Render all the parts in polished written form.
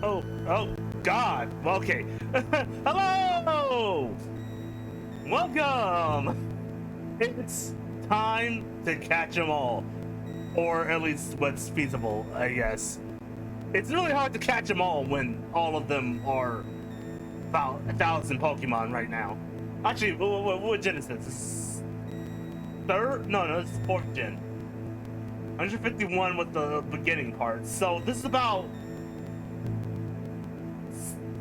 Oh, God. Okay. Hello! Welcome! It's time to catch them all. Or at least what's feasible, I guess. It's really hard to catch them all when all of them are about 1,000 Pokemon right now. Actually, what gen is this? This third? No, this is 4th gen. 151 with the beginning part. So this is about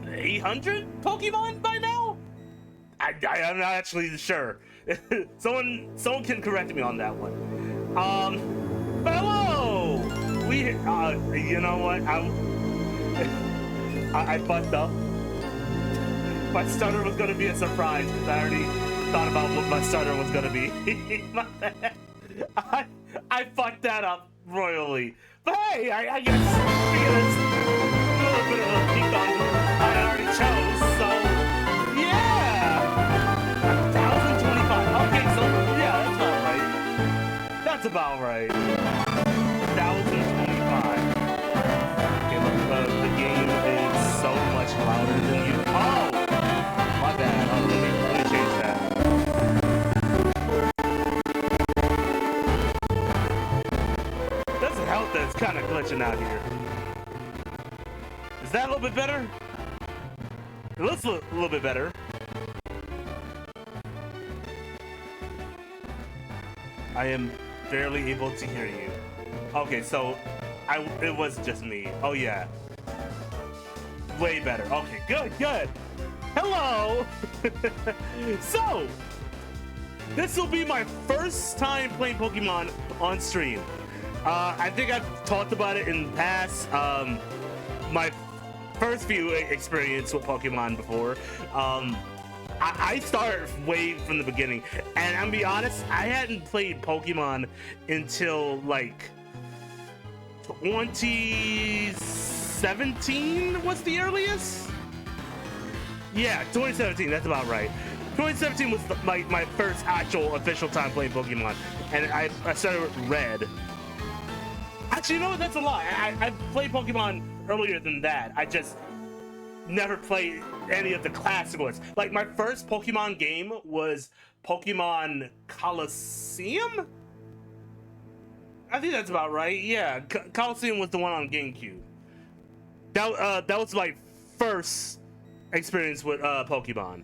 800 Pokemon by now? I'm not actually sure. someone can correct me on that one. Hello! You know what? I fucked up. My starter was gonna be a surprise because I already thought about what my starter was gonna be. My bad. I fucked that up royally. But hey, I guess we get a little bit of a peek on who I already chose, so yeah! 1,025. Okay, so yeah, that's about right. 1,025. Okay, look, the game is so much louder than you. Oh! My bad. Oh, let me change that. Doesn't help that it's kind of glitching out here. Is that a little bit better? It looks a little bit better. I am barely able to hear you. Okay, so it was just me. Oh yeah. Way better. Okay, good. Hello! So, this will be my first time playing Pokemon on stream. I think I've talked about it in past, my first few experience with Pokemon before. I started way from the beginning, and I'm gonna be honest, I hadn't played Pokemon until like 2017 was the earliest? Yeah, 2017, that's about right. 2017 was my first actual official time playing Pokemon, and I started with Red. Actually, you know what, that's a lie. I played Pokemon earlier than that. I just never played any of the classic ones. Like, my first Pokemon game was Pokemon Coliseum? I think that's about right, yeah. Coliseum was the one on GameCube. That was my first experience with Pokemon.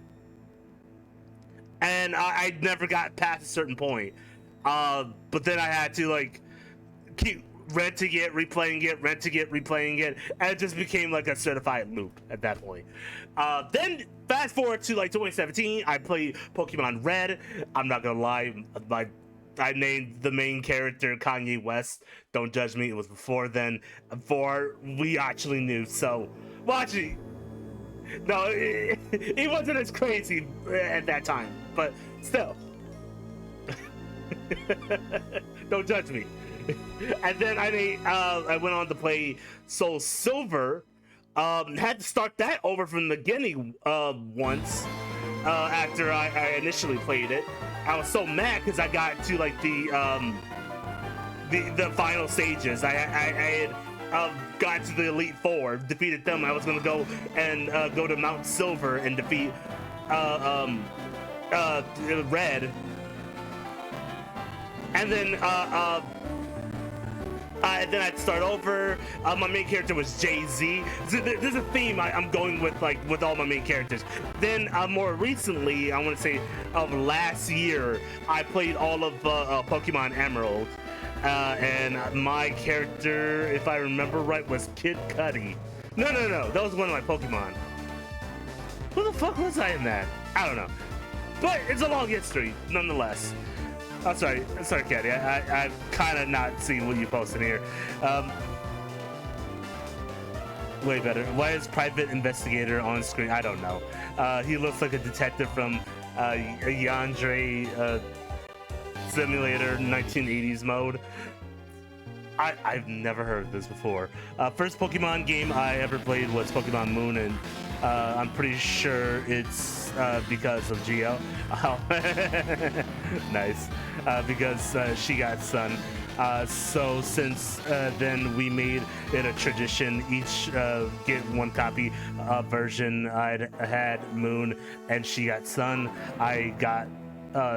And I never got past a certain point. But then I had to, like, keep renting it, replaying it, renting it, replaying it, and it just became like a certified loop at that point. Then fast forward to like 2017, I played Pokemon Red. I'm not gonna lie, I named the main character Kanye West. Don't judge me, it was before then, before we actually knew. So, well, actually, no, he wasn't as crazy at that time, but still. Don't judge me. And then I went on to play Soul Silver. Had to start that over from the beginning once after I initially played it. I was so mad because I got to like the final stages. I had got to the Elite Four, defeated them. I was gonna go and go to Mount Silver and defeat Red. And then then I'd start over. My main character was Jay-Z. There's a theme I'm going with, like, with all my main characters. Then more recently, I want to say of last year, I played all of Pokemon Emerald. And my character, if I remember right, was Kid Cudi. No, that was one of my Pokemon. Who the fuck was I in that? I don't know. But it's a long history, nonetheless. Oh, sorry, Caddy. I've kind of not seen what you posted here. Way better. Why is Private Investigator on screen? I don't know. He looks like a detective from Yandere Simulator 1980s mode. I've never heard of this before. First Pokemon game I ever played was Pokemon Moon, and I'm pretty sure it's because of Geo. Oh. Nice. Because she got sun. So since then, we made it a tradition. Each get one copy version. I had Moon, and she got Sun. I got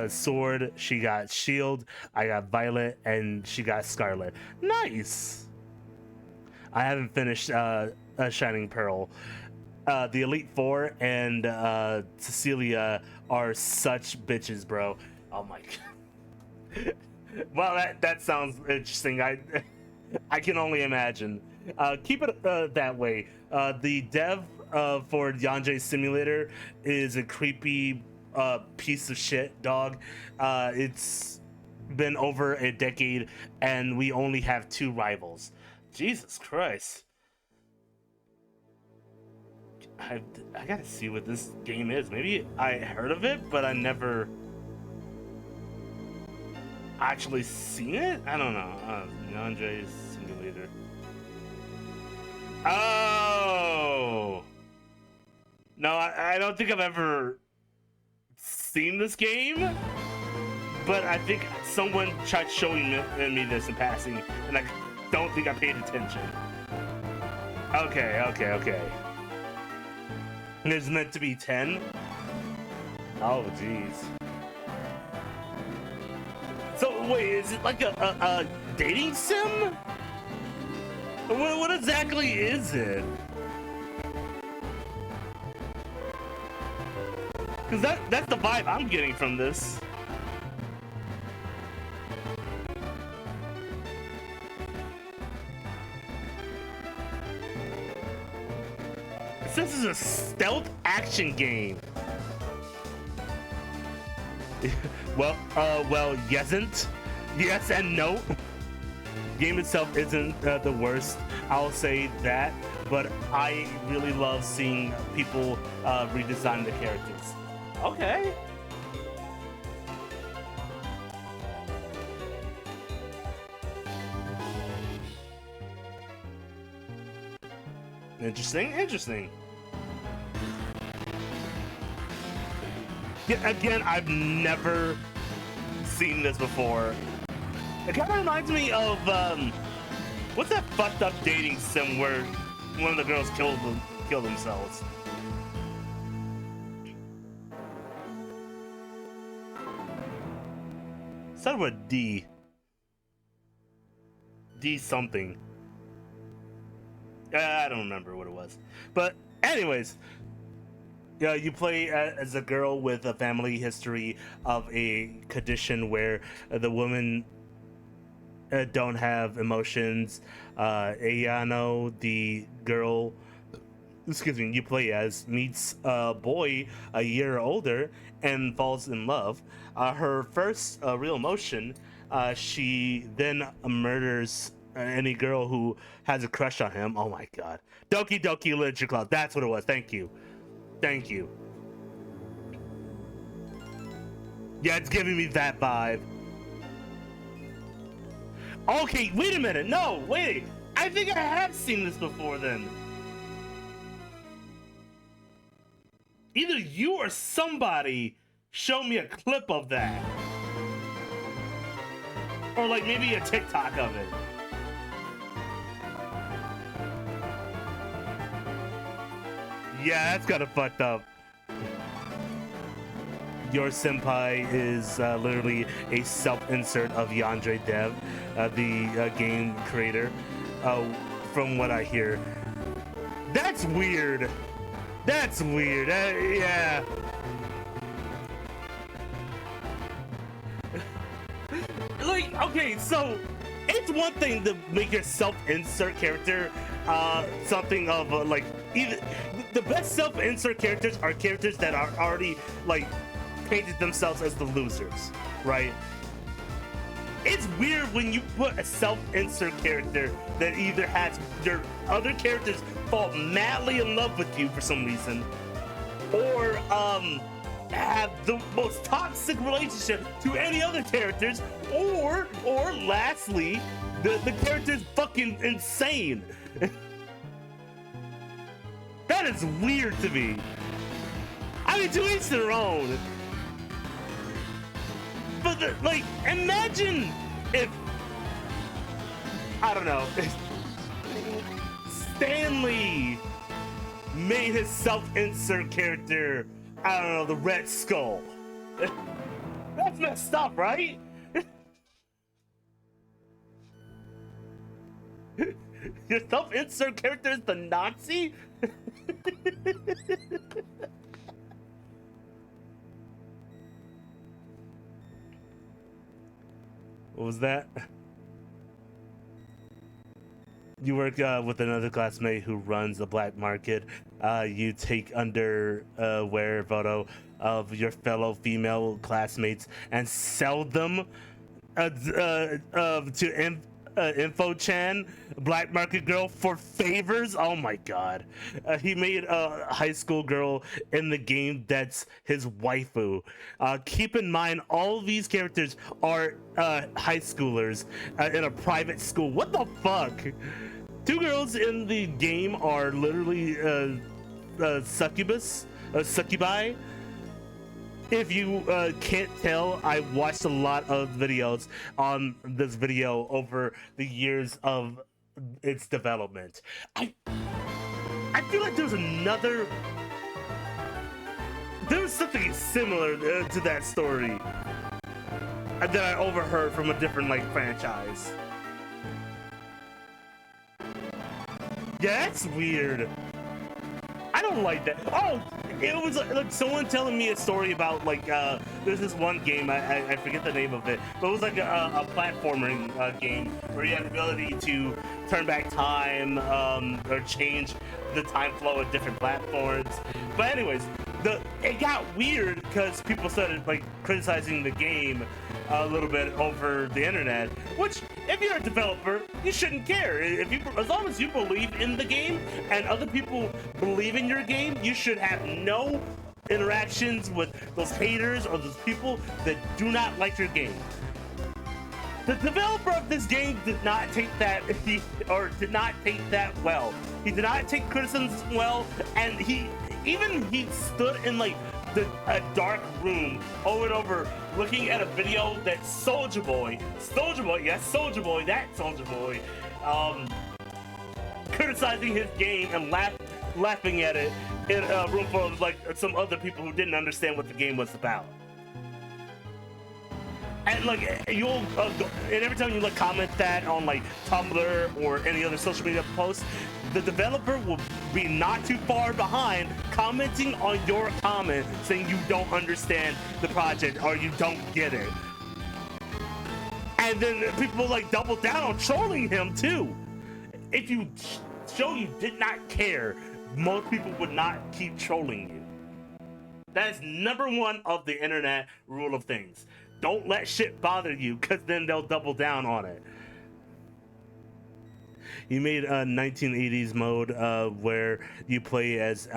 Sword. She got Shield. I got Violet, and she got Scarlet. Nice. I haven't finished Shining Pearl. The Elite Four and Cecilia are such bitches, bro. Oh my god. Well, that sounds interesting. I can only imagine. Keep it that way. The dev for Yanjay Simulator is a creepy piece of shit, dog. It's been over a decade, and we only have 2 rivals. Jesus Christ. I gotta see what this game is. Maybe I heard of it, but I never actually seen it. I don't know. Yanjay Simulator. Oh no, I don't think I've ever seen this game, but I think someone tried showing me this in passing, and I don't think I paid attention. Okay. There's meant to be 10. Oh jeez. So wait, is it like a dating sim? What exactly is it? Because that's the vibe I'm getting from this. This is a stealth action game. Well, yesn't. Yes and no. Game itself isn't the worst, I'll say that, but I really love seeing people redesign the characters. Okay. Interesting. Yeah, again, I've never seen this before. It kind of reminds me of what's that fucked up dating sim where one of the girls kill themselves? Started with D. D something. I don't remember what it was. But anyways, you play as a girl with a family history of a condition where the women don't have emotions. Ayano, the girl, you play as, meets a boy a year older and falls in love. Her first real emotion, she then murders any girl who has a crush on him. Oh my god. Doki Doki Literature Club. That's what it was. Thank you. Yeah, it's giving me that vibe. Okay, wait a minute. No, wait. I think I have seen this before then. Either you or somebody showed me a clip of that. Or like maybe a TikTok of it. Yeah, that's kind of fucked up. Your senpai is literally a self-insert of Yanjay Dev, the game creator, from what I hear. That's weird. Yeah. Like, okay, so it's one thing to make your self-insert character something of like, either the best self-insert characters are characters that are already like painted themselves as the losers, right? It's weird when you put a self-insert character that either has their other characters fall madly in love with you for some reason, or have the most toxic relationship to any other characters, or lastly, the character's fucking insane. That is weird to me. I mean, to each their own. But like, imagine if I don't know. Stanley made his self-insert character, I don't know, the Red Skull. That's messed up, right? Your self-insert character is the Nazi? What was that? You work with another classmate who runs a black market. You take under wear photo of your fellow female classmates and sell them to InfoChan, Black Market Girl, for favors. Oh my god. He made a high school girl in the game that's his waifu. Keep in mind, all of these characters are high schoolers in a private school. What the fuck? Two girls in the game are literally succubi. If you can't tell, I watched a lot of videos on this video over the years of its development. I feel like there was something similar to that story that I overheard from a different like franchise. Yeah, that's weird. I don't like that. Oh, it was like someone telling me a story about like there's this one game, I forget the name of it, but it was like a platforming game where you had the ability to turn back time or change the time flow of different platforms. But anyways, it got weird because people started like criticizing the game a little bit over the internet, which if you're a developer, you shouldn't care. As long as you believe in the game and other people believe in your game, you should have no interactions with those haters or those people that do not like your game. The developer of this game did not take that well. He did not take criticism well, and he stood in like a dark room over and over looking at a video that Soldier Boy, criticizing his game and laughing at it in a room full of like some other people who didn't understand what the game was about. And like and every time you like comment that on like Tumblr or any other social media post, the developer will be not too far behind commenting on your comment saying you don't understand the project or you don't get it. And then people like double down on trolling him too. If you show you did not care, most people would not keep trolling you. That is number one of the internet rule of things. Don't let shit bother you, because then they'll double down on it. You made a 1980s mode where you play as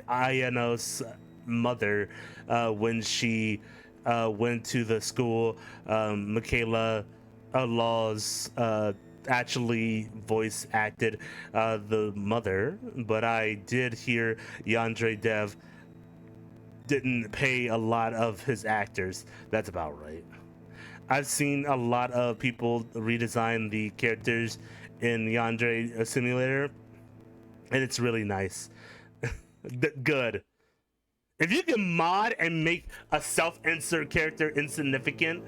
Ayano's mother when she went to the school. Michaela Laws actually voice acted the mother, but I did hear Yandere Dev didn't pay a lot of his actors. That's about right. I've seen a lot of people redesign the characters in Yandere Simulator, and it's really nice. Good. If you can mod and make a self-insert character insignificant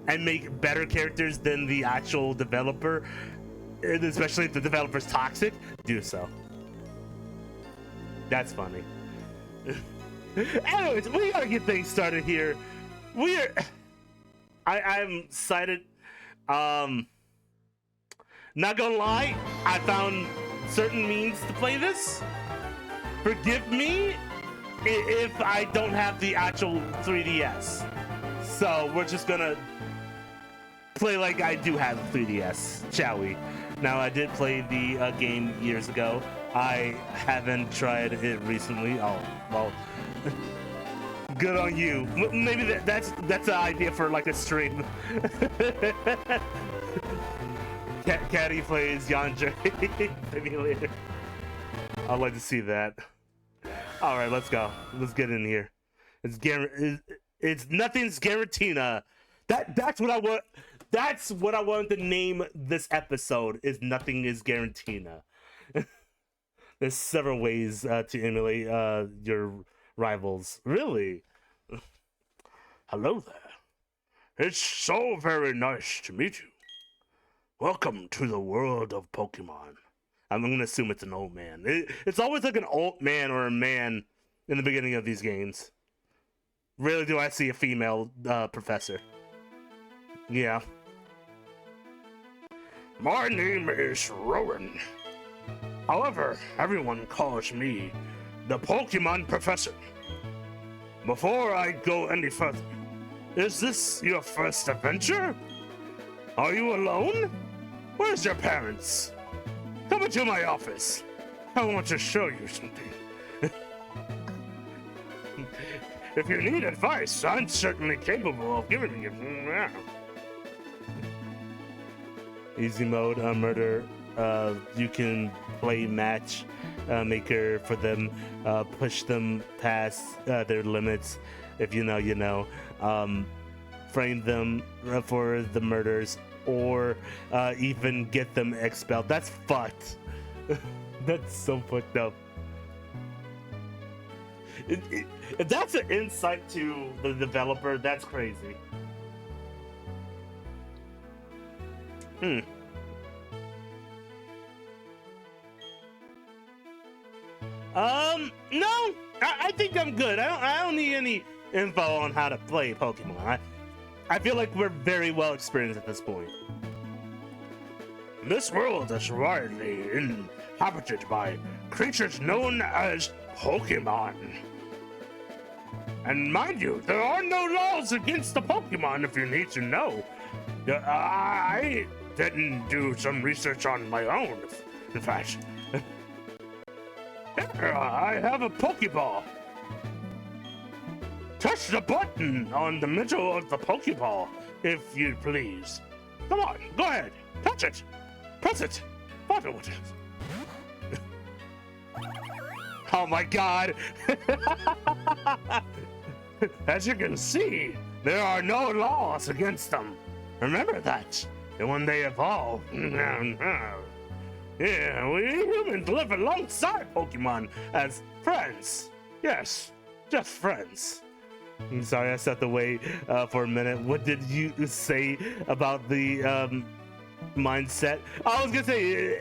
and make better characters than the actual developer, especially if the developer's toxic, do so. That's funny. Anyways, we gotta get things started here. I'm excited. Not gonna lie, I found certain means to play this. Forgive me if I don't have the actual 3DS. So we're just gonna play like I do have a 3DS, shall we? Now, I did play the game years ago. I haven't tried it recently. Oh, well, good on you. Maybe that's an idea for like a stream. Caddy plays Yandere. Maybe later. I'd like to see that. All right, let's go. Let's get in here. It's nothing's guaranteed. That's what I want. That's what I wanted to name this episode, is Nothing is Guaranteed. There's several ways to emulate your rivals. Really? Hello there. It's so very nice to meet you. Welcome to the world of Pokemon. I'm gonna assume it's an old man. It's always like an old man or a man in the beginning of these games. Rarely do I see a female professor. Yeah. My name is Rowan. However, everyone calls me the Pokemon Professor. Before I go any further, is this your first adventure? Are you alone? Where's your parents? Come into my office. I want to show you something. If you need advice, I'm certainly capable of giving you. Easy mode, murder. You can play match maker for them, push them past their limits. If you know, you know. Frame them for the murders, or even get them expelled. That's fucked. That's so fucked up. If that's an insight to the developer, that's crazy. No, I think I'm good. I don't need any info on how to play Pokemon. I feel like we're very well experienced at this point. This world is widely inhabited by creatures known as Pokémon. And mind you, there are no laws against the Pokémon if you need to know. I didn't do some research on my own, in fact. Here, I have a Pokeball. Touch the button on the middle of the Pokeball, if you please. Come on, go ahead, touch it. Press it. Follow it. Oh my god. As you can see, there are no laws against them. Remember that. And when they evolve, yeah, we humans live alongside Pokemon as friends. Yes, just friends. I'm sorry, I stepped away for a minute. What did you say about the mindset? I was gonna say,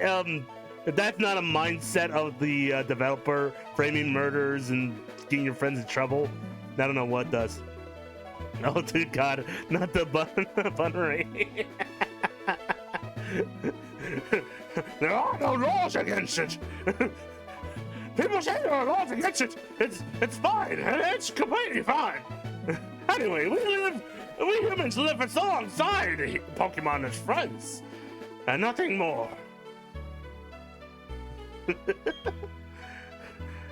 that's not a mindset of the developer, framing murders and getting your friends in trouble. I don't know what does. Oh, dear God, not the bun rate. There are no laws against it. People say there are laws against it. It's fine. It's completely fine. Anyway, we humans live alongside Pokemon as friends, and nothing more.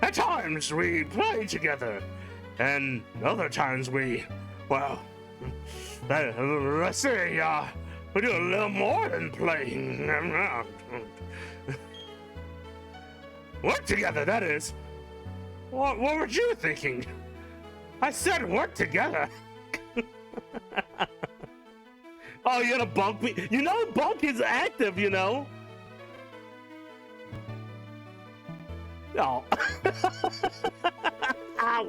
At times we play together, and other times let's say, we do a little more than playing. Work together, that is. What were you thinking? I said work together. Oh, you're gonna bunk me? You know, bunk is active, you know? Oh. Ow.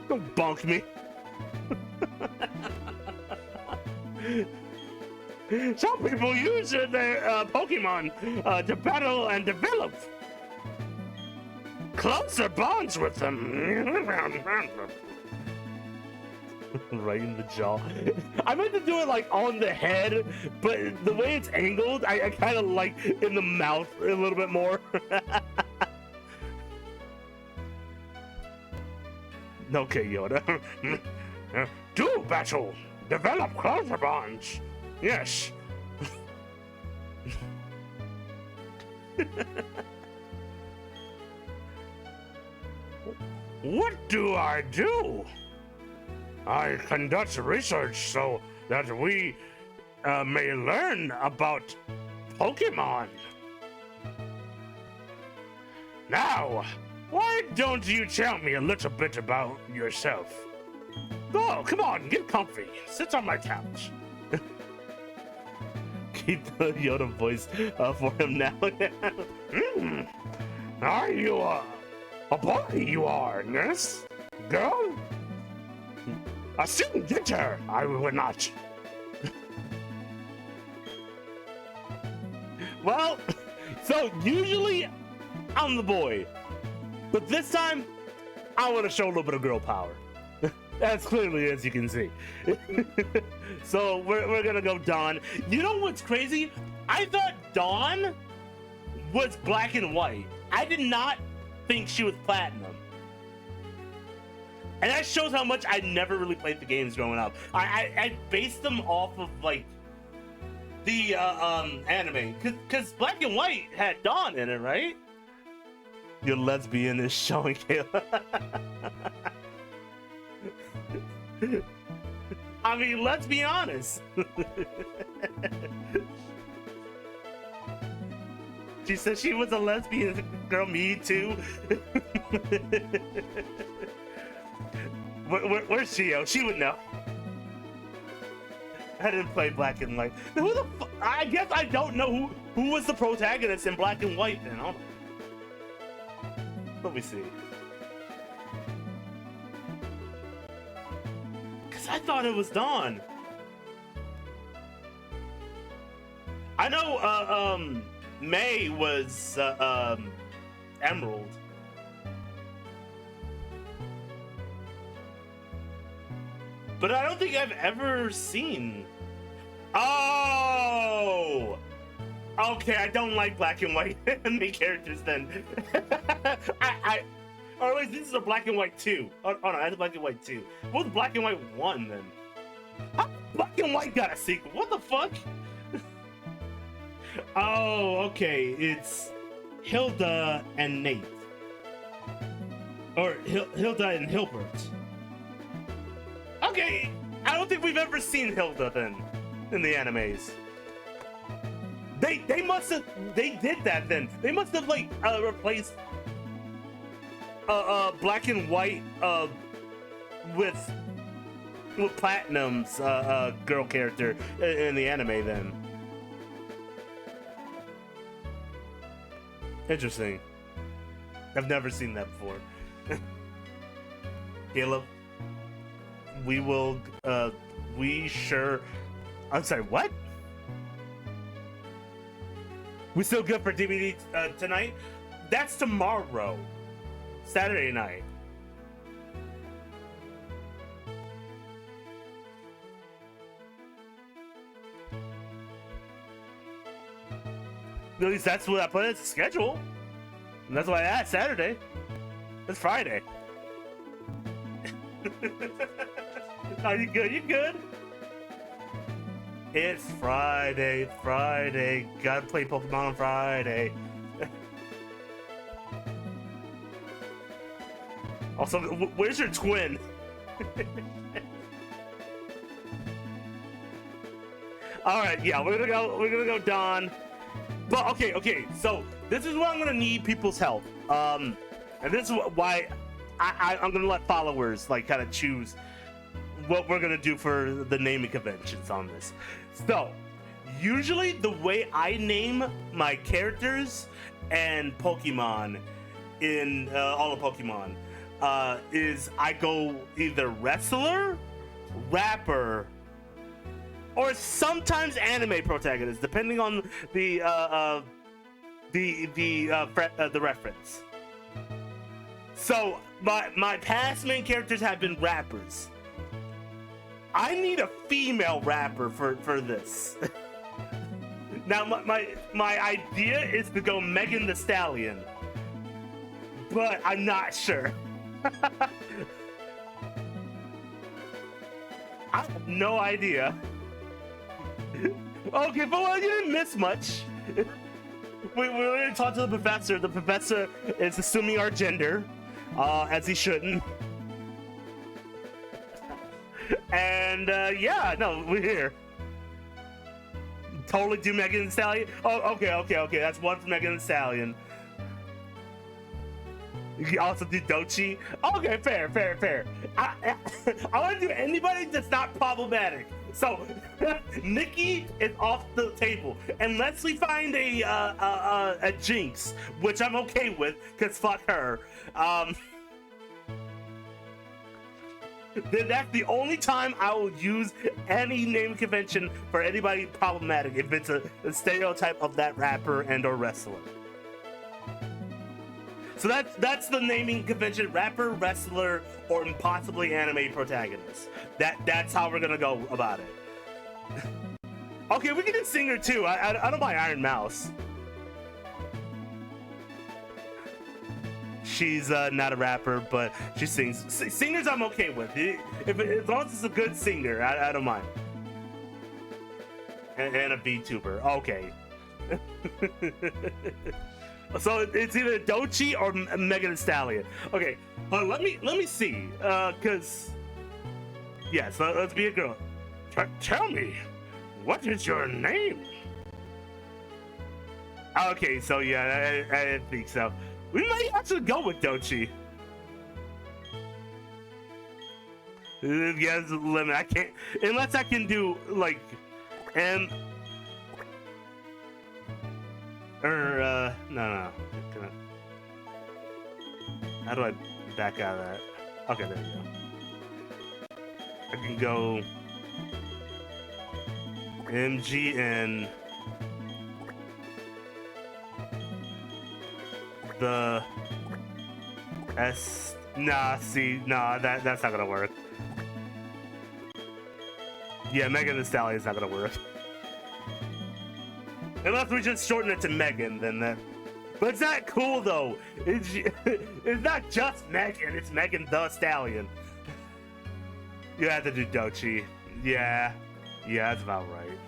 Don't bunk me. Some people use their Pokemon to battle and develop closer bonds with them. Right in the jaw. I meant to do it like on the head, but the way it's angled, I kind of like in the mouth a little bit more. Okay, Yoda. Do battle. Develop closer bonds. Yes. What do I do? I conduct research so that we may learn about Pokemon. Now, why don't you tell me a little bit about yourself? Oh, come on, get comfy. Sit on my couch. Keep the Yoda voice for him now. Are you a boy? You are, nurse? Girl? A student, get her. I will not. Well, so usually I'm the boy, but this time I want to show a little bit of girl power. As clearly as you can see. So we're gonna go Dawn. You know what's crazy? I thought Dawn was black and white. I did not think she was platinum. And that shows how much I never really played the games growing up. I based them off of like the anime, cause black and white had Dawn in it, right? Your lesbian is showing, Caleb. I mean, let's be honest. She said she was a lesbian. Girl, me too. Where's Shio? She would know. I didn't play Black and White. Who the fuck? I guess I don't know who was the protagonist in Black and White then. I don't know. Let me see. I thought it was Dawn. I know May was Emerald. But I don't think I've ever seen. Oh! Okay, I don't like black and white main characters then. Or at least this is a black and white 2. Oh no, that's black and white 2. What was black and white 1 then? How black and white got a sequel? What the fuck? Oh, okay. It's Hilda and Nate. Or Hilda and Hilbert. Okay, I don't think we've ever seen Hilda then in the animes. They must have, they did that then. They must have like replaced black and white with Platinum's girl character in the anime then. Interesting. I've never seen that before. Caleb, we will I'm sorry, what? We still good for DVD tonight? That's tomorrow. Saturday night. At least that's what I put as a schedule. And that's why I asked Saturday. It's Friday. Are you good? You good? It's Friday. Gotta play Pokemon on Friday. Also, where's your twin? All right, yeah, we're gonna go Dawn. But okay. So this is where I'm gonna need people's help. And this is why I'm gonna let followers like kind of choose what we're gonna do for the naming conventions on this. So usually the way I name my characters and Pokemon in all of Pokemon is I go either wrestler, rapper, or sometimes anime protagonist, depending on the reference. So my past main characters have been rappers. I need a female rapper for this. Now my idea is to go Megan Thee Stallion, but I'm not sure. I have no idea. Okay, but well, you didn't miss much. We already talked to the professor. The professor is assuming our gender, as he shouldn't. And yeah, no, we're here. Totally do Megan Thee Stallion. Oh, okay. That's one for Megan Thee Stallion. You also do Dochi. Okay, fair, fair, fair. I want to do anybody that's not problematic. So Nikki is off the table unless we find a Jinx, which I'm okay with, cause fuck her. Then that's the only time I will use any name convention for anybody problematic if it's a stereotype of that rapper and or wrestler. So that's the naming convention: rapper, wrestler, or possibly anime protagonist. That's how we're gonna go about it. Okay, we can do singer too. I don't mind Iron Mouse. She's not a rapper, but she sings. Singers I'm okay with. As long as it's a good singer, I don't mind. And a VTuber. Okay. So it's either Dochi or Megan Thee Stallion. Okay, let me see. Cause yes, let's be a girl. Tell me, what is your name? Okay, so yeah, I didn't think so. We might actually go with Dochi. Yeah, there's a limit. I can't unless I can do like no. How do I back out of that? Okay, there you go. I can go MGN. The S. Nah, see, nah, that's not gonna work. Yeah, Megan Thee Stallion is not gonna work. Unless we just shorten it to Megan, then that. But it's not cool though. It's not just Megan. It's Megan the Stallion. You have to do Dochi. Yeah, that's about right.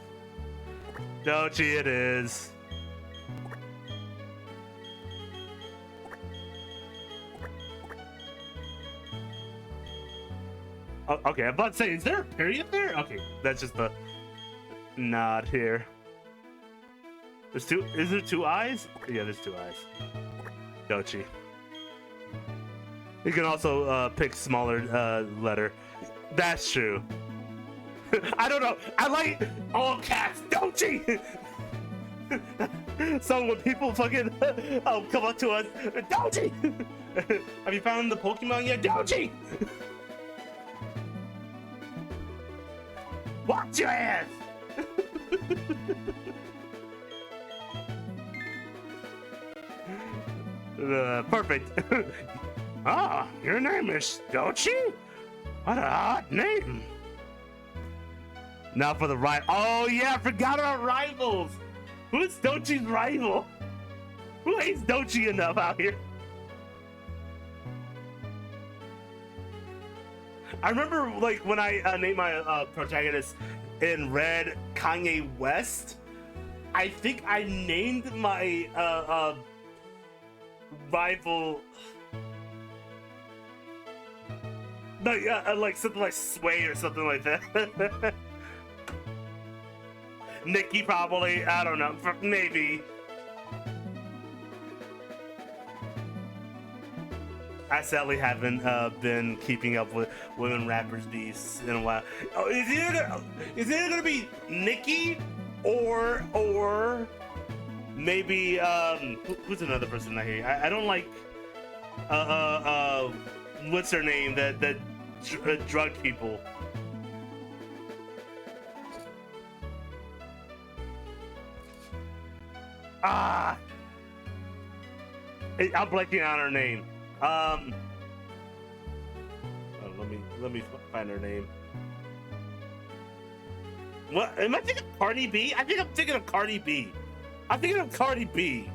Dochi it is. Oh, okay, I'm about to say, is there a period there? Okay, that's just the nod here. There's two. Is there two eyes? Yeah, there's two eyes. Dochi. You can also pick smaller letter. That's true. I don't know. I like all caps. Dochi. So when people fucking come up to us, Dochi. Have you found the Pokemon yet, Dochi? Watch your ass. Perfect. Ah, your name is Dochi? What a hot name. Now for the right. Oh yeah, I forgot about rivals. Who's Dochi's rival? Who hates Dochi enough out here? I remember like when I named my protagonist in Red Kanye West. I think I named my rival like something like Sway or something like that. Nikki probably, I don't know, maybe. I sadly haven't been keeping up with women rappers beefs in a while. Oh, is it gonna be Nikki or maybe who's another person I hate? I don't like what's her name that drug people. I'm blanking on her name. Oh, let me find her name. What am I thinking? Cardi B? I think I'm thinking of Cardi B. I'm thinking of Cardi B.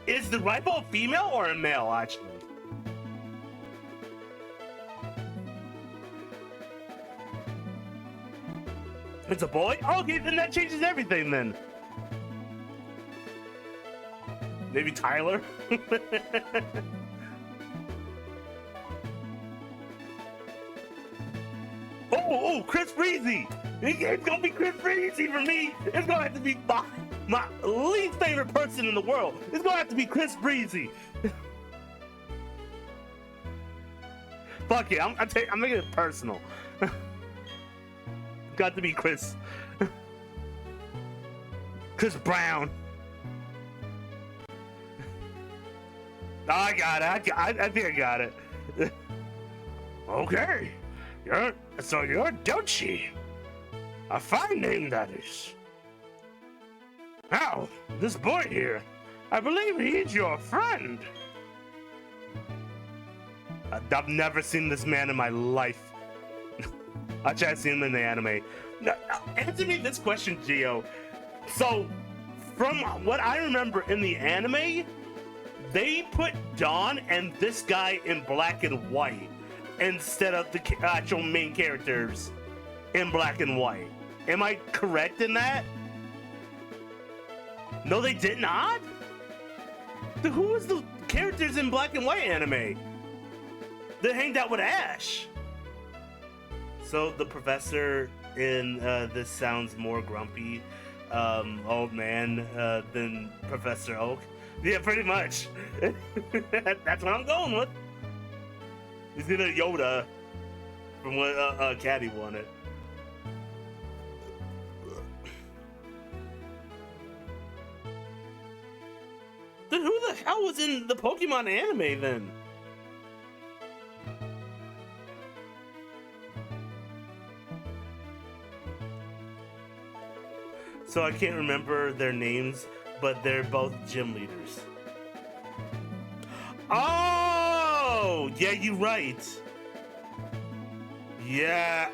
Is the rival a female or a male actually? It's a boy? Okay, then that changes everything then. Maybe Tyler? Oh, Chris Breezy. It's gonna be Chris Breezy for me. It's gonna have to be my least favorite person in the world. It's gonna have to be Chris Breezy. Fuck it, I'm making it personal. Got to be Chris. Chris Brown. Oh, I got it. I think I got it. Okay. You're Dochi. A fine name, that is. Now, this boy here, I believe he's your friend. I've never seen this man in my life. I tried to see him in the anime. Now, answer me this question, Gio. So, from what I remember in the anime, they put Dawn and this guy in black and white instead of the actual main characters in black and white. Am I correct in that? No, they did not? Who was the characters in black and white anime that hanged out with Ash? So the professor in this sounds more grumpy old man than Professor Oak. Yeah, pretty much. That's what I'm going with. He's gonna Yoda from what Caddy wanted. Then who the hell was in the Pokemon anime then? So I can't remember their names, but they're both gym leaders. Oh! Yeah, you're right. Yeah,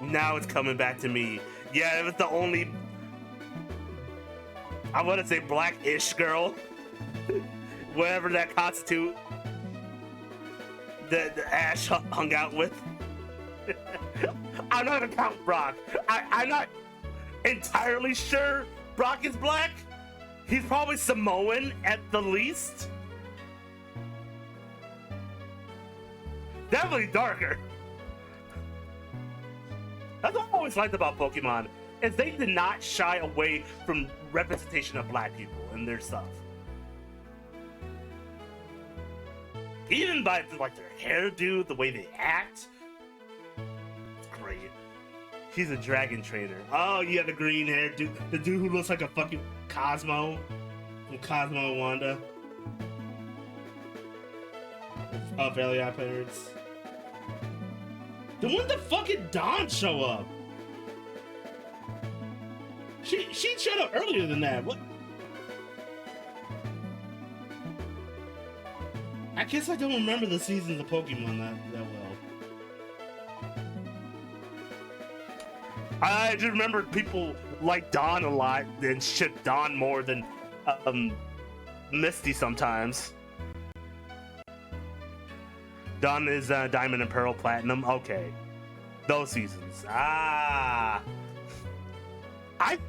now it's coming back to me. Yeah, it was the only, I want to say black-ish girl. Whatever that constitute the Ash hung out with. I'm not gonna count Brock. I'm not entirely sure Brock is black. He's probably Samoan at the least. Definitely darker. That's what I always liked about Pokemon, is they did not shy away from representation of black people in their stuff. Even by like their hairdo, the way they act. It's great. He's a dragon trainer. Oh, yeah, the green hair dude. The dude who looks like a fucking Cosmo. From Cosmo and Wanda. Oh, Valley Eye Pirates. Then when the fucking Dawn show up? She showed up earlier than that. What? I guess I don't remember the seasons of Pokemon that well. I just remember people like Dawn a lot and ship Dawn more than Misty sometimes. Dawn is Diamond and Pearl Platinum. Okay, those seasons.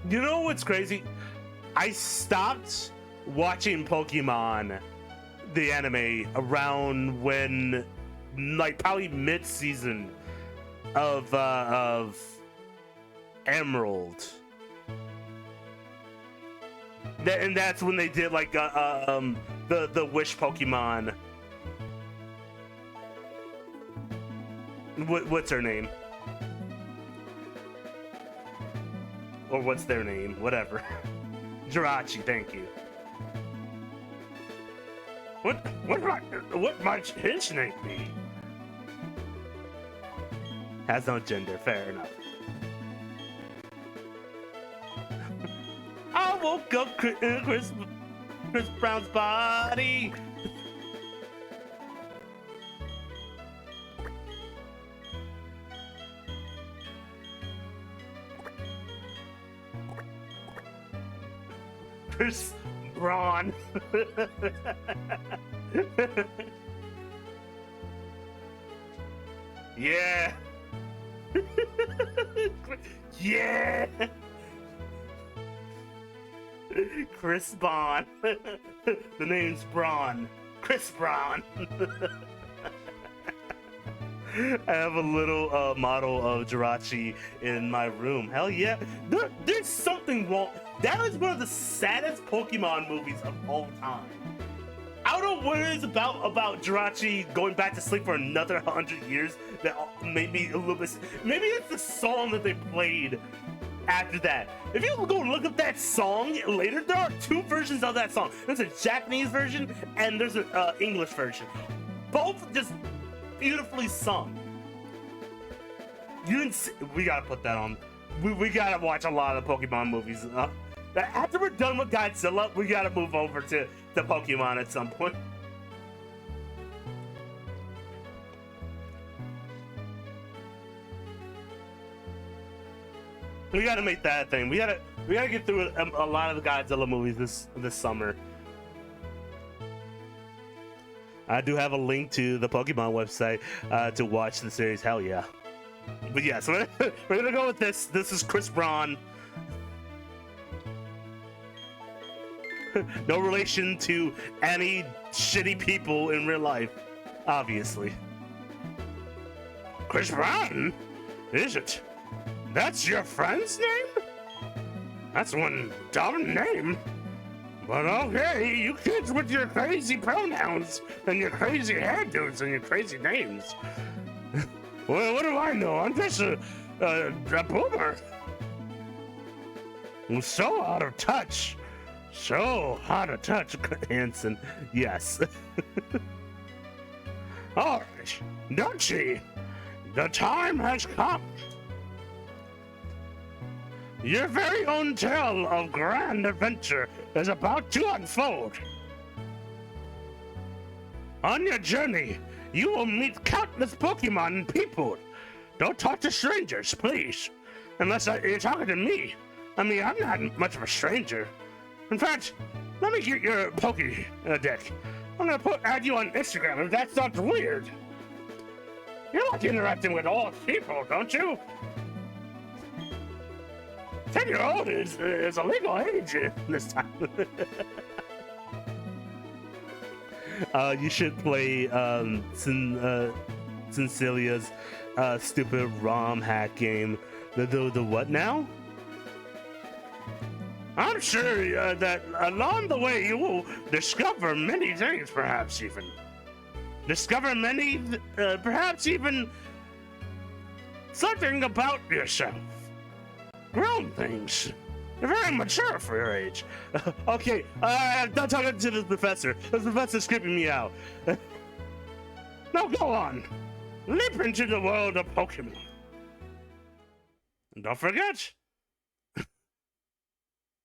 You know what's crazy? I stopped watching Pokemon, the anime, around when, like, probably mid-season of Emerald. And that's when they did like the Wish Pokemon. What's her name? Or what's their name? Whatever. Jirachi, thank you. What might his name be? Has no gender, fair enough. I woke up Chris Brown's body. Chris Braun. Yeah. Yeah. Chris Braun. The name's Braun. Chris Braun. I have a little model of Jirachi in my room. Hell yeah. There's something wrong. That is one of the saddest Pokemon movies of all time. I don't know what it is about Jirachi going back to sleep for another 100 years that made me a little bit. Maybe it's the song that they played after that. If you go look up that song later, there are two versions of that song. There's a Japanese version and there's an English version. Both just beautifully sung. You didn't see, we gotta put that on. We gotta watch a lot of Pokemon movies. After we're done with Godzilla, we gotta move over to Pokemon at some point. We gotta make that a thing. We gotta get through a lot of the Godzilla movies this summer. I do have a link to the Pokemon website to watch the series. Hell yeah! But yeah, so we're gonna go with this. This is Chris Braun. No relation to any shitty people in real life, obviously. Chris Braun? Is it? That's your friend's name? That's one dumb name. But okay, you kids with your crazy pronouns and your crazy hairdos and your crazy names. Well, what do I know? I'm just a boomer. I'm so out of touch. So out of touch, Hanson. Yes. All right, Dutchie, the time has come. Your very own tale of grand adventure is about to unfold. On your journey, you will meet countless Pokemon and people. Don't talk to strangers, please. Unless you're talking to me. I mean, I'm not much of a stranger. In fact, let me get your Poké-deck. I'm gonna add you on Instagram if that sounds weird. You like interacting with all people, don't you? 10-year-old is a legal age this time. You should play Cincelia's stupid ROM hack game. The what now? I'm sure that along the way you will discover many things, perhaps even. Discover many, perhaps even something about yourself. Grown things. You're very mature for your age. Okay, I'm not talking to the professor. The professor's creeping me out. Now go on. Leap into the world of Pokemon. And don't forget,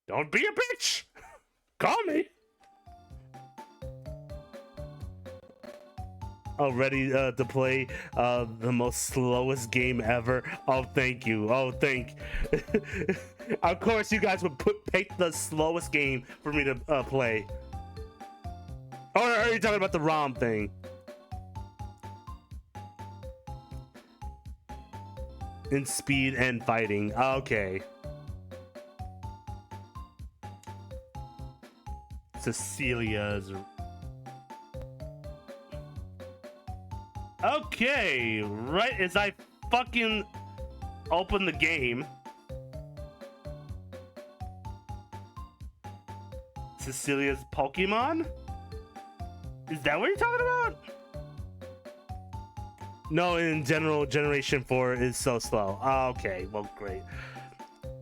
don't be a bitch. Call me. Ready to play the most slowest game ever. Oh, thank you. Oh, thank. Of course, you guys would pick the slowest game for me to play. Or are you talking about the ROM thing? In speed and fighting. Okay. Cecilia's. Okay, right as I fucking open the game. Cecilia's Pokemon? Is that what you're talking about? No, in general, Generation 4 is so slow. Okay, well, great.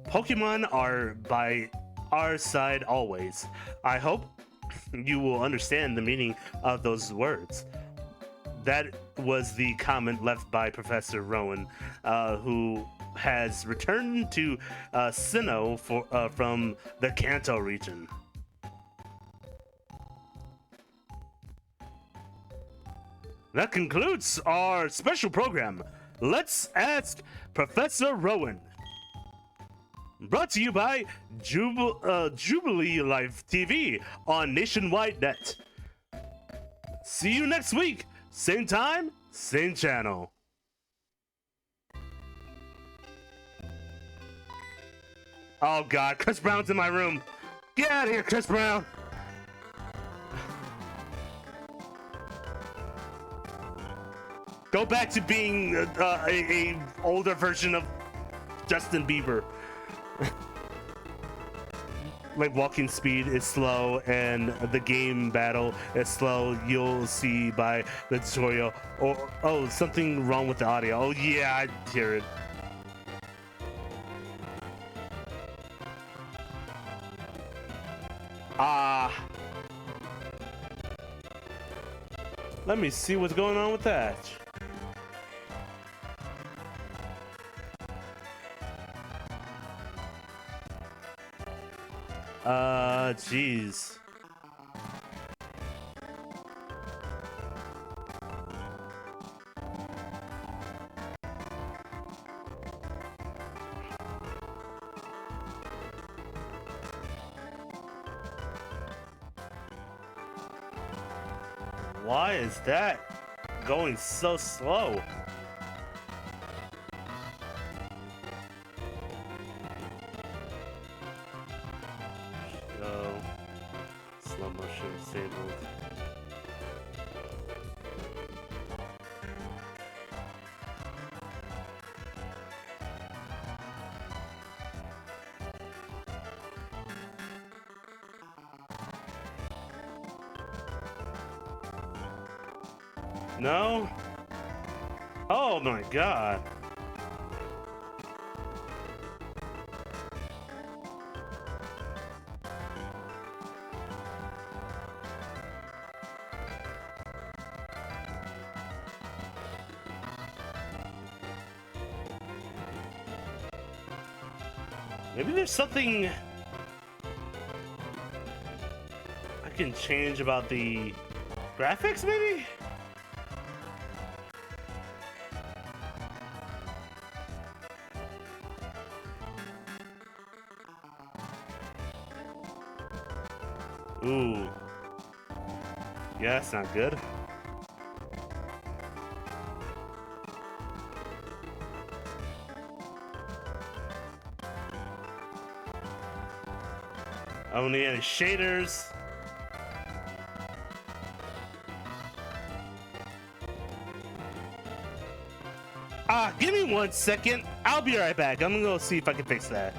Pokemon are by our side always. I hope you will understand the meaning of those words. That was the comment left by Professor Rowan, who has returned to Sinnoh from the Kanto region. That concludes our special program. Let's ask Professor Rowan. Brought to you by Jubilee Life TV on Nationwide Net. See you next week. Same time, same channel. Oh God, Chris Brown's in my room. Get out of here, Chris Brown. Go back to being a older version of Justin Bieber. Like walking speed is slow and the game battle is slow. You'll see by the tutorial. Or oh, something wrong with the audio. Oh yeah, I hear it. Let me see what's going on with that. Jeez. Why is that going so slow? No. Slow motion disabled. No? Oh my god. Maybe there's something I can change about the graphics, maybe? Ooh. Yeah, that's not good. I don't need any shaders. Give me 1 second. I'll be right back. I'm gonna go see if I can fix that.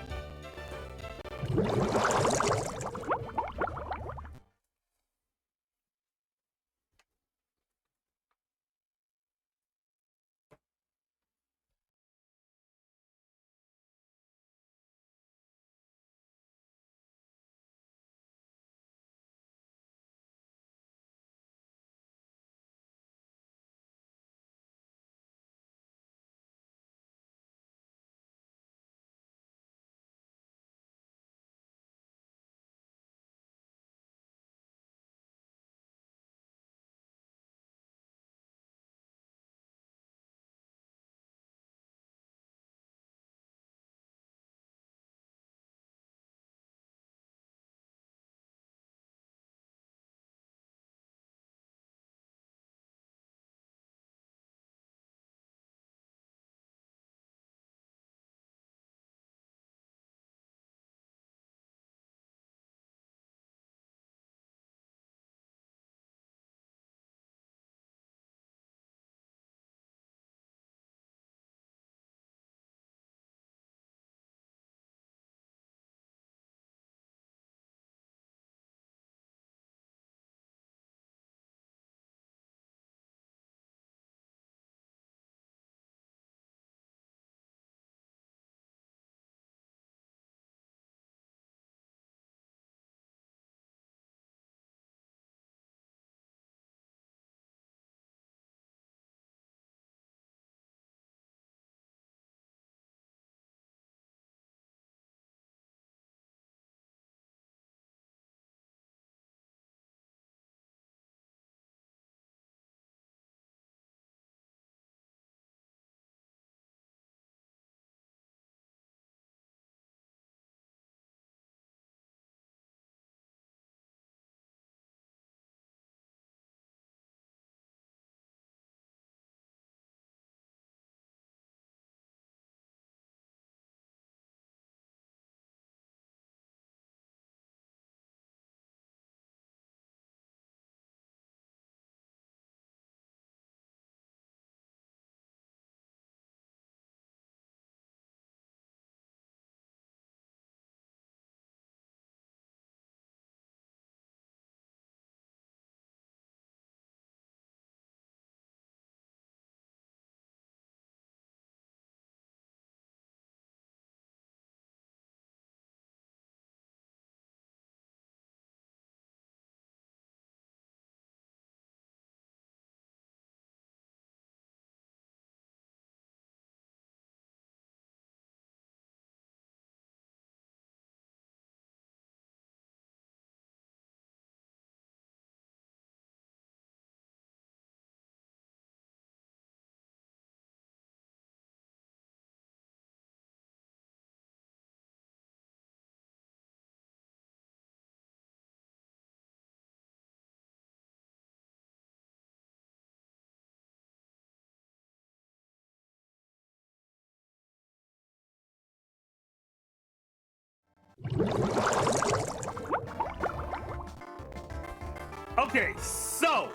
Okay, so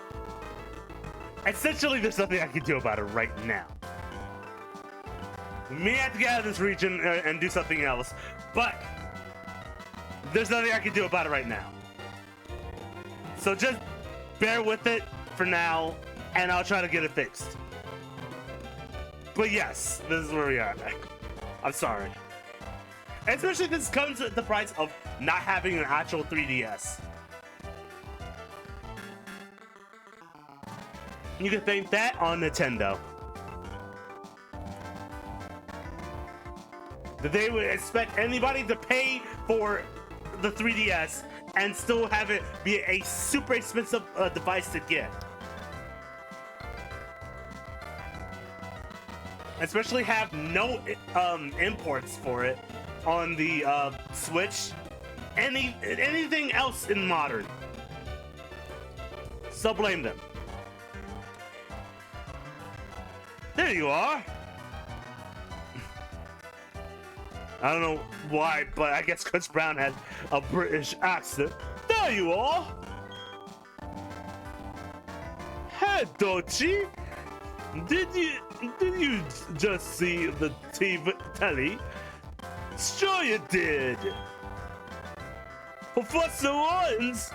essentially there's nothing I can do about it right now. We may have to get out of this region and do something else, but there's nothing I can do about it right now. So just bear with it for now, and I'll try to get it fixed. But yes, this is where we are. I'm sorry. Especially if this comes at the price of not having an actual 3DS. You can thank that on Nintendo. That they would expect anybody to pay for the 3DS and still have it be a super expensive device to get. Especially have no imports for it on the Switch. Anything else in modern. So blame them. There you are. I don't know why, but I guess Chris Brown had a British accent. There you are. Hey, Dochi. Did you just see the telly? Sure you did. Professor Ryan's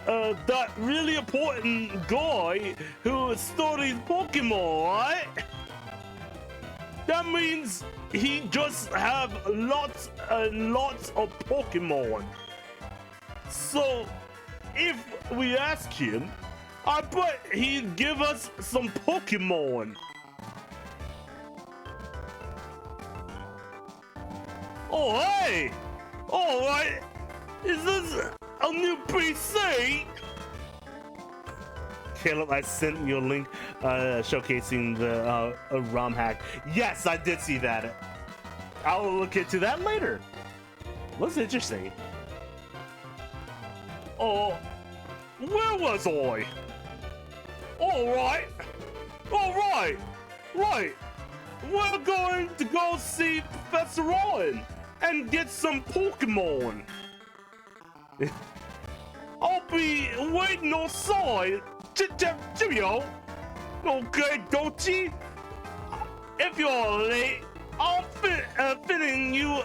that really important guy who studies Pokemon, right? That means he just have lots and lots of Pokemon. So if we ask him, I bet he'd give us some Pokemon. Oh hey! Alright! Is this a new PC? Caleb, I sent you a link showcasing the ROM hack. Yes, I did see that. I'll look into that later. Looks interesting. Oh, where was I? Alright. Right. We're going to go see Professor Ryan and get some Pokemon. I'll be waiting outside. Cheerio. Okay, Dochi. If you're late, I'll phoning you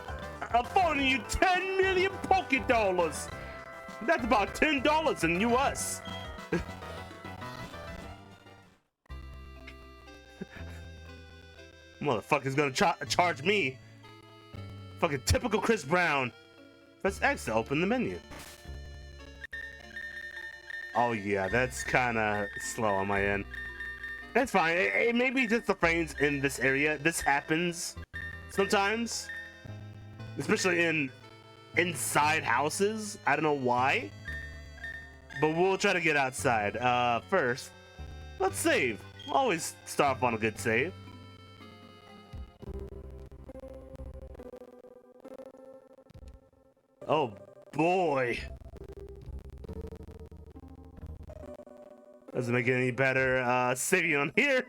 10 million Poké Dollars. That's about $10 in US. Motherfucker's gonna charge me. Fucking typical Chris Brown. Press X to open the menu. Oh yeah, that's kind of slow on my end. That's fine. It may be just the frames in this area. This happens sometimes, especially inside houses. I don't know why, but we'll try to get outside. First, let's save. Always start off on a good save. Oh boy. Doesn't make it any better saving on here.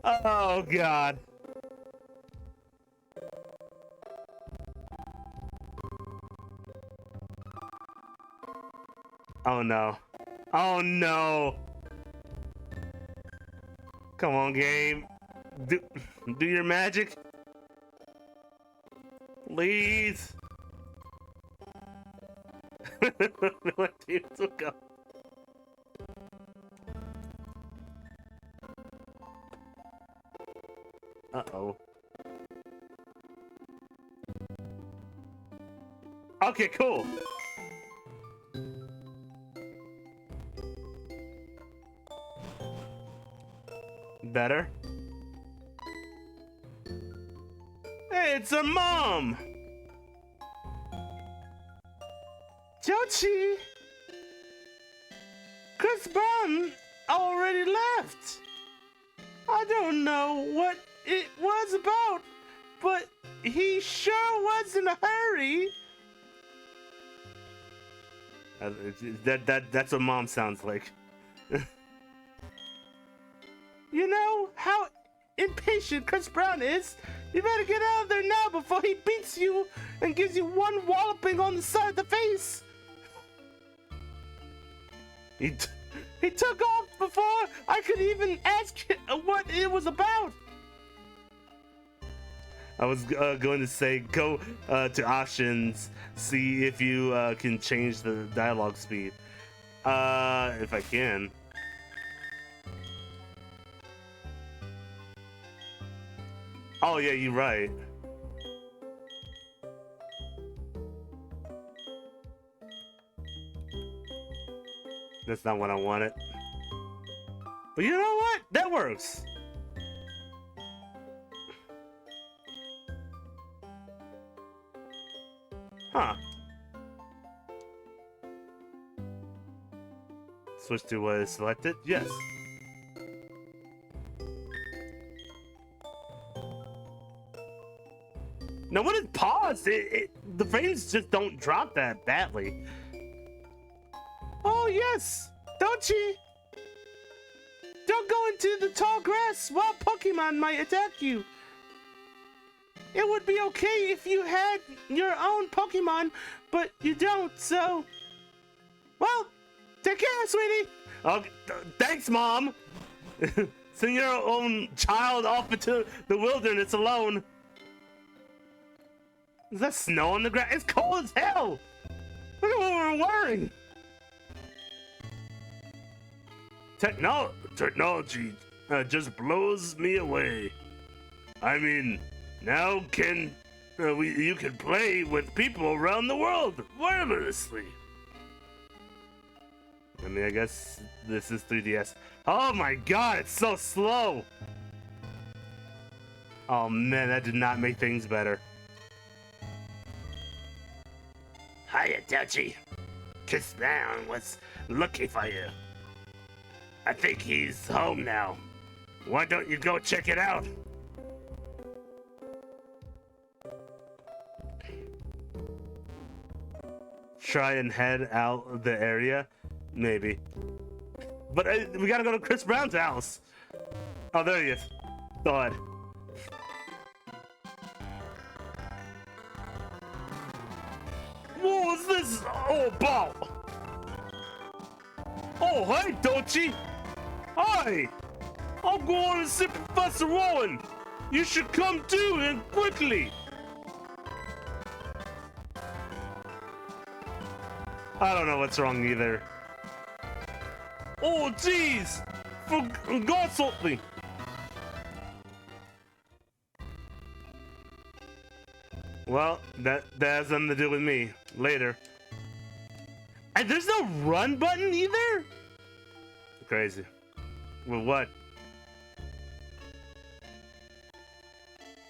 Oh god. Oh no. Oh no. Come on, game. Do your magic. Please. What teams will go? Uh-oh. Okay, cool. Better. Hey, it's her mom! Jochi! Chris Brown already left! I don't know what it was about, but he sure was in a hurry! That's what mom sounds like. You know how impatient Chris Brown is? You better get out of there now before he beats you and gives you one walloping on the side of the face! He took off before I could even ask what it was about. I was going to say go to options, see if you can change the dialogue speed. If I can. Oh yeah, you're right. That's not what I wanted. But you know what? That works. Huh. Switch to what is selected? Yes. Now when it paused, the frames just don't drop that badly. Oh yes, don't you? Don't go into the tall grass while Pokemon might attack you. It would be okay if you had your own Pokemon, but you don't, so... Well, take care, sweetie. Oh, thanks, Mom. Send your own child off into the wilderness alone. Is that snow on the ground? It's cold as hell. Look at what we're wearing. Technology just blows me away. I mean, now you can play with people around the world wirelessly. I mean, I guess this is 3DS. Oh my god, it's so slow. Oh man, that did not make things better. Hiya, Dutchie. Chris Brown was looking for you. I think he's home now. Why don't you go check it out? Try and head out the area? Maybe. But we gotta go to Chris Brown's house. Oh, there he is. Go ahead. What was this all about? Oh, hey, Dochi. Hi. I'm going to see Professor Rowan. You should come too, and quickly. I don't know what's wrong either. Oh, jeez. Forgot something. Well, that has something to do with me. Later. And there's no run button either? Crazy. Well, what?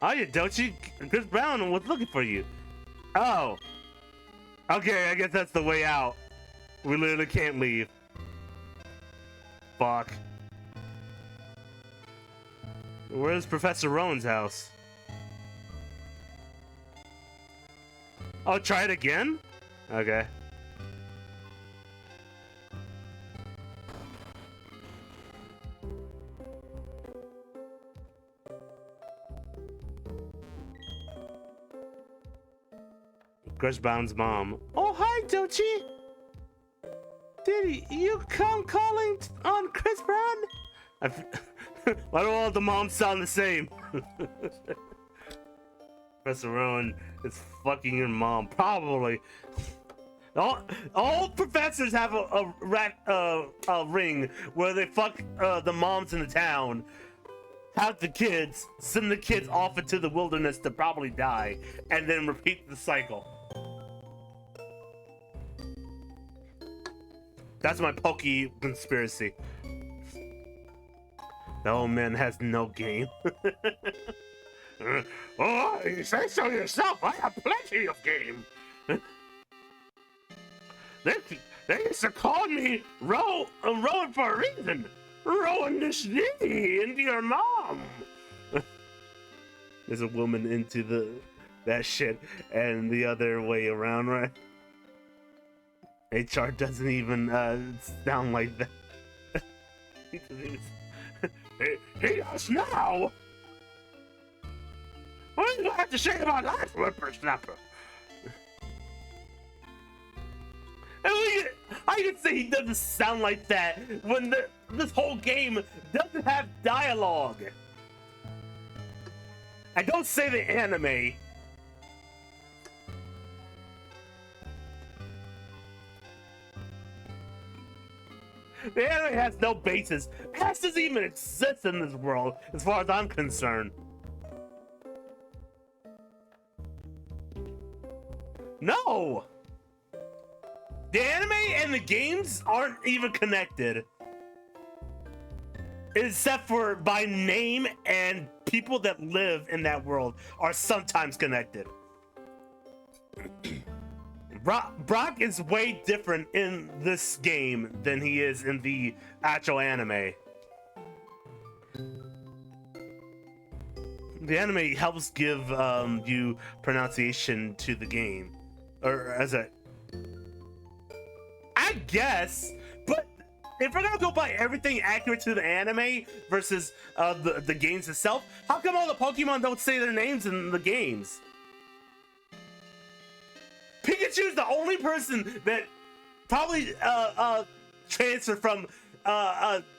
Oh, you Dochi. Chris Brown was looking for you. Oh. Okay, I guess that's the way out. We literally can't leave. Fuck. Where's Professor Rowan's house? Oh, try it again? Okay. Chris Brown's mom. Oh, hi, Dochi. Did you come calling on Chris Brown? Why do all the moms sound the same? Professor Rowan is fucking your mom, probably. All professors have a ring where they fuck the moms in the town, have the kids, send the kids off into the wilderness to probably die, and then repeat the cycle. That's my Pokey conspiracy. The old man has no game. Oh, you say so yourself. I have plenty of game. They used to call me Rowan for a reason. Rowan this knee into your mom. There's a woman into that shit and the other way around, right? HR doesn't even sound like that. He does now. What do you have to say about that, whippersnapper? I can say he doesn't sound like that when this whole game doesn't have dialogue. I don't say the anime. The anime has no basis. Ash doesn't even exist in this world, as far as I'm concerned. No! The anime and the games aren't even connected. Except for by name, and people that live in that world are sometimes connected. Brock is way different in this game than he is in the actual anime. The anime helps give you pronunciation to the game, or as a, I guess. But if we're gonna go by everything accurate to the anime versus the games itself, how come all the Pokemon don't say their names in the games? Pikachu's the only person that probably transferred from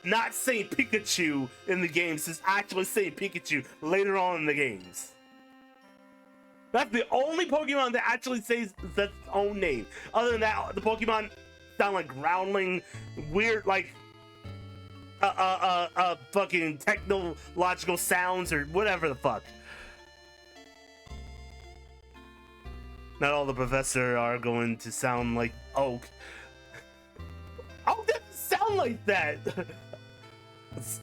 not saying Pikachu in the games to actually saying Pikachu later on in the games. That's the only Pokemon that actually says its own name. Other than that, the Pokemon sound like growling, weird, like fucking technological sounds or whatever the fuck. Not all the professor are going to sound like Oak. Oak doesn't sound like that.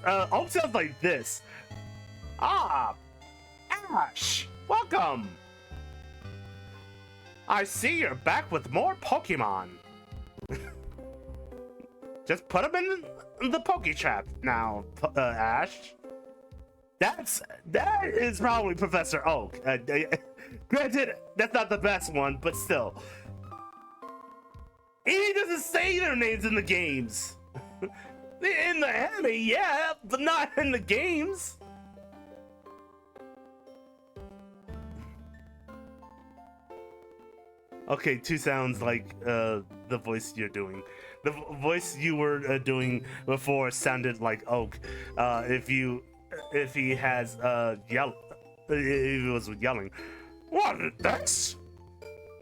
Oak sounds like this. Ah, Ash, welcome. I see you're back with more Pokemon. Just put them in the Poke Trap now, Ash. That is probably Professor Oak. Granted, that's not the best one, but still. He doesn't say their names in the games. In the anime, yeah, but not in the games. Okay, two sounds like the voice you're doing. The voice you were doing before sounded like Oak. If he has if he was yelling. What is this?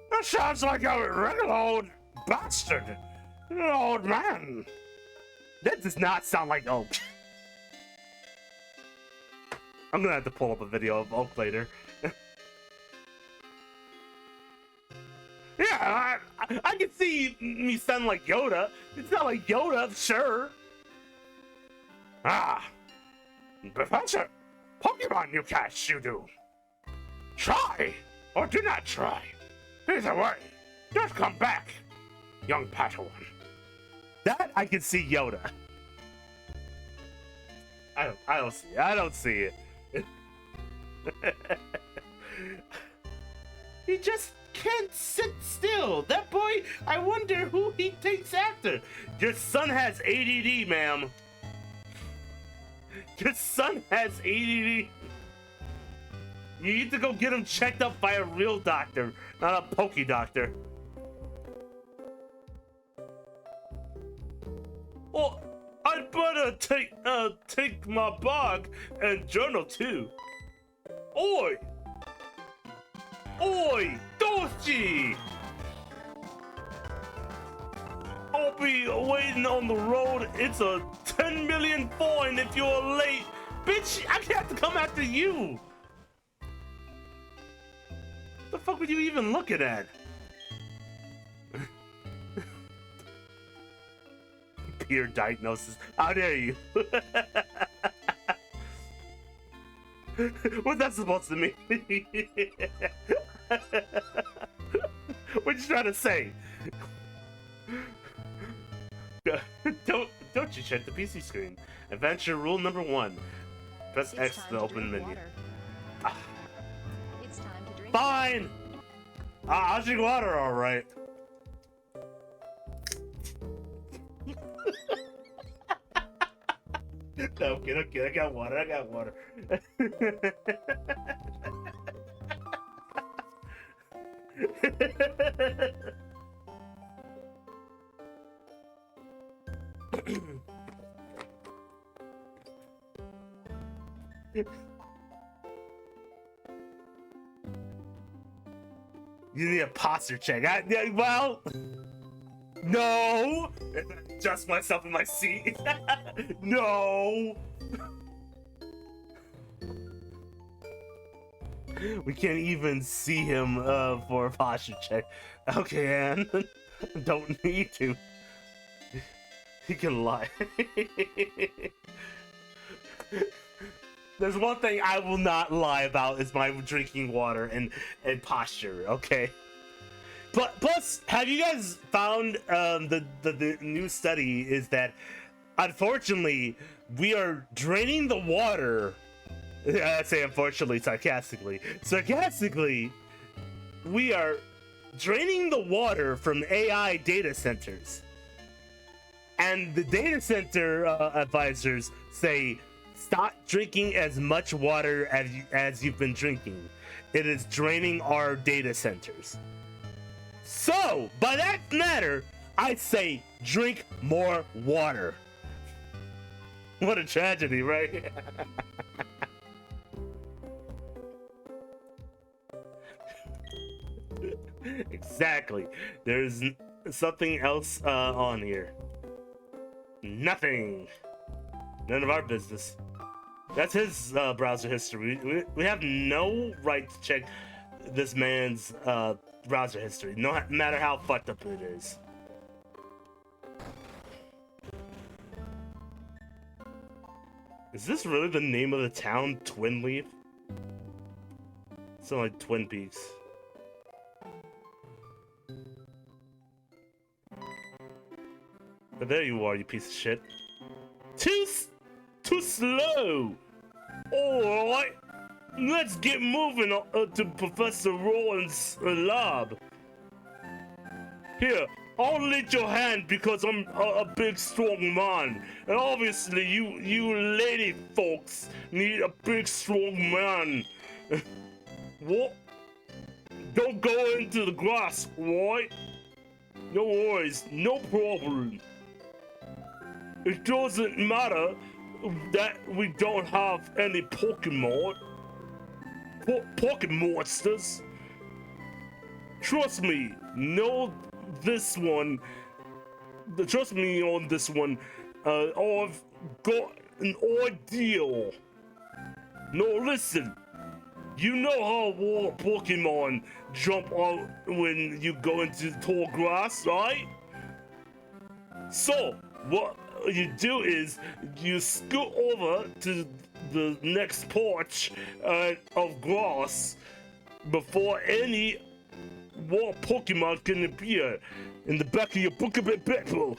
That sounds like a regular old bastard. An old man. That does not sound like Oak. I'm gonna have to pull up a video of Oak later. Yeah, I can see me sound like Yoda. It's not like Yoda, sure. Ah, Professor, Pokemon you catch, you do. Try, or do not try. Either way, just come back, young Padawan. That I can see Yoda. I don't see it. I don't see it. He just can't sit still. That boy, I wonder who he takes after. Your son has ADD, ma'am. Your son has ADD. You need to go get him checked up by a real doctor, not a pokey doctor. Well, I'd better take my bag and journal too. Oi! Oi! Doji! I'll be waiting on the road. It's a 10 million fine if you're late. Bitch, I have to come after you. The fuck were you even looking at? Peer diagnosis. How dare you? What's that supposed to mean? What you trying to say? Don't you check the PC screen. Adventure rule number 1. Press X to open menu. It's time to drink. Fine! I'll drink water, alright. No, okay, I got water. You need a posture check. Well, no. Adjust myself in my seat. No. We can't even see him for a posture check. Okay, Anne. Don't need to. He can lie. There's one thing I will not lie about is my drinking water and posture, okay? But plus, have you guys found the new study is that unfortunately we are draining the water. I say unfortunately sarcastically. Sarcastically, we are draining the water from AI data centers. And the data center advisors say, stop drinking as much water as you've been drinking. It is draining our data centers. So, by that matter, I say drink more water. What a tragedy, right? Exactly. There's something else on here. Nothing. None of our business. That's his browser history. We have no right to check this man's browser history, no matter how fucked up it is. Is this really the name of the town, Twin Leaf? It's like Twin Peaks. But there you are, you piece of shit. Too slow! Alright, let's get moving to Professor Rowan's lab. Here, I'll lead your hand because I'm a big strong man. And obviously you lady folks need a big strong man. What? Don't go into the grass, right? No worries, no problem. It doesn't matter that we don't have any Pokemon. Monsters. Trust me, know this one. Trust me on this one. I've got an idea. No, listen. You know how all Pokemon jump out when you go into tall grass, right? So, what you do is you scoot over to the next porch of grass before any more Pokemon can appear in the back of your Pokemon petrol.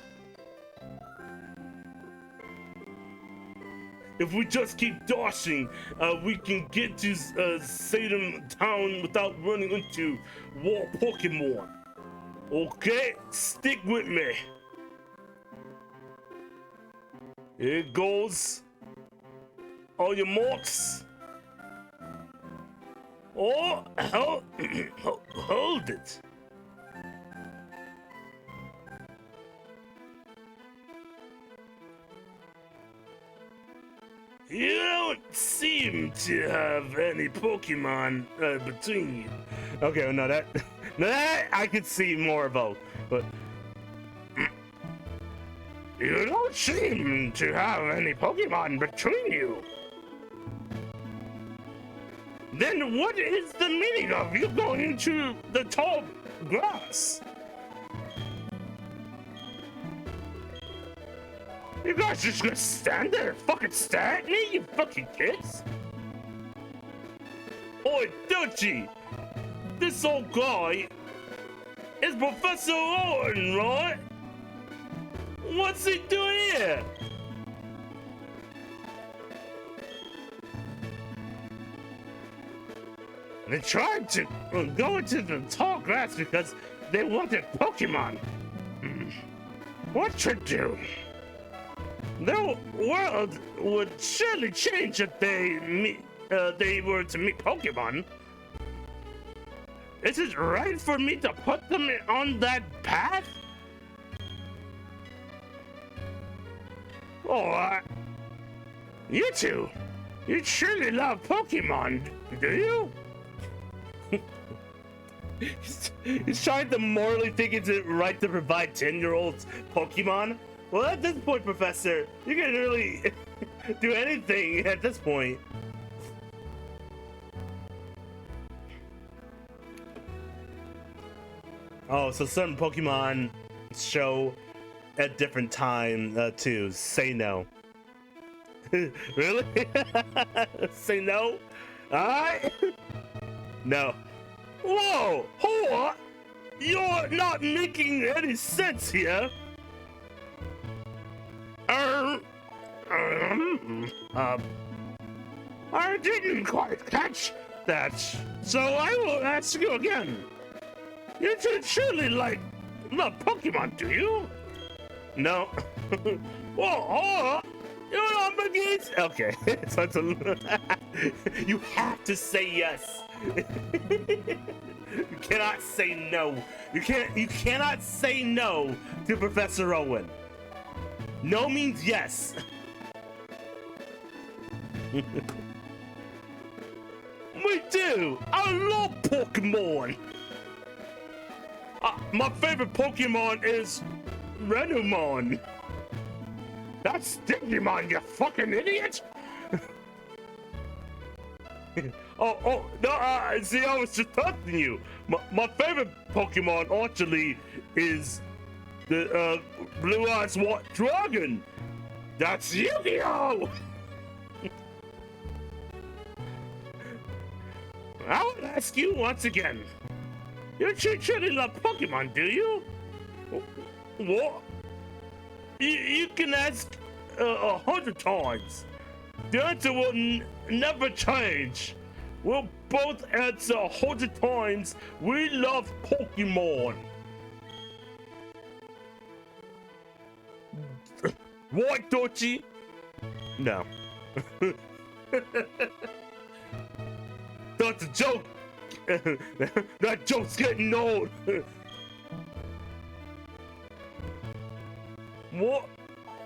If we just keep dashing, we can get to Salem Town without running into more Pokemon. Okay, stick with me. Here it goes. All your marks. Oh, hold it. You don't seem to have any Pokemon between you. Okay, well, no, that I could see more about, but you don't seem to have any Pokemon between you. Then what is the meaning of you going into the tall grass? You guys just gonna stand there and fucking stare at me, you fucking kids? Oi, Dutchie! This old guy is Professor Owen, right? What's he doing here? They tried to go into the tall grass because they wanted Pokemon. What to do? Their world would surely change if they were to meet Pokemon. Is it right for me to put them on that path? Oh, you two, you surely love Pokemon, do you? He's trying to morally think it's right to provide 10-year-olds Pokemon. Well, at this point, Professor, you can really do anything at this point. Oh, so certain Pokemon show at different time too. Say no. Really? Say no? Alright? No. Whoa! Hold on! You're not making any sense here! I didn't quite catch that, so I will ask you again. You should surely love Pokemon, do you? No. Whoa! You're not making it. Okay, so it's you have to say yes. You cannot say no. You cannot say no to Professor Owen. No means yes. We do. I love Pokemon. My favorite Pokemon is Renumon. That's Digimon, you fucking idiot! oh, no, see, I was just testing you. My favorite Pokemon, actually, is the Blue Eyes White Dragon. That's Yu-Gi-Oh! I would ask you once again. You truly love Pokemon, do you? What? You can ask 100 times. The answer will never change. We'll both answer 100 times. We love Pokemon. What, Dochi? No. That's a joke. That joke's getting old. What?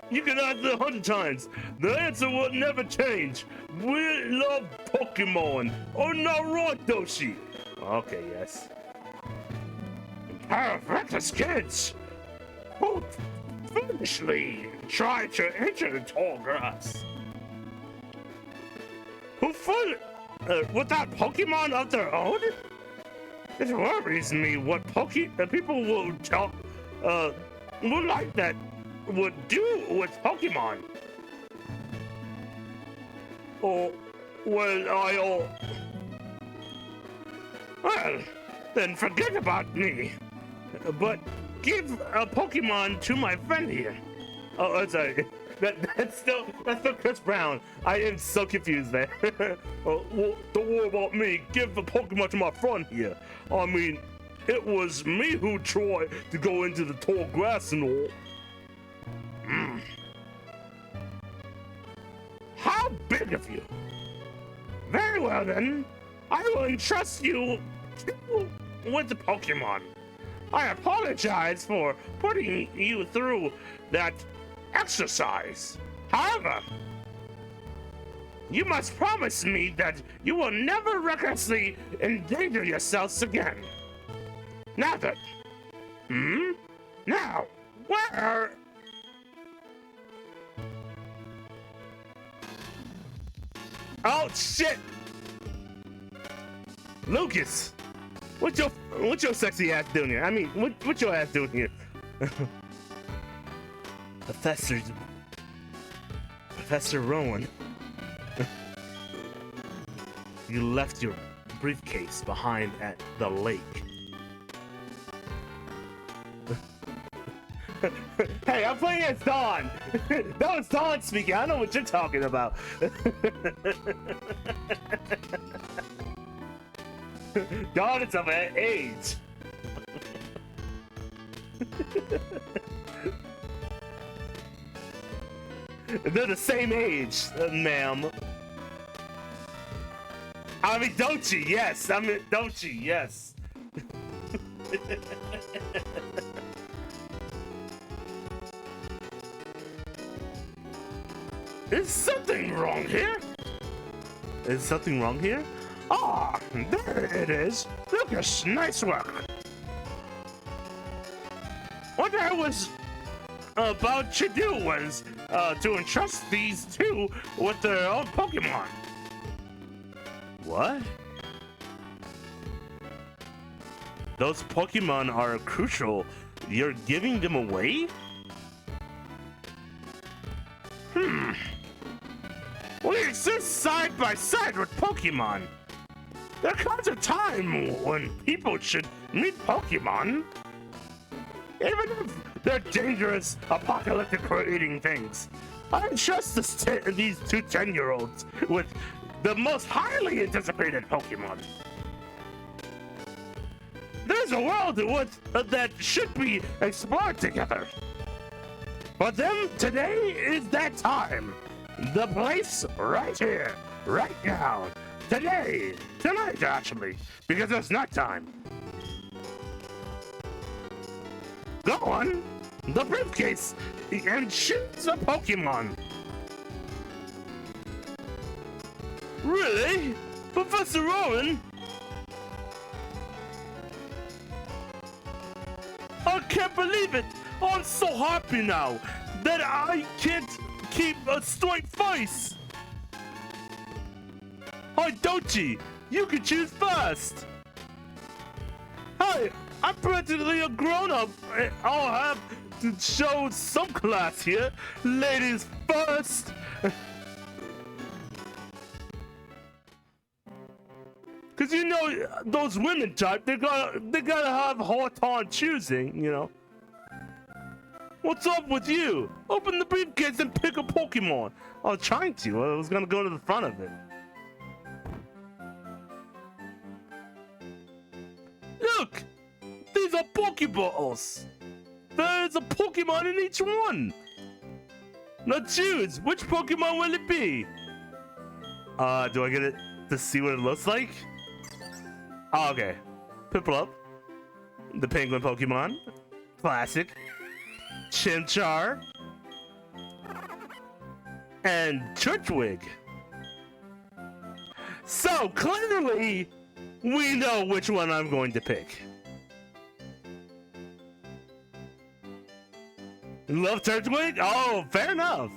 You can answer 100 times. The answer will never change. We love Pokemon. Oh, not right, Doshi. Okay, yes. Perfect kids who foolishly try to enter the tall grass. Who without Pokemon of their own? It worries me what people will talk would like that would do with Pokemon. Oh, well, well, then forget about me. But give a Pokemon to my friend here. Oh, sorry. That's still Chris Brown. I am so confused there. Well, don't worry about me. Give the Pokemon to my friend here. I mean, it was me who tried to go into the tall grass and all. How big of you? Very well then. I will entrust you with the Pokemon. I apologize for putting you through that exercise. However, you must promise me that you will never recklessly endanger yourselves again. Now then, now, where? Oh shit! Lucas, what's your sexy ass doing here? I mean, what's your ass doing here? Professor Rowan, you left your briefcase behind at the lake. Hey, I'm playing as Dawn. That was Dawn speaking. I know what you're talking about. Dawn is of an age. They're the same age, ma'am. I mean, don't you? Yes. I mean, don't you? Yes. Is something wrong here? Is something wrong here? Ah, there it is. Lucas, nice work. What I was about to do was to entrust these two with their own Pokemon. What? Those Pokemon are crucial. You're giving them away? We exist side by side with Pokemon. There comes a time when people should meet Pokemon. Even if they're dangerous, apocalyptic creating things. I entrust these two 10-year-olds with the most highly anticipated Pokemon. There's a world that should be explored together. For them, today is that time. The place right here, right now. Tonight actually, because it's nighttime. Go on, the briefcase, and choose a Pokemon. Really? Professor Owen? I can't believe it! I'm so happy now that I can't keep a straight face! Hi, Dochi! You can choose first! Hi, I'm practically a grown-up. I'll have to show some class here. Ladies first! Cause you know those women type, they gotta have a hard time choosing, you know. What's up with you? Open the briefcase and pick a Pokemon. I was trying to. I was gonna go to the front of it. Look! These are Pokeballs! There's a Pokemon in each one! Now choose! Which Pokemon will it be? Do I get it to see what it looks like? Oh, okay. Piplup. The Penguin Pokemon. Classic. Chimchar. And Turtwig. So, clearly, we know which one I'm going to pick. Love Turtwig? Oh, fair enough.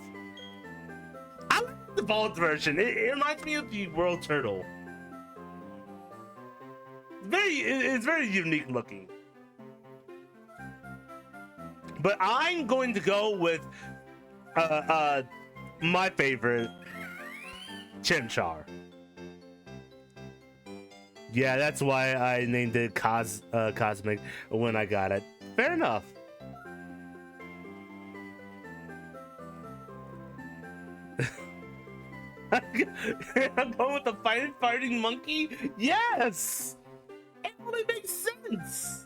I like the evolved version. It reminds me of the World Turtle. It's very unique looking. But I'm going to go with my favorite, Chimchar. Yeah, that's why I named it Cosmic when I got it. Fair enough. I'm going with the fighting monkey? Yes! It only makes sense!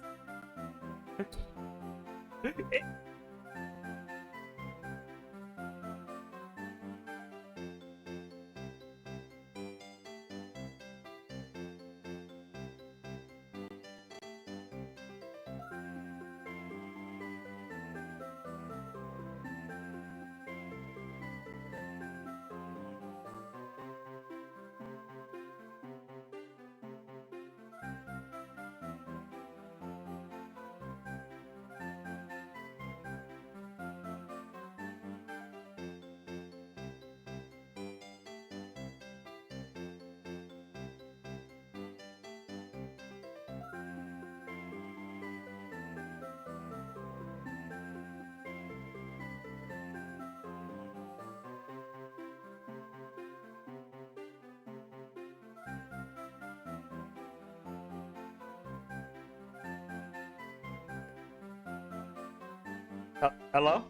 Hello?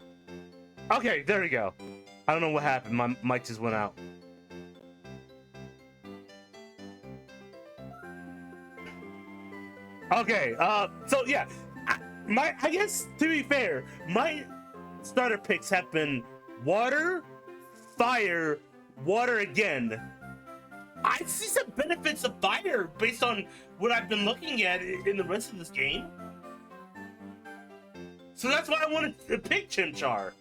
Okay, there we go. I don't know what happened. My mic just went out. Okay, so yeah, I guess to be fair, my starter picks have been water, fire, water again. I see some benefits of fire based on what I've been looking at in the rest of this game. So that's why I wanted to pick Chimchar.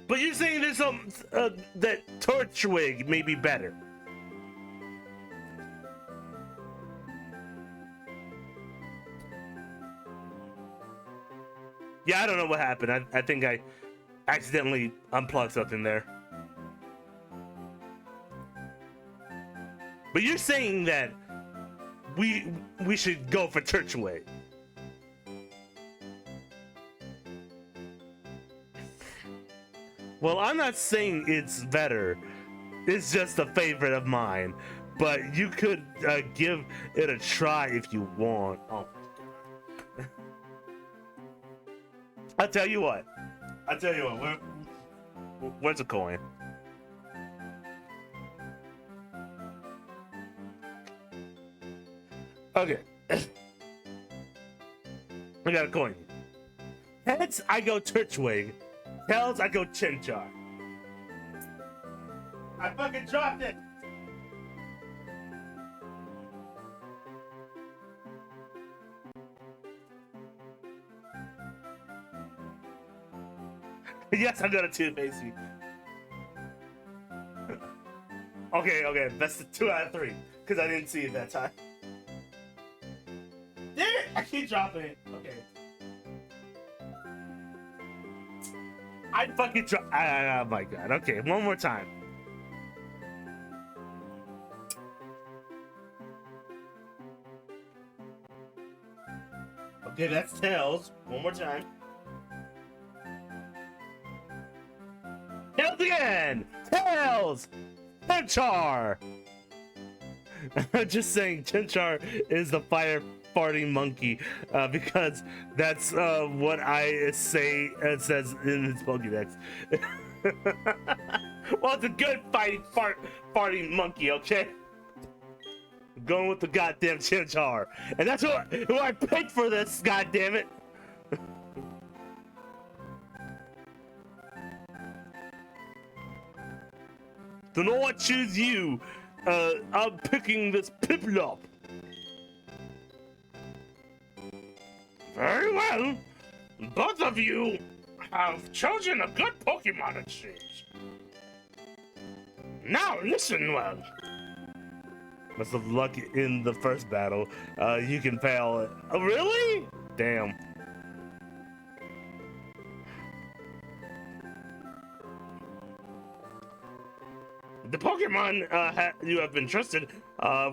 But you're saying there's some that Torchwig may be better. Yeah, I don't know what happened. I think I accidentally unplugged something there. But you're saying that we should go for Torchwig. Well, I'm not saying it's better. It's just a favorite of mine. But you could give it a try if you want. Oh. I'll tell you what. Where's the coin? Okay. I got a coin. Heads, I go Torchwig. Tails, I go Chinchar. I fucking dropped it! Yes, I'm gonna two-face you. Okay, that's the 2 out of 3. Because I didn't see it that time. Damn it! I keep dropping it. Okay. I fucking drop. Oh my god. Okay, one more time. Okay, that's Tails. One more time. Tails again! Tails! Chinchar! I'm just saying Chinchar is the fire farting monkey because that's what I say it says in his Pokédex. Well, it's a good farting monkey, okay? Going with the goddamn Chinchar. And that's who I picked for this, goddammit. So no one choose you. I'm picking this Piplup. Very well. Both of you have chosen a good Pokemon exchange. Now listen well. Must have luck in the first battle. You can fail it. Oh, really? Damn. The Pokemon you have been trusted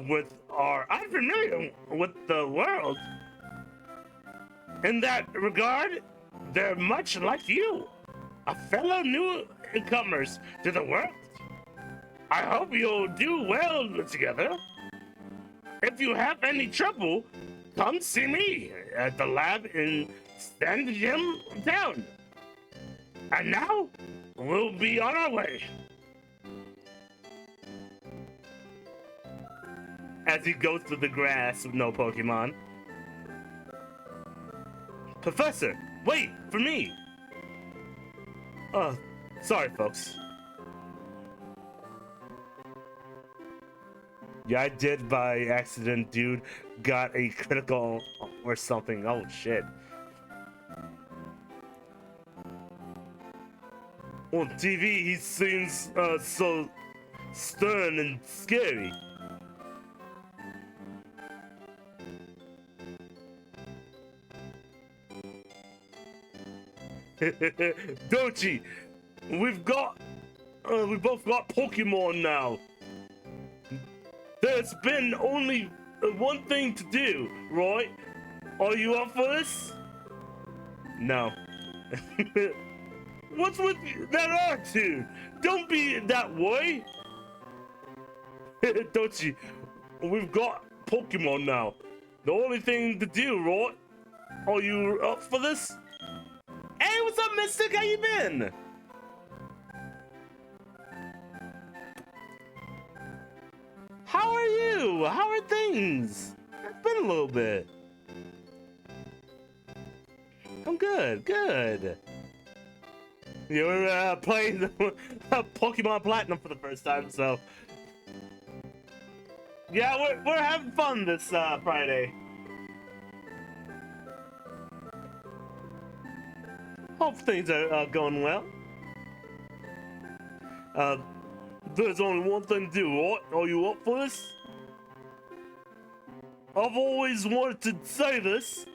with are unfamiliar with the world. In that regard, they're much like you, a fellow newcomers to the world. I hope you'll do well together. If you have any trouble, come see me at the lab in Sandgem Town. And now, we'll be on our way. As he goes through the grass with no Pokemon. Professor, wait for me. Oh, sorry, folks. Yeah, I did by accident, dude. Got a critical or something. Oh, shit. On TV, he seems so stern and scary. Dochi, we both got Pokemon now. There's been only one thing to do, right? Are you up for this? No. What's with that attitude? Don't be that way. Dochi, we've got Pokemon now. The only thing to do, right? Are you up for this? Hey, what's up, Mystic? How you been? How are you? How are things? It's been a little bit. I'm good, good. You're playing Pokemon Platinum for the first time, so yeah, we're having fun this Friday. Hope things are going well. Uh, there's only one thing to do, right? Are you up for this? I've always wanted to say this.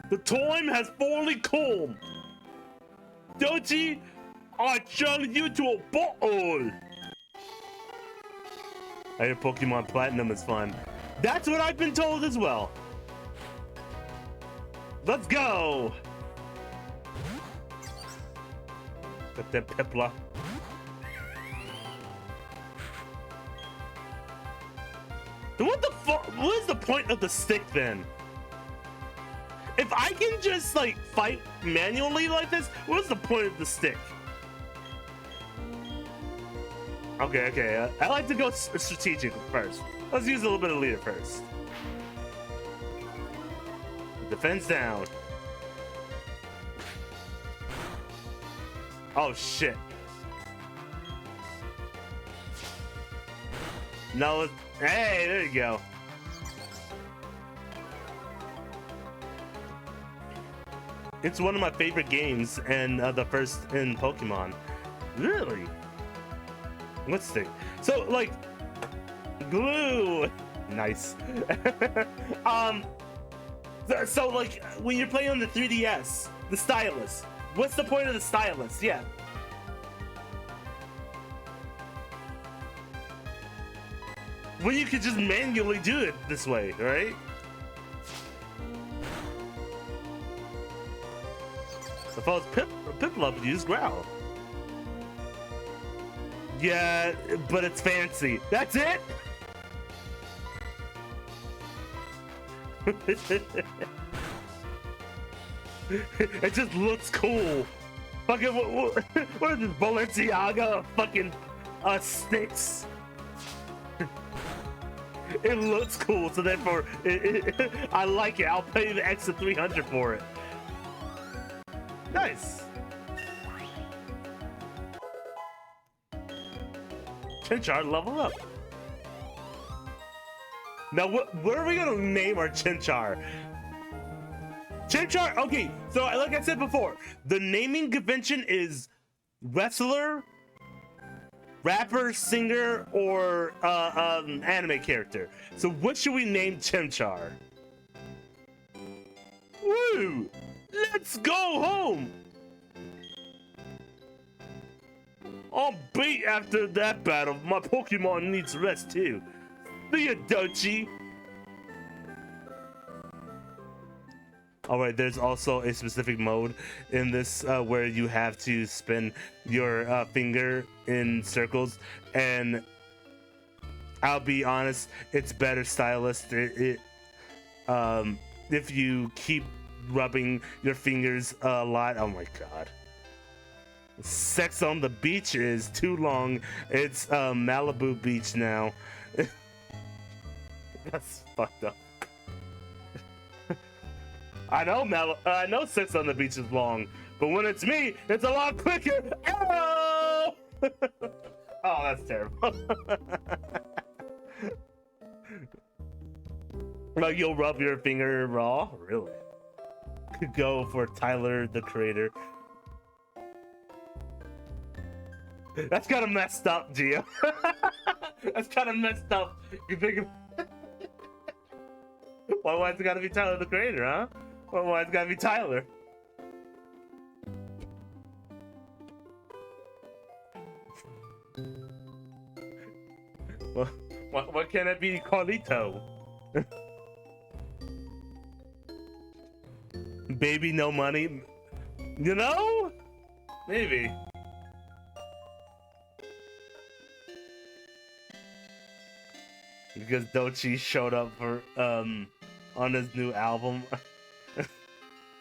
The time has finally come. Dochi, I challenge you to a battle. I hear Pokemon Platinum is fun. That's what I've been told as well. Let's go. Got that Piplup. What the fuck? What is the point of the stick then? If I can just like fight manually like this, what's the point of the stick? Okay. I like to go strategic first. Let's use a little bit of leader first. Defense down. Oh shit. No, hey, there you go. It's one of my favorite games and the first in Pokemon. Really? Let's see. So like glue. Nice. So like when you're playing on the 3DS, the stylus. What's the point of the stylus? Yeah. Well, you could just manually do it this way, right? Suppose Piplup use growl. Yeah, but it's fancy. That's it? It just looks cool. Fucking what is this Balenciaga fucking sticks? It looks cool, so therefore I like it. I'll pay the extra 300 for it. Nice. Chinchar level up. Now what are we gonna name our Chinchar? Chinchar, okay, so like I said before, the naming convention is wrestler, rapper, singer, or anime character. So what should we name Chimchar? Woo! Let's go home! I'm beat after that battle. My Pokemon needs rest too. See ya, Dochi! Alright, there's also a specific mode in this where you have to spin your finger in circles, and I'll be honest, it's better stylus. If you keep rubbing your fingers a lot, oh my god. Sex on the beach is too long. It's Malibu Beach now. That's fucked up. I know sex on the beach is long, but when it's me, it's a lot quicker. Oh, oh, that's terrible. Like you'll rub your finger raw? Really? Could go for Tyler, the creator. That's kind of messed up, Gio. That's kind of messed up. You think of... Why's it gotta be Tyler, the creator, huh? Well, why's it gotta be Tyler? Well, what can it be, Carlito? Baby, no money? You know? Maybe. Because Dochi showed up for, on his new album.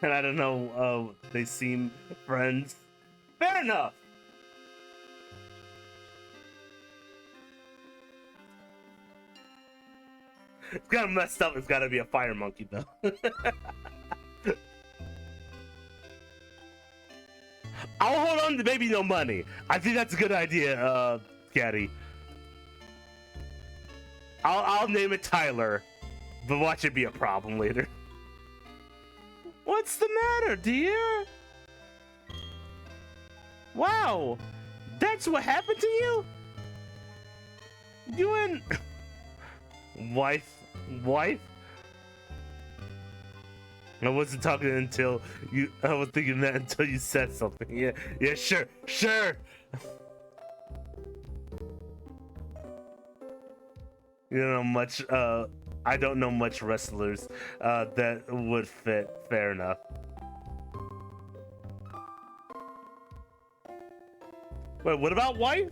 And I don't know, they seem friends. Fair enough. It's kind of messed up. It's got to be a fire monkey, though. I'll hold on to Baby No Money. I think that's a good idea, Caddy. I'll name it Tyler, but watch it be a problem later. What's the matter, dear? Wow, That's what happened to you? You and wife? I wasn't talking until you. I was thinking that until you said something. Yeah, sure. You don't know much. I don't know much wrestlers that would fit. Fair enough. Wait, what about wife?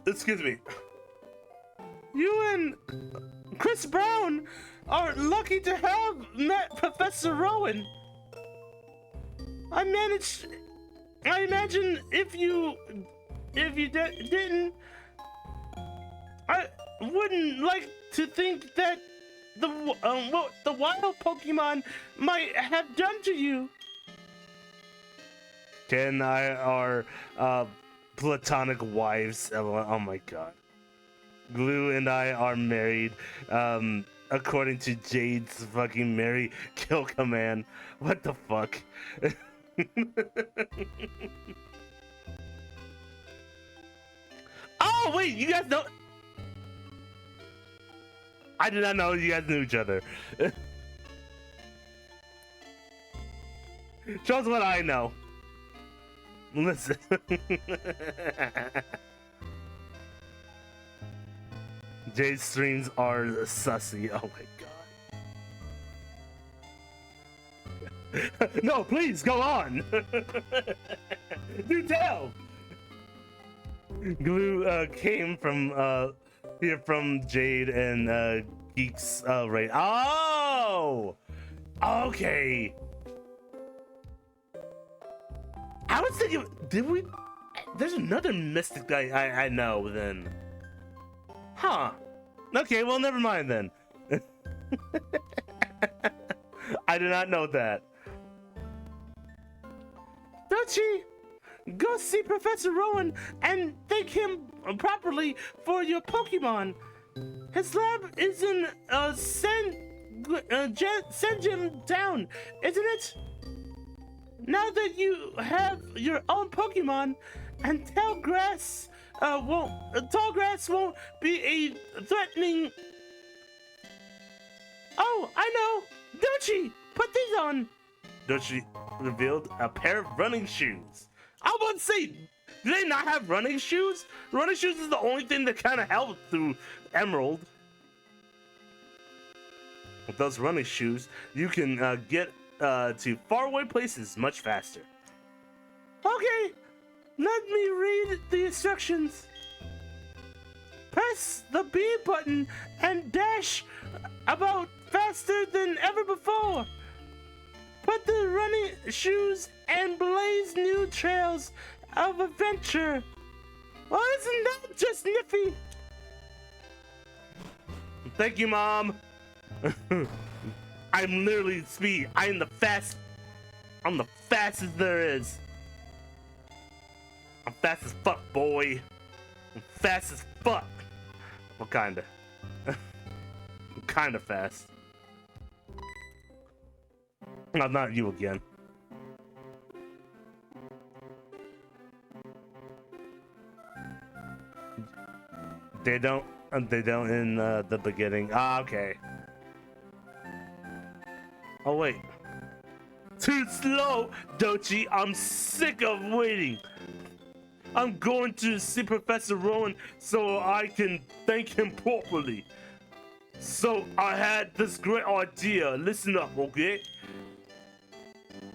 Excuse me. You and Chris Brown are lucky to have met Professor Rowan. I imagine if you didn't, I wouldn't like to think that what the wild Pokemon might have done to you. Ken and I are platonic wives. Oh my god. Glue and I are married. According to Jade's fucking Mary kill command. What the fuck? Oh wait, you guys don't. I did not know you guys knew each other. Shows what I know. Listen. Jade's streams are sussy. Oh my god. No, please go on. Do tell. Glue came from here from Jade and Geeks right. Oh, okay. I was thinking, did we? There's another mystic I know then. Huh. Okay, well, never mind then. I did not know that. Dutchie, go see Professor Rowan and thank him properly for your Pokemon. His lab is in Senjin Town, isn't it? Now that you have your own Pokemon, and Tallgrass won't be a threatening. Oh, I know. Dochi, put these on. Dochi revealed a pair of running shoes. I was about to say, do they not have running shoes? Running shoes is the only thing that kind of helped through Emerald. With those running shoes, you can get to faraway places much faster. Okay, let me read the instructions. Press the B button and dash about faster than ever before. Put the running shoes and blaze new trails of adventure. Well, isn't that just nippy? Thank you, Mom. I'm literally speed. I'm the fastest there is. I'm fast as fuck, boy. I'm fast as fuck. Well, kinda. I'm kinda fast. No, not you again. They don't in the beginning. Ah, okay. Oh wait. Too slow, Dochi. I'm sick of waiting. I'm going to see Professor Rowan so I can thank him properly. So I had this great idea. Listen up, okay?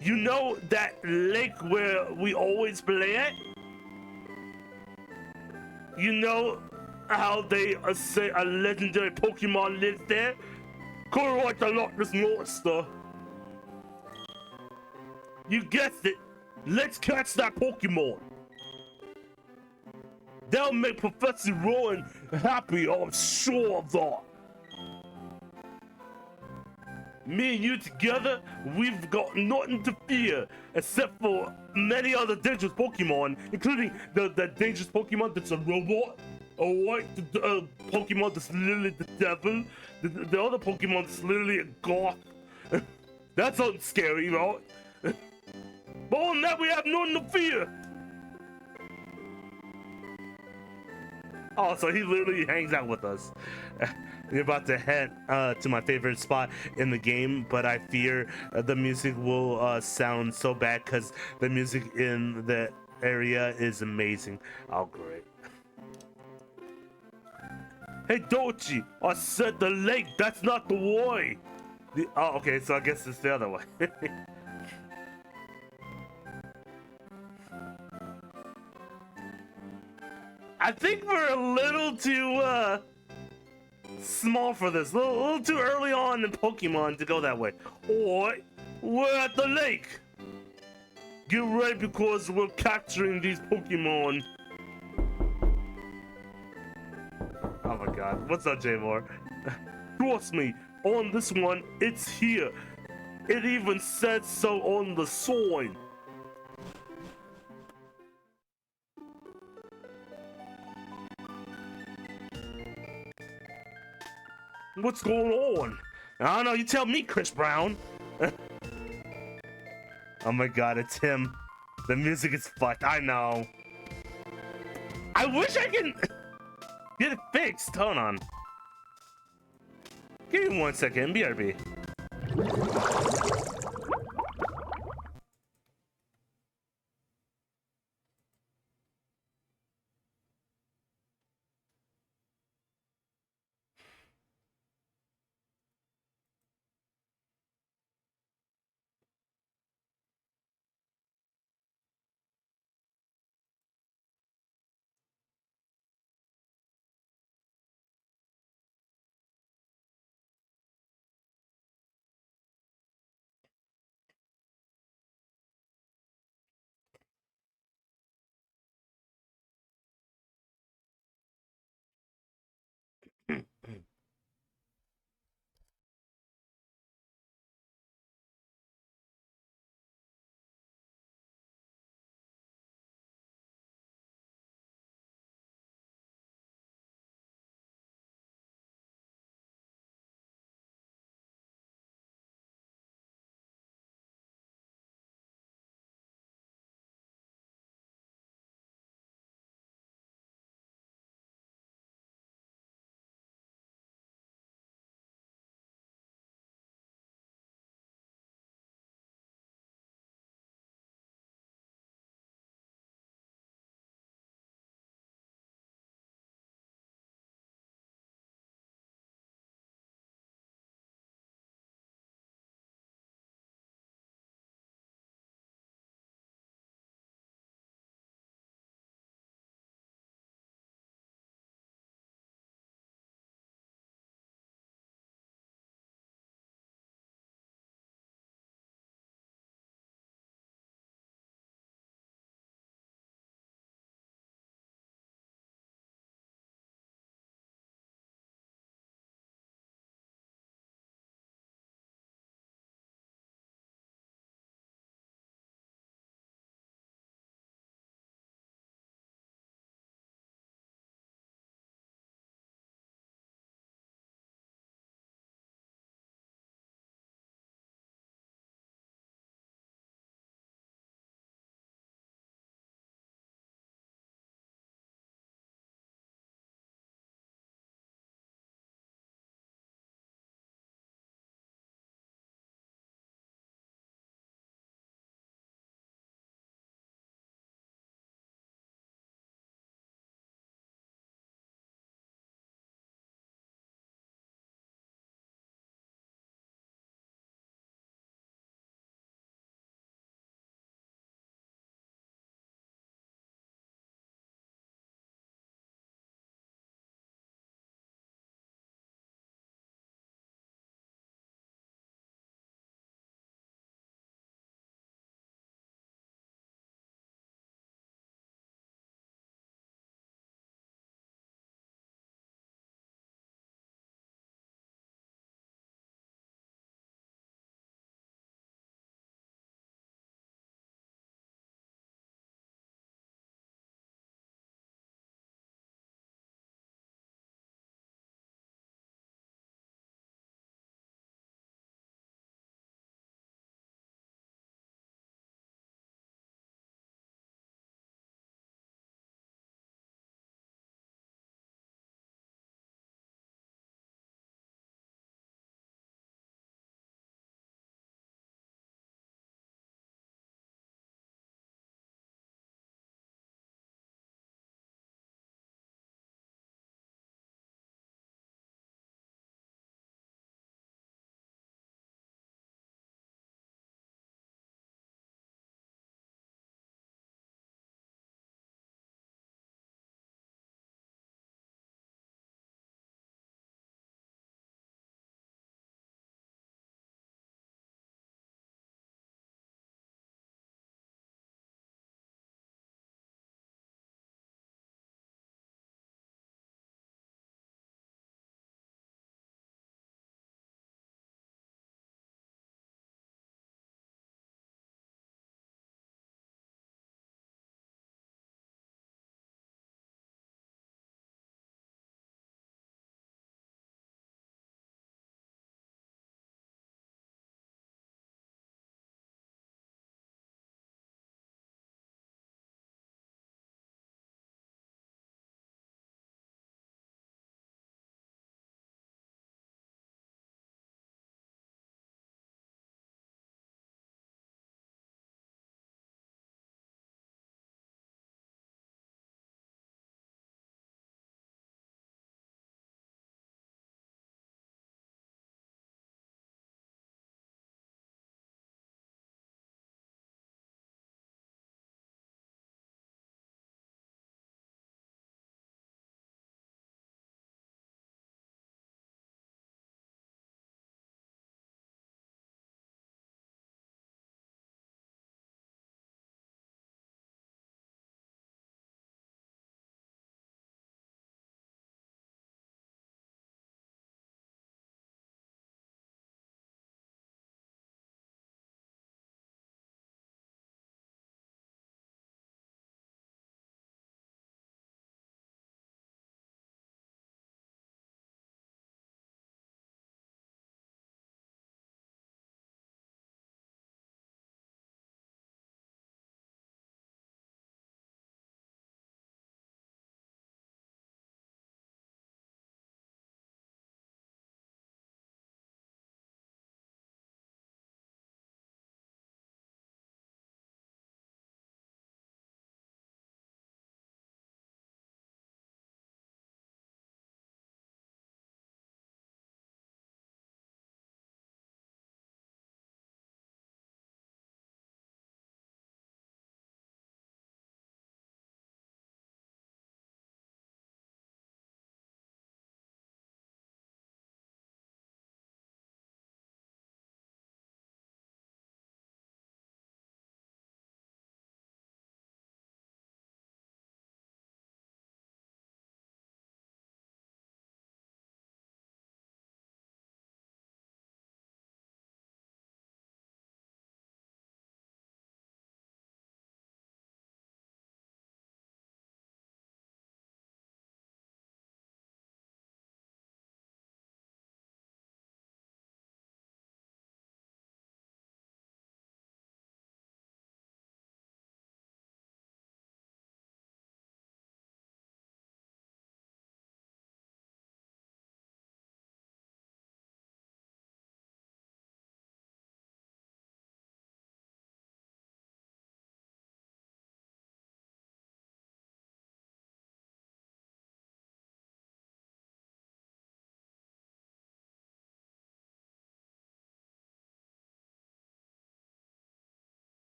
You know that lake where we always play at? You know how they say a legendary Pokemon lives there? Kind of like the Loch Ness Monster. You guessed it. Let's catch that Pokemon. That'll make Professor Rowan happy, I'm sure of that. Me and you together, we've got nothing to fear except for many other dangerous Pokemon, including the dangerous Pokemon that's a robot. Alright, the Pokemon that's literally the devil. The other Pokemon that's literally a goth. That's something scary, right? But on that, we have nothing to fear. Oh, so he literally hangs out with us. We're about to head to my favorite spot in the game, but I fear the music will sound so bad because the music in the area is amazing. Oh, great. Hey, Dochi, I said the lake, that's not the way. Oh, okay, so I guess it's the other way. I think we're a little too small for this. A little too early on in Pokemon to go that way. Alright, we're at the lake. Get ready because we're capturing these Pokemon. Oh my god, what's up, J-More? Trust me, on this one, it's here. It even said so on the sign. What's going on? I don't know, you tell me, Chris Brown. Oh my god, it's him. The music is fucked, I know. I wish I can get it fixed. Hold on. Give me 1 second, BRB.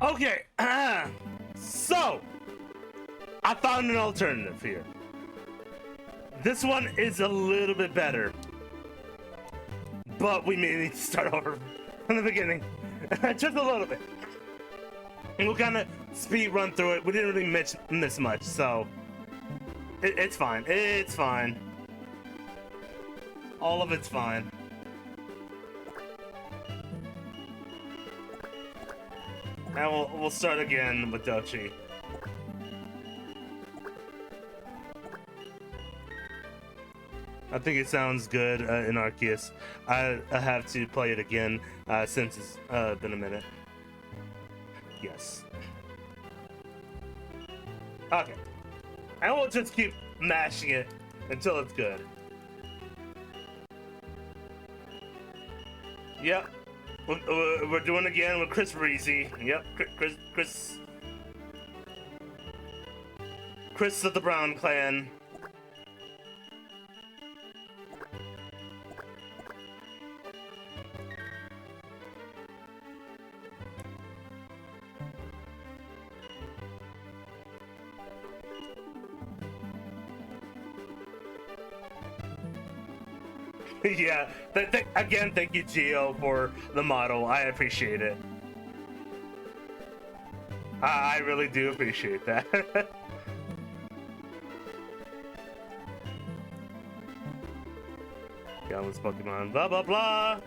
Okay, so I found an alternative here. This one is a little bit better, but we may need to start over from the beginning, just a little bit. And we'll kind of speed run through it. We didn't really miss much, so it's fine. It's fine. All of it's fine. And we'll start again with Dochi. I think it sounds good in Arceus. I have to play it again since it's been a minute. Yes. Okay. And we'll just keep mashing it until it's good. Yep. We're doing it again with Chris Breezy. Yep. Chris of the Brown Clan. Yeah, again, thank you, Gio, for the model. I appreciate it. I really do appreciate that. Got this Pokemon, blah, blah, blah.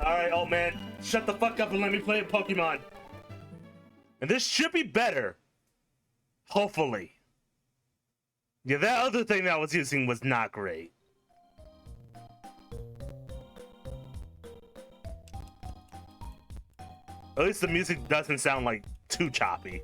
Alright, old man, shut the fuck up and let me play a Pokemon. And this should be better. Hopefully. Yeah, that other thing that I was using was not great. At least the music doesn't sound like too choppy.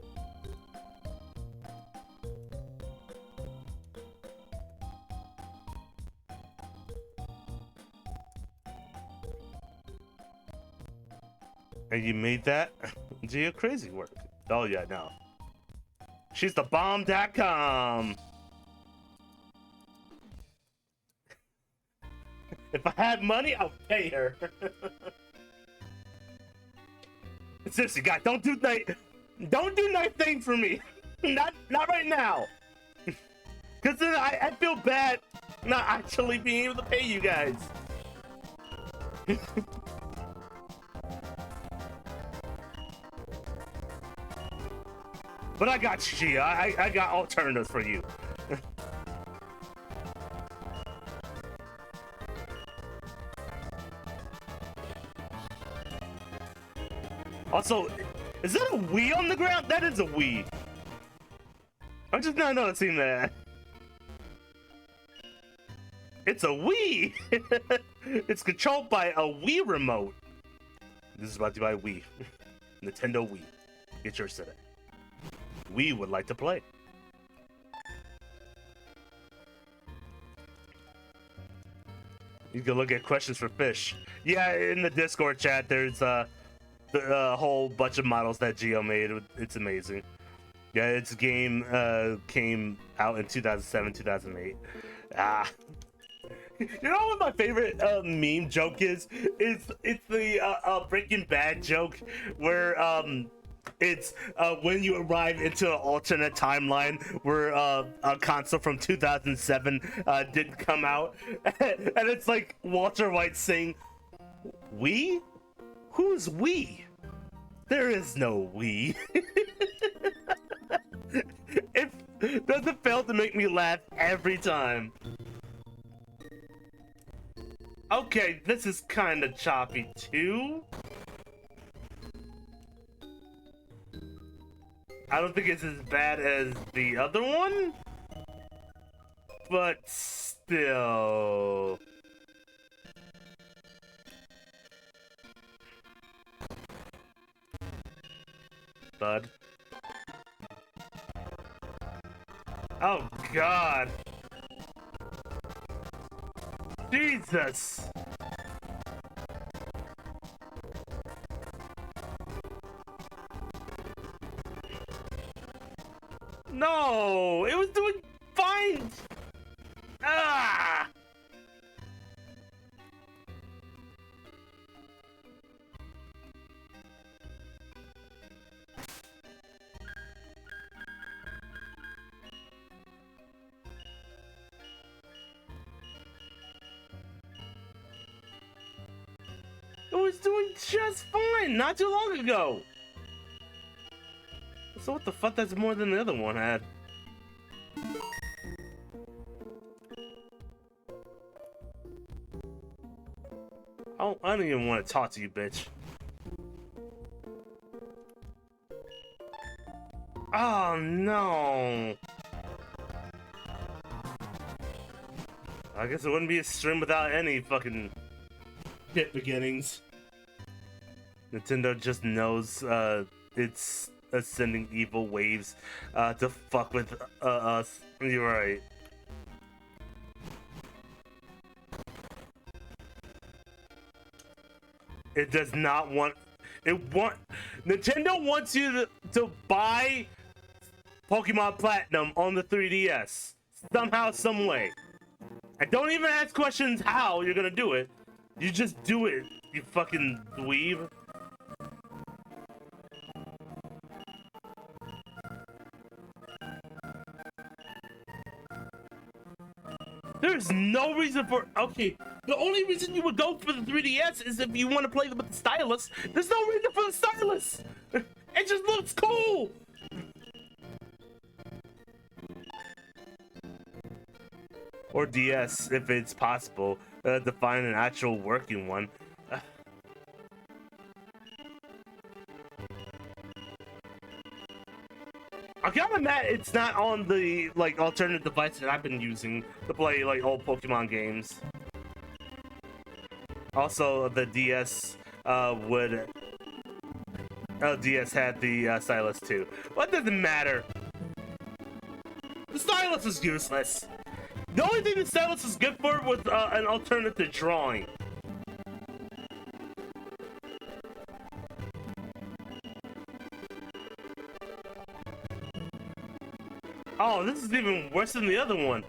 And you made that? Gio, crazy work. Oh yeah, no. She's the bomb.com. If I had money, I'll pay her. Seriously, guys, don't do nice things for me. not right now. Cause then I feel bad not actually being able to pay you guys. But I got you, Gia. I got alternatives for you. Also, is that a Wii on the ground? That is a Wii. I'm just not noticing that. It's a Wii. It's controlled by a Wii remote. This is brought to you by Wii. Nintendo Wii. Get yours today. We would like to play. You can look at questions for fish. Yeah, in the Discord chat, there's a whole bunch of models that Gio made. It's amazing. Yeah, its game came out in 2007, 2008. Ah. You know what my favorite meme joke is? It's the Breaking Bad joke where it's when you arrive into an alternate timeline where a console from 2007 didn't come out, and it's like Walter White saying, "We? Who's we? There is no we." It doesn't fail to make me laugh every time. Okay, this is kind of choppy too. I don't think it's as bad as the other one, but still. Bud. Oh God. Jesus. No, it was doing fine. Ah. It was doing just fine not too long ago. So what the fuck? That's more than the other one had. I don't even want to talk to you, bitch. Oh no. I guess it wouldn't be a stream without any fucking shit beginnings. Nintendo just knows it's sending evil waves to fuck with us. You're right. It does not want. Nintendo wants you to buy Pokemon Platinum on the 3DS somehow, some way. And don't even ask questions how you're gonna do it. You just do it, you fucking dweeb. There's no reason for. Okay, the only reason you would go for the 3DS is if you want to play with the stylus. There's no reason for the stylus. It just looks cool. Or DS if it's possible to find an actual working one. I'm kind of mad it's not on the like alternate device that I've been using to play like old Pokemon games. Also, the DS DS had the stylus too. What doesn't matter? The stylus is useless. The only thing the stylus is good for was an alternative drawing. Oh, this is even worse than the other one.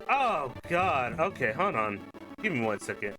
Oh, God. Okay, hold on. Give me 1 second.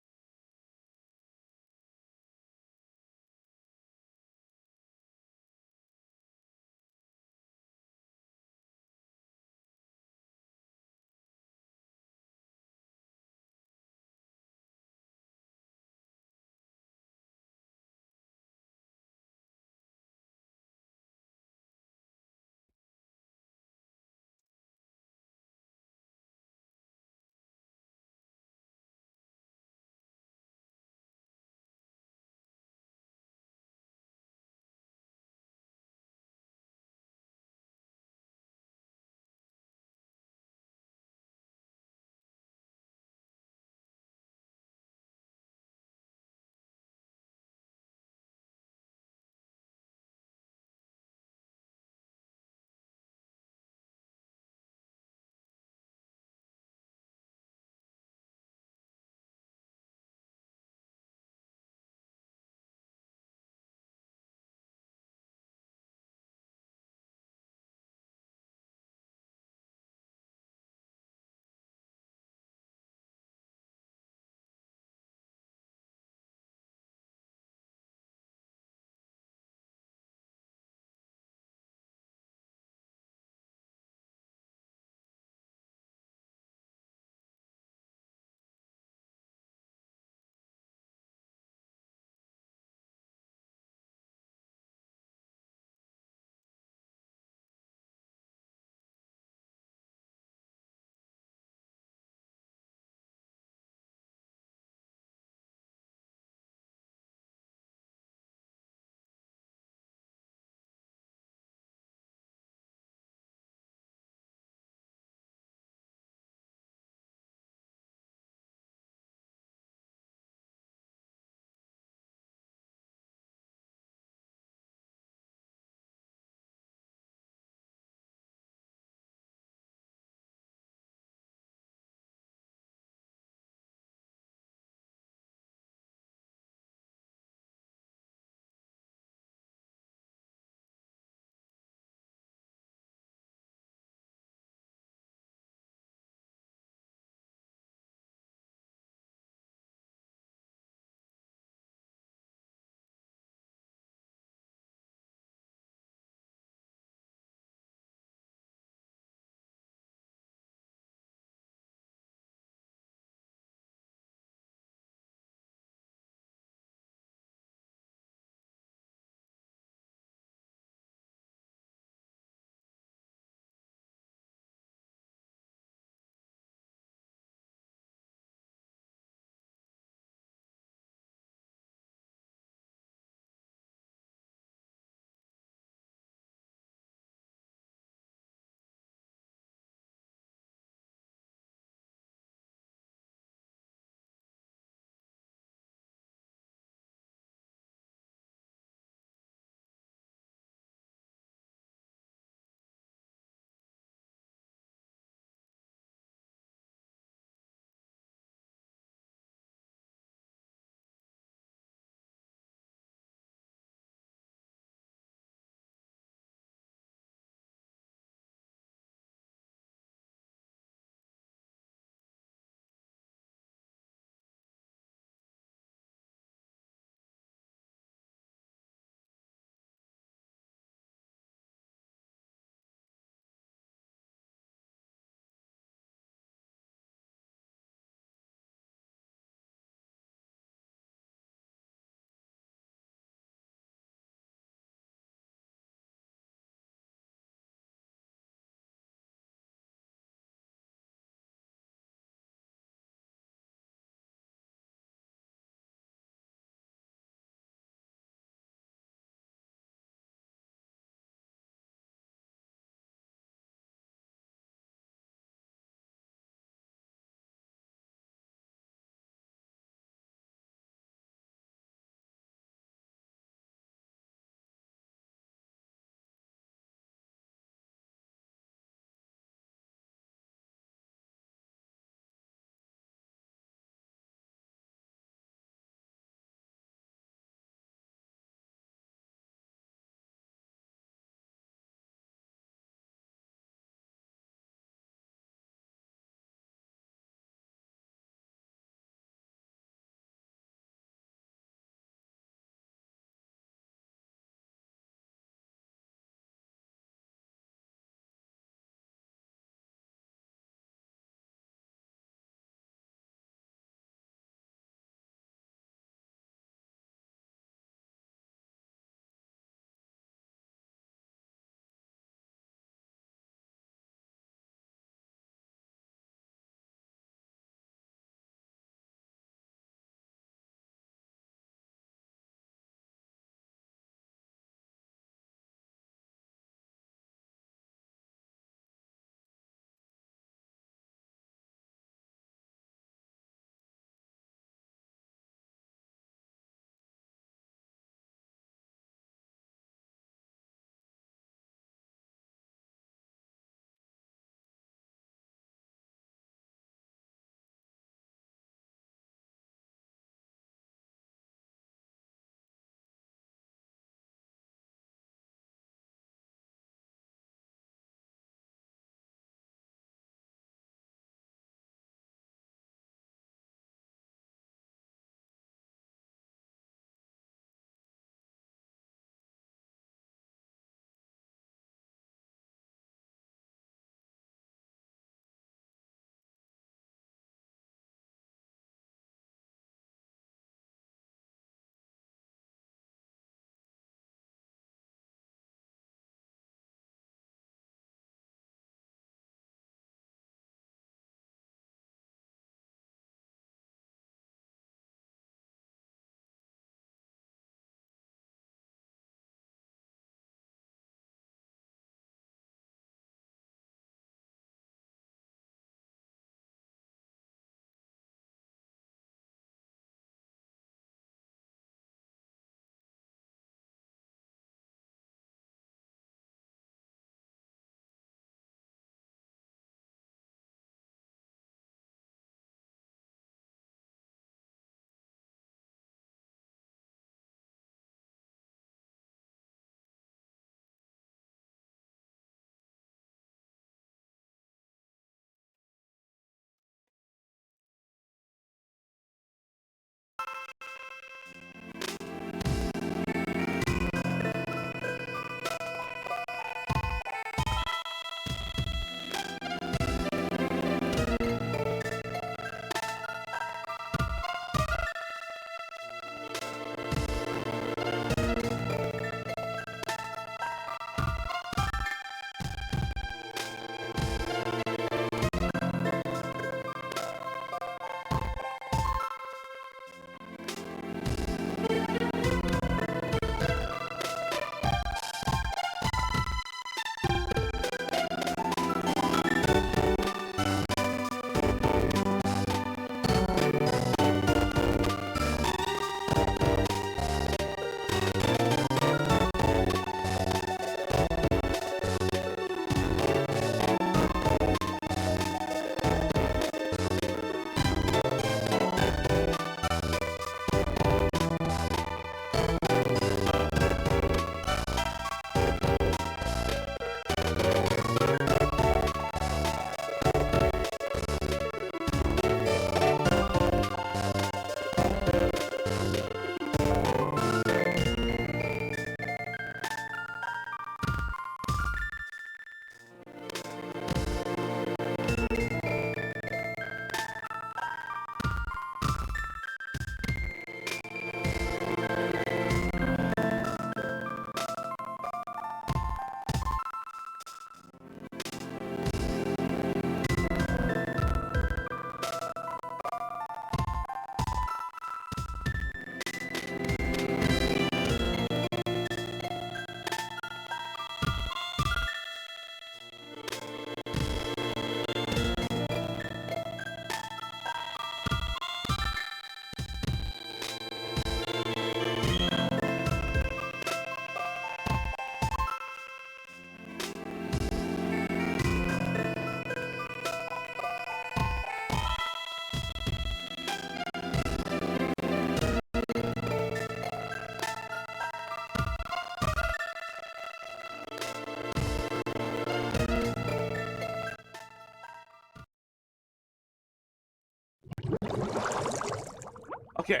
Okay.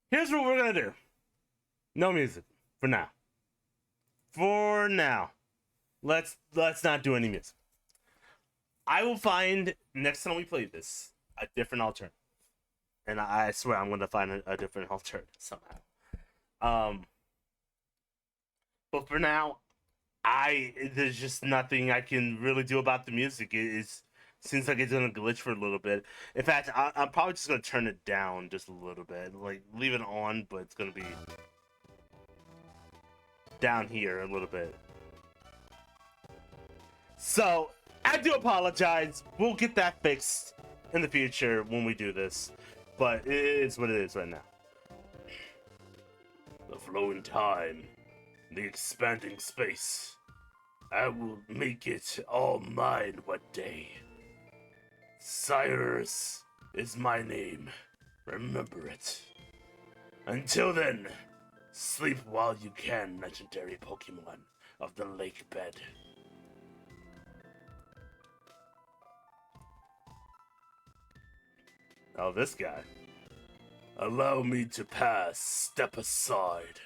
Here's what we're gonna do. No music for now. For now, let's not do any music. I will find next time we play this a different alternative, and I swear I'm gonna find a different alternative somehow. But for now, there's just nothing I can really do about the music. It seems like it's gonna glitch for a little bit. In fact, I'm probably just gonna turn it down just a little bit, like leave it on, but it's gonna be down here a little bit. So I do apologize. We'll get that fixed in the future when we do this, but it is what it is right now. The flowing time, the expanding space. I will make it all mine one day. Cyrus is my name. Remember it. Until then, sleep while you can, legendary Pokemon of the lake bed. Oh, this guy. Allow me to pass. Step aside.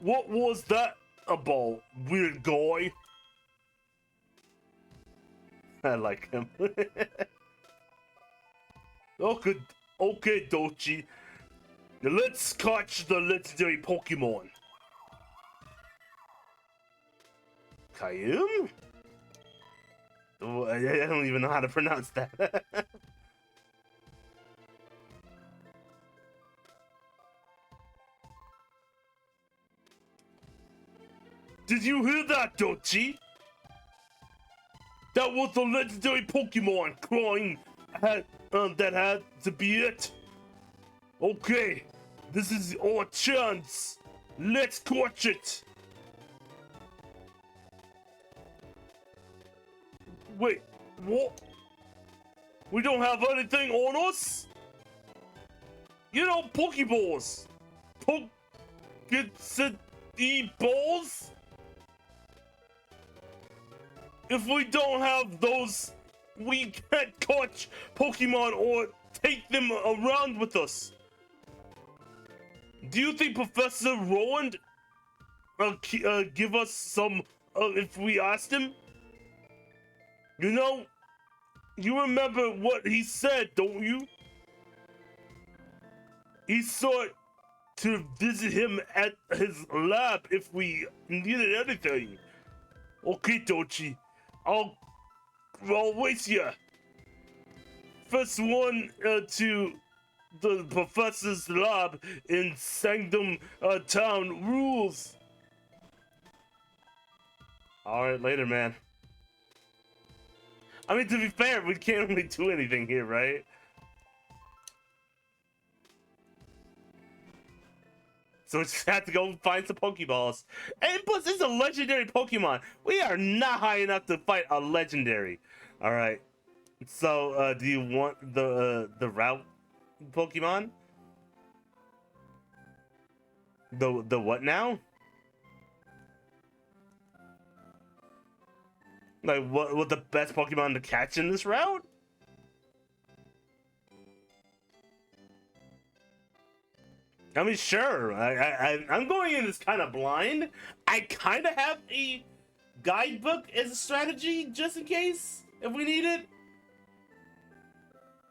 What was that about, weird guy? I like him. Okay, Dochi. Let's catch the legendary Pokemon. Kayum? Oh, I don't even know how to pronounce that. Did you hear that, Dochi? That was the legendary Pokemon crying that had to be it. Okay, this is our chance. Let's catch it. Wait, what? We don't have anything on us? You know, Pokeballs. Balls? If we don't have those, we can't catch Pokemon or take them around with us. Do you think Professor Roland give us some if we asked him? You know, you remember what he said, don't you? He sought to visit him at his lab if we needed anything. Okay, Dochi. I'll wait here. First one to the professor's lab in Sanctum Town rules. Alright, later, man. I mean, to be fair, we can't really do anything here, right? So we just have to go find some Pokeballs. And plus, it's a legendary Pokemon. We are not high enough to fight a legendary. All right. So, do you want the route Pokemon? The what now? Like, what the best Pokemon to catch in this route? I mean, sure. I'm going in this kind of blind. I kind of have a guidebook as a strategy, just in case, if we need it.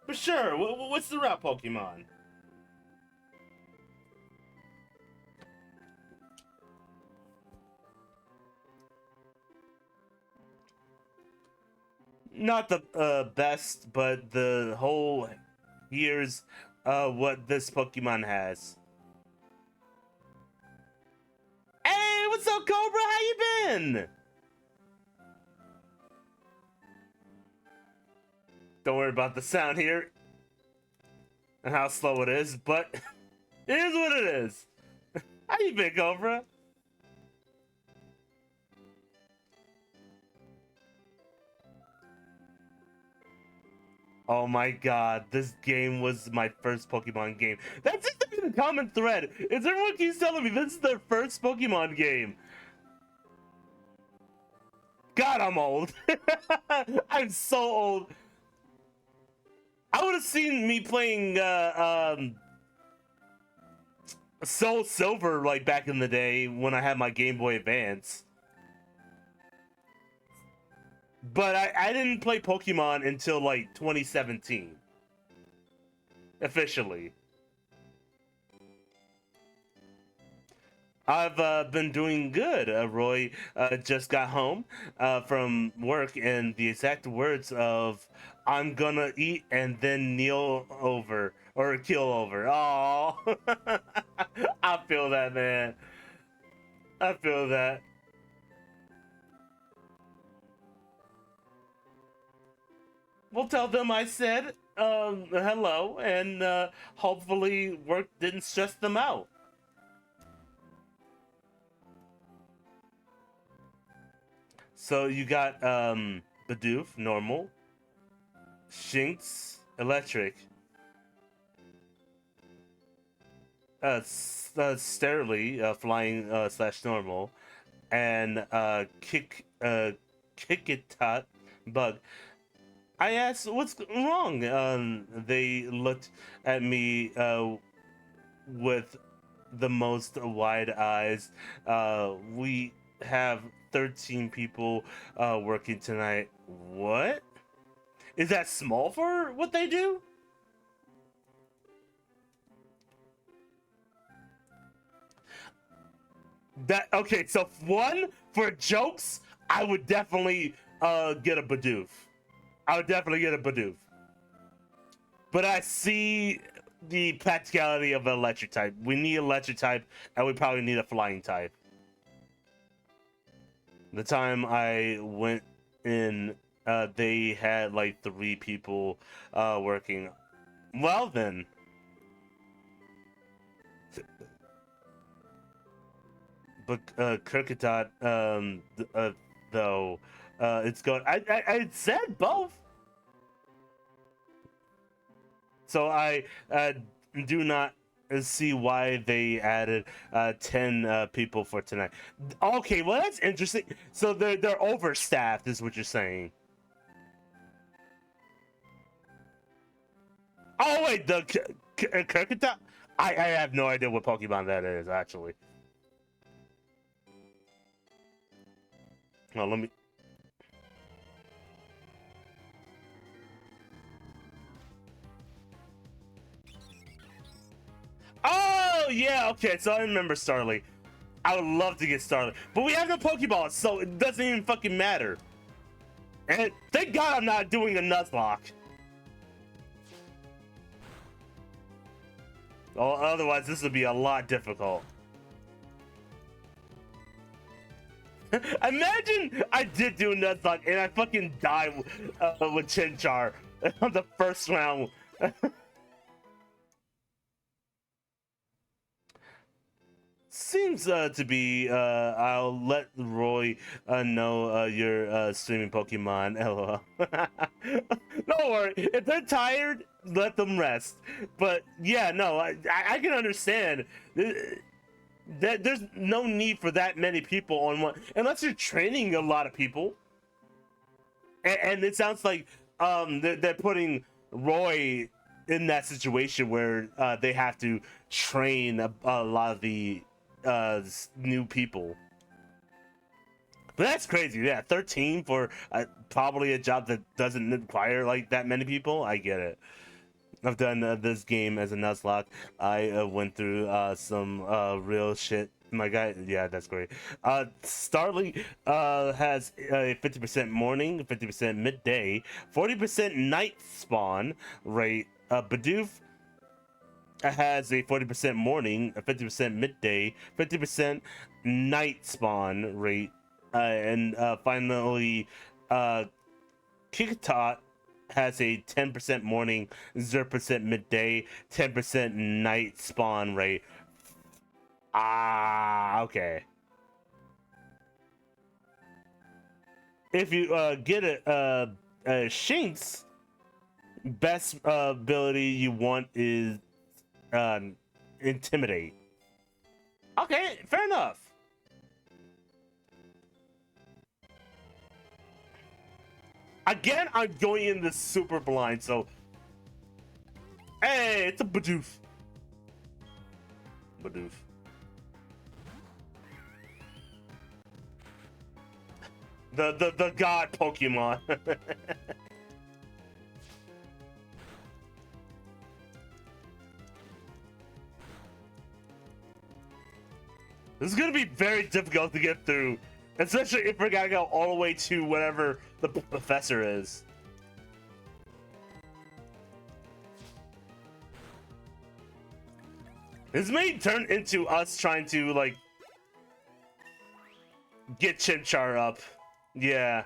But sure, what's the route Pokemon? Not the best, but the whole here's what this Pokemon has. Hey, what's up, Cobra? How you been? Don't worry about the sound here and how slow it is, but it is what it is. How you been, Cobra? Oh my god, this game was my first Pokemon game. That seems to be the common thread. Is everyone keeps telling me this is their first Pokemon game? God, I'm old. I'm so old. I would have seen me playing Soul Silver like back in the day when I had my Game Boy Advance. But I didn't play Pokemon until like 2017. Officially. I've been doing good. Roy just got home from work, and the exact words of "I'm gonna eat and then kneel over or keel over." Oh, I feel that, man. I feel that. We'll tell them I said hello, and hopefully work didn't stress them out. So you got Bidoof, normal, Shinx, electric, Sterly, flying slash normal, and Kick it tot bug. I asked, "What's wrong?" They looked at me with the most wide eyes. We have 13 people working tonight. What? Is that small for what they do? That okay? So one for jokes, I would definitely get a Bidoof. I would definitely get a Bidoof. But I see the practicality of an electric type. We need electric type, and we probably need a flying type. The time I went in, they had like 3 people working. Well then, but Kricketot, though, it's going. I said both, so I do not see why they added 10 people for tonight. Okay, well that's interesting. So they're overstaffed, is what you're saying. Oh wait, the Kricketot. I have no idea what Pokemon that is actually. Oh, let me. Oh yeah, okay. So I remember Starly. I would love to get Starly, but we have no Pokeball, so it doesn't even fucking matter. And thank God I'm not doing a Nuzlocke. Oh, otherwise this would be a lot difficult. Imagine I did do a Nuzlocke and I fucking die with Chinchar on the first round. Seems to be. I'll let Roy know you're streaming Pokemon. LOL. Don't worry. If they're tired, let them rest. But yeah, no, I can understand that there's no need for that many people on one, unless you're training a lot of people. And it sounds like they're putting Roy in that situation where they have to train a lot of the new people. But that's crazy. Yeah, 13 for probably a job that doesn't require like that many people. I get it. I've done this game as a Nuzlocke. I went through some real shit. My guy, yeah, that's great. Starly has a 50% morning, 50% midday, 40% night spawn rate. Bidoof has a 40% morning, a 50% midday, 50% night spawn rate, and finally, Kikatot has a 10% morning, 0% midday, 10% night spawn rate. Ah, okay. If you get a Shinx, best ability you want is intimidate. Okay, fair enough. Again, I'm going in this super blind, so... Hey, it's a Bidoof. Bidoof. The god Pokemon. This is gonna be very difficult to get through, especially if we're gonna go all the way to whatever the professor is. This may turn into us trying to, like, get Chimchar up. Yeah.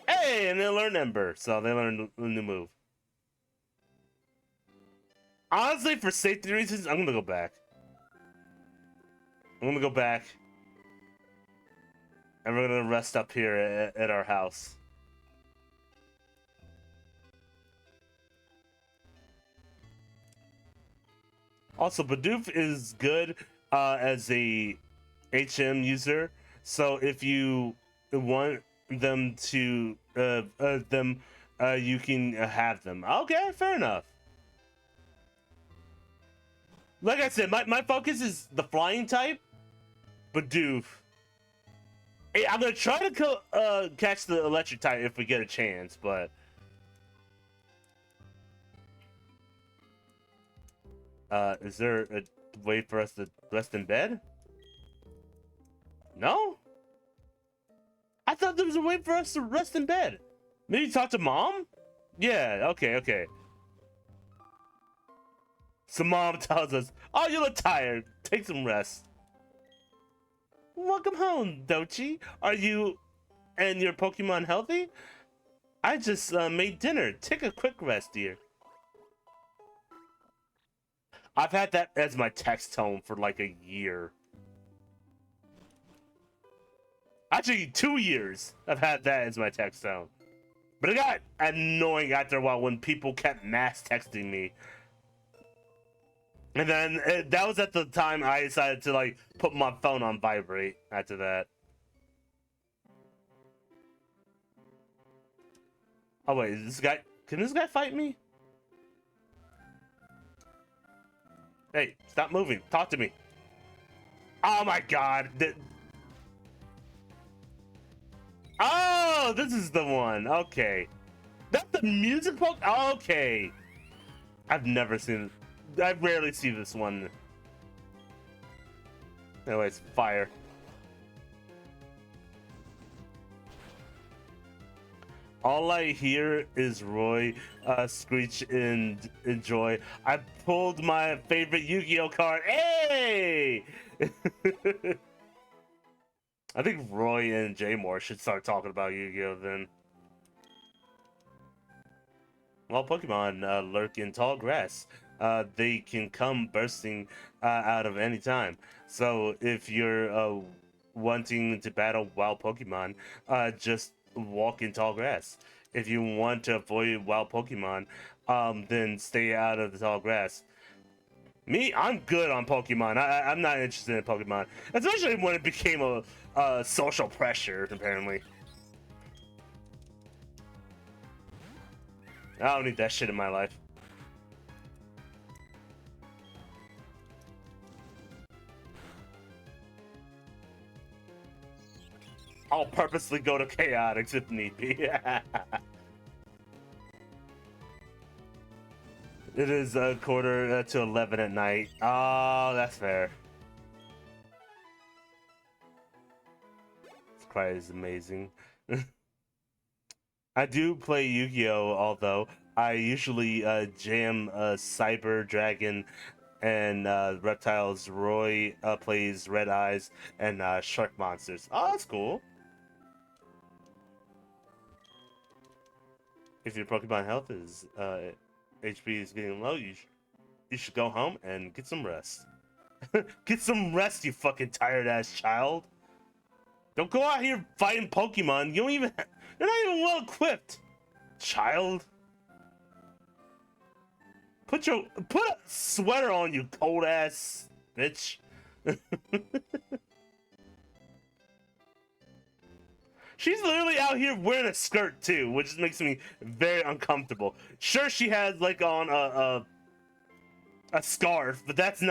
Hey, and they learn Ember, so they learned a new move. Honestly, for safety reasons, I'm gonna go back. I'm gonna go back. And we're gonna rest up here at our house. Also, Bidoof is good as a HM user. So if you want them to you can have them. Okay, fair enough. Like I said, my focus is the flying type, Bidoof. Hey, I'm gonna try to catch the electric type if we get a chance, but is there a way for us to rest in bed? No? I thought there was a way for us to rest in bed. Maybe talk to mom? Yeah, okay. So mom tells us, oh, you look tired. Take some rest. Welcome home, Dochi. Are you and your Pokemon healthy? I just made dinner. Take a quick rest, dear. I've had that as my text tone for like a year. Actually, 2 years I've had that as my text tone. But it got annoying after a while when people kept mass texting me. And then that was at the time I decided to like put my phone on vibrate after that. Oh wait, is this guy, can this guy fight me? Hey, stop moving. Talk to me. Oh my god. Oh, this is the one. Okay. That's the music poke? Okay. I've never seen, I rarely see this one. Anyways, fire. All I hear is Roy screech and enjoy. I pulled my favorite Yu-Gi-Oh card. Hey! I think Roy and Jaymore should start talking about Yu-Gi-Oh then. While Pokemon lurk in tall grass, they can come bursting out of any time. So if you're wanting to battle wild Pokemon, just walk in tall grass. If you want to avoid wild Pokemon, then stay out of the tall grass. Me, I'm good on Pokemon. I'm not interested in Pokemon, especially when it became a social pressure, apparently. I don't need that shit in my life. I'll purposely go to Chaotix if need be. It is a quarter to 11 at night. Oh, that's fair. This cry is amazing. I do play Yu-Gi-Oh, although I usually jam Cyber Dragon and Reptiles. Roy plays Red Eyes and Shark Monsters. Oh, that's cool. If your Pokemon health is HP is getting low, you should go home and get some rest. Get some rest, you fucking tired ass child. Don't go out here fighting Pokemon. You don't even, you're not even well equipped, child. Put a sweater on, you cold ass bitch. She's literally out here wearing a skirt too, which makes me very uncomfortable. Sure, she has like on a scarf, but that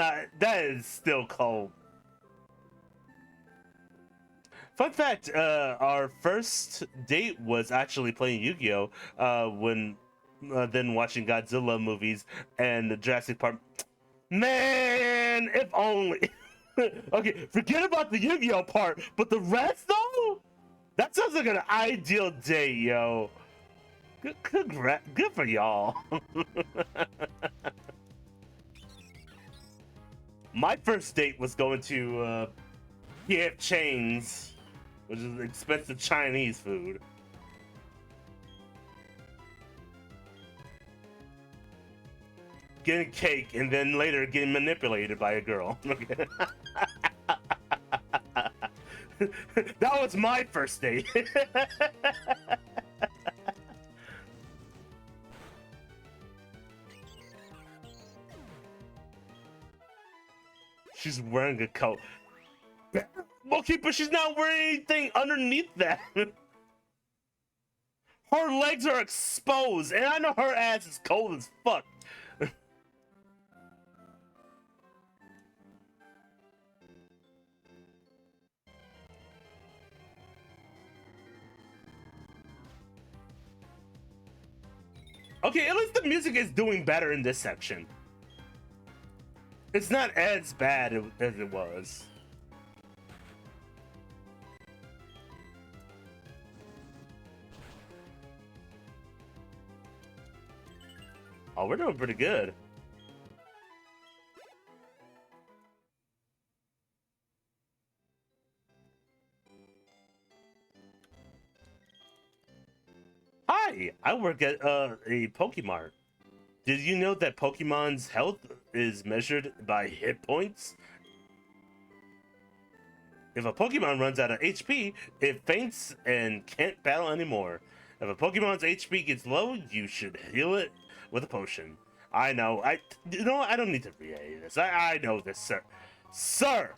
is still cold. Fun fact, our first date was actually playing Yu-Gi-Oh! When then watching Godzilla movies and the Jurassic Park. Man, if only. Okay, forget about the Yu-Gi-Oh! Part, but the rest though? That sounds like an ideal day, yo. Good for y'all. My first date was going to PF Chains, which is expensive Chinese food. Getting cake and then later getting manipulated by a girl. That was my first date. She's wearing a coat. Okay, but she's not wearing anything underneath that. Her legs are exposed, and I know her ass is cold as fuck. Okay, at least the music is doing better in this section. It's not as bad as it was. Oh, we're doing pretty good. Hi, I work at a Pokemart. Did you know that Pokemon's health is measured by hit points? If a Pokemon runs out of HP, it faints and can't battle anymore. If a Pokemon's HP gets low, you should heal it with a potion. I know. I don't need to relay this. I know this, sir. Sir,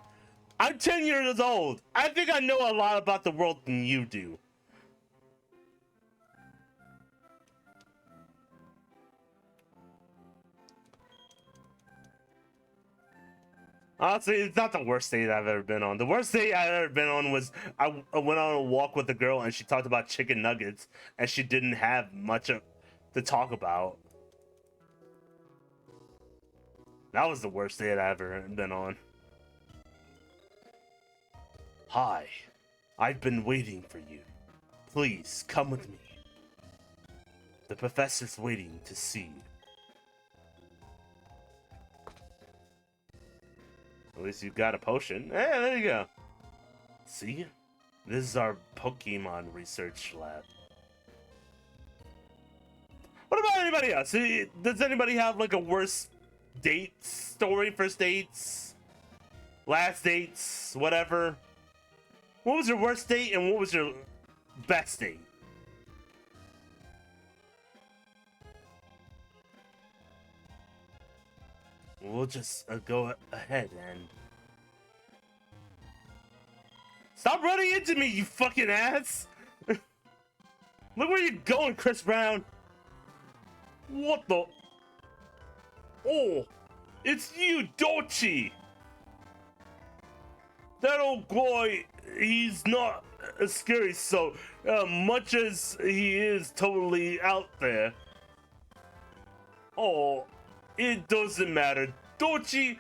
I'm 10 years old. I think I know a lot about the world than you do. Honestly, it's not the worst date I've ever been on. The worst date I've ever been on was I went on a walk with a girl and she talked about chicken nuggets and she didn't have much to talk about. That was the worst date I've ever been on. Hi, I've been waiting for you. Please come with me. The professor's waiting to see you. At least you got a potion. Hey, there you go. See? This is our Pokemon research lab. What about anybody else? Does anybody have like a worst date story? First dates? Last dates? Whatever? What was your worst date and what was your best date? We'll just go ahead and... Stop running into me, you fucking ass! Look where you're going, Chris Brown! What the... Oh! It's you, Dochi! That old boy, he's not as scary so much as he is totally out there. Oh, it doesn't matter. Dochi,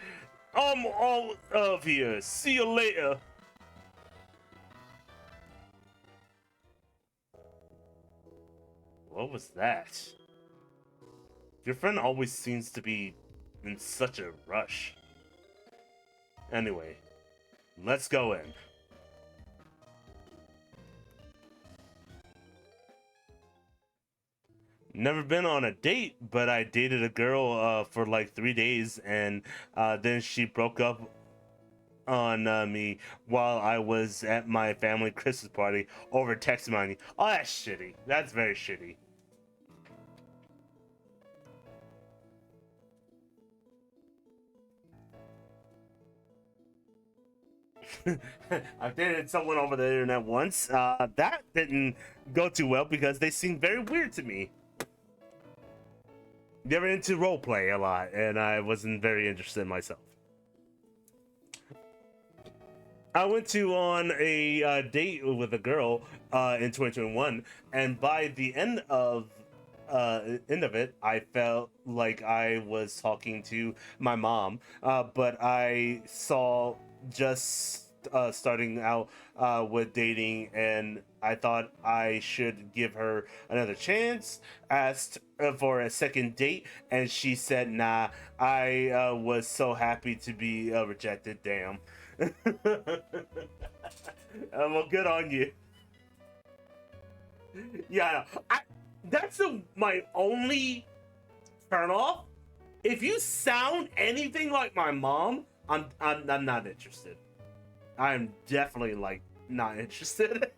I'm all of here. See you later. What was that? Your friend always seems to be in such a rush. Anyway, let's go in. Never been on a date, but I dated a girl for like 3 days, and then she broke up on me while I was at my family Christmas party over text money. Oh, that's shitty. That's very shitty. I've dated someone over the internet once. That didn't go too well because they seemed very weird to me. They were into roleplay a lot, and I wasn't very interested myself. I went to on a date with a girl in 2021, and by the end of it, I felt like I was talking to my mom. But I saw just starting out with dating, and I thought I should give her another chance. Asked for a second date, and she said, "Nah." I was so happy to be rejected. Damn. Well, good on you. Yeah, that's my only turn off. If you sound anything like my mom, I'm not interested. I'm definitely like not interested.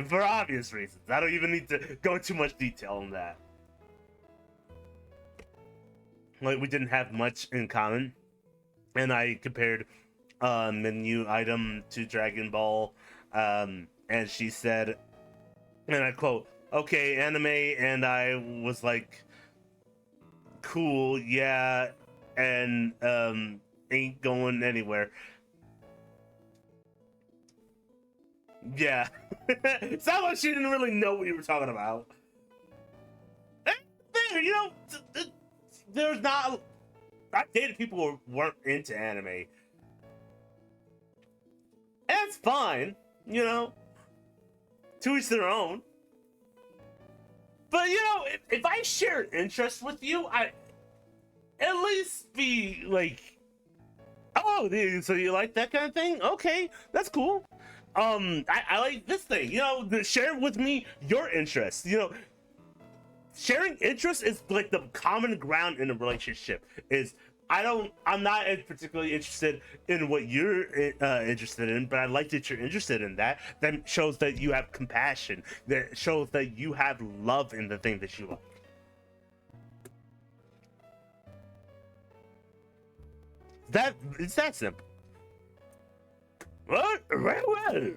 For obvious reasons. I don't even need to go into much detail on that. Like, we didn't have much in common, and I compared menu item to Dragon Ball, and she said, and I quote, "Okay, anime," and I was like, "Cool, yeah," and ain't going anywhere. Yeah. Sounds like she didn't really know what you were talking about. There, you know, there's not. I dated people who weren't into anime. And it's fine, you know. To each their own. But you know, if I share an interest with you, I at least be like, "Oh, so you like that kind of thing? Okay, that's cool. I like this thing. You know, share with me your interests. You know, sharing interests is like the common ground in a relationship. I'm not particularly interested in what you're interested in, but I like that you're interested in that. That shows that you have compassion. That shows that you have love in the thing that you like. It's that simple. Well, well.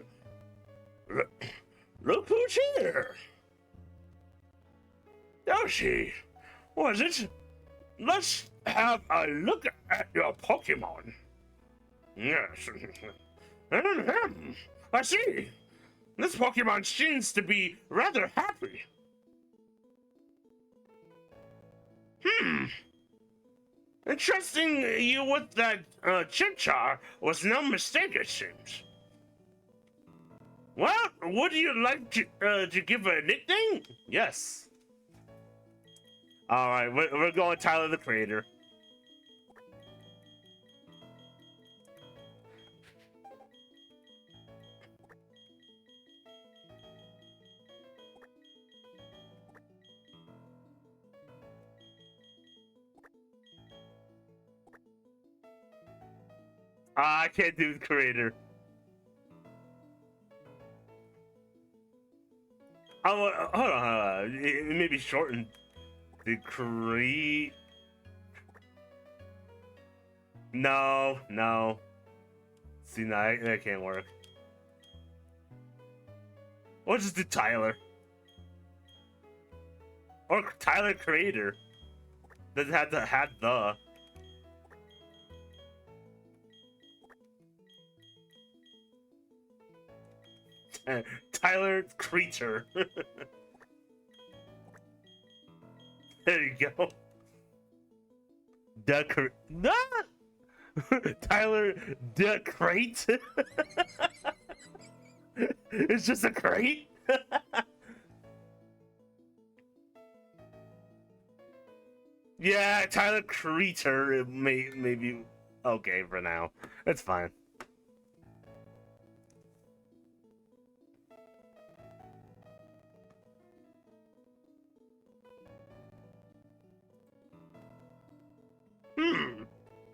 Look who's here. Yoshi, was it? Let's have a look at your Pokémon. Yes. I see. This Pokémon seems to be rather happy. Entrusting you with that Chimchar was no mistake, it seems. Well, would you like to give a nickname? Yes. All right, we're going Tyler the Creator. I can't do the Creator. Oh, hold on. It may be shortened. The Creator. No. See, no, that can't work. Or just do Tyler. Or Tyler Creator. Doesn't have to have the. Tyler Creature. There you go. Tyler the Crate. It's just a crate. Yeah, Tyler Creator may be okay for now. That's fine.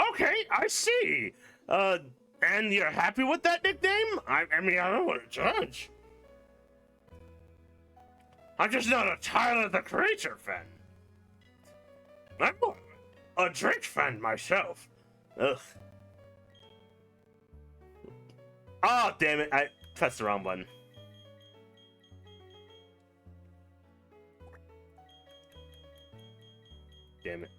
Okay, I see. And you're happy with that nickname? I mean, I don't want to judge. I'm just not a Tyler the Creator fan. a drink fan myself. Ugh. Oh, damn it. I pressed the wrong button. Damn it.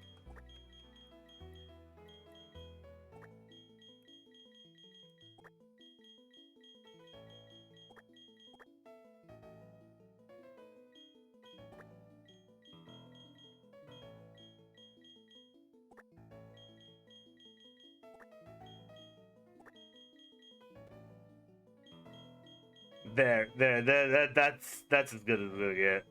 There, that's as good as we'll get.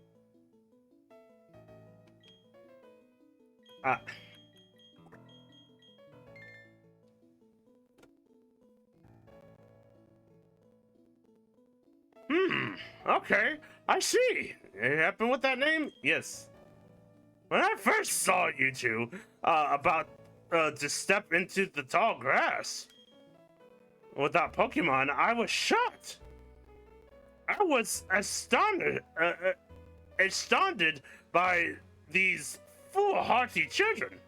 Ah. Okay, I see. It happened with that name? Yes. When I first saw you two, about to step into the tall grass with that Pokemon, I was shocked. I was astounded by these foolhardy children.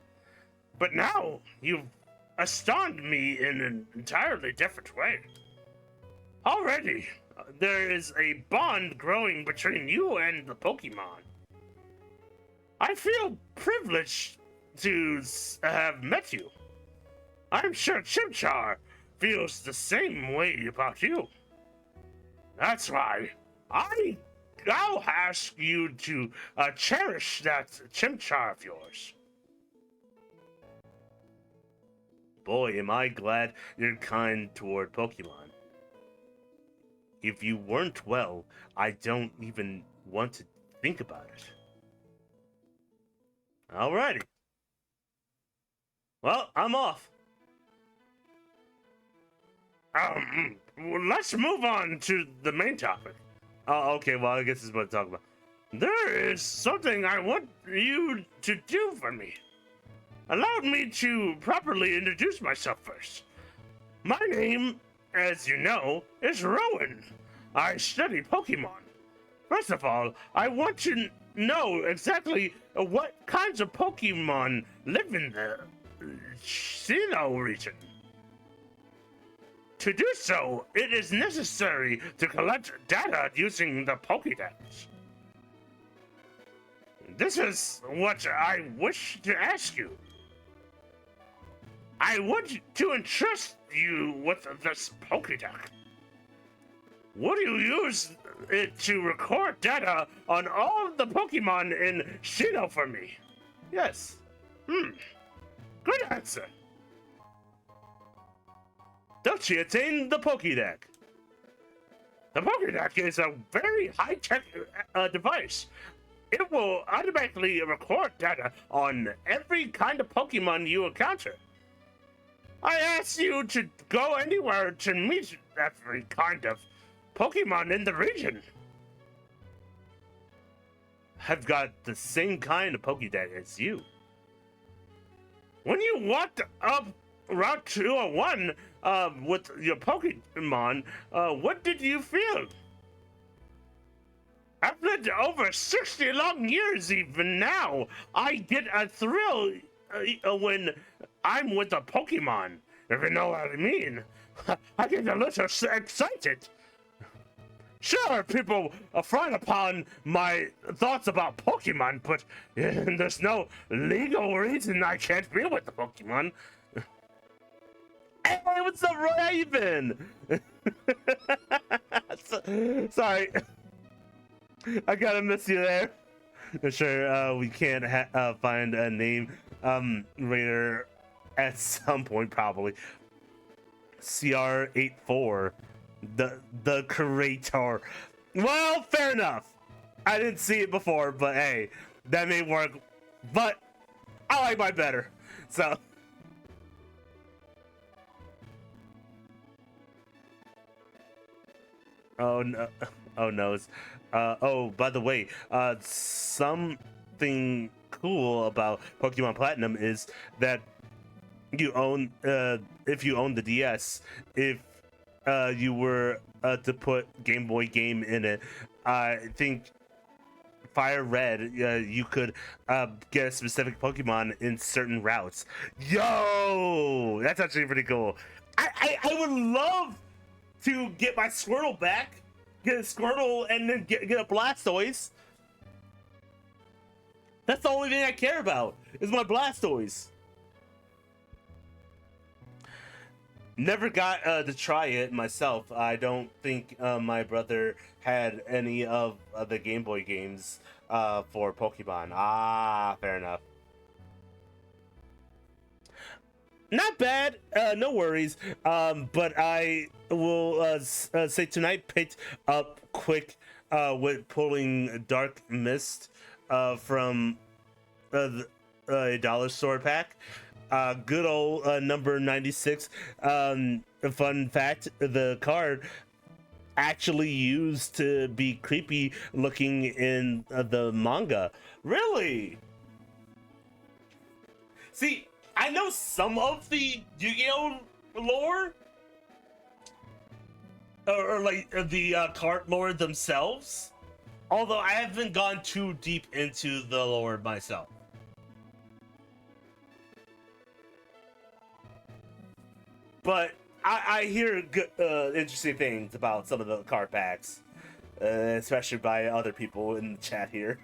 But now you've astounded me in an entirely different way. Already, there is a bond growing between you and the Pokemon. I feel privileged to have met you. I'm sure Chimchar feels the same way about you. That's why I'll ask you to cherish that Chimchar of yours. Boy, am I glad you're kind toward Pokemon. If you weren't well, I don't even want to think about it. Alrighty. Well, I'm off. Let's move on to the main topic. Oh, okay, well, I guess this is what I'm talking about. There is something I want you to do for me. Allow me to properly introduce myself first. My name, as you know, is Rowan. I study Pokemon. First of all, I want to know exactly what kinds of Pokemon live in the Sinnoh region. To do so, it is necessary to collect data using the Pokédex. This is what I wish to ask you. I want to entrust you with this Pokédex. Would you use it to record data on all the Pokemon in Sinnoh for me? Yes. Good answer. Thus you attain the Pokédex. The Pokédex is a very high-tech device. It will automatically record data on every kind of Pokemon you encounter. I ask you to go anywhere to meet every kind of Pokemon in the region. I've got the same kind of Pokédex as you. When you walked up Route 201 with your Pokemon, what did you feel? I've lived over 60 long years even now. I get a thrill when I'm with a Pokemon, if you know what I mean. I get a little excited. Sure, people frown upon my thoughts about Pokemon, but there's no legal reason I can't be with the Pokemon. Hey, what's up, Raven? Sorry. I gotta miss you there. Sure, we can't find a name raider at some point, probably. CR84, the creator. Well, fair enough. I didn't see it before, but hey, that may work. But I like mine better. So. Oh no! Oh no! Oh, by the way, something cool about Pokemon Platinum is that you own, if you own the DS, if you were to put Game Boy game in it, I think Fire Red, you could get a specific Pokemon in certain routes. Yo, that's actually pretty cool. I would love to get my Squirtle back, get a Squirtle, and then get a Blastoise. That's the only thing I care about is my Blastoise. Never got to try it myself. I don't think my brother had any of the Game Boy games for Pokemon. Ah, fair enough. Not bad, no worries. But I will say tonight picked up quick with pulling Dark Mist from a dollar store pack. Good old number 96. A fun fact, the card actually used to be creepy looking in the manga. Really? See, I know some of the Yu-Gi-Oh lore, or like the card lore themselves, although I haven't gone too deep into the lore myself. But I hear good, interesting things about some of the card packs, especially by other people in the chat here.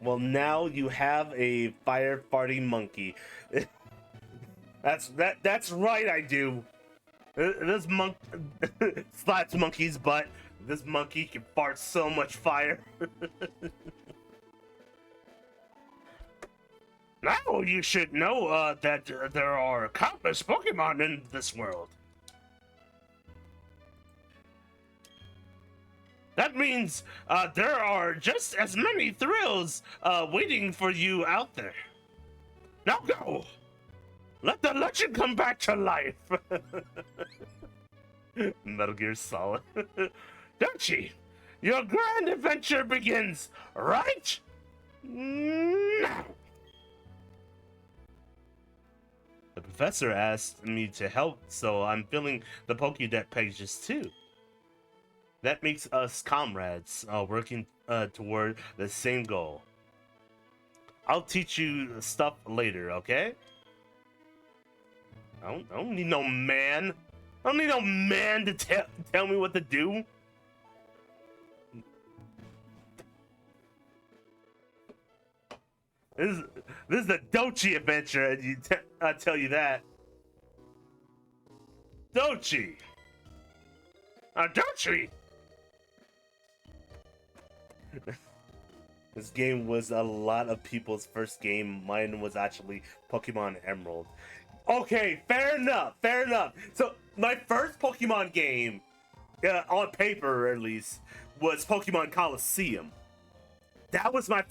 Well, now you have a fire farting monkey. That's right, I do. This monk slaps monkey's butt. This monkey can fart so much fire. Now you should know that there are countless Pokemon in this world. That means there are just as many thrills waiting for you out there. Now go! Let the legend come back to life! Metal Gear Solid. Dochi, your grand adventure begins right now! The professor asked me to help, so I'm filling the Pokédex pages too. That makes us comrades, working toward the same goal. I'll teach you stuff later, okay? I don't need no man. I don't need no man to tell me what to do. This is the Dochi adventure, and I tell you that. Dochi! Dochi! This game was a lot of people's first game. Mine was actually Pokemon Emerald. Okay, fair enough, fair enough. So, my first Pokemon game, on paper at least, was Pokemon Coliseum. That was my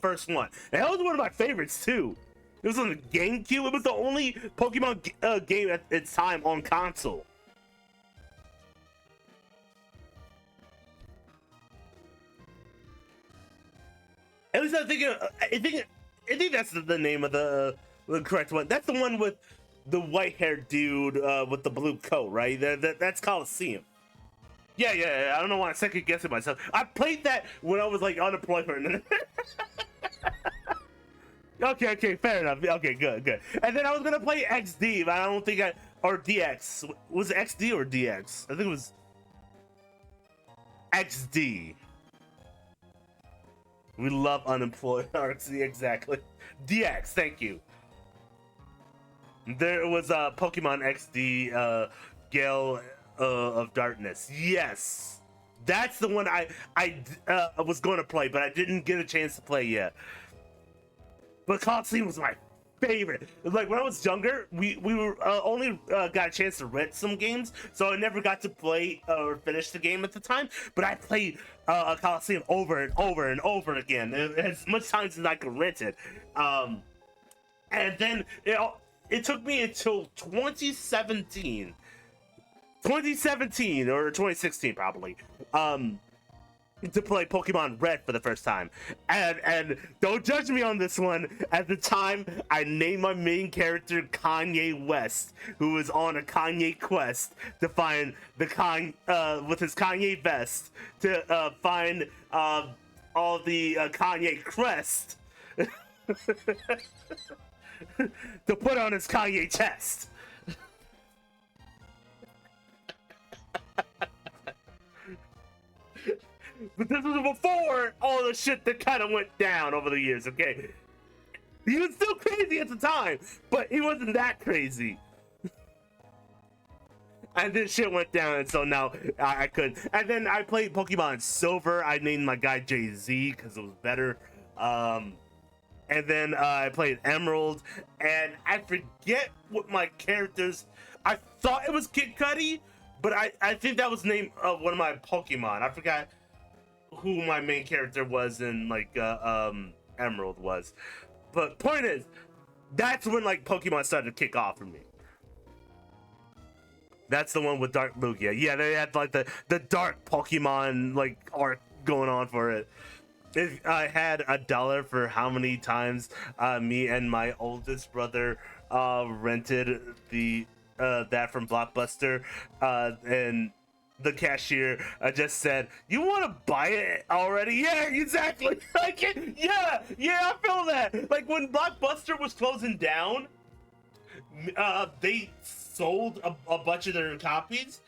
first one. And that was one of my favorites too. It was on the GameCube. It was the only Pokemon game at its time on console. At least I think that's the name of the correct one. That's the one with the white-haired dude with the blue coat, right? That's Coliseum. Yeah. I don't know why I'm second guessing myself. I played that when I was like unemployment. Okay, fair enough. Okay, good. And then I was gonna play XD, but I don't think or DX. Was it XD or DX? I think it was XD. We love unemployed RC, exactly. DX, thank you. There was Pokemon XD Gale of Darkness. Yes, that's the one I was going to play, but I didn't get a chance to play yet. But Coliseum was my favorite. Like when I was younger, we were only got a chance to rent some games, so I never got to play or finish the game at the time. But I played Coliseum over and over and over again, as much times as I could rent it. And then it took me until 2017 or 2016 probably, to play Pokemon Red for the first time. And don't judge me on this one. At the time, I named my main character Kanye West, who was on a Kanye quest to find the with his Kanye vest to find all the Kanye crest to put on his Kanye chest. But this was before all the shit that kind of went down over the years, okay? He was still crazy at the time, but he wasn't that crazy. And then shit went down, and so now I couldn't. And then I played Pokemon Silver. I named my guy Jay-Z because it was better. And then I played Emerald, and I forget what my characters... I thought it was Kid Cudi, but I think that was the name of one of my Pokemon. I forgot who my main character was in like Emerald was. But point is, that's when like Pokemon started to kick off for me. That's the one with Dark Lugia. Yeah, they had like the dark Pokemon like arc going on for it. If I had $1 for how many times me and my oldest brother rented the that from Blockbuster, and the cashier just said, "You want to buy it already?" Yeah, exactly. Like, yeah, I feel that. Like when Blockbuster was closing down, they sold a bunch of their copies,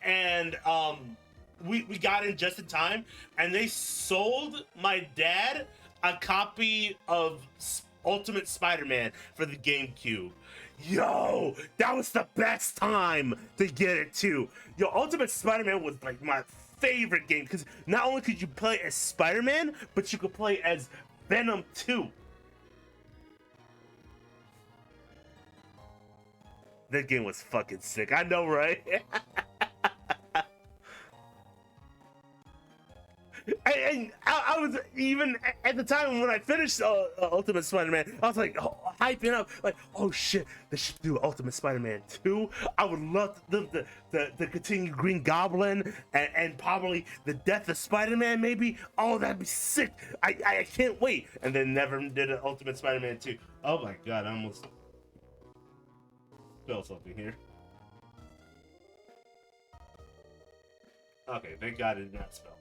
and we got in just in time, and they sold my dad a copy of Ultimate Spider-Man for the GameCube. Yo, that was the best time to get it too. Yo, Ultimate Spider-Man was like my favorite game because not only could you play as Spider-Man, but you could play as Venom too. That game was fucking sick. I know, right? And I was even at the time when I finished Ultimate Spider-Man, I was like hyping up, like, oh shit, they should do Ultimate Spider-Man 2. I would love to continue Green Goblin and probably the death of Spider-Man, maybe. Oh, that'd be sick. I can't wait. And then never did an Ultimate Spider-Man 2. Oh my god, I almost spelled something here. Okay, thank god it did not spell.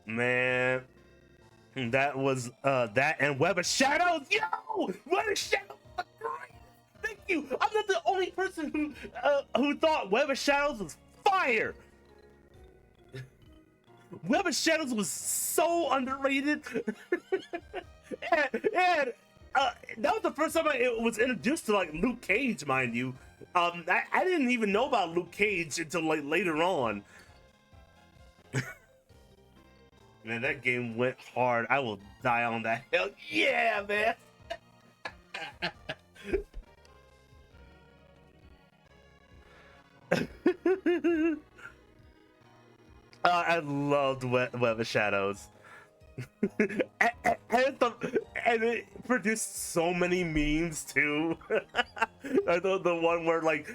Man, that was that and Web of Shadows. Yo, Web of Shadows was great. Thank you. I'm not the only person who thought Web of Shadows was fire. Web of Shadows was so underrated. and that was the first time I was introduced to like Luke Cage, mind you. I didn't even know about Luke Cage until like later on. Man, that game went hard. I will die on that. Hell yeah, man. I loved Web of Shadows. and it produced so many memes too. the one where like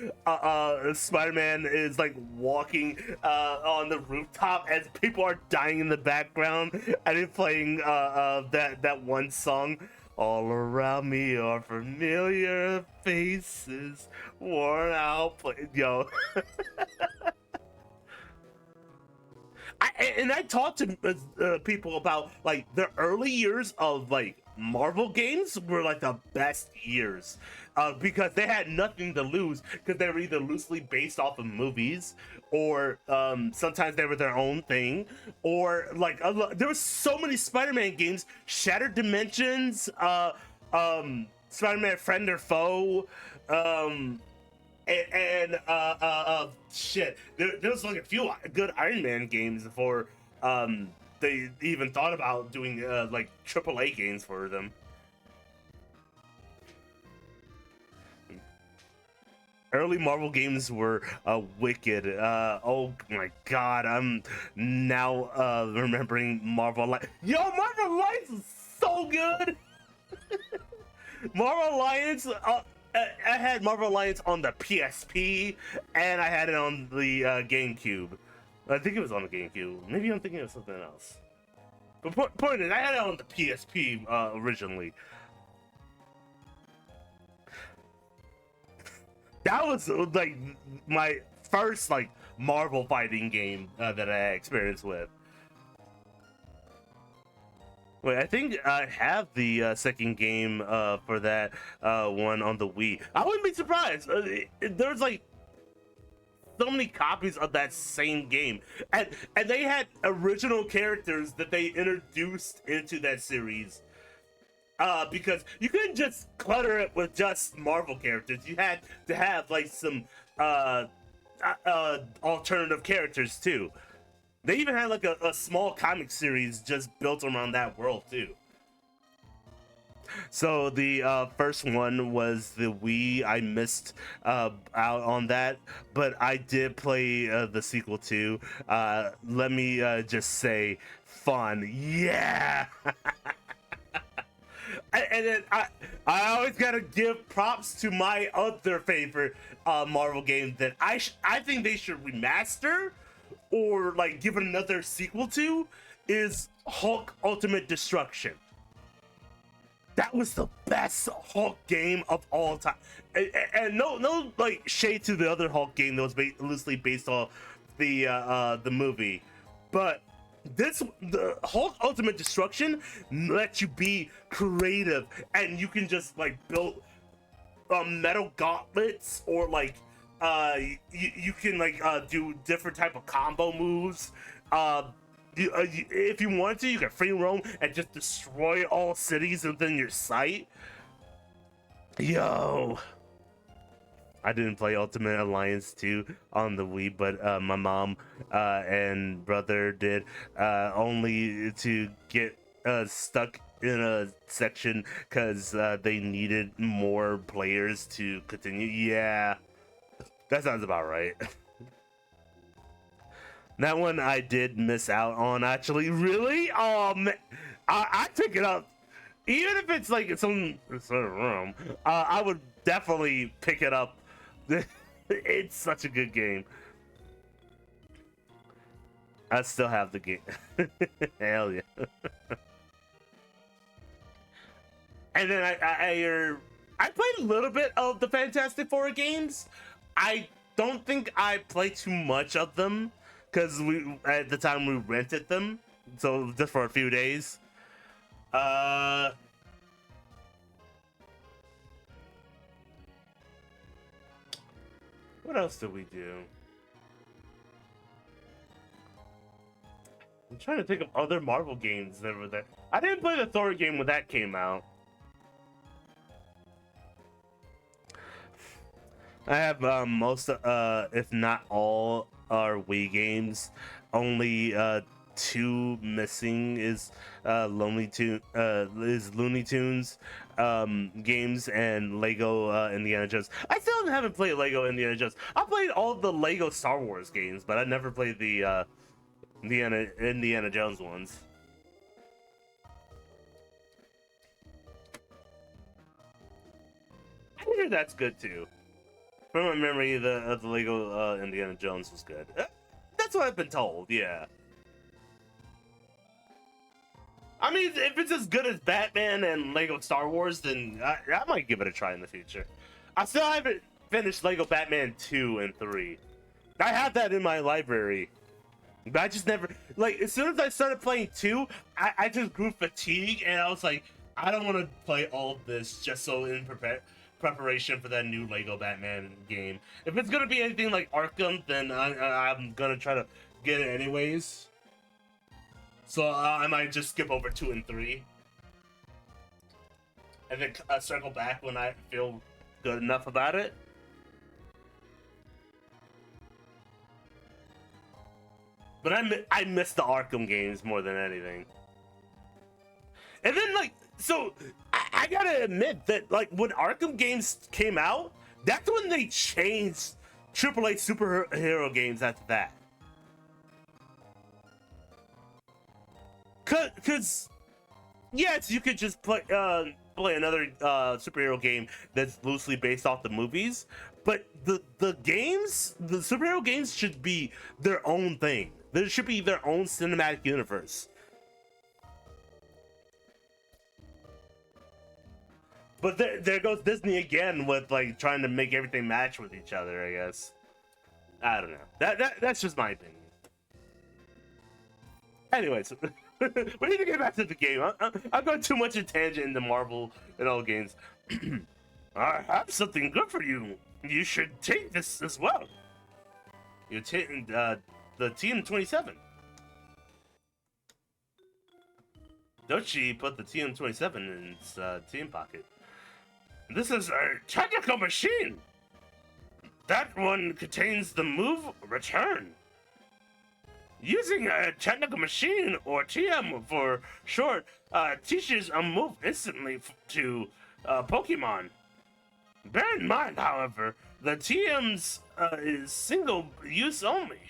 Spider-Man is like walking on the rooftop as people are dying in the background, and it's playing that one song. All around me are familiar faces, worn out. Yo. I talked to people about like the early years of like Marvel games were like the best years because they had nothing to lose because they were either loosely based off of movies or sometimes they were their own thing, or like there were so many Spider-Man games, Shattered Dimensions, Spider-Man Friend or Foe, shit. There was like a few good Iron Man games before they even thought about doing like AAA games for them. Early Marvel games were wicked. Oh my god, I'm now remembering Marvel Alliance. Yo, Marvel Alliance is so good. Marvel Alliance. I had Marvel Alliance on the PSP, and I had it on the GameCube. I think it was on the GameCube. Maybe I'm thinking of something else. But point is, I had it on the PSP originally. That was like my first like Marvel fighting game that I experienced with. Wait, I think I have the second game for that one on the Wii. I wouldn't be surprised. There's like so many copies of that same game, and they had original characters that they introduced into that series. Because you couldn't just clutter it with just Marvel characters. You had to have like some alternative characters too. They even had like a small comic series just built around that world too. So the first one was the Wii. I missed out on that, but I did play the sequel too. Let me just say, fun, yeah. And then I always gotta give props to my other favorite Marvel game that I think they should remaster or like give it another sequel to, is Hulk Ultimate Destruction. That was the best Hulk game of all time, and no like shade to the other Hulk game that was loosely based off the movie, but the Hulk Ultimate Destruction lets you be creative, and you can just like build metal gauntlets, or like you can like do different type of combo moves. If you want to, you can free roam and just destroy all cities within your sight. Yo, I didn't play Ultimate Alliance 2 on the Wii, but my mom and brother did, only to get stuck in a section because they needed more players to continue. Yeah, that sounds about right. That one I did miss out on, actually. Really? I pick it up. Even if it's like some sort of room, I would definitely pick it up. It's such a good game. I still have the game. Hell yeah. And then I played a little bit of the Fantastic Four games. I don't think I played too much of them, because at the time we rented them, so just for a few days. What else did we do? I'm trying to think of other Marvel games that were there. I didn't play the Thor game when that came out. I have most, if not all, our Wii games. Only 2 missing is Looney Tunes games and Lego Indiana Jones. I still haven't played Lego Indiana Jones. I played all the Lego Star Wars games, but I never played the Indiana Jones ones. I hear that's good too. From my memory, the Lego Indiana Jones was good. That's what I've been told, yeah. I mean, if it's as good as Batman and Lego Star Wars, then I might give it a try in the future. I still haven't finished Lego Batman 2 and 3. I have that in my library. But I just never... Like, as soon as I started playing 2, I just grew fatigued, and I was like, I don't want to play all of this just so in preparation for that new Lego Batman game. If it's gonna be anything like Arkham, then I'm gonna try to get it anyways. So I might just skip over 2 and 3, and then circle back when I feel good enough about it. But I miss the Arkham games more than anything. And then like, so I gotta admit that like when Arkham games came out, that's when they changed AAA superhero games after that. Cause yes, you could just play play another superhero game that's loosely based off the movies, but the superhero games should be their own thing. There should be their own cinematic universe. But there goes Disney again with like trying to make everything match with each other, I guess. I don't know. That's just my opinion. Anyways, we need to get back to the game. I'm going too much a tangent into Marvel and all games. I have something good for you. You should take this as well. You take the TM27. Dochi put the TM27 in his team pocket. This is a technical machine. That one contains the move Return. Using a technical machine, or TM for short, teaches a move instantly to Pokemon. Bear in mind, however, the TM's is single use only.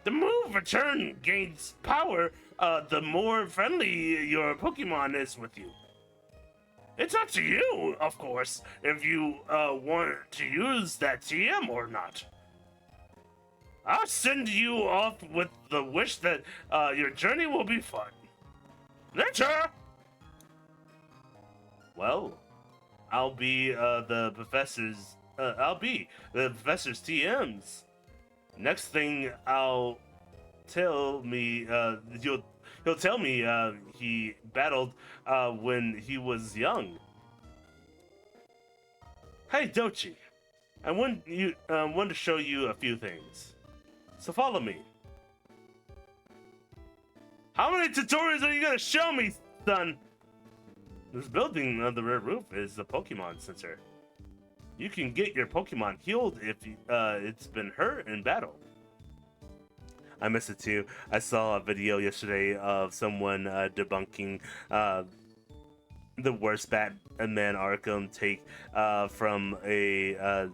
The move Return gains power the more friendly your Pokemon is with you. It's up to you, of course, if you want to use that TM or not. I'll send you off with the wish that your journey will be fun. Later! Well, I'll be the professor's TMs. Next thing he'll tell me he battled when he was young. Hey Dochi, I want to show you a few things. So follow me. How many tutorials are you gonna show me, son? This building on the red roof is the Pokemon Center. You can get your Pokemon healed if it's been hurt in battle. I miss it too. I saw a video yesterday of someone debunking the worst Batman Arkham take from a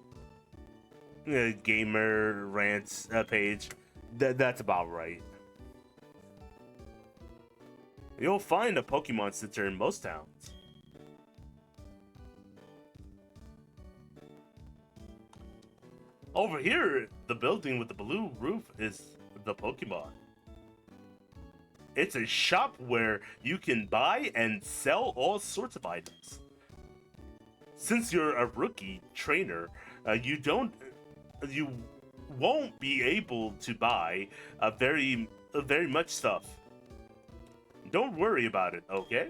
gamer rants page. That's about right. You'll find a Pokemon Center in most towns. Over here, the building with the blue roof is the Pokemon. It's a shop where you can buy and sell all sorts of items. Since you're a rookie trainer, you won't be able to buy very much stuff. Don't worry about it, okay?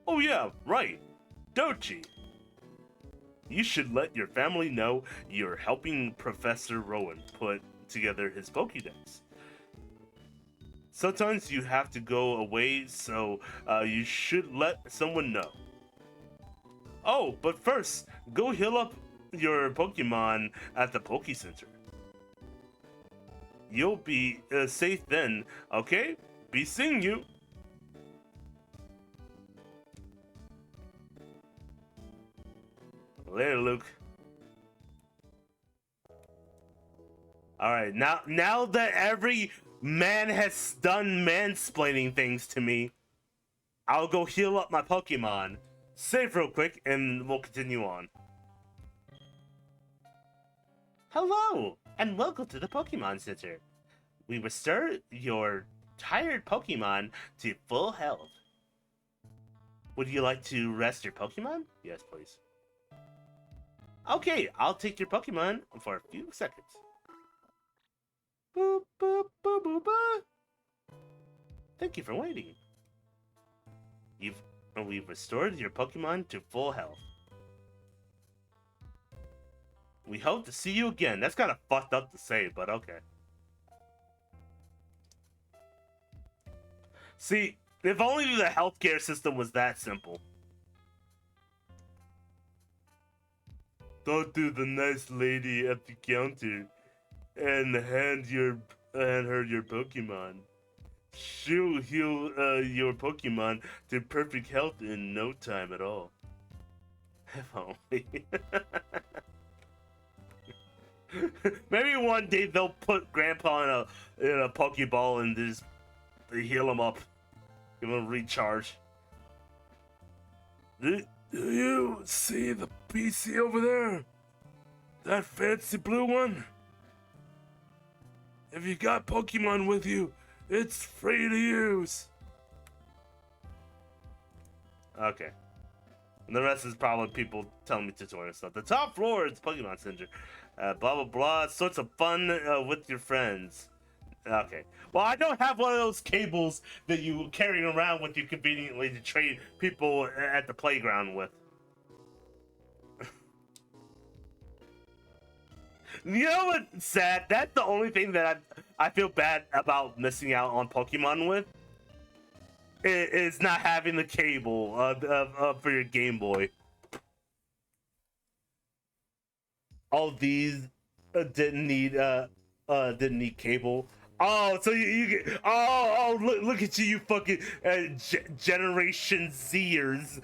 Oh yeah, right. Dochi. You should let your family know you're helping Professor Rowan put together his Pokédex. Sometimes you have to go away, so you should let someone know. Oh, but first, go heal up your Pokemon at the Poké Center. You'll be safe then, okay? Be seeing you. Later, Luke. Alright, now that every man has done mansplaining things to me, I'll go heal up my Pokemon. Save real quick, and we'll continue on. Hello, and welcome to the Pokemon Center. We restore your tired Pokemon to full health. Would you like to rest your Pokemon? Yes, please. Okay, I'll take your Pokemon for a few seconds. Boop, boop, boop, boop, boop. Thank you for waiting. We've restored your Pokemon to full health. We hope to see you again. That's kind of fucked up to say, but okay. See, if only the healthcare system was that simple. Talk to the nice lady at the counter and hand her your Pokemon. She'll heal your Pokemon to perfect health in no time at all. If only. Maybe one day they'll put Grandpa in a Pokeball and just heal him up. Give him a recharge. Do you see the PC over there? That fancy blue one? If you got Pokemon with you, it's free to use. Okay. And the rest is probably people telling me tutorial stuff. The top floor is Pokemon Center. Blah, blah, blah. Sorts of fun with your friends. Okay. Well, I don't have one of those cables that you carry around with you conveniently to trade people at the playground with. You know what's sad? That's the only thing that I feel bad about missing out on Pokemon with. Is not having the cable for your Game Boy. All these didn't need cable. Oh, so you get look at you fucking Generation Zers.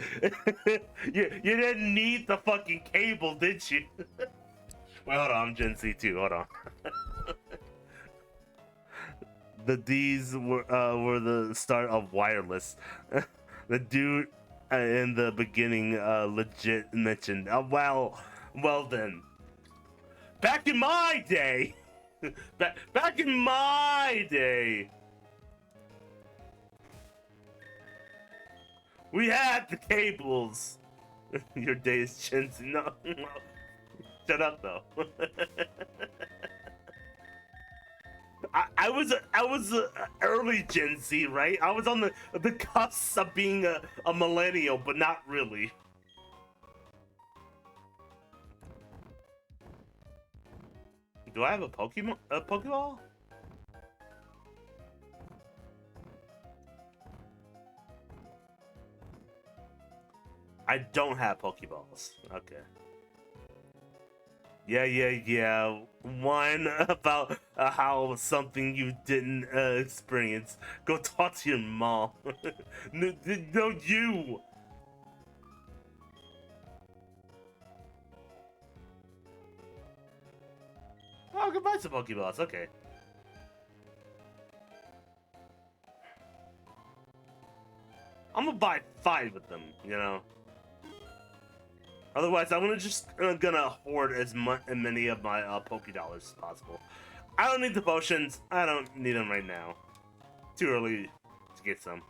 you didn't need the fucking cable, did you? Wait, hold on, I'm Gen Z too. Hold on. The D's were the start of wireless. The dude in the beginning legit mentioned. Well then. Back in my day. Back in my day. We had the cables. Your day is Gen Z. No. Shut up though. I was early Gen Z, right? I was on the cusp of being a millennial, but not really. Do I have a Pokeball? I don't have Pokeballs. Okay. Yeah. One about how something you didn't experience. Go talk to your mom. No, you. Oh, goodbye to Pokeballs. Okay. I'm gonna buy 5 of them, you know. Otherwise, I'm gonna hoard as many of my Pokédollars as possible. I don't need the potions. I don't need them right now. Too early to get some.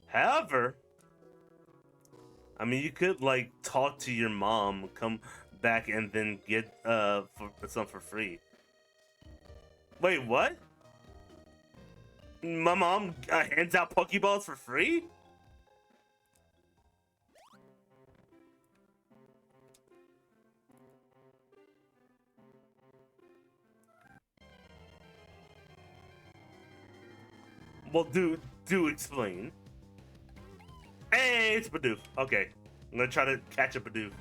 However, I mean, you could like talk to your mom, come back, and then get some for free. Wait, what? My mom hands out Pokeballs for free? Well, do explain. Hey, it's Bidoof. Okay, I'm gonna try to catch a Bidoof.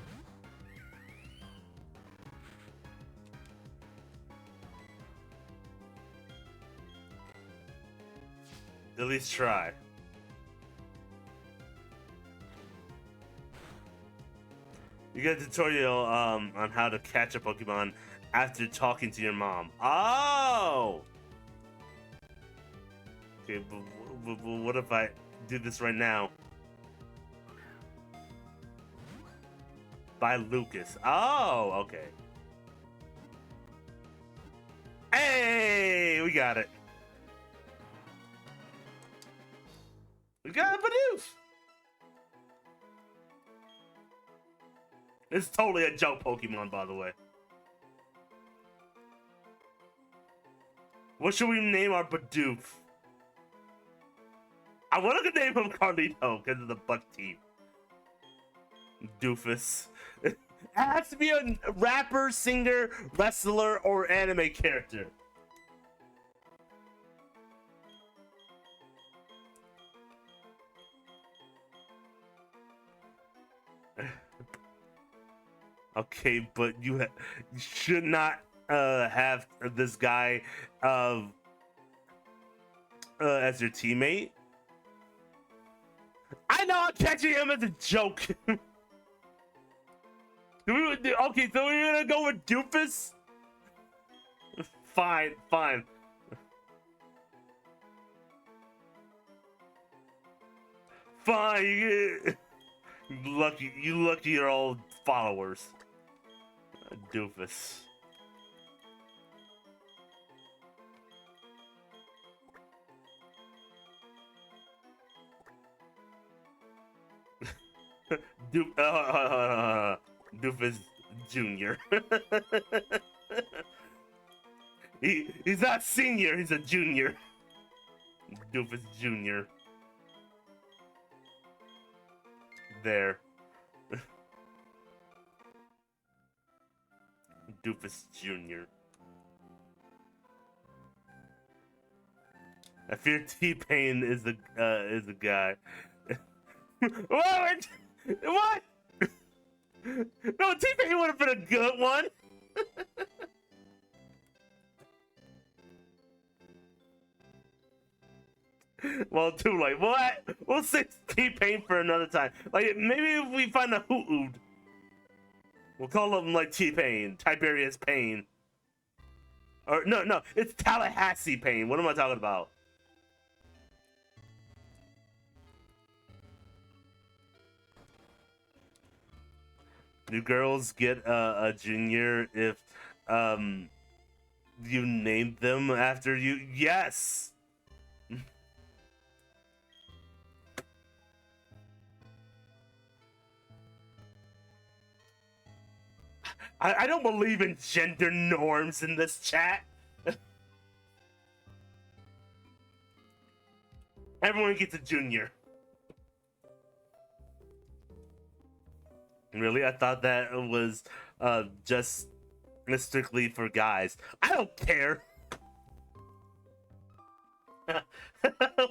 At least try. You get a tutorial on how to catch a Pokemon after talking to your mom. Oh! Okay, but what if I do this right now? By Lucas. Oh, okay. Hey, we got it. We got a Bidoof! It's totally a joke Pokemon, by the way. What should we name our Bidoof? I want to name him Carlito because of the buck teeth. Doofus. It has to be a rapper, singer, wrestler, or anime character. Okay, but you should not have this guy as your teammate. I know I'm catching him as a joke. Okay, so we're gonna go with Doofus? fine, fine. Fine, you lucky you're all followers. Doofus. Doofus Junior. He's not senior, he's a junior. Doofus Junior. There. Doofus Junior. I fear T-Pain is the guy. What? What? No, T-Pain would have been a good one. Well, too late. What? We'll save T-Pain for another time. Like, maybe if we find a Hoot-Ood, we'll call him, like, T-Pain. Tiberius Pain. Or, no, it's Tallahassee Pain. What am I talking about? Do girls get a junior if you named them after you? Yes. I don't believe in gender norms in this chat. Everyone gets a junior. Really? I thought that was just strictly for guys. I don't care.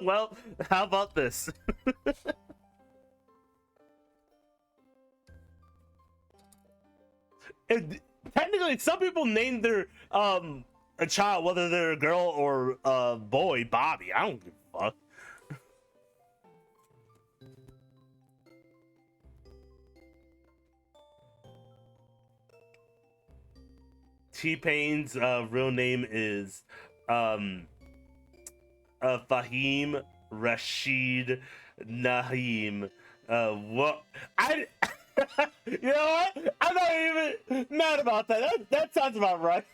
Well, how about this? And technically, some people name their a child, whether they're a girl or a boy, Bobby. I don't give a fuck. T-Pain's real name is Fahim Rashid Naheem. What? You know what? I'm not even mad about that. That sounds about right.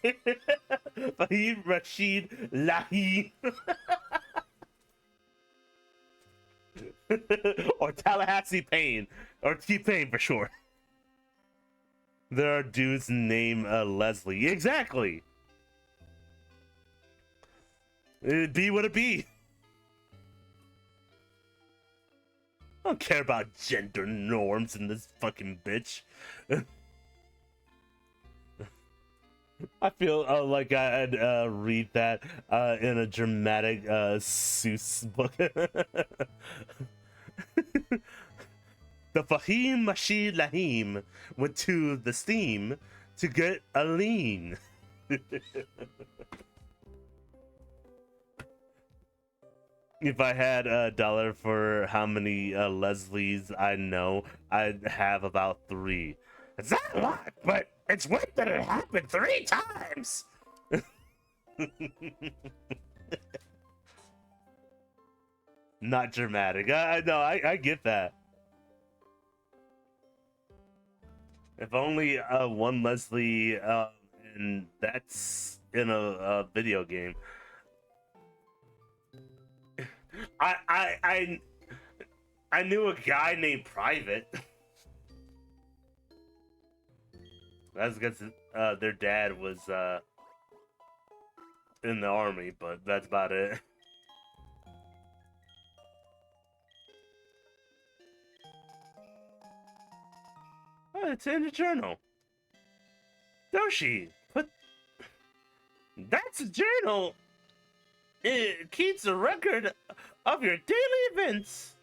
Fahim Rashid Naheem. Or Tallahassee Pain. Or T-Pain for sure. There are dudes named Leslie. Exactly. It'd be what it be. I don't care about gender norms in this fucking bitch. I feel like I'd read that in a dramatic Seuss book. The Fahim Rashid Lahim went to the steam to get a lean. If I had $1 for how many Leslies I know, I'd have about 3. It's not a lot, but it's weird that it happened 3 times. Not dramatic. I get that. If only one Leslie, and that's in a video game. I knew a guy named Private. That's because their dad was in the army, but that's about it. Oh, it's in the journal. Doshi, but that's a journal. It keeps a record of your daily events.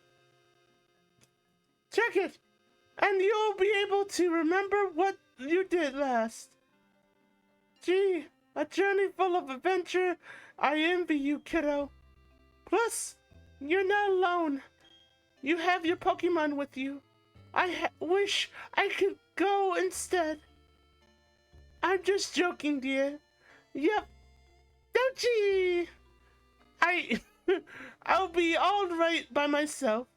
Check it, and you'll be able to remember what you did last. Gee, a journey full of adventure. I envy you, kiddo. Plus, you're not alone. You have your Pokemon with you. I wish I could go instead. I'm just joking, dear. Yep, Dochi! I'll be all right by myself.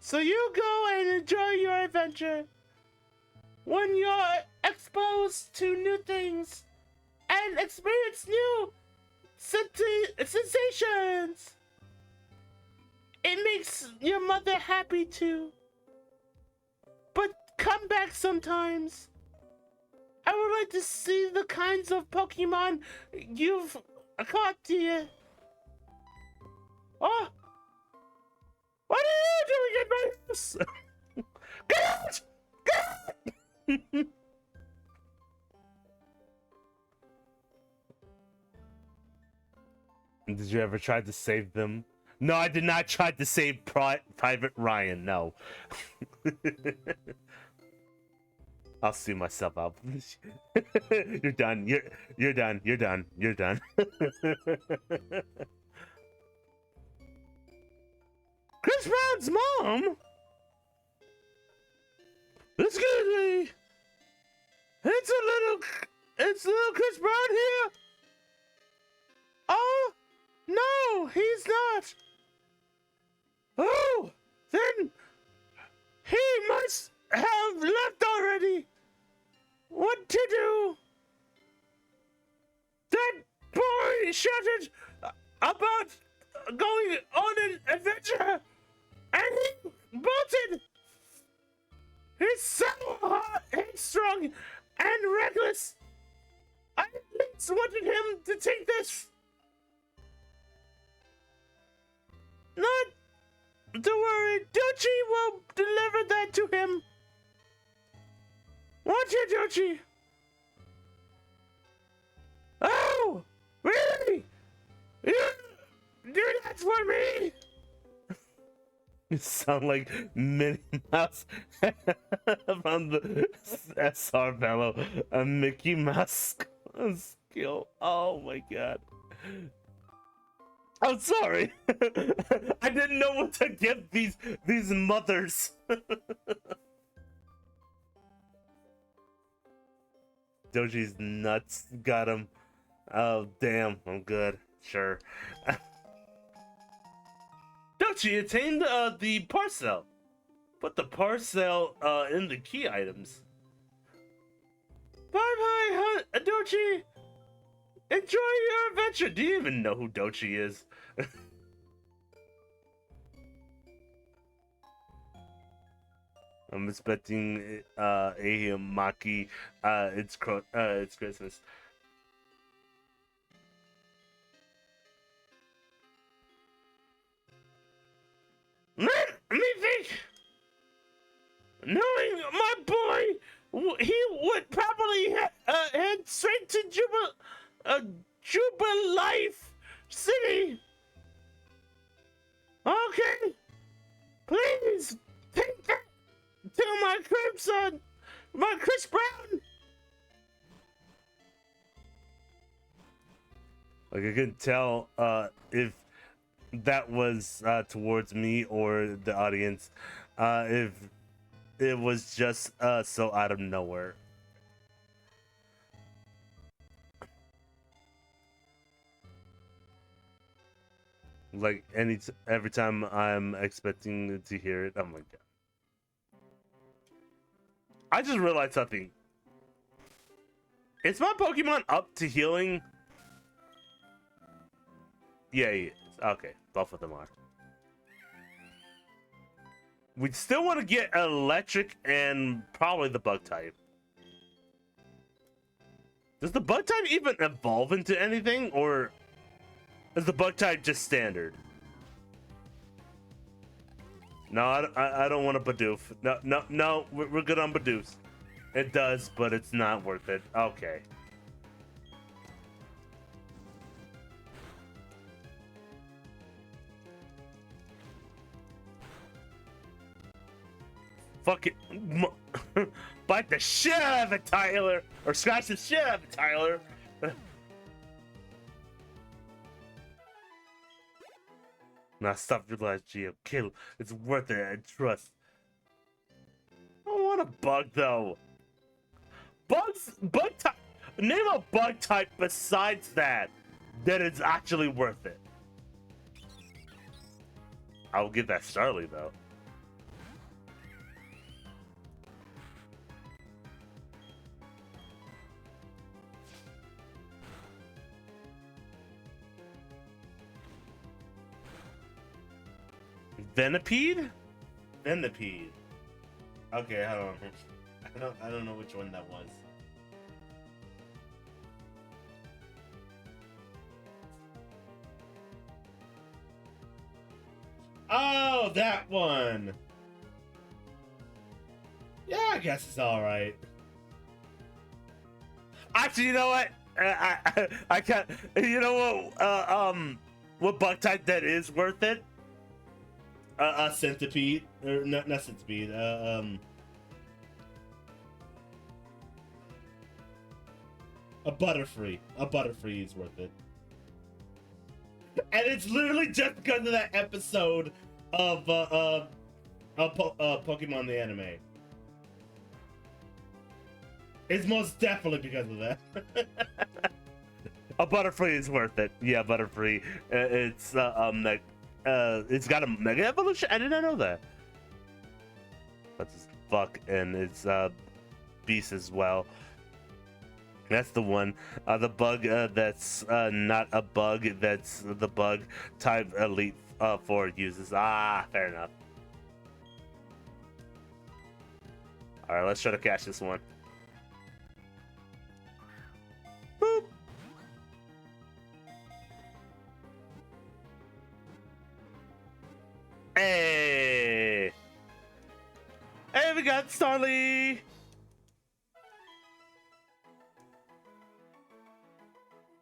So you go and enjoy your adventure. When you're exposed to new things and experience new sensations, it makes your mother happy too. But come back sometimes. I would like to see the kinds of Pokemon you've caught here. Oh! What are you doing in my house? Get out! Get out! Did you ever try to save them? No, I did not try to save Private Ryan, no. I'll sue myself out. You're done. You're done. You're done. You're done. Chris Brown's mom? Excuse me. It's little Chris Brown here. Oh, no, he's not. Oh, then he must have left already. What to do? That boy shouted about going on an adventure, and he bolted. He's so headstrong and reckless. I at least wanted him to take this. Not to worry, Dochi will deliver that to him. Won't you, Dochi? Oh, really? You do that for me? You sound like Minnie Mouse from the SR Bello, a Mickey Mouse skill. Oh my god. I'm sorry. I didn't know what to give these mothers. Doji's nuts. Got him. Oh damn, I'm good. Sure. Dochi attained the parcel. Put the parcel in the key items. Bye bye, Dochi. Enjoy your adventure. Do you even know who Dochi is? I'm expecting Maki. It's Christmas. Let me think. Knowing my boy, he would probably head straight to Jubilife City. Okay, please take that to my Crimson, my Chris Brown. Like I couldn't tell if that was towards me or the audience, if it was just so out of nowhere. Like every time I'm expecting to hear it, oh my god. I just realized something. Is my Pokemon up to healing? Yeah, he is. Okay, both of them are. We still want to get electric and probably the bug type. Does the bug type even evolve into anything, or is the bug type just standard? No, I don't want a Bidoof. No, we're good on Bidoof. It does, but it's not worth it. Okay. Fuck it. Bite the shit out of it, Tyler. Or scratch the shit out of it, Tyler. Now stop your life, Geo. Kill. It's worth it, I trust. I don't want a bug, though. Bug type. Name a bug type besides that. then it's actually worth it. I'll get that Starly though. Venipede? Venipede. Okay, hold on. I don't know which one that was. Oh, that one. Yeah, I guess it's all right. Actually, you know what? I can't. You know what bug type that is worth it? A centipede, or not centipede. A Butterfree. A Butterfree is worth it. And it's literally just because of that episode of Pokemon the anime. It's most definitely because of that. A Butterfree is worth it. Yeah, Butterfree. It's got a Mega Evolution. I did not know that. That's just fuck, and it's Beast as well. That's the one. The bug that's not a bug. That's the bug type Elite Four uses. Ah, fair enough. All right, let's try to catch this one. Boop. Hey! Hey, we got Starly!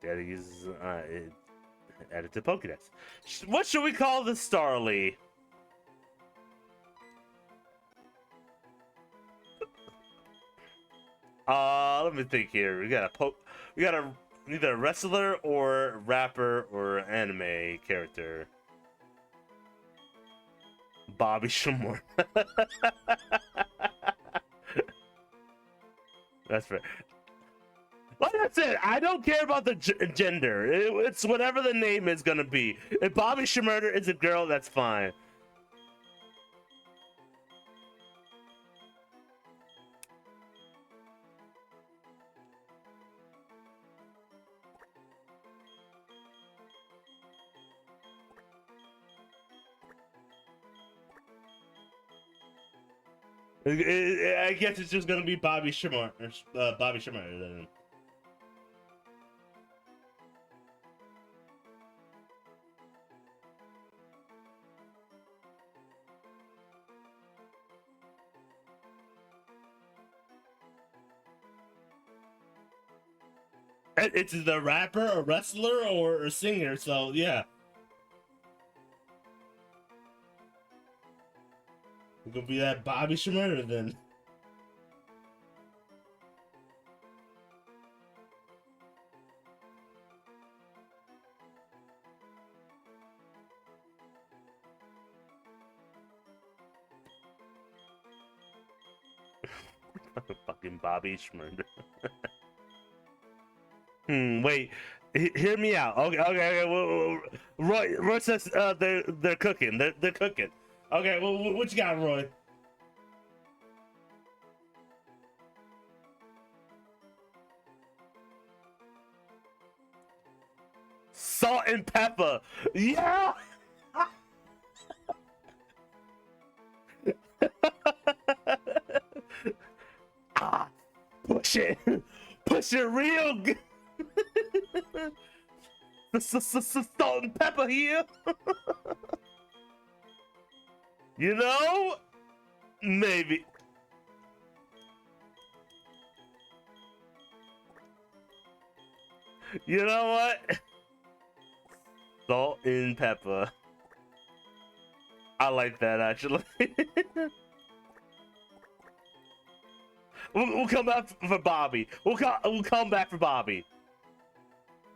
Gotta use added to Pokédex. What should we call the Starly? Let me think here. We got either a wrestler or rapper or anime character. Bobby Shmurda. That's fair. Like I said, I don't care about the gender. It's whatever the name is gonna be. If Bobby Shmurda is a girl, that's fine. I guess it's just gonna be Bobby Shmurda. Bobby Shmurda then. It's the rapper, a wrestler, or a singer. So yeah, it's gonna be that Bobby Shmurda then. Fucking Bobby Shmurda. Wait. Hear me out. Okay. Roy says they're cooking. They're cooking. Okay. Well, what you got, Roy? Salt and pepper. Yeah. Push it. Push it real good. Salt and pepper here. You know, maybe. You know what? Salt and pepper. I like that actually. We'll come back for Bobby. We'll come back for Bobby.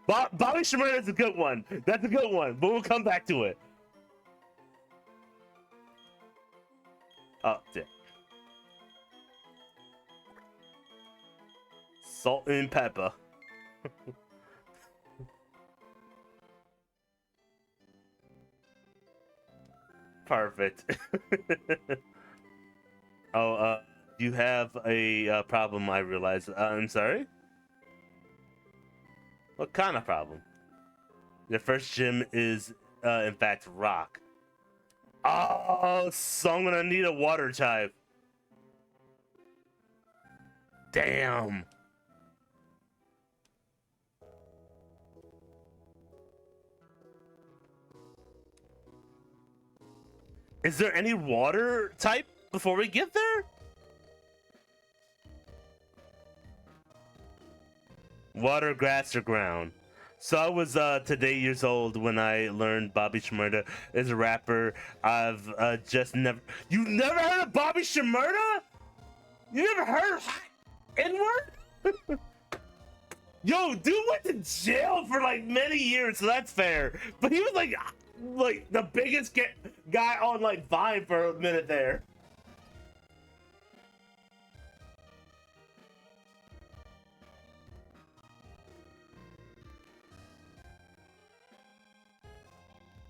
Bobby Shmurda is a good one. That's a good one, but we'll come back to it. Oh, yeah. Salt and pepper. Perfect. Oh, you have a problem, I realize. I'm sorry? What kind of problem? Your first gym is, in fact, rock. Oh, so I'm gonna need a water type. Damn. Is there any water type before we get there? Water, grass, or ground. So I was today years old when I learned Bobby Shmurda is a rapper. I've just never. You never heard of Bobby Shmurda? You never heard of N-word? Yo, dude went to jail for like many years, so that's fair. But he was like the biggest guy on like Vine for a minute there.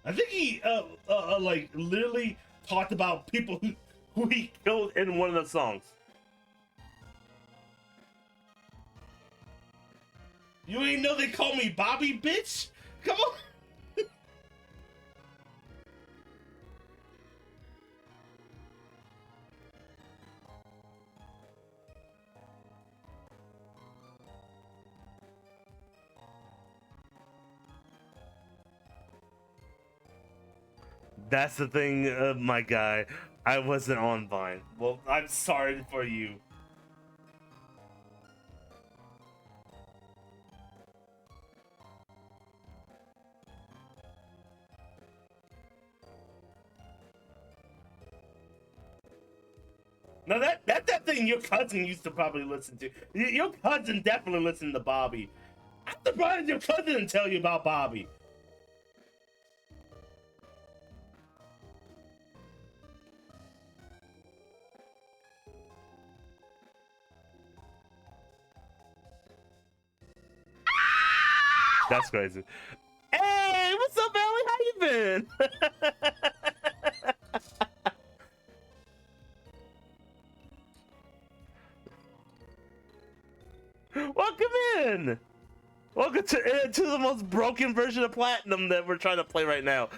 I think he like literally talked about people who he killed in one of the songs. You ain't know they call me Bobby, bitch? Come on. That's the thing, my guy. I wasn't on Vine. Well, I'm sorry for you. No, that thing your cousin used to probably listen to. Your cousin definitely listened to Bobby. I'm surprised your cousin didn't tell you about Bobby. That's crazy. Hey, what's up, Ellie? How you been? Welcome in. Welcome to the most broken version of Platinum that we're trying to play right now.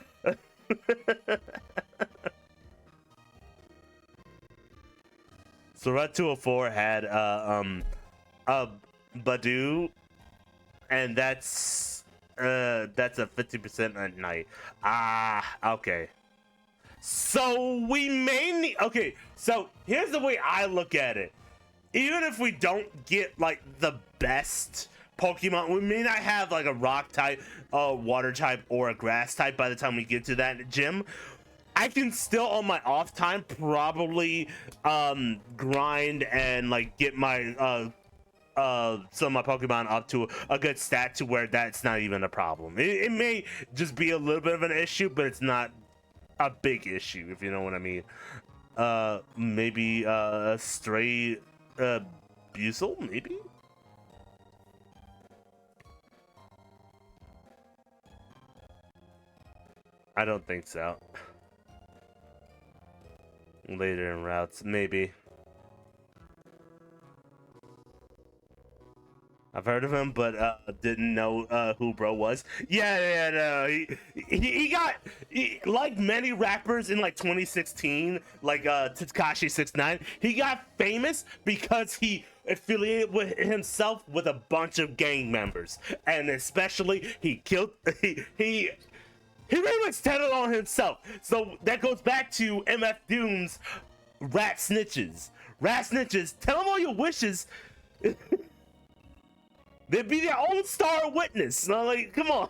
So Red 204 had Badu, and that's a 50% at night. Ah, okay. So we may need. Okay, so here's the way I look at it. Even if we don't get like the best Pokemon, we may not have like a rock type, a water type, or a grass type by the time we get to that gym. I can still on my off time probably grind and like get my some of my Pokemon up to a good stat to where that's not even a problem. It may just be a little bit of an issue, but it's not a big issue, if you know what I mean. Maybe a stray Bucel, maybe. I don't think so. Later in routes, maybe. I've heard of him, but didn't know who bro was. Yeah, no. He got like many rappers in like 2016, like Tekashi 69. He got famous because he affiliated with himself with a bunch of gang members, and especially he killed he pretty much tattled on himself. So that goes back to MF Doom's rat snitches. Rat snitches, tell them all your wishes. They'd be their own star witness. No, like, come on.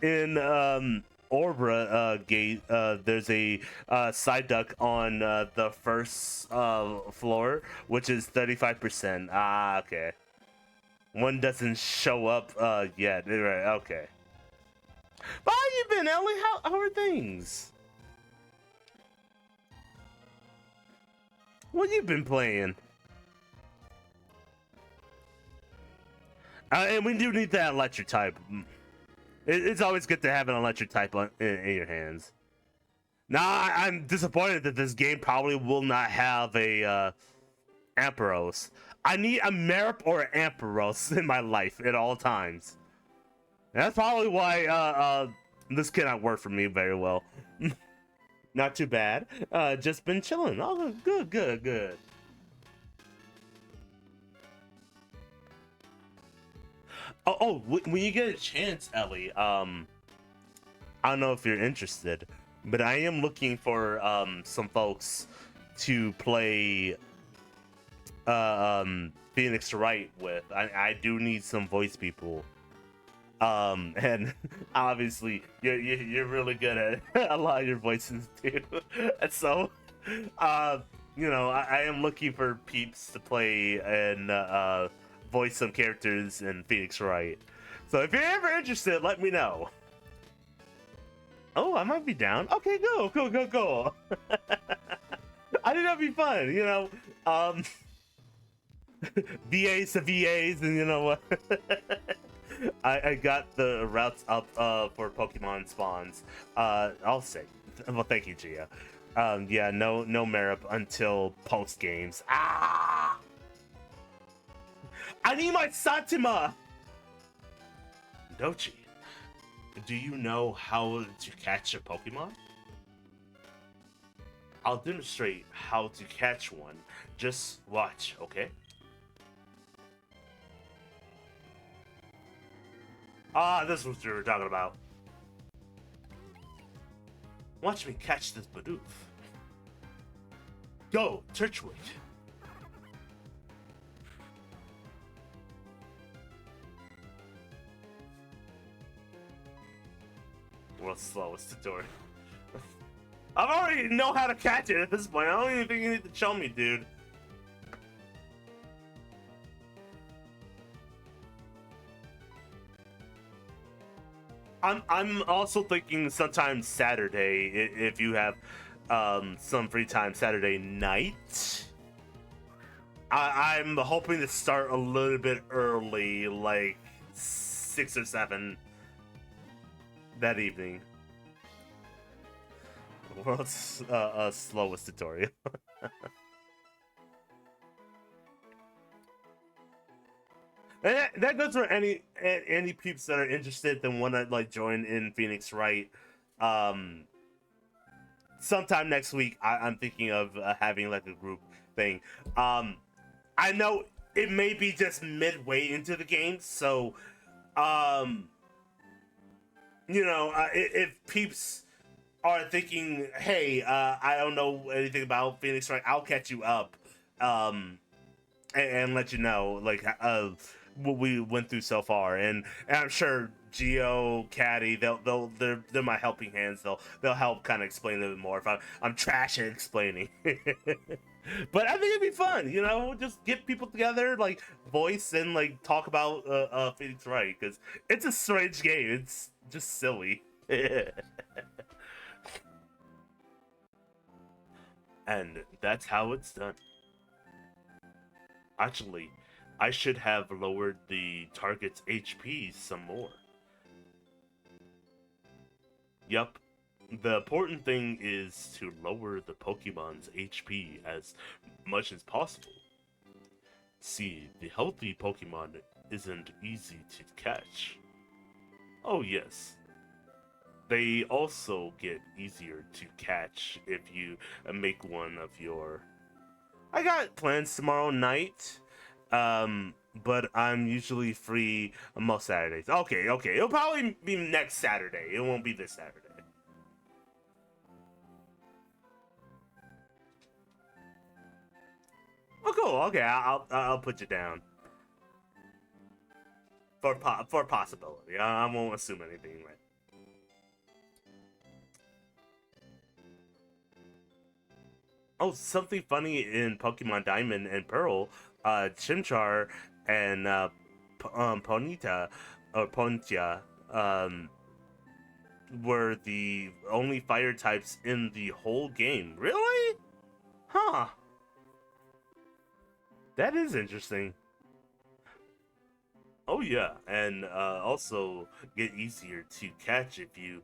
In Orbra gate, there's a side duck on the first floor, which is 35%. Ah, okay. One doesn't show up yet. Right, okay. But how you been, Ellie? How are things? What you been playing? And we do need that electric type. It's always good to have an electric type in your hands. Now, I'm disappointed that this game probably will not have a Ampharos. I need a Merip or an Ampharos in my life at all times. That's probably why this cannot work for me very well. Not too bad. Just been chilling. Oh, good, good, good. Oh, when you get a chance, Ellie, I don't know if you're interested, but I am looking for some folks to play Phoenix Wright with. I do need some voice people. And obviously you're really good at a lot of your voices too. And so you know, I am looking for peeps to play and voice some characters in Phoenix Wright. So if you're ever interested, let me know. Oh, I might be down. Okay, go. I think that'd be fun, you know. VAs to VAs, and you know what? I got the routes up for Pokemon spawns. I'll say. Well, thank you, Gia. Yeah, no Merip until post games. Ah! I need my Satima! Dochi, do you know how to catch a Pokemon? I'll demonstrate how to catch one. Just watch, okay? Ah, this is what you were talking about. Watch me catch this Bidoof. Go, Turtwig. World's slowest tutorial. I already know how to catch it at this point. I don't even think you need to show me, dude. I'm also thinking sometime Saturday, if you have some free time Saturday night. I'm hoping to start a little bit early, like 6 or 7 that evening. World's slowest tutorial. And that goes for any peeps that are interested and want to like join in Phoenix Wright. Sometime next week, I'm thinking of having like a group thing. I know it may be just midway into the game, so you know, if peeps are thinking, hey, I don't know anything about Phoenix Wright, I'll catch you up, and let you know like what we went through so far, and I'm sure Geo, Caddy, they're my helping hands. They'll help kind of explain a bit more if I'm trash at explaining. But I think it'd be fun, you know, just get people together, like voice and like talk about Phoenix Wright, because it's a strange game. It's just silly. And that's how it's done. Actually, I should have lowered the target's HP some more. Yup. The important thing is to lower the Pokemon's HP as much as possible. See, the healthy Pokemon isn't easy to catch. Oh yes. They also get easier to catch if you make one of your... I got plans tomorrow night, but I'm usually free most Saturdays. Okay, it'll probably be next Saturday. It won't be this Saturday. Oh, cool. Okay, I'll put you down for possibility. I won't assume anything, right? Oh, something funny in Pokemon Diamond and Pearl, Chimchar and Ponyta or Pontia were the only fire types in the whole game. Really? Huh. That is interesting. Oh yeah, and also get easier to catch if you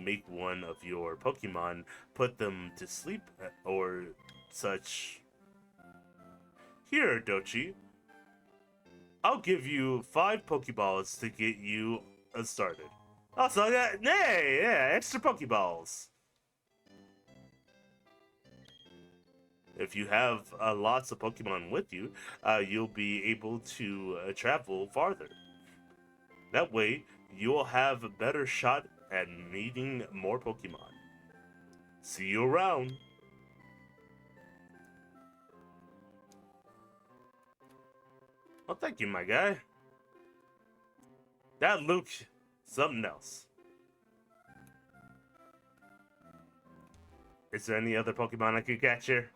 make one of your Pokemon put them to sleep or such. Here, Dochi, I'll give you 5 Pokeballs to get you started. Also, yeah, extra Pokeballs. If you have lots of Pokemon with you, you'll be able to travel farther. That way, you'll have a better shot at meeting more Pokemon. See you around. Well, thank you, my guy. That Luke, something else. Is there any other Pokemon I could catch here?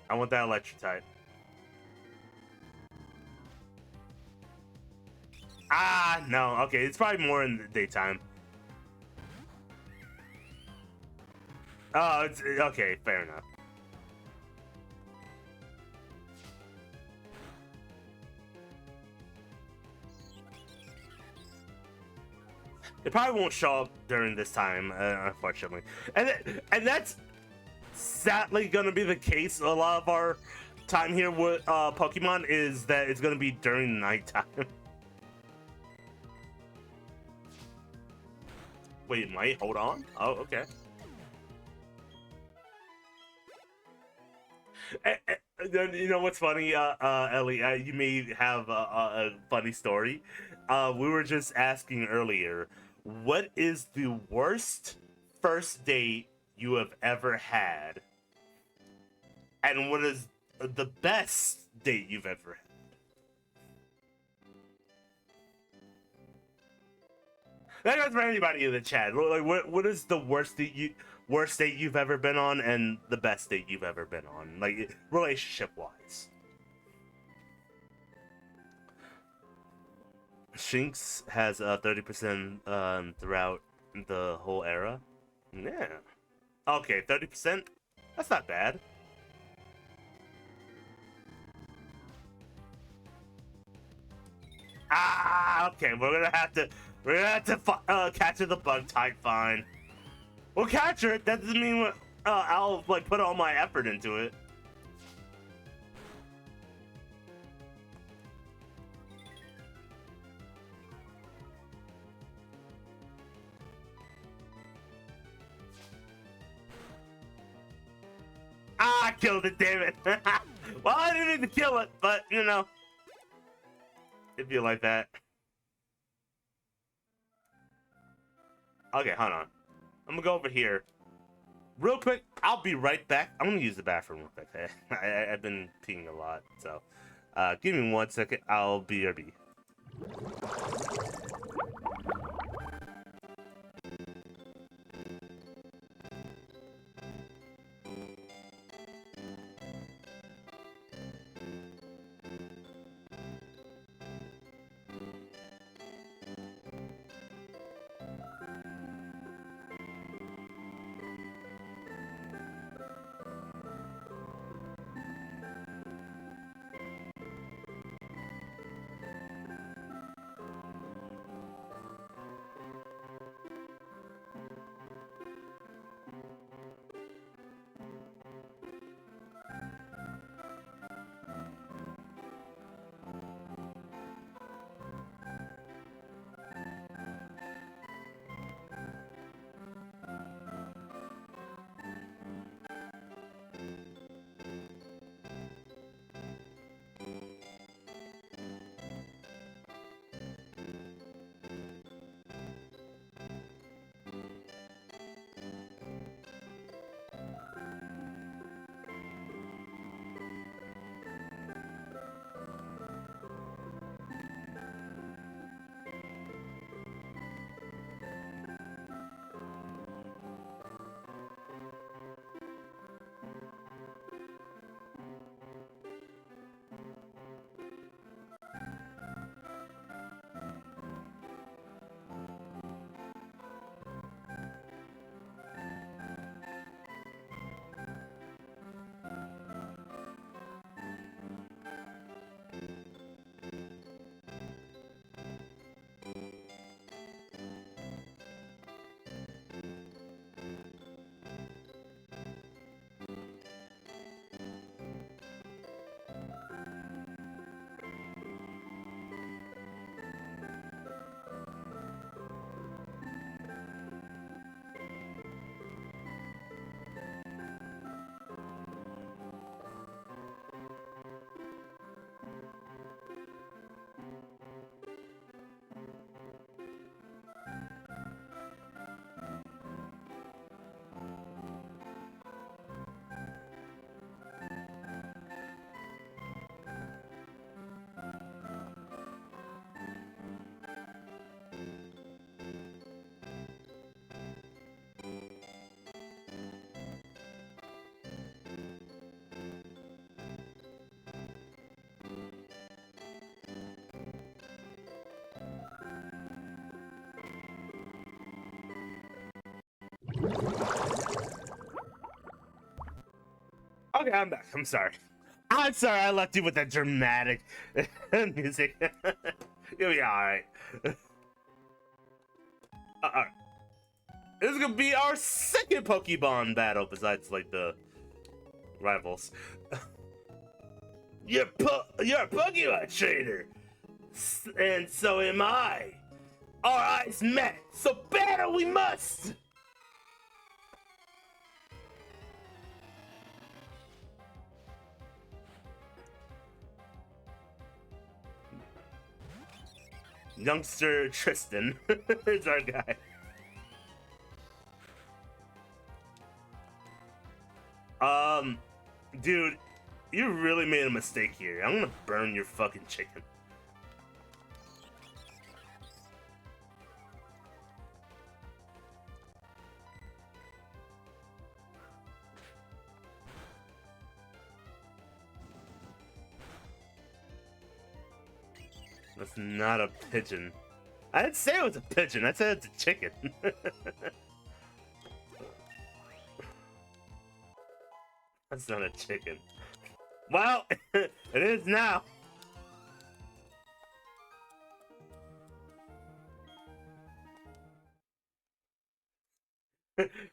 I want that electric type. Ah, no. Okay, it's probably more in the daytime. Oh, it's okay. Fair enough. It probably won't show up during this time, unfortunately, and that's sadly gonna be the case. A lot of our time here with Pokemon is that it's gonna be during nighttime. Wait, hold on. Oh, okay. You know what's funny, Ellie? You may have a funny story. We were just asking earlier, what is the worst first date you have ever had, and what is the best date you've ever had? That goes for anybody in the chat. Like, what is the worst date you've ever been on, and the best date you've ever been on, like relationship wise? Shinx has 30% throughout the whole era. Yeah. Okay, 30%. That's not bad. Ah, okay. We're gonna have to catch her the bug type. Fine. We'll catch her. That doesn't mean I'll like put all my effort into it. Ah, I killed it, damn it. Well, I didn't mean to kill it, but you know, it'd be like that. Okay, hold on. I'm gonna go over here real quick. I'll be right back. I'm gonna use the bathroom real quick. I've been peeing a lot, so give me 1 second. I'll BRB. Okay, I'm back. I'm sorry. I'm sorry I left you with that dramatic music. You'll be alright. Alright. This is gonna be our second Pokemon battle besides, like, the rivals. You're a Pokemon trainer! And so am I. Our eyes met, so battle we must! Youngster Tristan is our guy. Dude, you really made a mistake here. I'm gonna burn your fucking chicken. That's not a pigeon. I didn't say it was a pigeon. I said it's a chicken. That's not a chicken. Well, it is now.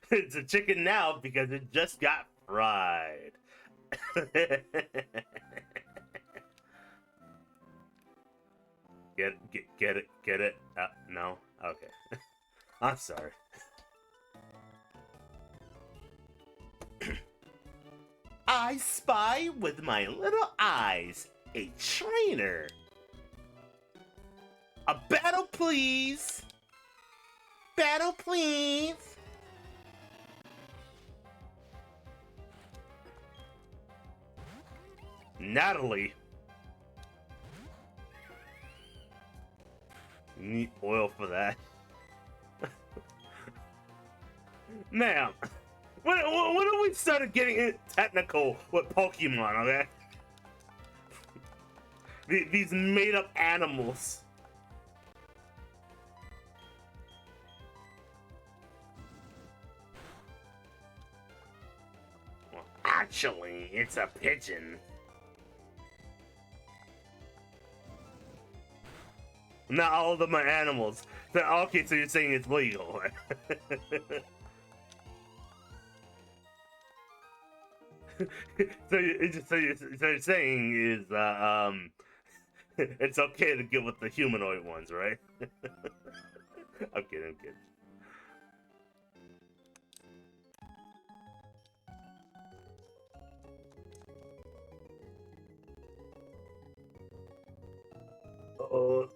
It's a chicken now because it just got fried. Get it? No? Okay. I'm sorry. I spy with my little eyes a trainer. A battle, please. Battle, please. Natalie. You need oil for that. Ma'am, when have we started getting technical with Pokemon, okay? These made-up animals. Well, actually, it's a pigeon. Not all of them are animals. Okay, so you're saying it's legal. so you're saying is it's okay to get with the humanoid ones, right? I'm kidding.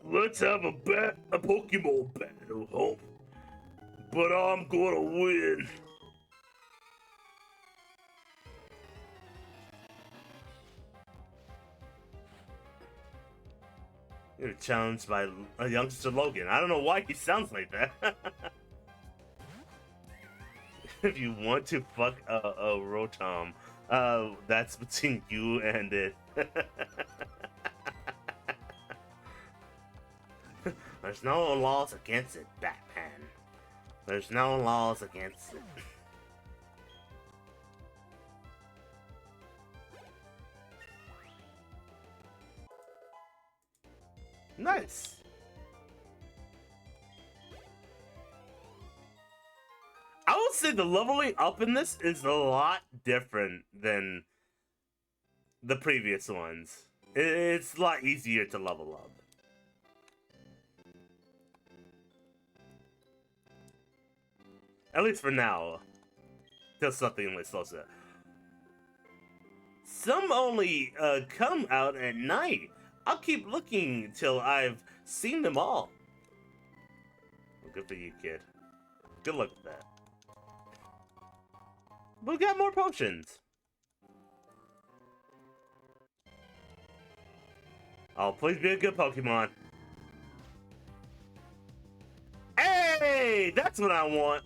Let's have a Pokemon battle, huh? But I'm gonna win. You're challenged by a youngster Logan. I don't know why he sounds like that. If you want to fuck a Rotom, that's between you and it. There's no laws against it, Batman. There's no laws against it. Nice. I would say the leveling up in this is a lot different than the previous ones. It's a lot easier to level up. At least for now. Till something like slows it. Some only come out at night. I'll keep looking till I've seen them all. Well, good for you, kid. Good luck with that. We got more potions. Oh, please be a good Pokemon. Hey, that's what I want.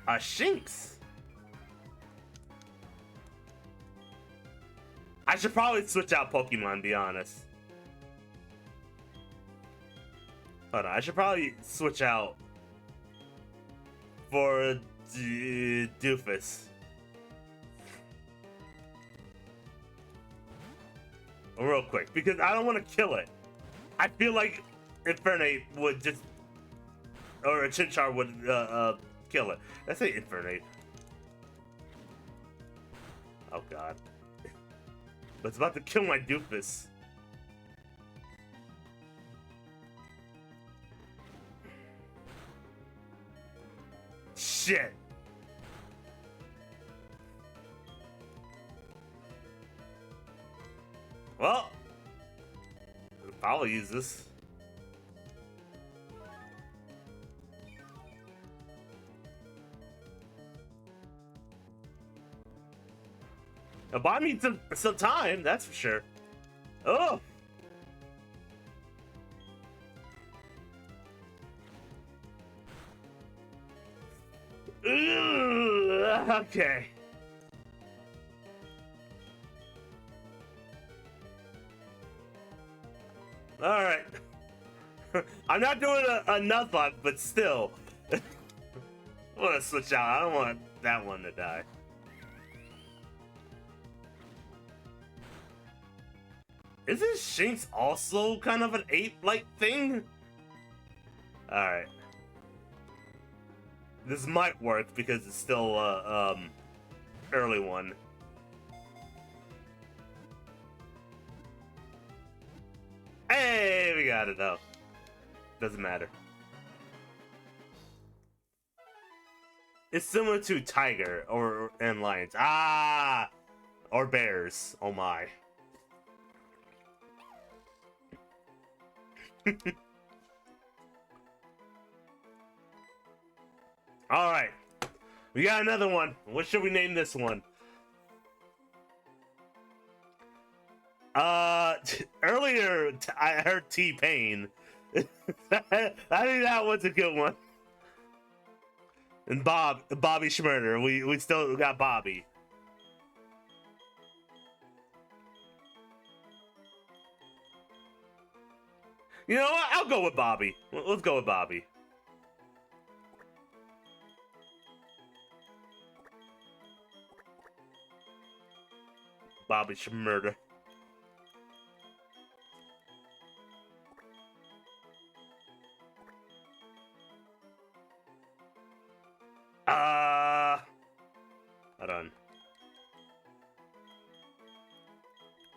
A Shinx. I should probably switch out Pokemon, be honest. Hold on, I should probably switch out for Doofus. Real quick, because I don't want to kill it. I feel like Infernape would just, or a Chinchar would kill it. Let's say Infernape. Oh god. But it's about to kill my Doofus. Shit. Well, I'll probably use this. Now buy me some time, that's for sure. Oh! Okay. Alright. I'm not doing a Nuzlocke, but still. I want to switch out. I don't want that one to die. Isn't Shinx also kind of an ape-like thing? Alright. This might work because it's still early one. Hey, we got it though. Doesn't matter. It's similar to tiger and lions. Ah, or bears. Oh my. All right, we got another one. What should we name this one? Earlier I heard T-Pain. I think that was a good one. And Bobby Schmurder. We still got Bobby. You know what? I'll go with Bobby. Let's go with Bobby. Bobby Schmurder. Hold on.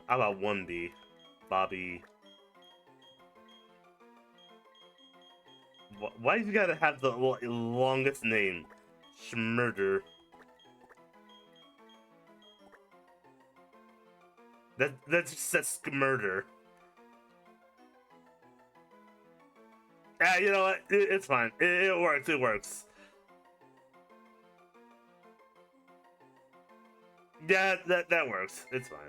How about 1B? Bobby. Why you gotta have the longest name? Schmurder. That just says murder. Yeah, you know what? It's fine. It works. It works. Yeah, that works. It's fine.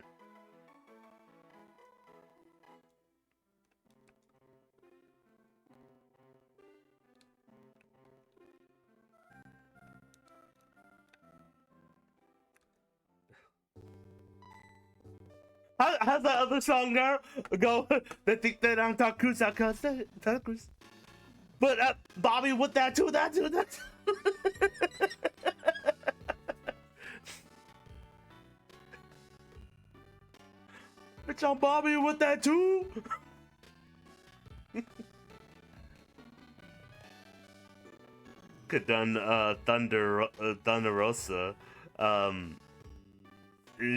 How's that other song go? They think that I'm Takus. But Bobby with that too. Bitch, I'm Bobby with that too. Could done Thunder Rosa.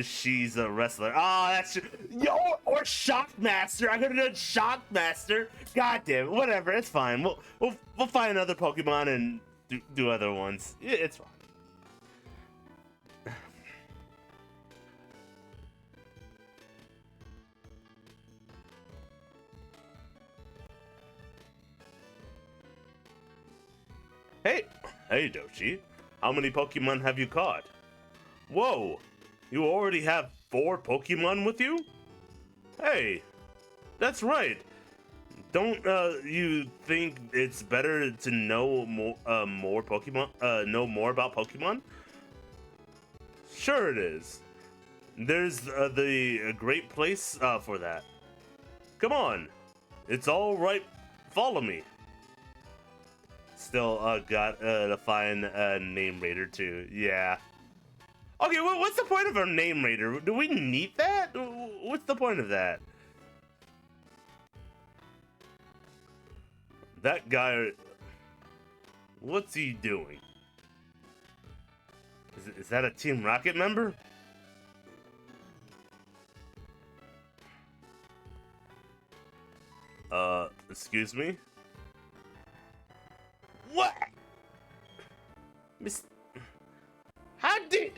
She's a wrestler. Oh, that's yo or Shockmaster. I could have done Shockmaster. God damn it. Whatever. It's fine. We'll find another Pokemon and do other ones. Yeah, it's fine. Hey, Dochi. How many Pokemon have you caught? Whoa. You already have 4 Pokemon with you? Hey, that's right. Don't you think it's better to know more Pokemon? Know more about Pokemon? Sure it is. There's the great place for that. Come on, it's all right. Follow me. still got to find a name raider too. Yeah. Okay, well, what's the point of our name raider? Do we need that? What's the point of that? That guy, what's he doing? Is that a Team Rocket member? Excuse me? What? Miss, how did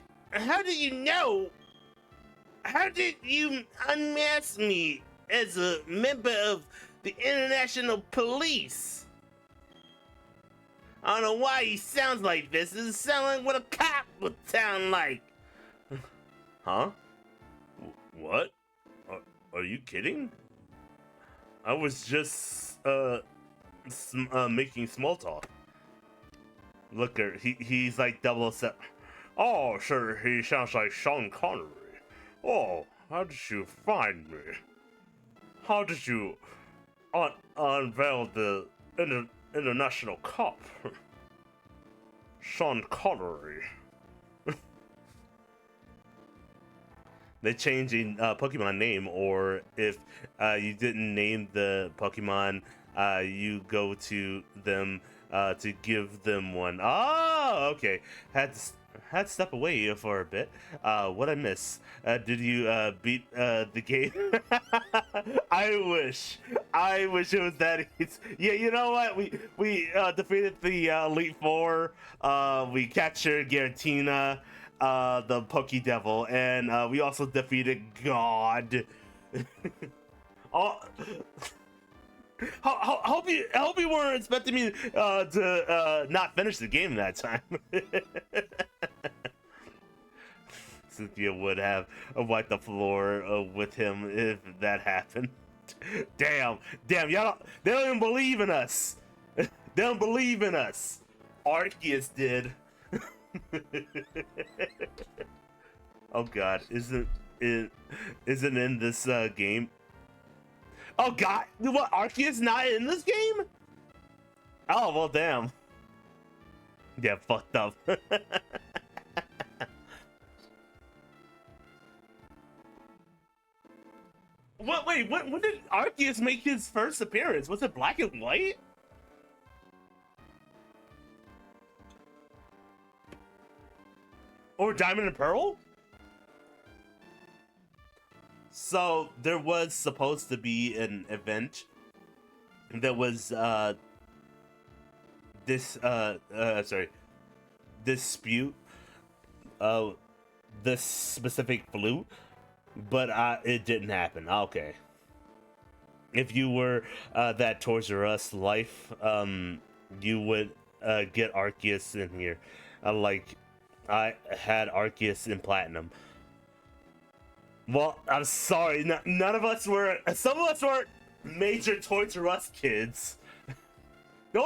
you know? How did you unmask me as a member of the International Police? I don't know why he sounds like this. This is sound like what a cop would sound like. Huh? What? Are you kidding? I was just making small talk. Look, he's like 007. Oh, sure, he sounds like Sean Connery. Oh, how did you find me? How did you unveil the international cop? Sean Connery. They changed a Pokemon name, or if you didn't name the Pokemon, you go to them to give them one. Oh, okay. Had to step away for a bit. What I miss? Did you beat the game? I wish it was that easy. Yeah, you know what? We defeated the Elite Four. We captured Giratina, the Poké Devil, and we also defeated God. Oh. Hope you weren't expecting me to not finish the game that time. Cynthia would have wiped the floor with him if that happened. Damn, y'all they don't even believe in us. They don't believe in us. Arceus did. Oh God, isn't in this game? Oh God, what, Arceus not in this game? Oh well, damn. Yeah, fucked up. What? Wait, when did Arceus make his first appearance? Was it Black and White? Or Diamond and Pearl? So there was supposed to be an event that was dispute this specific flute, but it didn't happen. Okay. If you were that Toys R Us life, you would get Arceus in here. Like I had Arceus in Platinum. Well, I'm sorry, none of us were. Some of us weren't major Toys R Us kids. The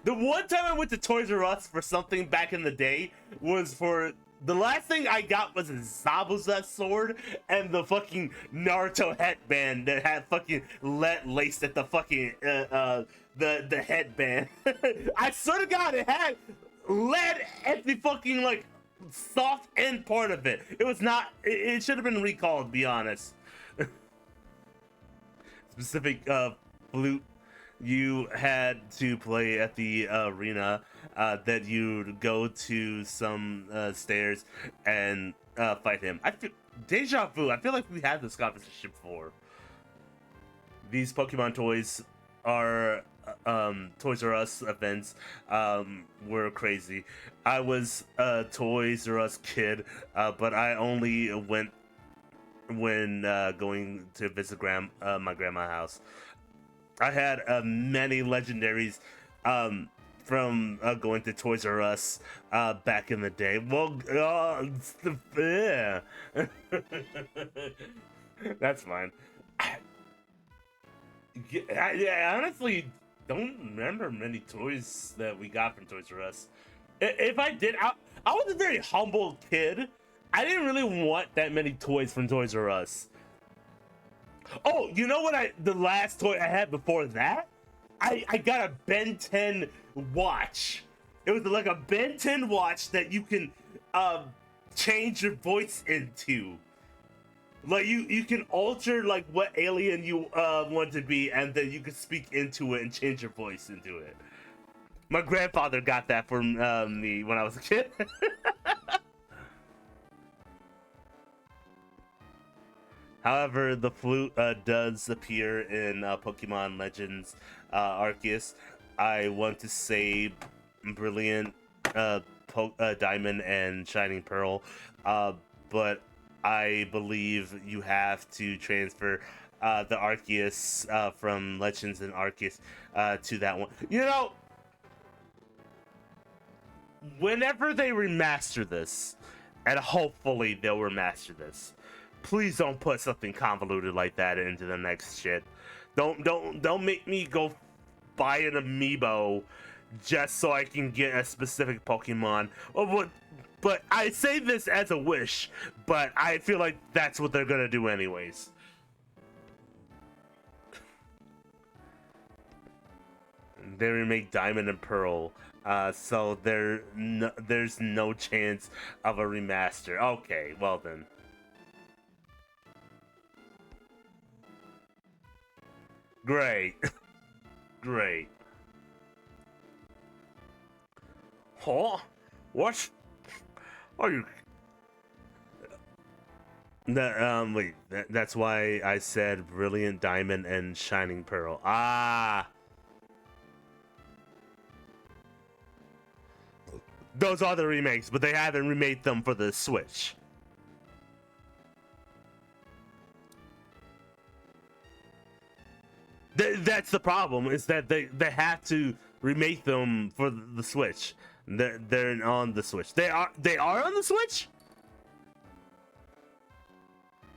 one time I went to Toys R Us for something back in the day was for the last thing I got was a Zabuza sword and the fucking Naruto headband that had fucking lead laced at the fucking the headband. I swear to God, it had lead at the fucking like soft end part of it. It was not. It should have been recalled. To be honest. Specific flute you had to play at the arena. That you'd go to some stairs and fight him. I feel deja vu. I feel like we had this conversation before. These Pokemon toys are Toys R Us events were crazy. I was a Toys R Us kid, but I only went when going to visit my grandma's house. I had many legendaries from going to Toys R Us back in the day. Well, yeah. That's fine. I honestly don't remember many toys that we got from Toys R Us. If I did, I was a very humble kid. I didn't really want that many toys from Toys R Us. Oh, you know what? The last toy I had before that, I got a Ben 10 watch. It was like a Ben 10 watch that you can change your voice into. Like you can alter like what alien you want to be, and then you can speak into it and change your voice into it. My grandfather got that for me when I was a kid. However, the flute does appear in Pokemon Legends Arceus. I want to say Brilliant Diamond and Shining Pearl, but I believe you have to transfer the Arceus from Legends and Arceus to that one. You know, whenever they remaster this, and hopefully they'll remaster this, please don't put something convoluted like that into the next shit. Don't make me go buy an amiibo just so I can get a specific Pokemon. But I say this as a wish, but I feel like that's what they're gonna do anyways. They remake Diamond and Pearl, so there's no chance of a remaster. Okay, well then. Great. Great. Huh? What? Are you... Wait, that's why I said Brilliant Diamond and Shining Pearl. Ah! Those are the remakes, but they haven't remade them for the Switch. That's the problem, is that they have to remake them for the Switch. They're on the Switch. They are on the Switch?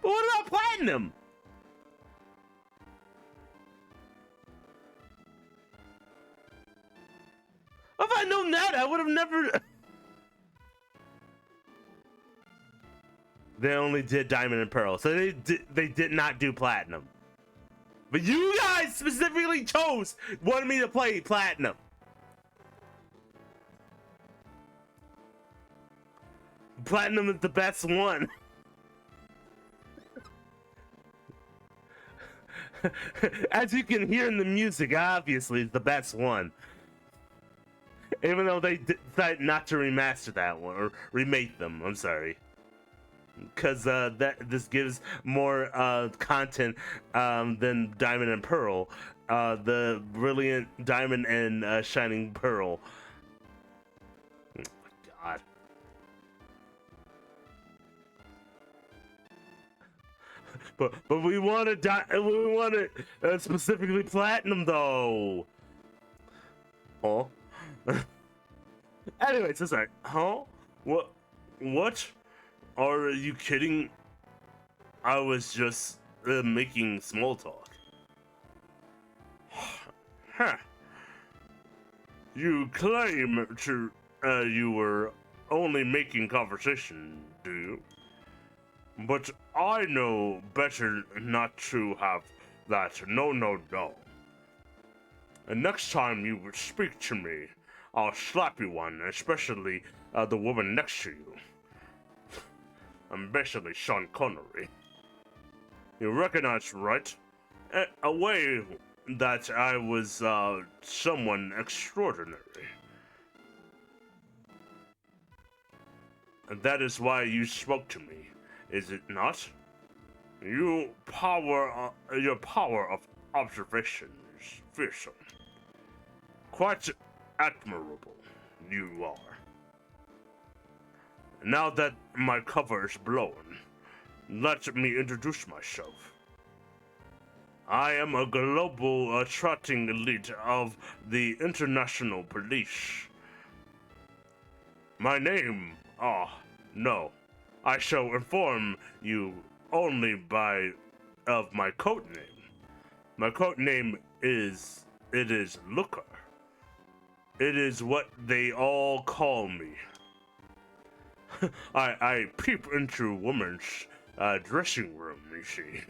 But what about Platinum? If I'd known that, I would have never... They only did Diamond and Pearl, so they did not do Platinum. But you guys specifically wanted me to play Platinum. Platinum is the best one. As you can hear in the music, obviously it's the best one. Even though they decided not to remaster that one, or remake them, I'm sorry. Because this gives more content than Diamond and Pearl. The Brilliant Diamond and Shining Pearl. Oh my god. But we wanted specifically Platinum though. Oh. Anyway, so sorry. Huh? What? What? Are you kidding? I was just making small talk. Huh. You claim to you were only making conversation, do you? But I know better not to have that. No, no, no. And next time you speak to me, I'll slap you one, especially the woman next to you. I'm basically Sean Connery. You recognize, right? A way that I was someone extraordinary. And that is why you spoke to me, is it not? Your power of observation is fearsome. Quite admirable, you are. Now that my cover is blown, let me introduce myself. I am a global trotting elite of the international police. My name, no. I shall inform you only of my code name. My code name is Looker. It is what they all call me. I peep into women's dressing room, you see.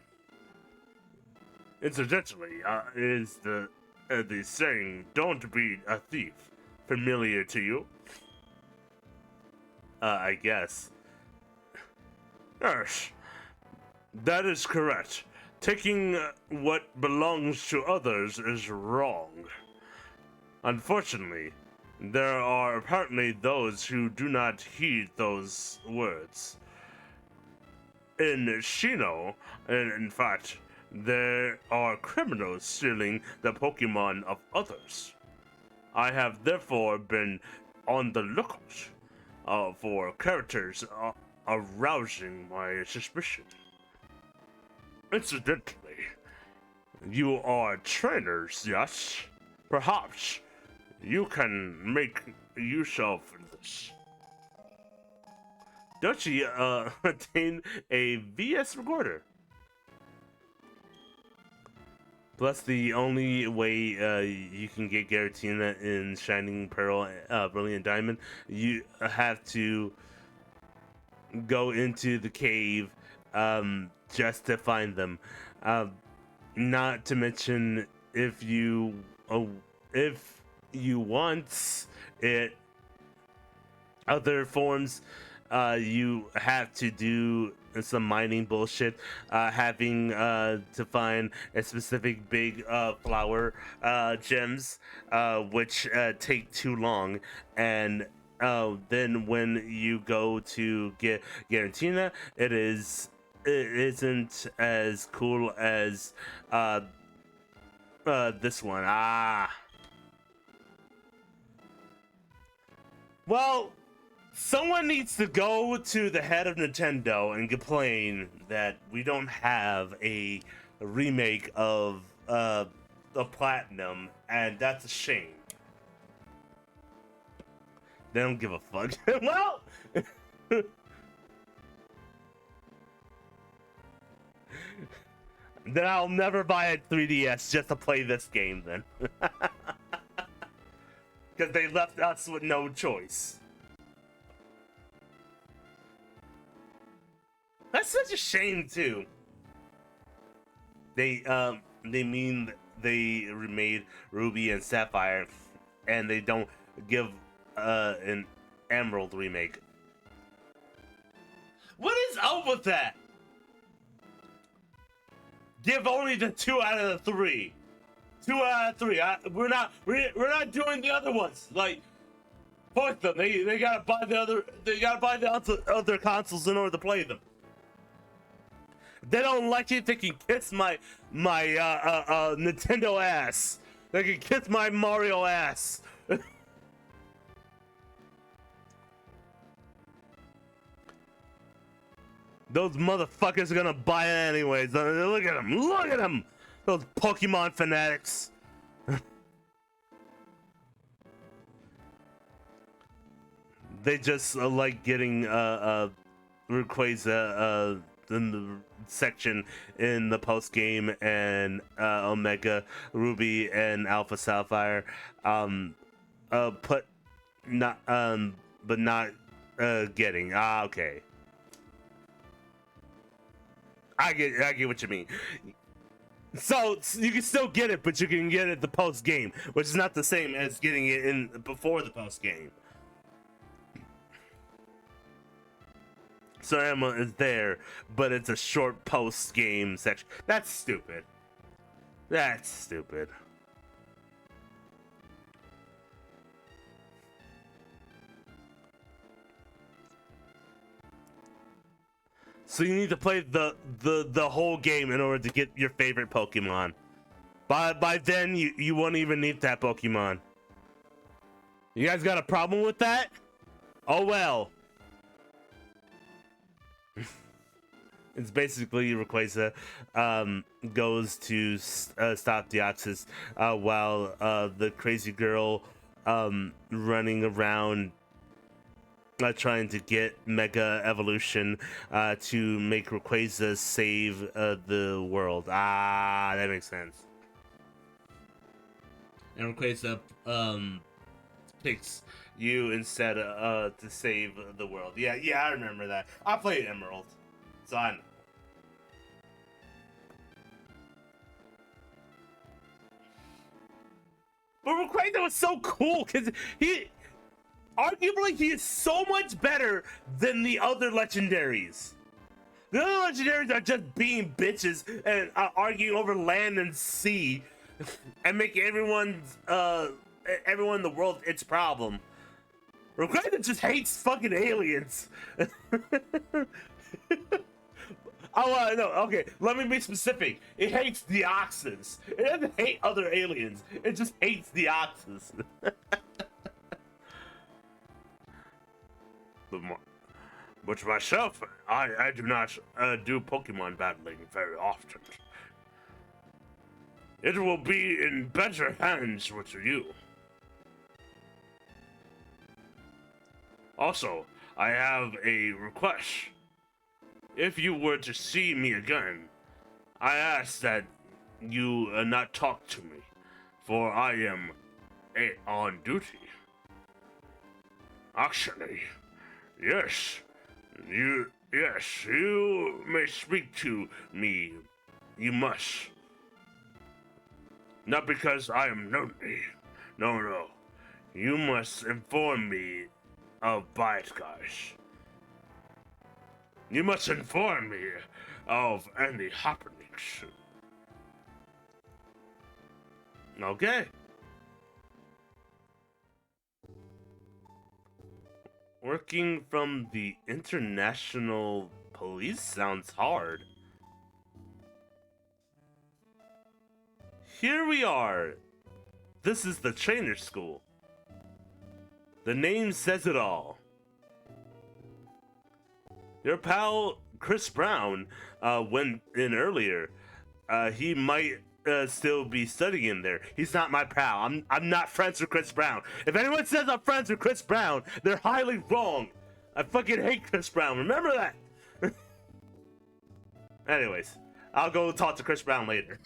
Incidentally, is the the saying, "Don't be a thief," familiar to you? I guess. Yes, that is correct. Taking what belongs to others is wrong. Unfortunately, there are apparently those who do not heed those words. In Shino, in fact, there are criminals stealing the Pokemon of others. I have therefore been on the lookout for characters arousing my suspicion. Incidentally, you are trainers, yes? Perhaps you can make use of this. Don't you attain a VS recorder? Plus, the only way you can get Giratina in Shining Pearl, Brilliant Diamond, you have to go into the cave just to find them. Not to mention, if you want it, other forms, you have to do some mining bullshit, having to find a specific big flower gems, which take too long, and then when you go to get Giratina, it isn't as cool as this one. Well, someone needs to go to the head of Nintendo and complain that we don't have a remake of the Platinum, and that's a shame. They don't give a fuck. Well, then I'll never buy a 3DS just to play this game then. Because they left us with no choice. That's such a shame too. They mean they remade Ruby and Sapphire, and they don't give an Emerald remake. What is up with that? Give only the 2 out of the 3. 2 out of 3. We're not doing the other ones. Like, fuck them. They gotta buy the other consoles in order to play them. They don't like it. They can kiss my Nintendo ass. They can kiss my Mario ass. Those motherfuckers are gonna buy it anyways. Look at them. Look at them. Those Pokemon fanatics. They just like getting Rayquaza in the section in the post game, and Omega Ruby and Alpha Sapphire but not getting. Okay. I get what you mean. So you can still get it, but you can get it the post game, which is not the same as getting it in before the post game. So Emma is there, but it's a short post game section. That's stupid. That's stupid. So you need to play the whole game in order to get your favorite Pokemon. By then you won't even need that Pokemon. You guys got a problem with that? Oh well. It's basically Rayquaza goes to stop Deoxys while the crazy girl running around trying to get Mega Evolution to make Rayquaza save the world. That makes sense. And Rayquaza picks you instead to save the world. Yeah, I remember that. I played Emerald, so I know. But Rayquaza was so cool because arguably he is so much better than the other legendaries. The other legendaries are just being bitches and arguing over land and sea and making everyone in the world its problem. Rayquaza just hates fucking aliens. Oh, no, okay, let me be specific. It hates Deoxys. It doesn't hate other aliens. It just hates Deoxys. But myself, I do not do Pokemon battling very often. It will be in better hands with you. Also, I have a request. If you were to see me again, I ask that you not talk to me, for I am on duty. Actually, yes, you may speak to me. You must. Not because I am lonely. No. You must inform me of bad guys. You must inform me of any happenings. Okay. Working from the International Police sounds hard. Here we are. This is the trainer school. The name says it all. Your pal Chris Brown went in earlier. He might still be studying in there. He's not my pal. I'm not friends with Chris Brown. If anyone says I'm friends with Chris Brown, they're highly wrong. I fucking hate Chris Brown. Remember that. Anyways, I'll go talk to Chris Brown later.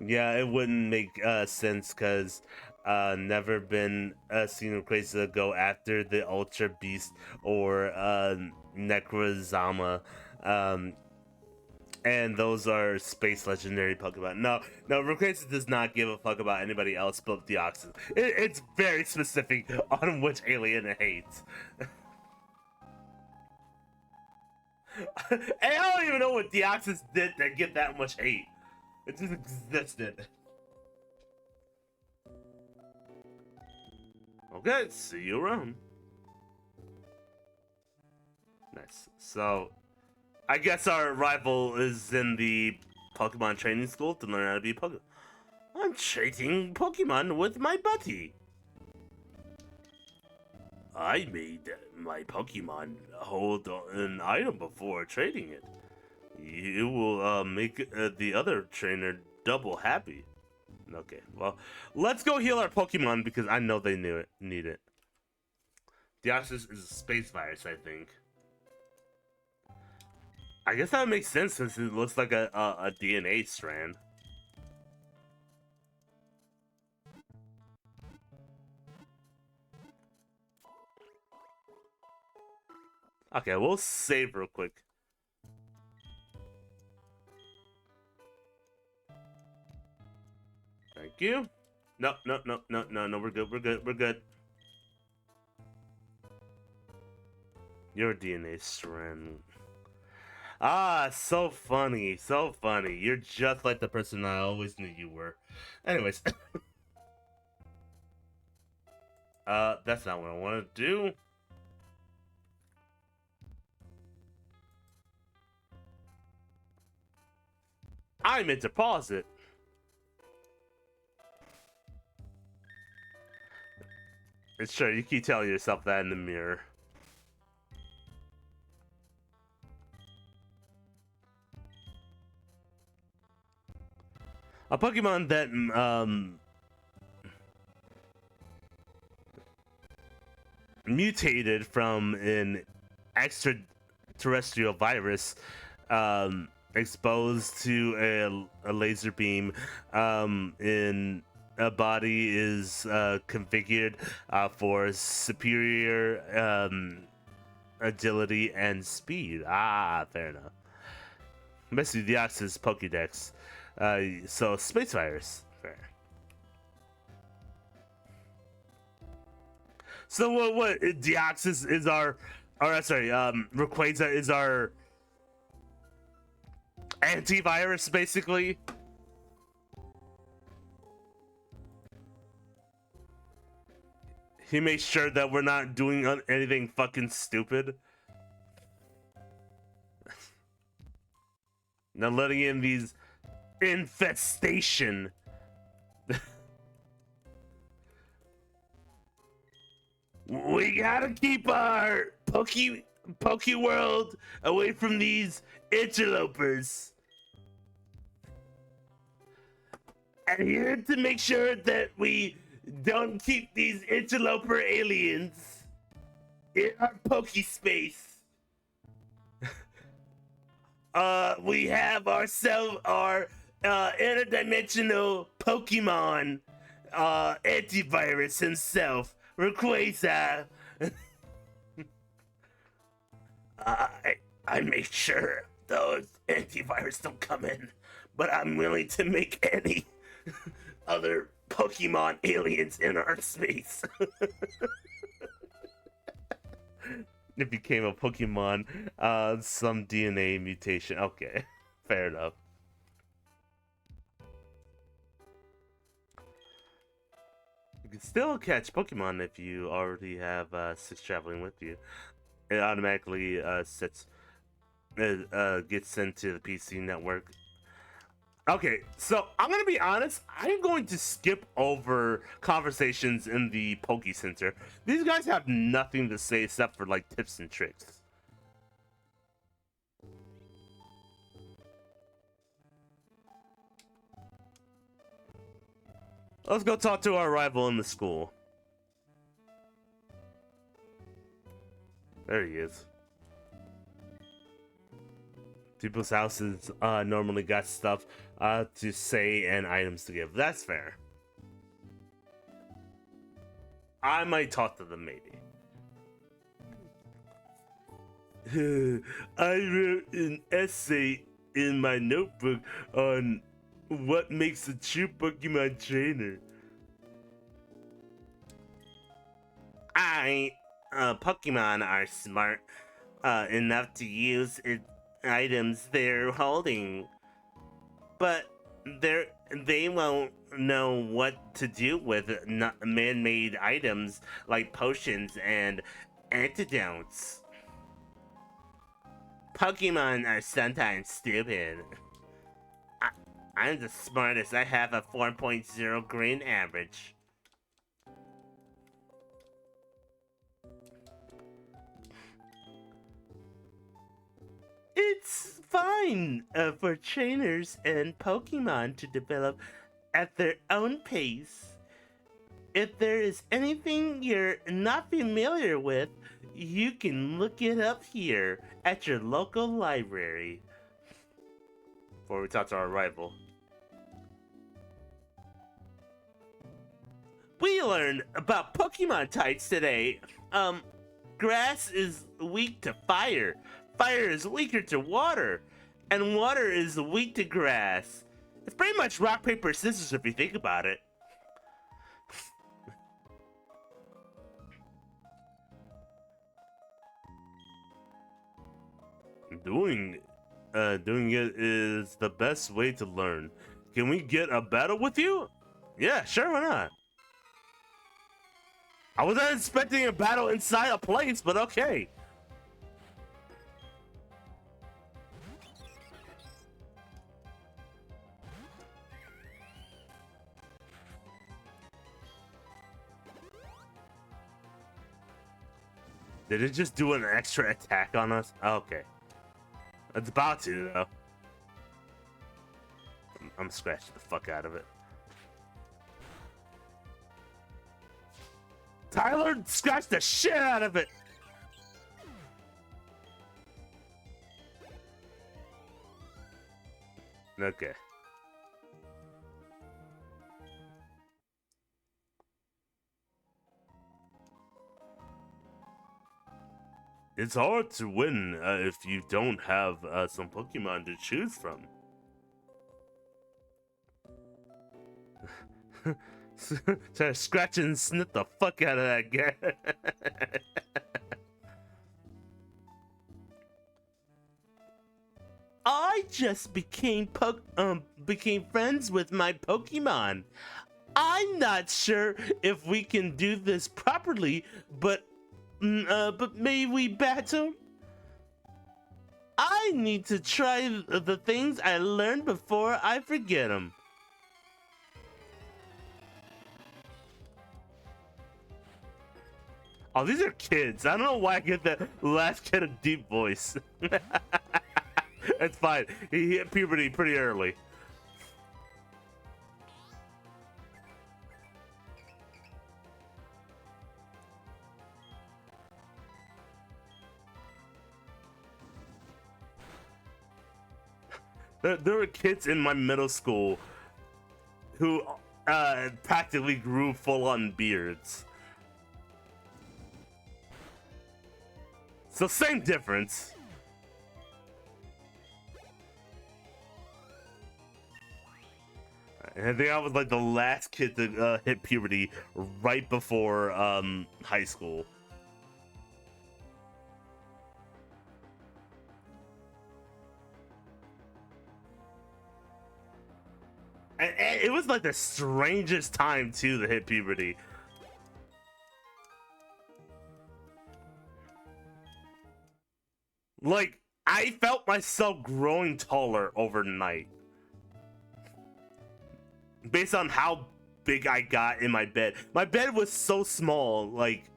Yeah, it wouldn't make sense because never been seen Rayquaza go after the Ultra Beast or Necrozama, and those are space legendary Pokemon. No, Rayquaza does not give a fuck about anybody else but Deoxys. It's very specific on which alien it hates. And I don't even know what Deoxys did to get that much hate. It just existed. Okay, see you around. Nice. So, I guess our rival is in the Pokemon training school to learn how to be Pokemon. I'm trading Pokemon with my buddy. I made my Pokemon hold an item before trading it. You will make the other trainer double happy. Okay, well, let's go heal our Pokemon because I know they need it. Deoxys is a space virus, I think. I guess that makes sense since it looks like a DNA strand. Okay, we'll save real quick. Thank you. No, we're good. Your DNA strand. Ah, so funny. You're just like the person I always knew you were. Anyways. That's not what I want to do. I meant to pause it. It's sure you keep telling yourself that in the mirror. A Pokemon that mutated from an extraterrestrial virus, exposed to a laser beam in a body is configured for superior agility, and speed. Ah, fair enough. Basically, Deoxys Pokédex. So Space Virus. Fair. So what Deoxys is our, or sorry, Rayquaza is our antivirus, basically. He makes sure that we're not doing anything fucking stupid. Now letting in these infestation. We gotta keep our Poke World away from these interlopers. And here to make sure that we don't keep these interloper aliens in our Poke space. We have ourselves our interdimensional Pokemon antivirus himself, Rayquaza. I make sure those antivirus don't come in, but I'm willing to make any other Pokemon aliens in our space. It became a Pokemon, some DNA mutation. Okay, fair enough. You can still catch Pokemon if you already have 6 traveling with you. It automatically gets sent to the PC network. Okay, so I'm gonna be honest. I'm going to skip over conversations in the Poke Center. These guys have nothing to say except for like tips and tricks. Let's go talk to our rival in the school. There he is. People's houses normally got stuff to say and items to give. That's fair. I might talk to them, maybe. I wrote an essay in my notebook on what makes a true Pokemon trainer. Pokemon are smart enough to use items they're holding, but they won't know what to do with man-made items like potions and antidotes. Pokemon are sometimes stupid. I'm the smartest. I have a 4.0 grade average. It's fine for trainers and Pokemon to develop at their own pace. If there is anything you're not familiar with, you can look it up here at your local library. Before we talk to our rival. We learned about Pokemon types today. Grass is weak to fire. Fire is weaker to water. And water is weak to grass. It's pretty much rock, paper, scissors if you think about it. Doing it is the best way to learn. Can we get a battle with you? Yeah, sure, why not? I wasn't expecting a battle inside a place, but okay. Did it just do an extra attack on us? Okay. It's about to, though. I'm scratching the fuck out of it. Tyler scratched the shit out of it! Okay. It's hard to win if you don't have some Pokemon to choose from. Try to scratch and sniff the fuck out of that guy. I just became friends with my Pokemon. I'm not sure if we can do this properly, but may we battle? I need to try the things I learned before I forget them. Oh, these are kids. I don't know why I get that last kid a deep voice. It's fine. He hit puberty pretty early. There were kids in my middle school who practically grew full-on beards. So same difference. And I think I was like the last kid to hit puberty right before high school. And it was like the strangest time too to hit puberty. Like, I felt myself growing taller overnight. Based on how big I got in my bed. My bed was so small, like,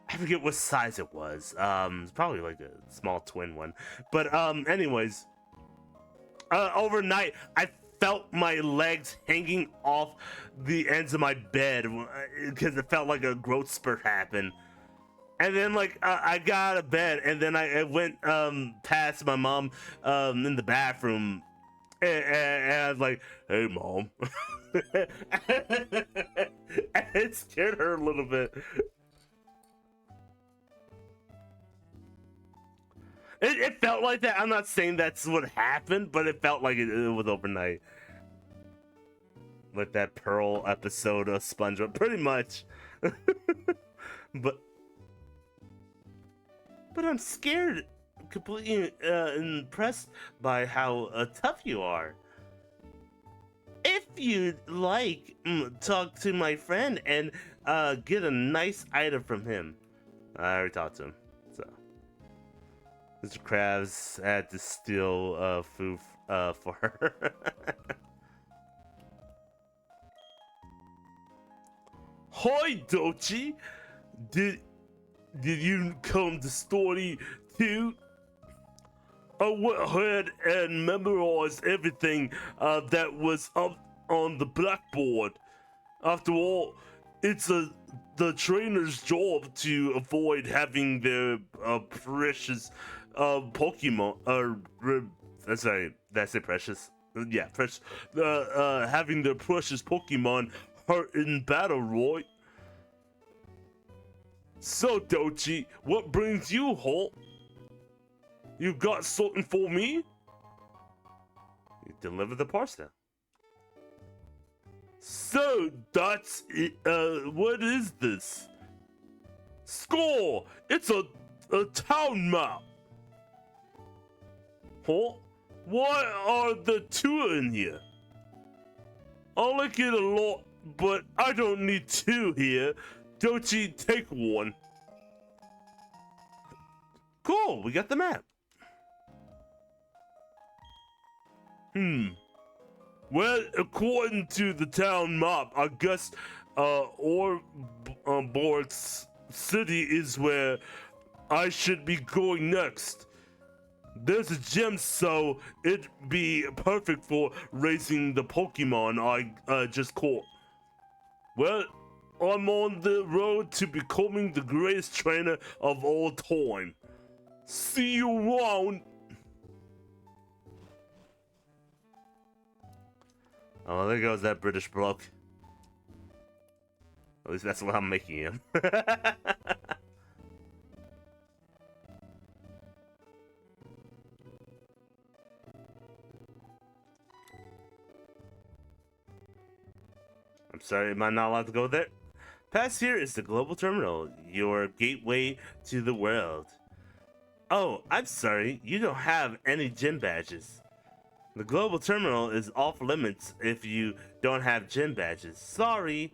I forget what size it was. It's probably like a small twin one. But anyways, overnight I felt my legs hanging off the ends of my bed because it felt like a growth spurt happened. And then, like, I got out of bed, and then I went past my mom in the bathroom, and I was like, "Hey, Mom." And it scared her a little bit. It felt like that. I'm not saying that's what happened, but it felt like it was overnight. Like that Pearl episode of SpongeBob, pretty much. But I'm scared, completely impressed by how tough you are. If you'd like, talk to my friend and get a nice item from him. I already talked to him, so. Mr. Krabs had to steal food for her. Hi, Dochi! Did you come to study too? I went ahead and memorized everything that was up on the blackboard. After all, it's the trainer's job to avoid having their precious Pokemon. Sorry, did I say precious? Yeah, precious. Having their precious Pokemon hurt in battle, right? So, Dochi, what brings you home? You got something for me? You deliver the parcel. So, that's it. What is this? Score! It's a town map. Huh? Why are the two in here? I like it a lot, but I don't need two here. Dochi, take one. Cool, we got the map. Well, according to the town map, I guess Orbort's city is where I should be going next. There's a gym, so it'd be perfect for racing the Pokemon I just caught. Well, I'm on the road to becoming the greatest trainer of all time. See you around. Oh, there goes that British bloke. At least that's what I'm making him. I'm sorry, am I not allowed to go there? Past here is the global terminal, your gateway to the world. Oh, I'm sorry, you don't have any gym badges. The global terminal is off limits if you don't have gym badges. Sorry.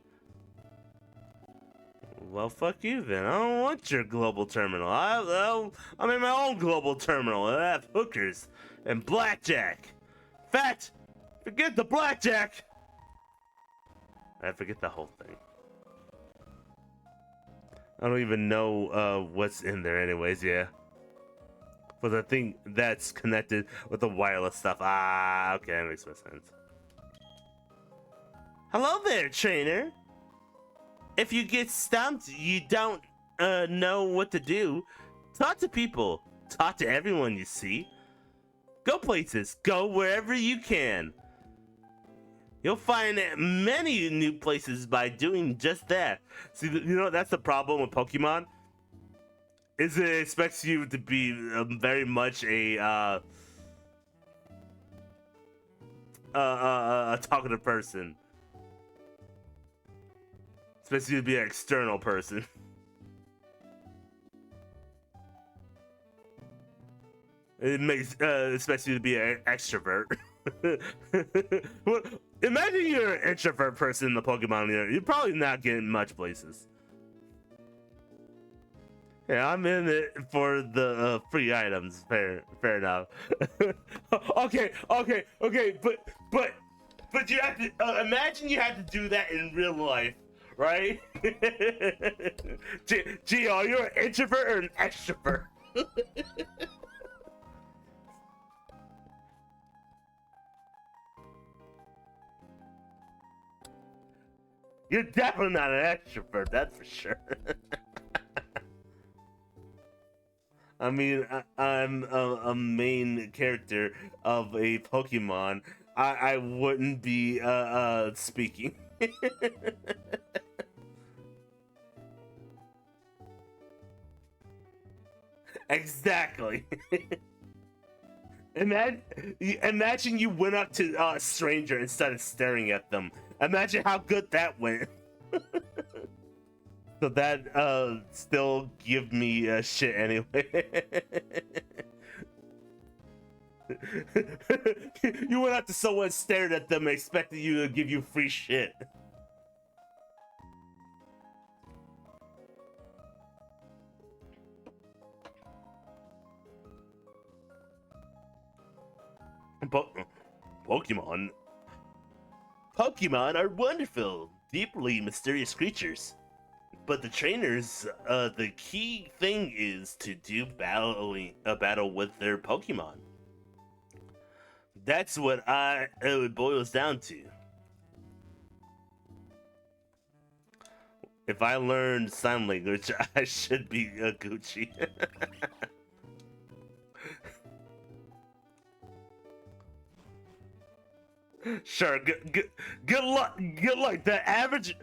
Well, fuck you then. I don't want your global terminal. I'm in my own global terminal. I have hookers and blackjack. Fat! Forget the blackjack! I forget the whole thing. I don't even know what's in there anyways, yeah. For the thing that's connected with the wireless stuff. Ah, okay, that makes more sense. Hello there, trainer. If you get stumped, you don't know what to do. Talk to people. Talk to everyone you see. Go places. Go wherever you can. You'll find many new places by doing just that. See, you know, that's the problem with Pokemon. Is it expects you to be very much a talkative person. Expects you to be an external person. It makes expects you to be an extrovert. Well, imagine you're an introvert person in the Pokemon universe. You're probably not getting much places. Yeah, I'm in it for the free items. Fair enough. Okay, but you have to imagine you have to do that in real life, right? Gee, are you an introvert or an extrovert? You're definitely not an extrovert, that's for sure. I mean, I'm a main character of a Pokemon. I wouldn't be speaking. Exactly. Imagine you went up to a stranger and started staring at them. Imagine how good that went. So that still give me shit anyway. You went up to someone, stared at them, expecting you to give you free shit. Pokemon. Pokemon are wonderful, deeply mysterious creatures. But the trainers, the key thing is to do a battle with their Pokemon. That's what it boils down to. If I learned sign language, I should be a Gucci. Sure, good luck. Good luck. The average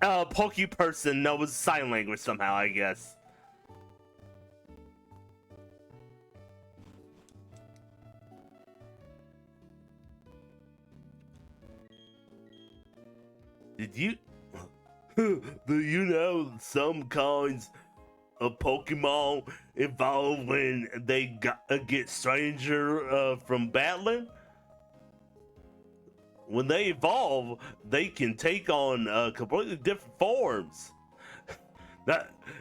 Poke person knows sign language somehow, I guess. Did you? Do you know some kinds of Pokemon evolve when they get stranger from battling? When they evolve, they can take on completely different forms.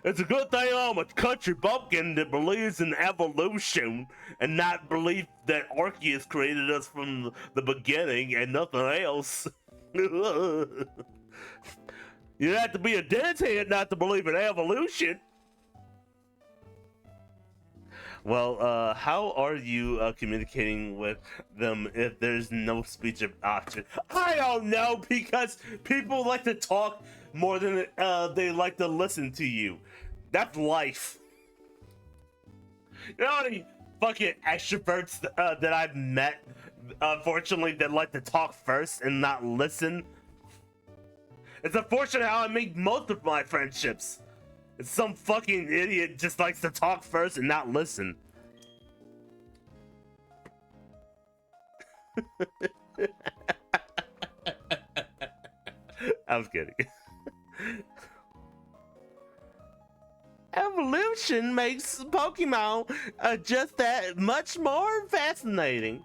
It's a good thing I'm a country bumpkin that believes in evolution and not believe that Arceus created us from the beginning and nothing else. You have to be a dense head not to believe in evolution. Well, how are you communicating with them if there's no speech option? I don't know, because people like to talk more than they like to listen to you. That's life. You know how many fucking extroverts that I've met, unfortunately, that like to talk first and not listen? It's unfortunate how I make most of my friendships. Some fucking idiot just likes to talk first and not listen. I was kidding. Evolution makes Pokemon just that much more fascinating.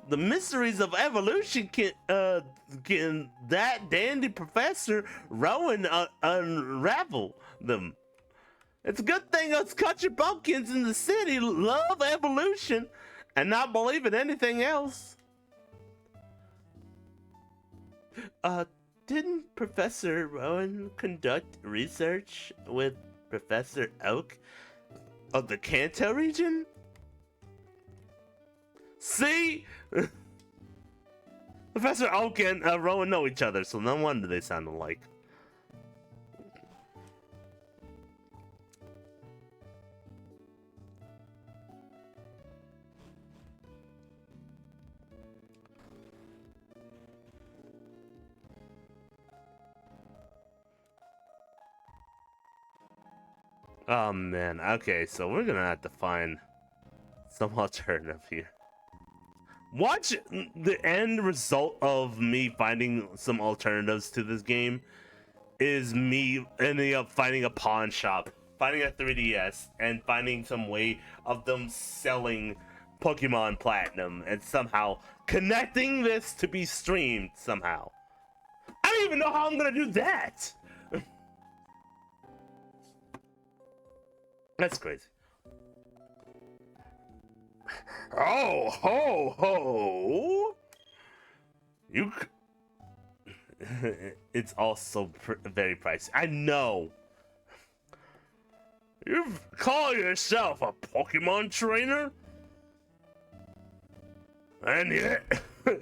The mysteries of evolution can that dandy Professor Rowan unravel them. It's a good thing us country bumpkins in the city love evolution and not believe in anything else. Didn't Professor Rowan conduct research with Professor Oak of the Kanto region? See? Professor Oak and Rowan know each other, so no wonder they sound alike. Oh man, okay, so we're gonna have to find some alternative here. Watch the end result of me finding some alternatives to this game is me ending up finding a pawn shop, finding a 3DS, and finding some way of them selling Pokemon Platinum and somehow connecting this to be streamed somehow. I don't even know how I'm gonna do that. That's crazy. Oh, ho, ho! You... It's also very pricey. I know. You call yourself a Pokemon trainer? And yet...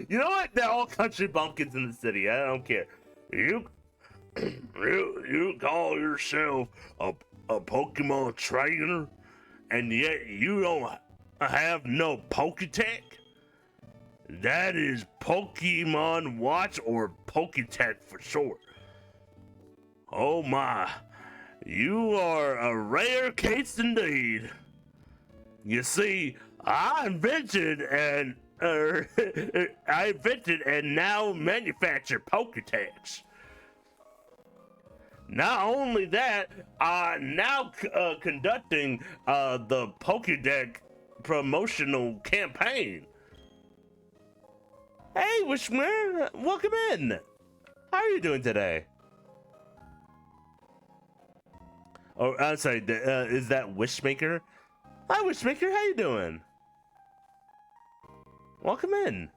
You know what? They're all country bumpkins in the city. I don't care. You call yourself a Pokemon trainer, and yet you don't have no Poketech? That is Pokemon Watch, or Poketech for short. Oh my, you are a rare case indeed. You see, I invented and now manufacture Poketechs. Not only that, now conducting the Pokédex promotional campaign. Hey, Wishmer, welcome in. How are you doing today? Oh, I'm sorry, is that Wishmaker? Hi, Wishmaker, how you doing? Welcome in.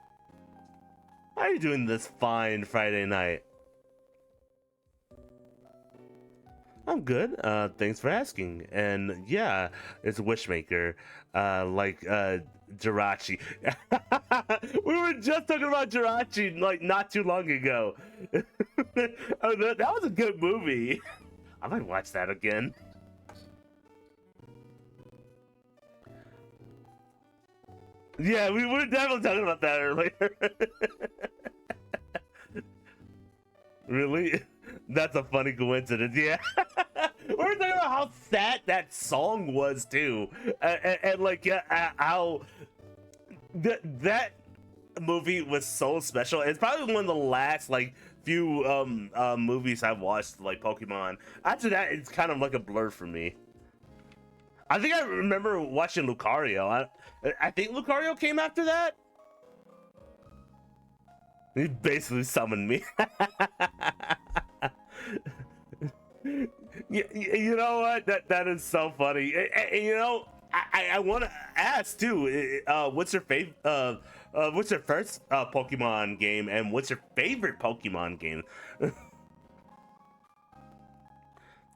How are you doing this fine Friday night? I'm good. Thanks for asking. And yeah, it's Wishmaker. Like Jirachi. We were just talking about Jirachi like not too long ago. Oh, that was a good movie. I might watch that again. Yeah, we were definitely talking about that earlier. Really? That's a funny coincidence, yeah. We were talking about how sad that song was too, and like how that movie was so special. It's probably one of the last like few movies I've watched like Pokemon. After that, it's kind of like a blur for me. I think I remember watching Lucario. I think Lucario came after that. He basically summoned me. You know what? That is so funny. And, you know, I want to ask too. What's your favorite? What's your first Pokemon game, and what's your favorite Pokemon game?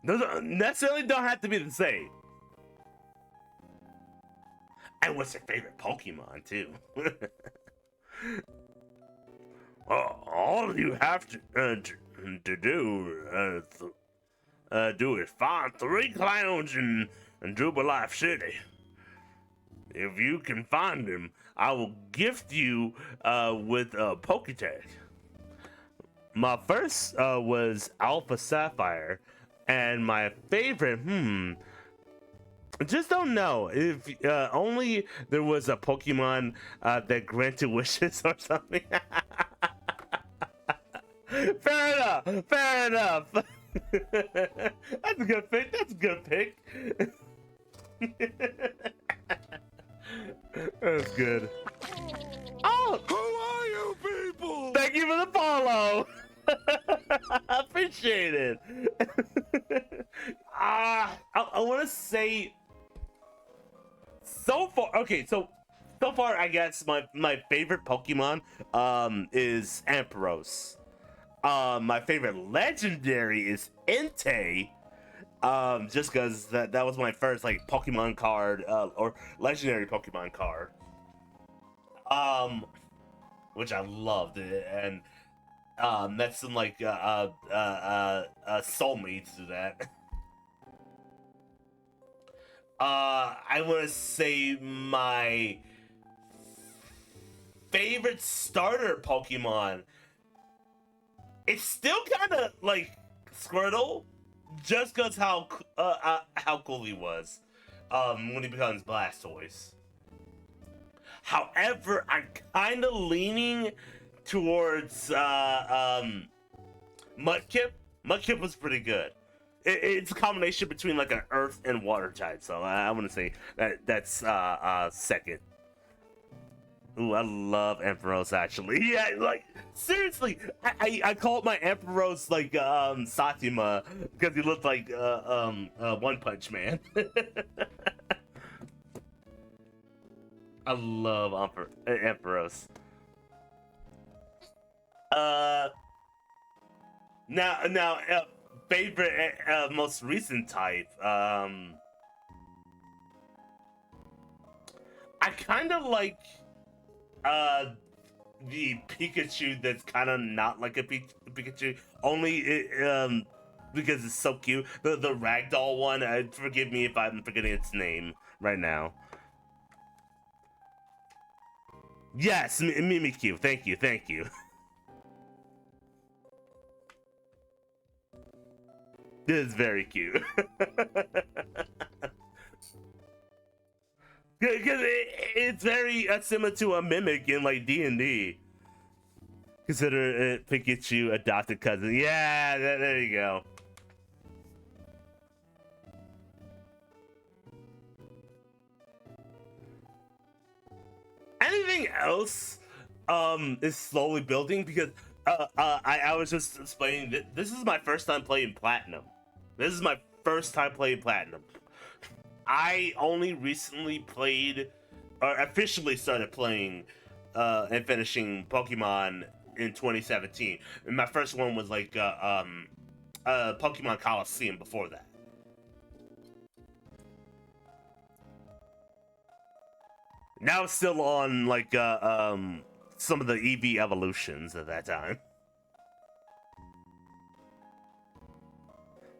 Those necessarily don't have to be the same. And what's your favorite Pokemon too? All you have to do is find 3 clowns in Jubilife City. If you can find them, I will gift you with a Poketech. My first was Alpha Sapphire, and my favorite, I just don't know. If only there was a Pokemon that granted wishes or something. Fair enough. That's a good pick. That's a good pick. That's good. Oh! Who are you people? Thank you for the follow. Appreciate it. I want to say so far. Okay, so far, I guess my favorite Pokemon is Ampharos. My favorite legendary is Entei. Just because that was my first like Pokemon card or legendary Pokemon card. Which I loved it, and met some like soulmates to that. I want to say my favorite starter Pokemon. It's still kind of like Squirtle, just cause how cool he was when he becomes Blastoise. However, I'm kind of leaning towards Mudkip. Mudkip was pretty good. It's a combination between like an Earth and Water type, so I want to say that's second. Ooh, I love Ampharos actually. Yeah, like seriously, I called my Ampharos like Satima because he looked like One Punch Man. I love Ampharos. Now, favorite most recent type. I kind of like the Pikachu that's kind of not like a Pikachu. Only because it's so cute. The ragdoll one. Forgive me if I'm forgetting its name right now. Yes, Mimikyu. Thank you. This is very cute. Because it's very similar to a Mimic in like D&D. Consider it Pikachu adopted cousin. Yeah, there you go. Anything else is slowly building because I was just explaining that this is my first time playing Platinum. This is my first time playing Platinum. I only recently played or officially started playing and finishing Pokemon in 2017. And my first one was like Pokemon Coliseum before that. Now it's still on like some of the EV evolutions at that time.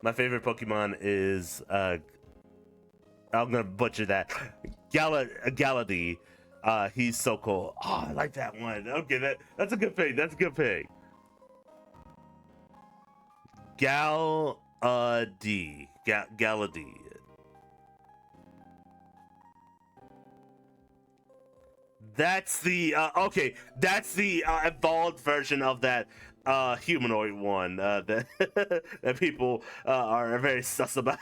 My favorite Pokemon is I'm gonna butcher that. Galady. He's so cool. Oh, I like that one. Okay, that's a good pick. That's a good pick. Galady. Galady. That's the okay. That's the evolved version of that humanoid one that that people are very sus about.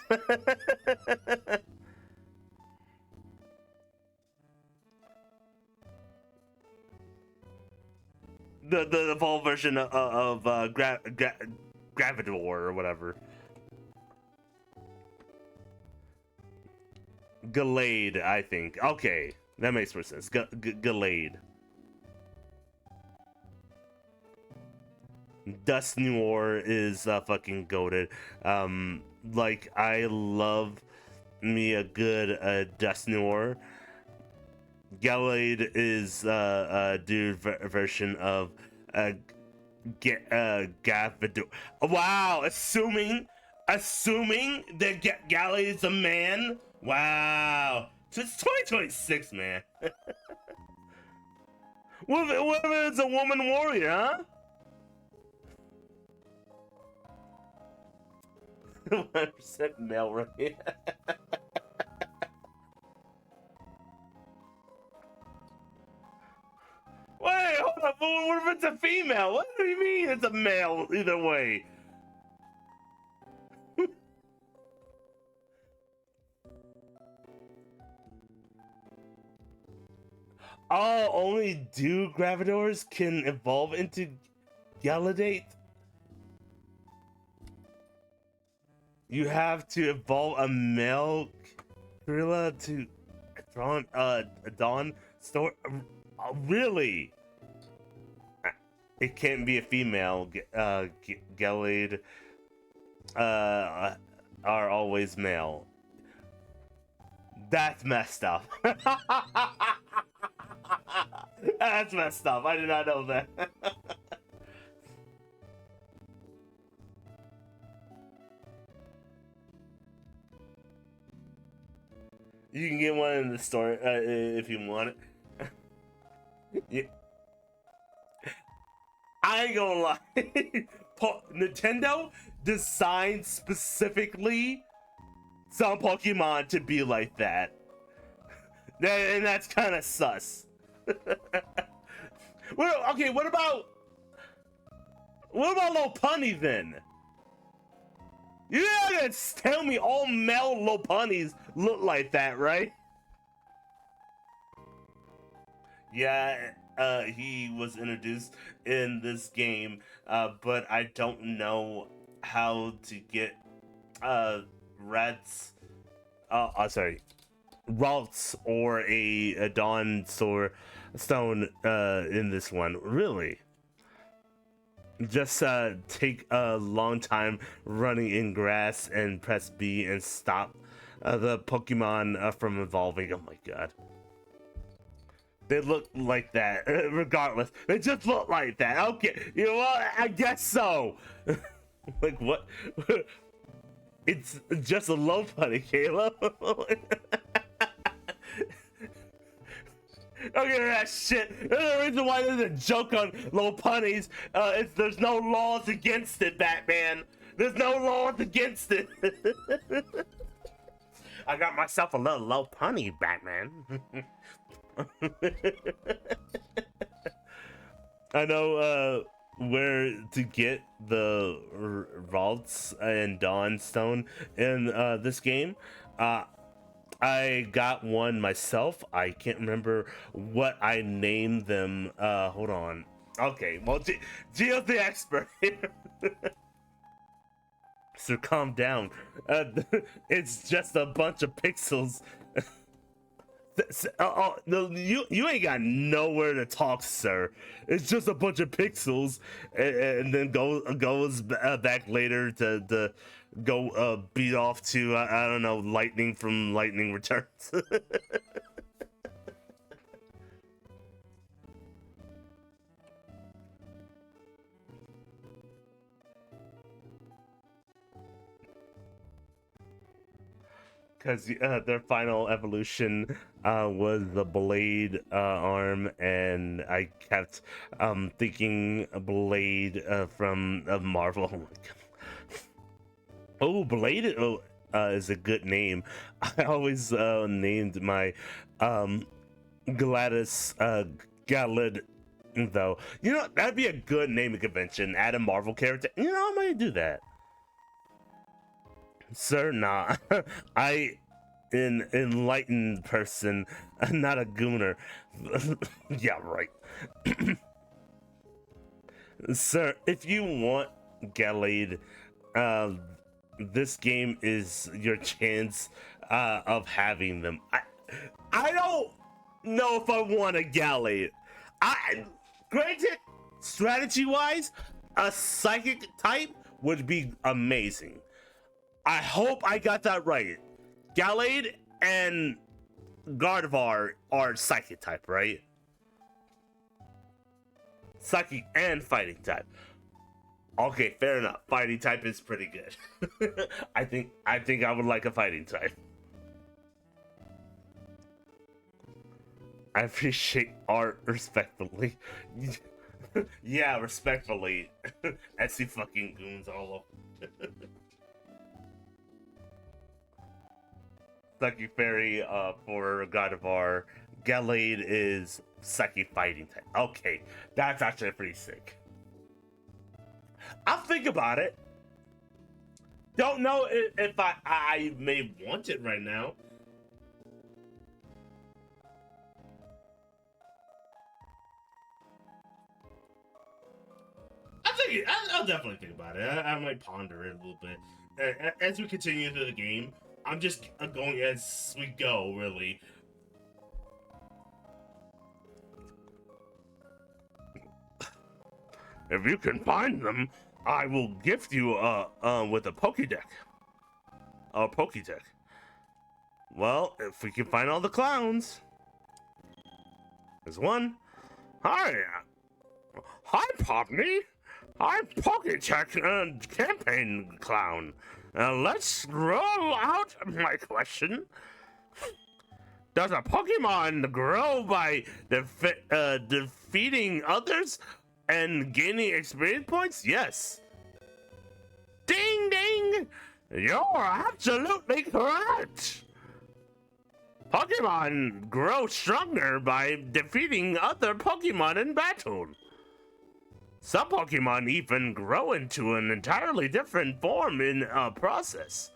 the evolved version of Gravitor or whatever. Gallade, I think. Okay, that makes more sense. Gallade. Dusknoir is fucking goated. Like I love me a good Dusknoir. Gallade is a dude version of Gavadur. Wow, assuming that Gallade is a man. Wow, so it's 2026, man. What if it's a woman warrior, huh? 100% male, right? Wait, hold up. What if it's a female. What do you mean it's a male either way? Oh, only do Gravidors can evolve into Galadate? You have to evolve a male gorilla to Dawn Store? Really? It can't be a female. Galade are always male. That's messed up. That's messed up. I did not know that. You can get one in the store if you want it. Yeah. I ain't gonna lie. Nintendo designed specifically some Pokemon to be like that. And that's kind of sus. Well, okay, what about Lopunny then? You're not gonna tell me all male Lopunnies look like that, right? Yeah, he was introduced in this game, but I don't know how to get Ralts or a Dawn Stone in this one. Really? Just take a long time running in grass and press B and stop the Pokemon from evolving. Oh my god. They look like that, regardless. They just look like that. Okay, you know what? I guess so. Like, what? It's just a Lopunny, Caleb. Look at that shit. There's a reason why there's a joke on Lopunnies. There's no laws against it, Batman. There's no laws against it. I got myself a little Lopunny, Batman. I know where to get the Ralts and Dawnstone in this game. I got one myself. I can't remember what I named them. Hold on. Okay, well, Gio's the expert here. So calm down. It's just a bunch of pixels. No, you ain't got nowhere to talk, sir. It's just a bunch of pixels, and then goes back later to go beat off to I don't know, lightning from Lightning Returns. Because their final evolution was the blade arm, and I kept thinking Blade from Marvel. Oh my god. Oh, Blade is a good name. I always named my Gladys Galad, though. You know, that'd be a good naming convention. Add a Marvel character. You know, I might do that. Sir, nah. I an enlightened person, not a gooner. Yeah, right. Sir, if you want Galade, this game is your chance of having them. I don't know if I want a Galade. Granted, strategy-wise, a psychic type would be amazing. I hope I got that right. Galade and Gardevoir are psychic type, right? Psychic and fighting type. Okay, fair enough. Fighting type is pretty good. I think I would like a fighting type. I appreciate art respectfully. Yeah, respectfully. Etsy fucking goons all over. Lucky Fairy for Gardevoir, Gallade is psychic fighting type. Okay, that's actually pretty sick. I'll think about it. Don't know if I may want it right now. I'll definitely think about it. I might ponder it a little bit. As we continue through the game, I'm just going as we go, really. If you can find them, I will gift you with a Pokédex. A Pokédex. Well, if we can find all the clowns. There's one. Hi, Popney. I'm Pokétech campaign clown. Let's roll out my question. Does a Pokemon grow by defeating others and gaining experience points? Yes. Ding ding! You're absolutely correct. Pokemon grow stronger by defeating other Pokemon in battle. Some Pokemon even grow into an entirely different form in a process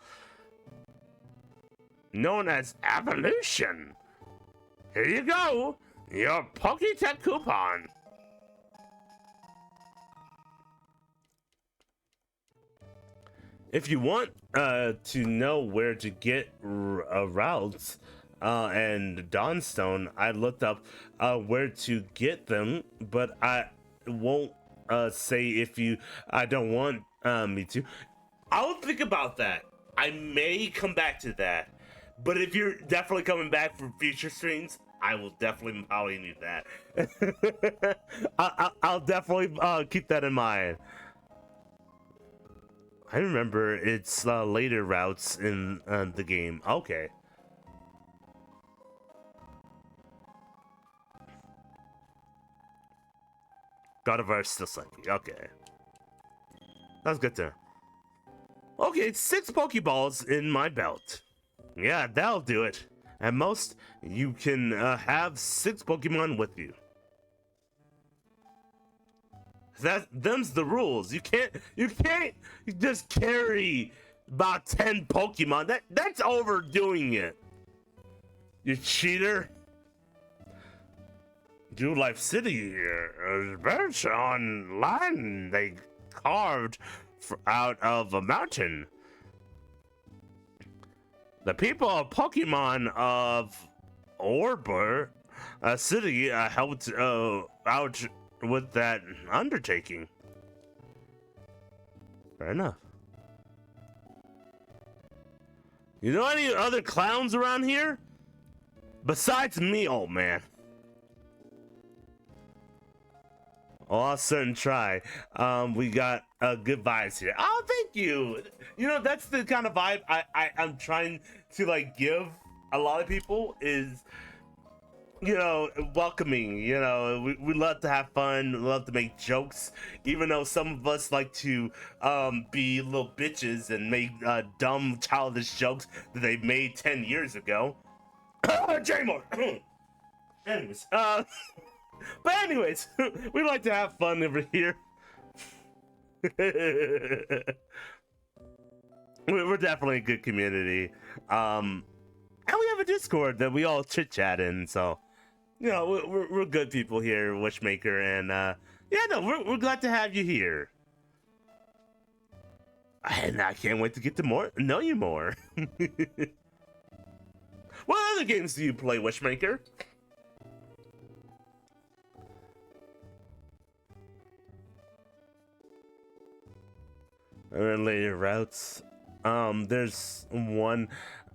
known as evolution. Here you go, your Pokétech coupon. If you want to know where to get routes and Dawnstone, I looked up where to get them, but I won't say if you I don't want me to. I'll think about that. I may come back to that, but if you're definitely coming back for future streams, I will definitely probably need that. I'll definitely keep that in mind. I remember it's later routes in the game. Okay. God of War still psychic. Okay. That's good to know. Okay, 6 Pokeballs in my belt. Yeah, that'll do it. At most, you can have 6 Pokemon with you. Them's the rules. You can't just carry about 10 Pokemon. That's overdoing it. You cheater. New Life City is built on land they carved out of a mountain. The people of Pokemon of Orbor City helped out with that undertaking. Fair enough. You know any other clowns around here? Besides me, old man. Awesome try. We got good vibes here. Oh, thank you. You know, that's the kind of vibe I'm trying to like give a lot of people is, you know, welcoming. You know, we love to have fun, love to make jokes, even though some of us like to be little bitches and make dumb, childish jokes that they made 10 years ago. J-More. Anyways, but anyways, we like to have fun over here. We're definitely a good community. And we have a Discord that we all chit chat in, so you know we're good people here, Wishmaker, and yeah, no, we're glad to have you here. And I can't wait to get to know you more. What other games do you play, Wishmaker? Later routes. There's one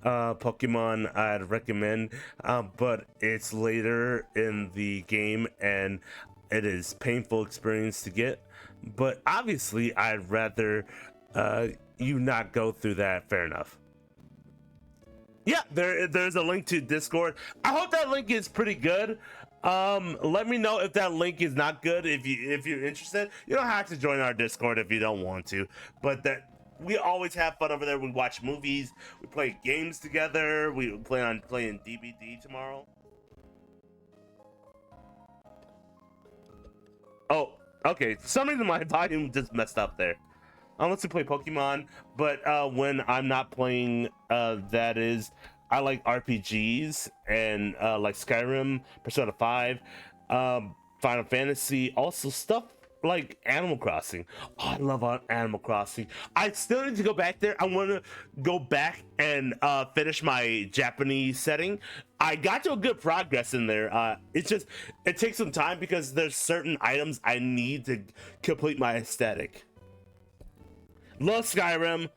Pokemon I'd recommend, but it's later in the game and it is painful experience to get. But obviously, I'd rather you not go through that. Fair enough. Yeah, there's a link to Discord. I hope that link is pretty good. Let me know if that link is not good. If you're interested, you don't have to join our Discord if you don't want to. But that we always have fun over there. We watch movies, we play games together. We plan on playing DBD tomorrow. Oh, okay. For some reason my volume just messed up there. I want to play Pokemon, but when I'm not playing, that is, I like RPGs and like Skyrim, Persona 5, Final Fantasy, also stuff like Animal Crossing. Oh, I love Animal Crossing. I still need to go back there. I want to go back and finish my Japanese setting. I got to a good progress in there. It's just, it takes some time because there's certain items I need to complete my aesthetic. Love Skyrim.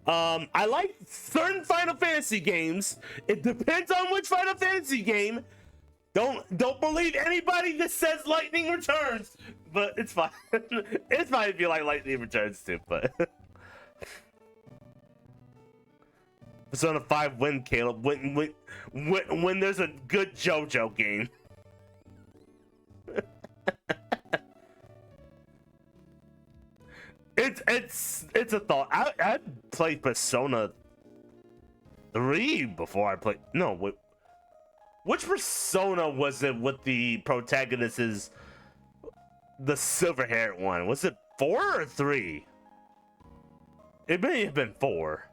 I like certain Final Fantasy games. It depends on which Final Fantasy game. Don't believe anybody that says Lightning Returns, but it's fine. It's fine if you like Lightning Returns too. But Persona 5 win, Caleb. When there's a good JoJo game. It's a thought. I played Persona 3 before I played. No, wait. Which Persona was it with the protagonist is the silver-haired one? Was it 4 or 3? It may have been 4.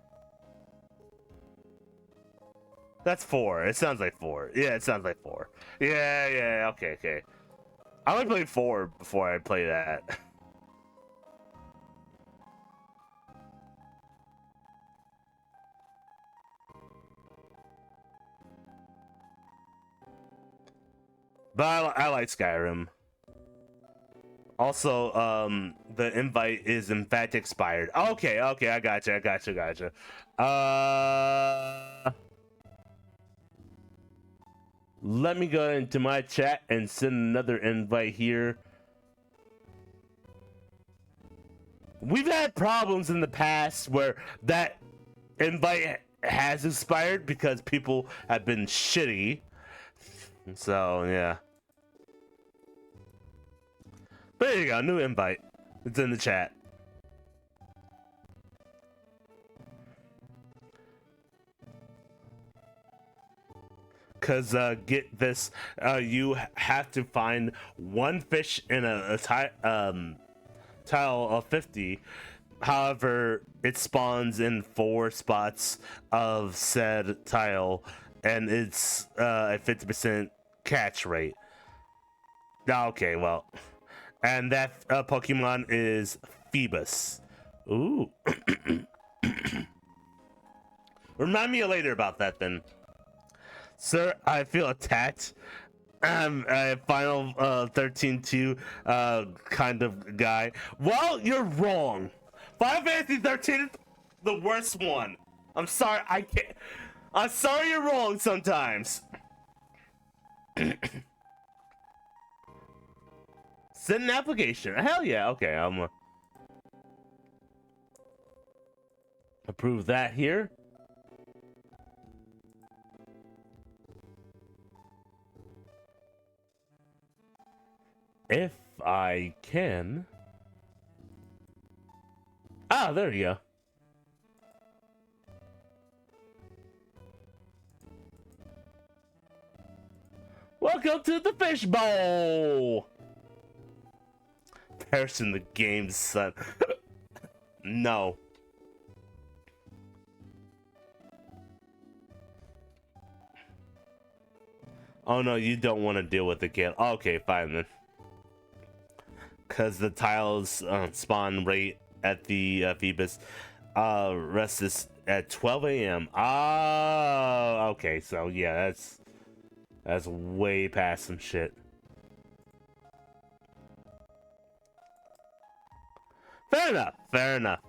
That's 4. It sounds like 4. Yeah, it sounds like 4. Yeah. Okay. I only played 4 before I played that. But I like Skyrim. Also, the invite is in fact expired. Okay, I gotcha. Let me go into my chat and send another invite here. We've had problems in the past where that invite has expired because people have been shitty. So, yeah. But there you go, new invite. It's in the chat. Cause get this, you have to find one fish in a tile of 50. However, it spawns in 4 spots of said tile, and it's a 50% catch rate. Okay, well, and that Pokemon is Phoebus. Ooh. Remind me later about that then. Sir, I feel attacked. I'm a Final 13-2 kind of guy. Well, you're wrong. Final Fantasy 13 is the worst one. I'm sorry, I can't. I'm sorry you're wrong sometimes. Send an application. Hell yeah. Okay, I'm approve that here. If I can. Ah, there you go. Welcome to the fishbowl. Paris in the game, son. No. Oh no, you don't want to deal with the kid. Okay, fine then. Because the tiles spawn rate at the Phoebus rest is at 12 a.m. Ah, okay, so yeah, that's way past some shit. Fair enough.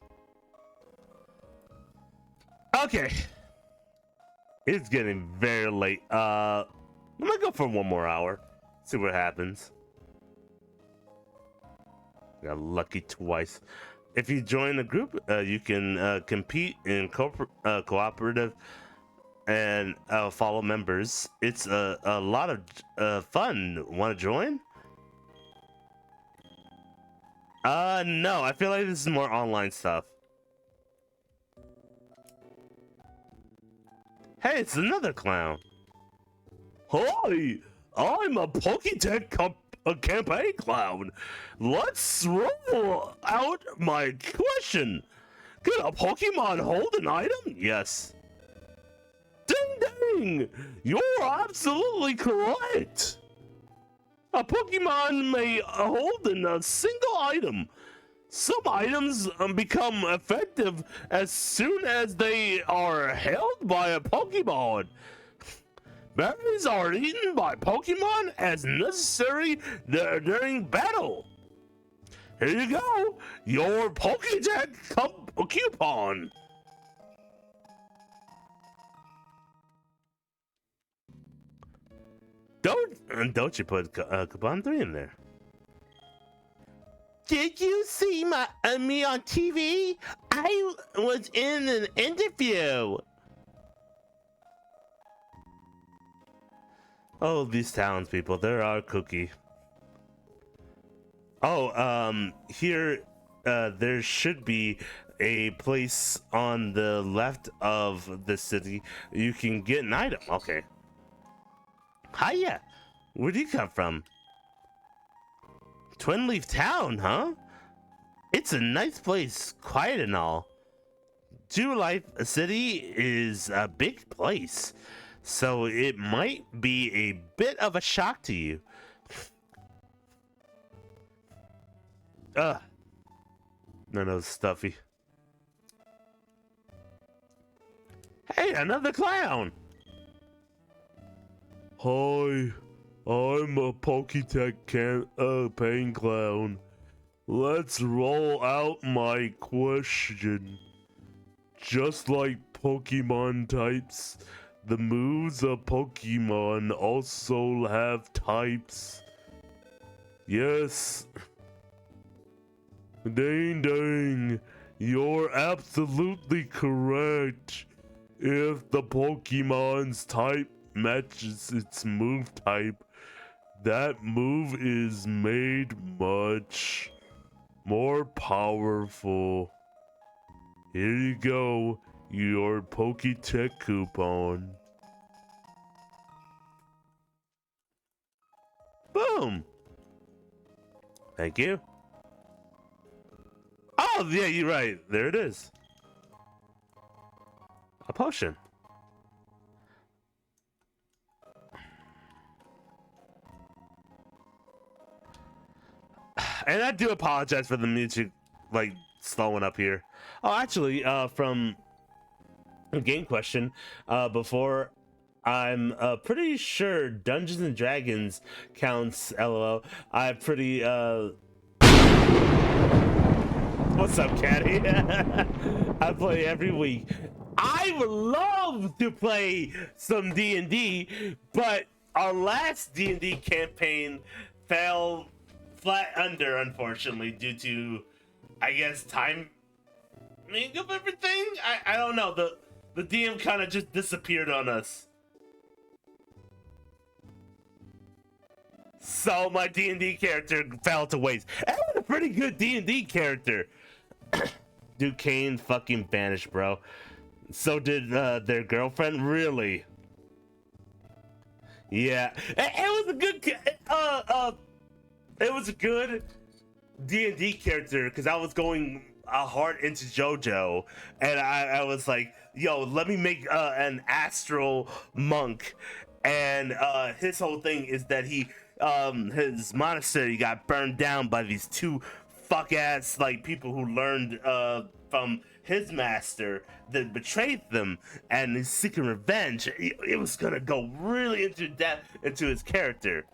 Okay. It's getting very late. I'm gonna go for one more hour. See what happens. Got lucky twice. If you join the group, you can compete in cooperative and follow members. It's a lot of fun. Want to join? No. I feel like this is more online stuff. Hey, it's another clown. Hi, I'm a Pokétech a campaign clown. Let's roll out my question. Can a Pokemon hold an item? Yes. Ding ding! You're absolutely correct. A Pokemon may hold in a single item. Some items become effective as soon as they are held by a Pokemon. Berries are eaten by Pokemon as necessary during battle. Here you go, your Pokédex coupon. Don't you put coupon 3 in there? Did you see me on TV? I was in an interview. Oh, these townspeople, they're our cookie. Oh, here, there should be a place on the left of the city. You can get an item. Okay. Hiya. Where'd you come from? Twin Leaf Town, huh? It's a nice place, quiet and all. Two Life City is a big place, so it might be a bit of a shock to you. None of stuffy. Hey, another clown. Hi, I'm a Pokétech pain clown. Let's roll out my question. Just like Pokemon types, the moves of Pokemon also have types. Yes. Ding ding, you're absolutely correct. If the Pokemon's type matches its move type, that move is made much more powerful. Here you go, your Pokétech coupon. Boom! Thank you. Oh, yeah, you're right. There it is. A potion. And I do apologize for the music, like, slowing up here. Oh, actually, from a game question, before, I'm pretty sure Dungeons and Dragons counts, LOL. I'm pretty, What's up, Caddy? I play every week. I would love to play some D&D, but our last D&D campaign fell flat under, unfortunately, due to, I guess, timing of everything. I don't know. The DM kind of just disappeared on us. So my D&D character fell to waste. That was a pretty good D&D character. Dude, Kane fucking vanished, bro. So did their girlfriend. Really? Yeah, it was a good it was a good D&D character, because I was going hard into JoJo, and I was like, yo, let me make an astral monk. And his whole thing is that he his monastery got burned down by these two fuck ass like people who learned from his master that betrayed them, and he's seeking revenge. It was gonna go really into depth into his character.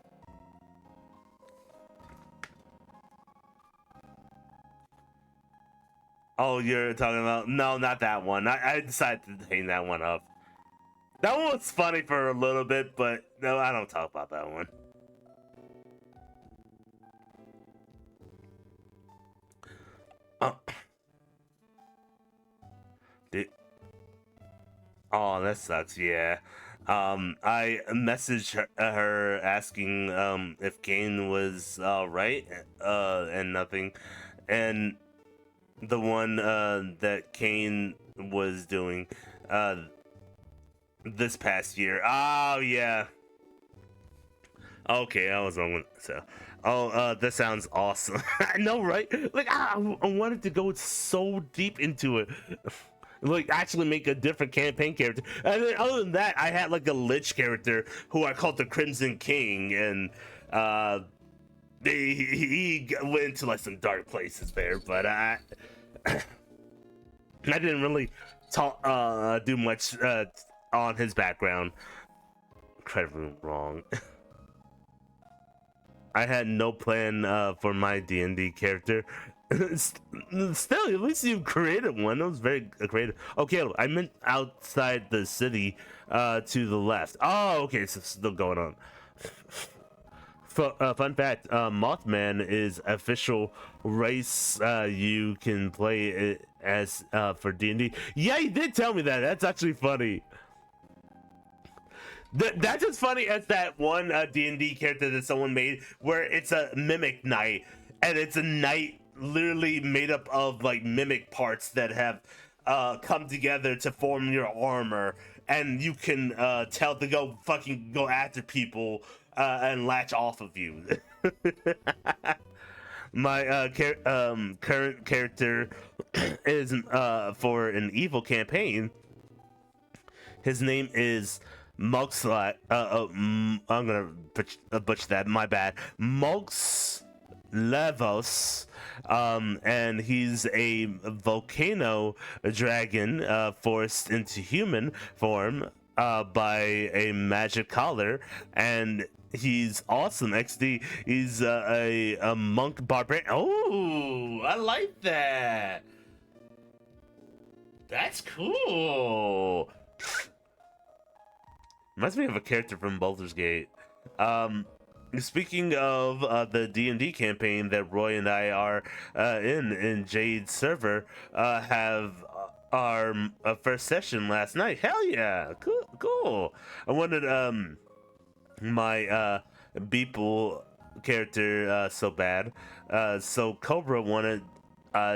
Oh, you're talking about, no, not that one. I decided to hang that one up. That one was funny for a little bit, but no, I don't talk about that one. Oh, that sucks. Yeah. I messaged her asking if Kane was right, and nothing. And the one that Kane was doing this past year. Oh yeah. Okay, I was wrong with, so Oh, that sounds awesome. I know, right? Like, I wanted to go so deep into it. Like, actually make a different campaign character. And then, other than that, I had like a Lich character who I called the Crimson King, and he went into like some dark places there. But I didn't really talk, do much on his background. Incredibly wrong. I had no plan for my D&D character. Still, at least you created one. That was very creative. Okay, I meant outside the city, to the left. Oh, okay, so still going on. Fun fact: Mothman is official race. You can play it as for D&D. Yeah, you did tell me that. That's actually funny. That's as funny as that one D&D character that someone made where it's a mimic knight, and it's a knight literally made up of like mimic parts that have come together to form your armor, and you can tell to go after people and latch off of you. My current character is for an evil campaign. His name is Muxla. I'm gonna butcher that. My bad. Mux Levos. And he's a volcano dragon forced into human form by a magic collar, and he's awesome. XD. He's a monk barbarian. Oh, I like that. That's cool. Reminds me of a character from Baldur's Gate. Speaking of the D&D campaign that Roy and I are in Jade's server, have our first session last night. Hell yeah, cool. I wanted my Beeple character so bad, so Cobra wanted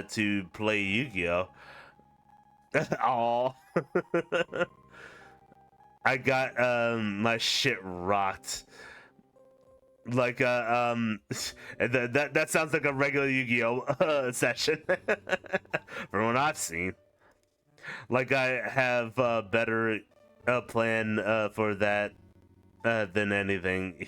to play Yu-Gi-Oh. Aw. I got my shit rocked. Like that sounds like a regular Yu-Gi-Oh session from what I've seen. Like I have a better plan for that than anything.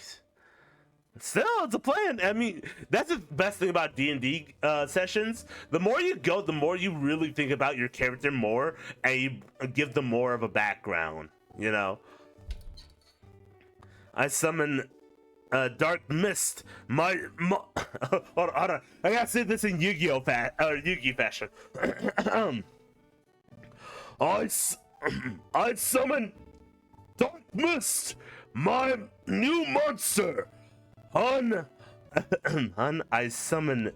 Still, it's a plan. I mean, that's the best thing about D&D sessions. The more you go, the more you really think about your character more, and you give them more of a background. You know, I summon dark mist. Hold on. I gotta say this in Yu-Gi-Oh Yu-Gi fashion. I summon dark mist, my new monster. Hun, I summon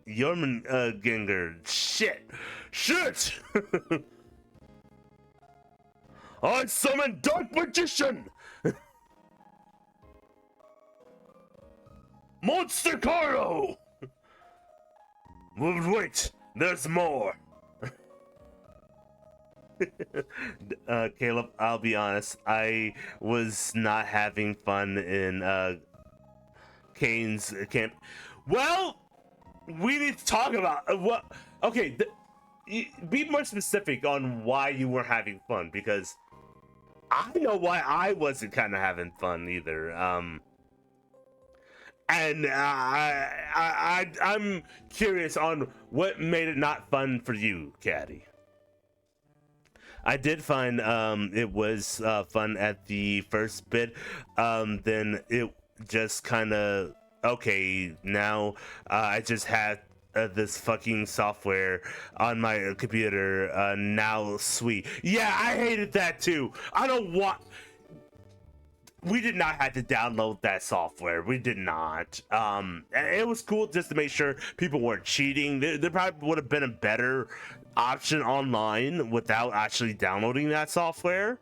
Jormungandr. Shit. I summon Dark Magician! Monster Caro! Wait, there's more. Caleb, I'll be honest, I was not having fun in Kane's camp. Well, we need to talk about what. Okay, be more specific on why you were having fun, because I know why I wasn't kind of having fun either. And I'm curious on what made it not fun for you, Caddy. I did find it was fun at the first bit. Then it just kind of okay. Now I just had this fucking software on my computer. Now sweet. Yeah, I hated that too. I don't want. We did not have to download that software. We did not. It was cool just to make sure people weren't cheating. There probably would have been a better option online without actually downloading that software.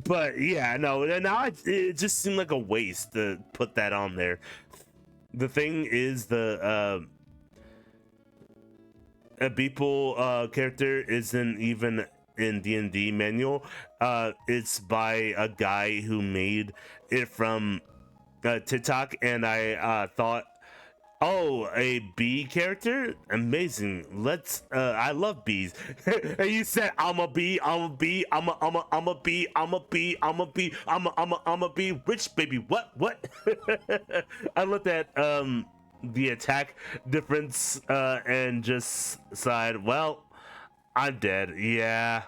But yeah, no. Now it just seemed like a waste to put that on there. The thing is, the a Beeple character isn't even in D&D manual. It's by a guy who made it from TikTok, and I thought, oh, a bee character, amazing. Let's. I love bees. And you said, I'm a bee. I'm a bee. I'm a bee. I'm a bee. I'm a bee. I'm a bee. Which baby? What? I looked at the attack difference and just sighed. Well, I'm dead. Yeah.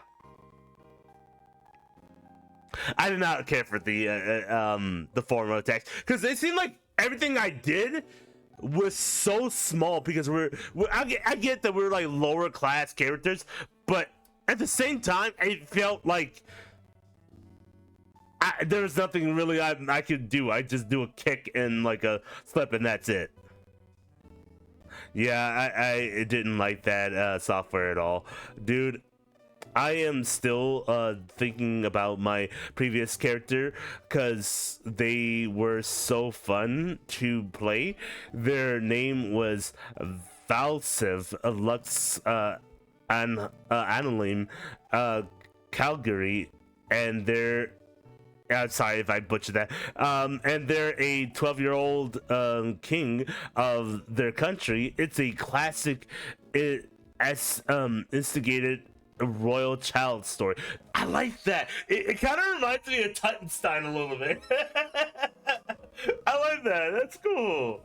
I did not care for the formal attacks because it seemed like everything I did was so small because I get that we're like lower class characters, but at the same time, it felt like there was nothing really I could do. I just do a kick and like a slip, and that's it. Yeah, I didn't like that software at all, dude. I am still thinking about my previous character because they were so fun to play. Their name was Valsiv Lux Anilim Calgary, and they're sorry if I butchered that. And they're a 12-year-old king of their country. It's a classic, instigated royal child story. I like that. It kind of reminds me of Tuttenstein a little bit. I like that. That's cool.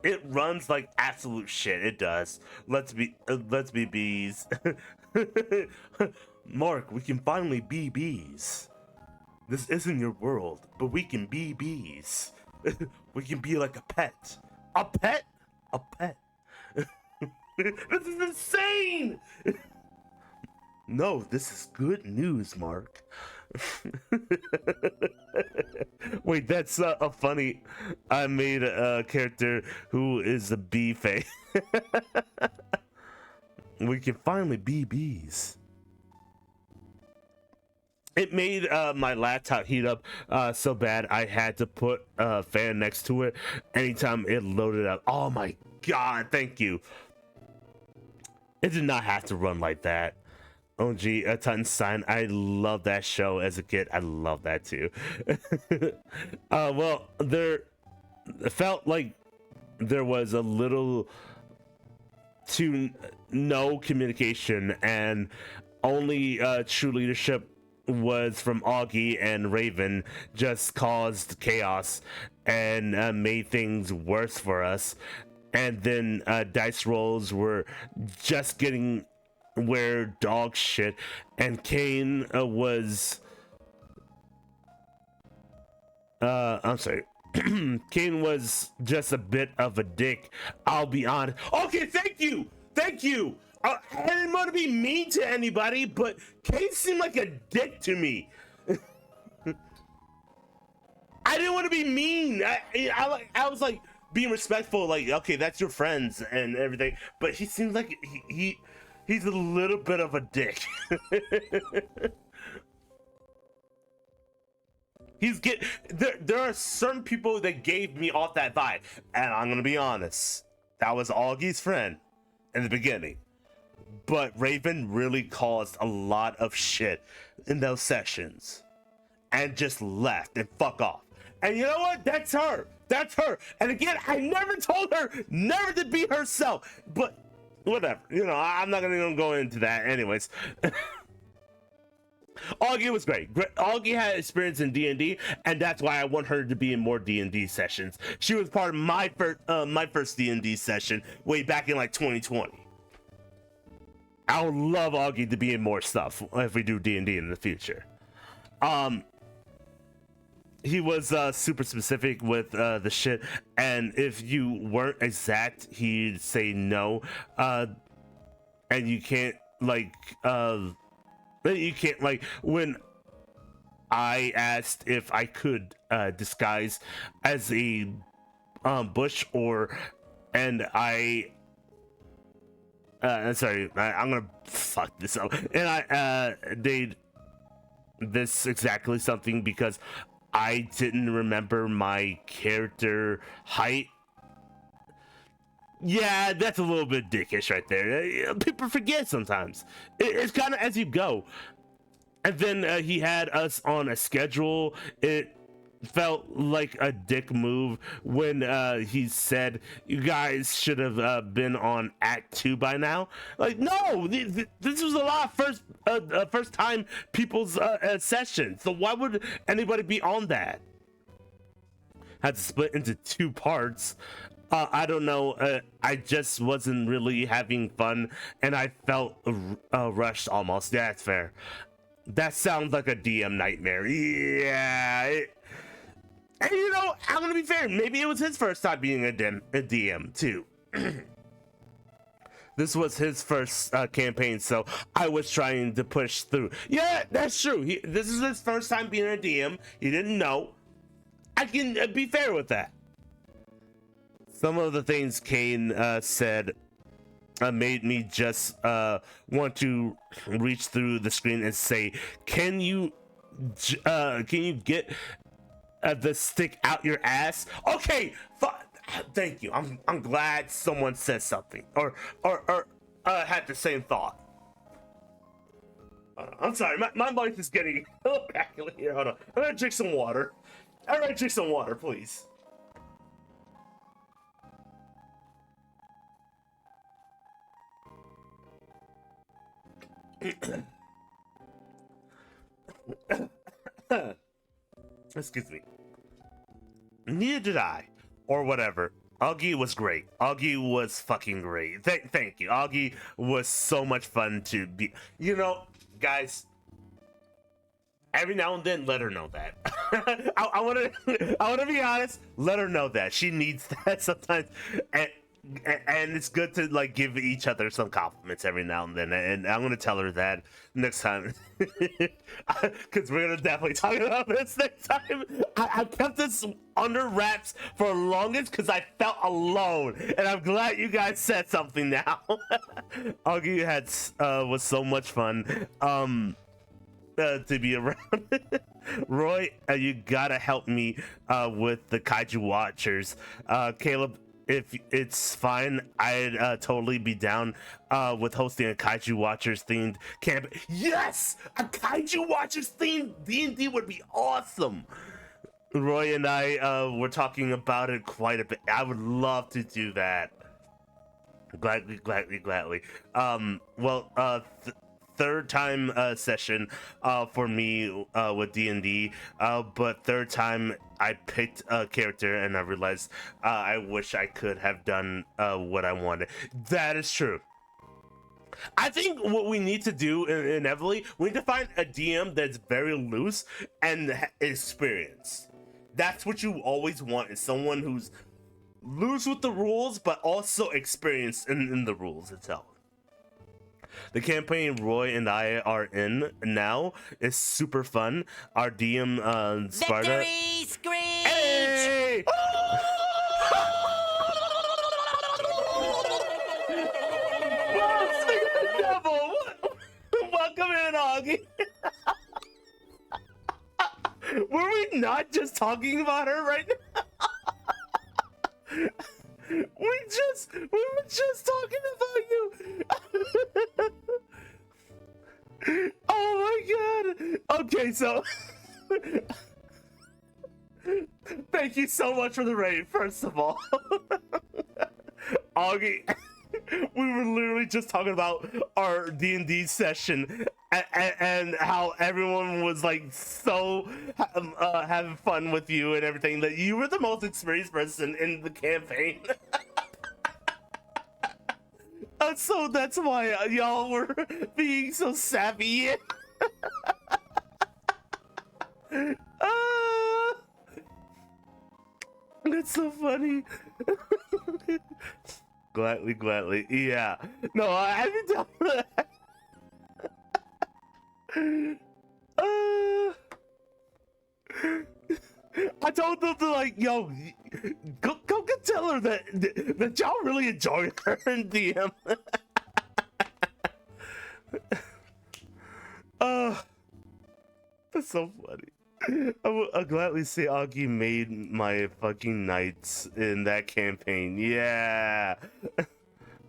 It runs like absolute shit. It does. Let's be bees. Mark, we can finally be bees. This isn't your world, but we can be bees. We can be like a pet. A pet? A pet. This is insane! No, this is good news, Mark. Wait, that's a funny. I made a character who is a bee face. We can finally be bees. It made my laptop heat up so bad I had to put a fan next to it anytime it loaded up. Oh my god, thank you. It did not have to run like that. Oh gee, Tuttenstein, I love that show as a kid. I love that too. Well, there felt like there was a little to no communication, and only true leadership was from Augie, and Raven just caused chaos and made things worse for us. And then dice rolls were just getting where dog shit, and Kane was I'm sorry. Kane was just a bit of a dick, I'll be honest. Okay, thank you. I didn't want to be mean to anybody, but Kane seemed like a dick to me. I didn't want to be mean. I was like being respectful, like, okay, that's your friends and everything, but he seems like he's a little bit of a dick. There are certain people that gave me off that vibe, and I'm gonna be honest, that was Augie's friend in the beginning, but Raven really caused a lot of shit in those sessions and just left and fuck off. And you know what? That's her. And again, I never told her never to be herself, but whatever. You know, I'm not gonna go into that anyways. Augie was great. Augie had experience in D&D, and that's why I want her to be in more D&D sessions. She was part of my first D&D session way back in like 2020. I would love Augie to be in more stuff if we do D&D in the future. He was super specific with the shit, and if you weren't exact, he'd say no. And you can't like when I asked if I could disguise as a bush, and I'm sorry, I'm gonna fuck this up, and I did this exactly something because I didn't remember my character height. Yeah, that's a little bit dickish right there. People forget sometimes. It's kind of as you go. And then he had us on a schedule. It felt like a dick move when he said you guys should have been on Act 2 by now. Like, no, this was a lot of first time people's sessions. So why would anybody be on that? Had to split into 2 parts. I don't know. I just wasn't really having fun, and I felt rushed almost. Yeah, that's fair. That sounds like a DM nightmare. Yeah. And you know, I'm gonna be fair. Maybe it was his first time being a DM too. This was his first campaign, so I was trying to push through. Yeah, that's true. This is his first time being a DM. He didn't know. I can be fair with that. Some of the things Kane said made me just want to reach through the screen and say, "Can you get the stick out your ass?" Okay, thank you. I'm glad someone said something or had the same thought. I'm sorry, my voice is getting a little crackly here. Hold on, I'm gonna drink some water. All right, drink some water, please. Excuse me. Neither did I, or whatever. Augie was great. Augie was fucking great. Thank you. Augie was so much fun to be. You know, guys. Every now and then, let her know that. I want to be honest. Let her know that she needs that sometimes, and it's good to like give each other some compliments every now and then. And I'm gonna tell her that next time, because we're gonna definitely talk about this next time. I kept this under wraps for longest because I felt alone, and I'm glad you guys said something now. Augie was so much fun. To be around. Roy, you gotta help me with the Kaiju Watchers. Caleb, if it's fine, I'd totally be down with hosting a Kaiju Watchers themed camp. Yes! A Kaiju Watchers themed D&D would be awesome! Roy and I were talking about it quite a bit. I would love to do that. Gladly. Third time session for me with D&D, but third time I picked a character and I realized I wish I could have done what I wanted. That is true. I think what we need to do inevitably, we need to find a DM that's very loose and experienced. That's what you always want, is someone who's loose with the rules but also experienced in the rules itself. The campaign Roy and I are in now is super fun. Our DM Sparta. Victory screech! Hey! Whoa, speak of the devil! Welcome in, Augie. Were we not just talking about her right now? We were just talking about you. Oh my god. Okay, so thank you so much for the raid, first of all. Augie, we were literally just talking about our D&D session and how everyone was like so having fun with you and everything, that you were the most experienced person in the campaign. So that's why y'all were being so savvy. That's so funny. Gladly. Yeah. No, I haven't done that. I told them to like, yo, go tell her that y'all really enjoy her in DM. That's so funny. I'll gladly say Augie made my fucking nights in that campaign. Yeah.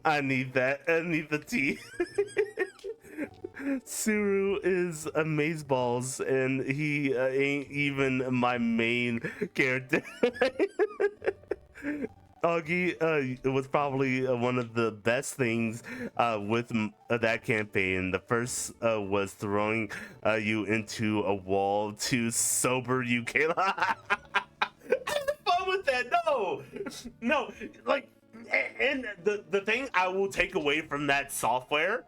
I need that. I need the tea. Suru is amazeballs, and he ain't even my main character. Augie, it was probably one of the best things with that campaign. The first was throwing you into a wall to sober you, Kayla. I had fun with that. No, like, and the thing I will take away from that software,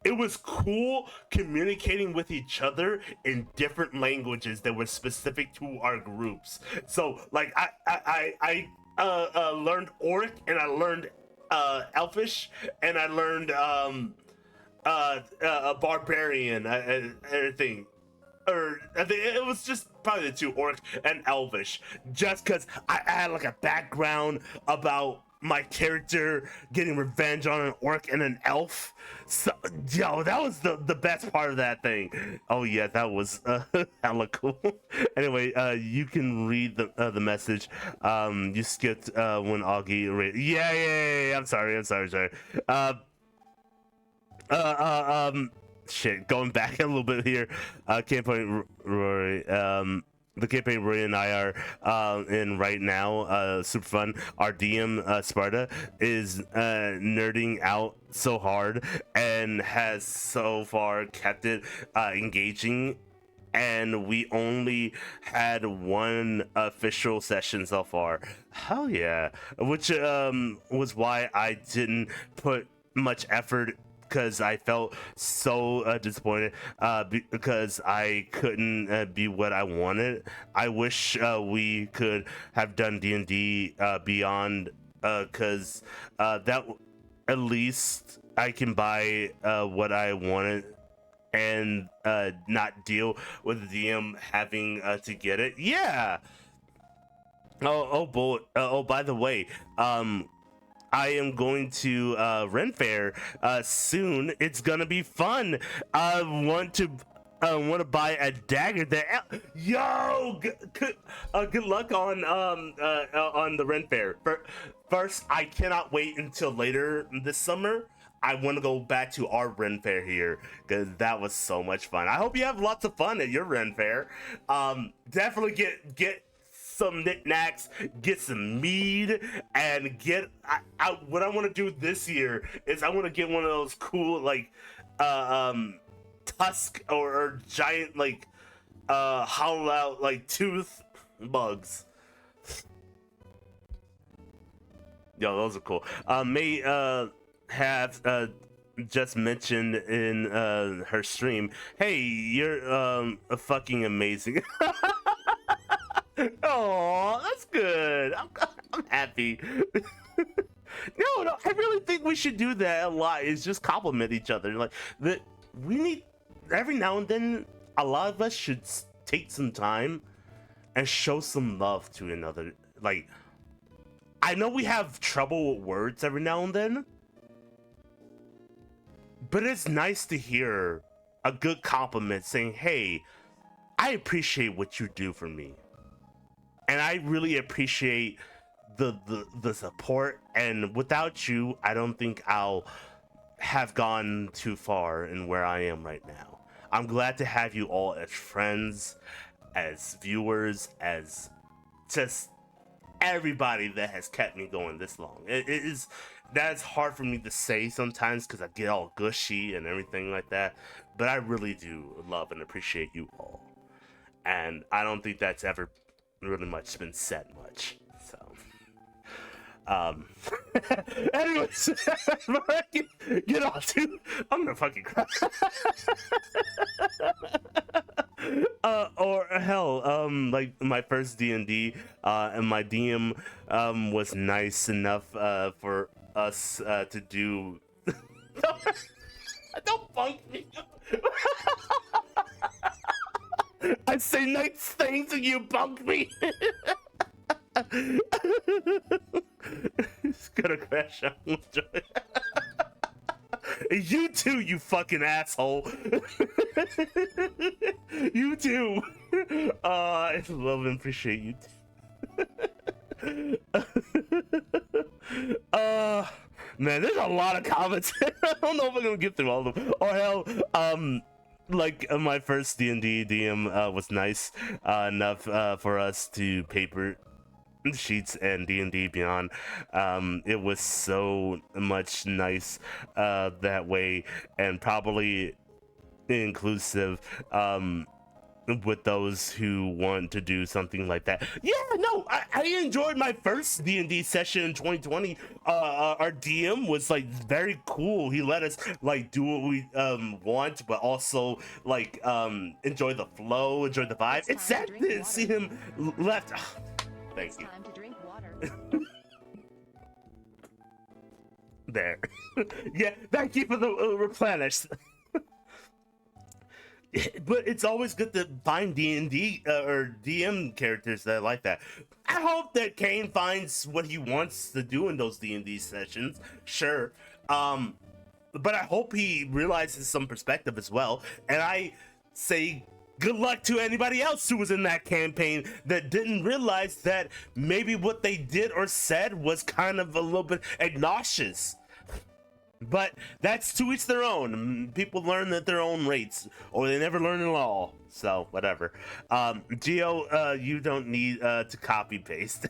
it was cool communicating with each other in different languages that were specific to our groups. So like I learned Orc, and I learned Elfish, and I learned a Barbarian, everything. Or I think it was just probably the two, Orc and Elvish, just because I had like a background about my character getting revenge on an orc and an elf. So yo, that was the best part of that thing. Oh yeah, that was hella cool. Anyway, you can read the message. You skipped when Augie yeah, I'm sorry. Shit, going back a little bit here. Campaign Rory, the campaign Rory and I are in right now, super fun. Our DM Sparta is nerding out so hard and has so far kept it engaging, and we only had one official session so far. Hell yeah. Which was why I didn't put much effort, because I felt so disappointed because I couldn't be what I wanted. I wish we could have done D&D Beyond, because that at least I can buy what I wanted and not deal with the DM having to get it. Yeah. By the way, I am going to Ren Fair soon. It's gonna be fun. I want to buy a dagger there. Yo, good luck on the Ren Fair. First, I cannot wait until later this summer. I want to go back to our Ren Fair here, because that was so much fun. I hope you have lots of fun at your Ren Fair. Definitely get some knickknacks, get some mead, and get what I want to do this year is I want to get one of those cool like tusk or giant like hollow out like tooth bugs. Yo, those are cool. May have just mentioned in her stream, hey, you're fucking amazing. Oh, that's good. I'm happy. No, I really think we should do that a lot. Is just compliment each other. Like we need every now and then. A lot of us should take some time and show some love to another. Like, I know we have trouble with words every now and then, but it's nice to hear a good compliment saying, "Hey, I appreciate what you do for me." And I really appreciate the support, and without you, I don't think I'll have gone too far in where I am right now. I'm glad to have you all as friends, as viewers, as just everybody that has kept me going this long. That's hard for me to say sometimes because I get all gushy and everything like that, but I really do love and appreciate you all. And I don't think that's ever really much been said much, so anyways, get on to, I'm gonna fucking cry. Or hell, like my first D&D, and my DM was nice enough for us to do don't bunk me. I say nice things and you bunk me. It's gonna crash out. You too, you fucking asshole. You too. I love and appreciate you too. Man, there's a lot of comments. I don't know if I'm gonna get through all of them. Or hell, like my first D&D DM was nice enough for us to paper sheets and D&D Beyond. It was so much nice that way, and probably inclusive with those who want to do something like that. Yeah, no, I enjoyed my first D&D session in 2020. Our DM was like very cool. He let us like do what we want, but also like enjoy the flow, enjoy the vibe. It's sad to see him left. Thank you. Time to drink water. There. Yeah, thank you for the replenish. But it's always good to find D&D or DM characters that like that. I hope that Kane finds what he wants to do in those D&D sessions. Sure. But I hope he realizes some perspective as well. And I say good luck to anybody else who was in that campaign that didn't realize that maybe what they did or said was kind of a little bit obnoxious. But that's to each their own. People learn at their own rates, or they never learn at all. So whatever. Geo, you don't need to copy paste.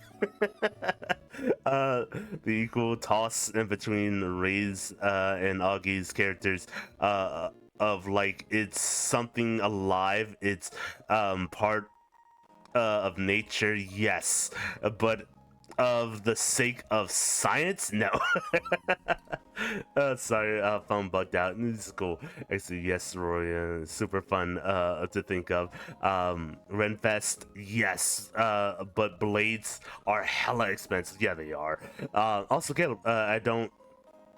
The equal toss in between Ray's and Augie's characters of like it's something alive. It's part of nature, yes, but of the sake of science, no. Sorry, phone bugged out. This is cool. Actually, yes, Roy, super fun to think of. Renfest, yes, but blades are hella expensive. Yeah, they are. Also, Caleb,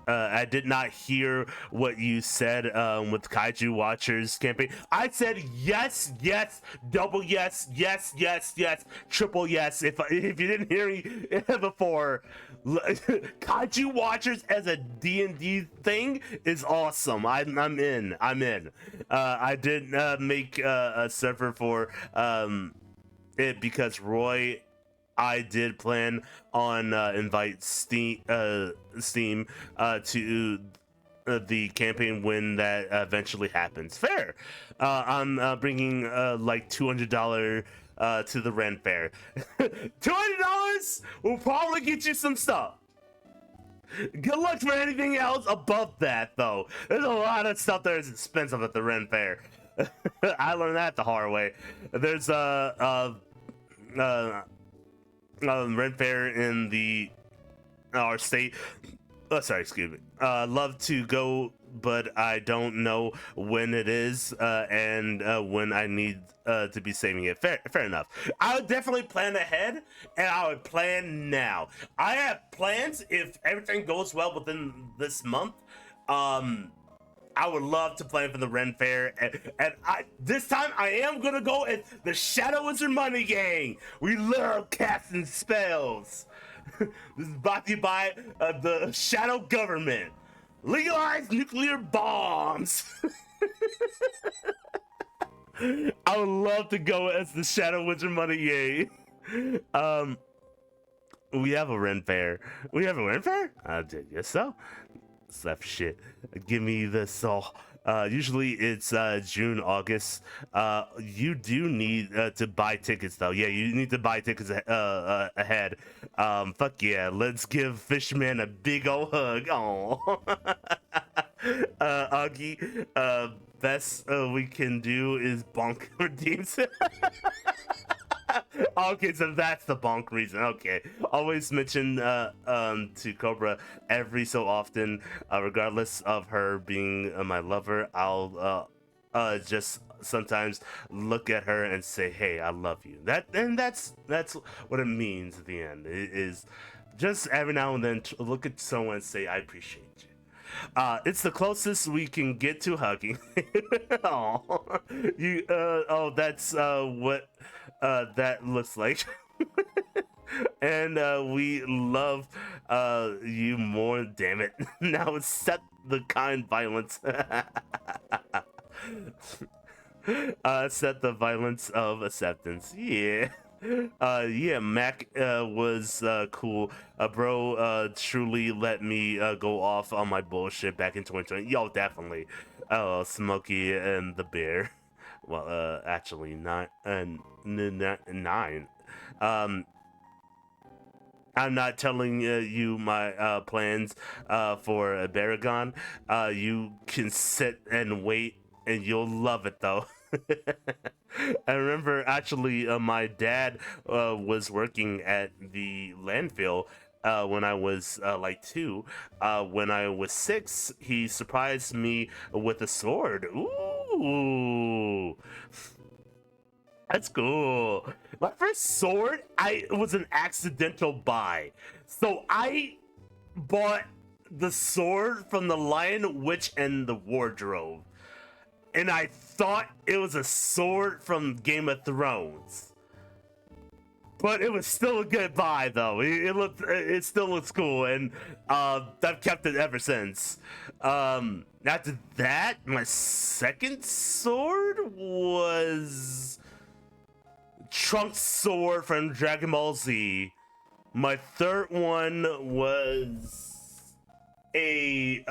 I did not hear what you said with Kaiju Watchers campaign. I said yes, yes, double yes, yes, yes, yes, triple yes. If you didn't hear me before, Kaiju Watchers as a D&D thing is awesome. I'm in. I did make a server for it because Roy. I did plan on invite Steam to the campaign when that eventually happens. Fair. I'm bringing like $200 to the Ren Fair. $200 will probably get you some stuff. Good luck for anything else above that, though. There's a lot of stuff that is expensive at the Ren Fair. I learned that the hard way. There's Ren Fair in our state. Oh, sorry, excuse me. Love to go, but I don't know when it is and when I need to be saving it. Fair enough. I would definitely plan ahead, and I would plan now. I have plans if everything goes well within this month. I would love to plan for the Ren Fair, and this time I am gonna go as the Shadow Wizard Money Gang. We love casting spells. This is brought to you by the Shadow Government. Legalize nuclear bombs. I would love to go as the Shadow Wizard Money Gang. We have a Ren Fair. We have a Ren Fair? I did, yes so. Slap shit. Give me this all. Usually it's June, August. You do need to buy tickets though. Yeah, you need to buy tickets ahead. Fuck yeah, let's give Fishman a big ol' hug. Oh, Augie, best we can do is bonk redeems. Okay, so that's the bonk reason. Okay, always mention to Cobra every so often, regardless of her being my lover. I'll just sometimes look at her and say, "Hey, I love you." That's what it means at the end. It is just every now and then look at someone and say, "I appreciate you." It's the closest we can get to hugging. Oh, that's what that looks like. And we love you more, damn it. Now accept the kind violence. Accept the violence of acceptance. Yeah. Yeah, Mac was cool. Bro truly let me go off on my bullshit back in 2020. Yo, definitely. Oh, Smokey and the Bear. Well, actually, nine. Um, I'm not telling you my plans for Baragon. You can sit and wait, and you'll love it though. I remember actually my dad was working at the landfill when I was like 2. When I was 6, he surprised me with a sword. Ooh. That's cool. My first sword, it was an accidental buy. So I bought the sword from the Lion, Witch, and the Wardrobe. And I thought it was a sword from Game of Thrones. But it was still a good buy, though. It still looks cool, and I've kept it ever since. After that, my second sword was Trunks' sword from Dragon Ball Z. My third one was a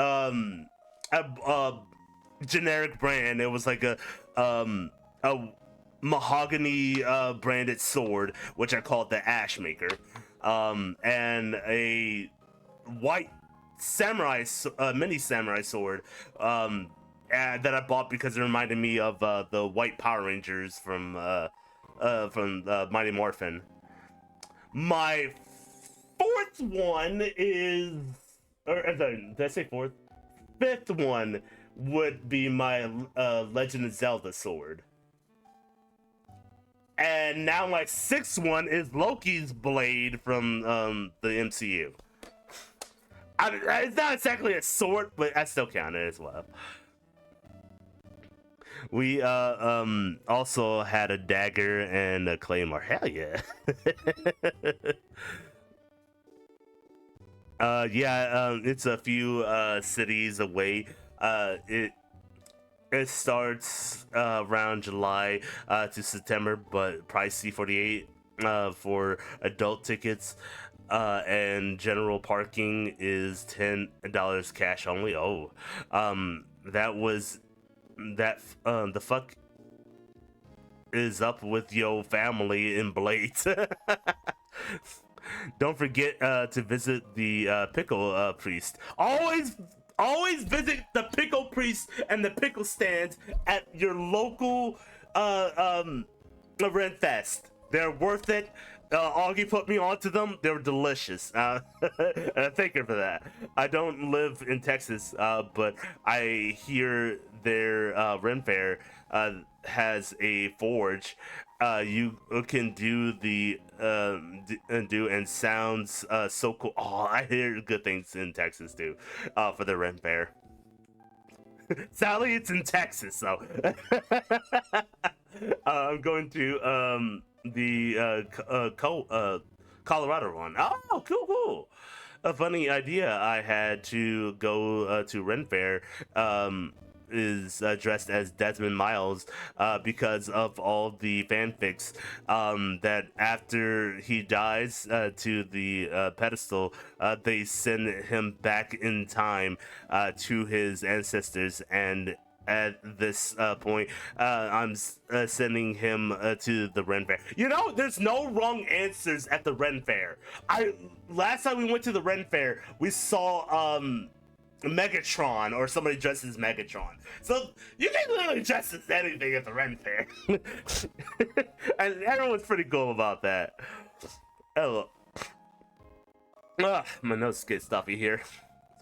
generic brand. It was like a mahogany branded sword, which I called the Ash Maker, and a white samurai mini samurai sword that I bought because it reminded me of the white Power Rangers from Mighty Morphin. My fourth one is, did I say fourth? Fifth one would be my Legend of Zelda sword. And now my sixth one is Loki's blade from the MCU. It's not exactly a sword, but I still count it as well. We also had a dagger and a claymore. Hell yeah. It's a few cities away. It starts around July to September, but pricey 48 for adult tickets, and general parking is $10 cash only. Oh, that was that. The fuck is up with your family in Blades? Don't forget to visit the pickle priest. Always visit the pickle priest and the pickle stands at your local Ren Fest. They're worth it. Augie put me onto them. They were delicious. And I thank her for that. I don't live in Texas, but I hear their Ren Fair has a forge. You can do the and sounds so cool. Oh, I hear good things in Texas too, for the Ren Fair. Sally, it's in Texas, so I'm going to the Colorado one. Oh, cool. A funny idea I had to go to Ren Fair is dressed as Desmond Miles because of all the fanfics that after he dies to the pedestal, they send him back in time to his ancestors, and at this point I'm sending him to the Ren Fair. You know, there's no wrong answers at the Ren Fair. Last time we went to the Ren Fair, we saw Megatron, or somebody dressed as Megatron. So you can literally dress as anything at the Ren Fair. And everyone's pretty cool about that. Oh, my nose is getting stuffy here.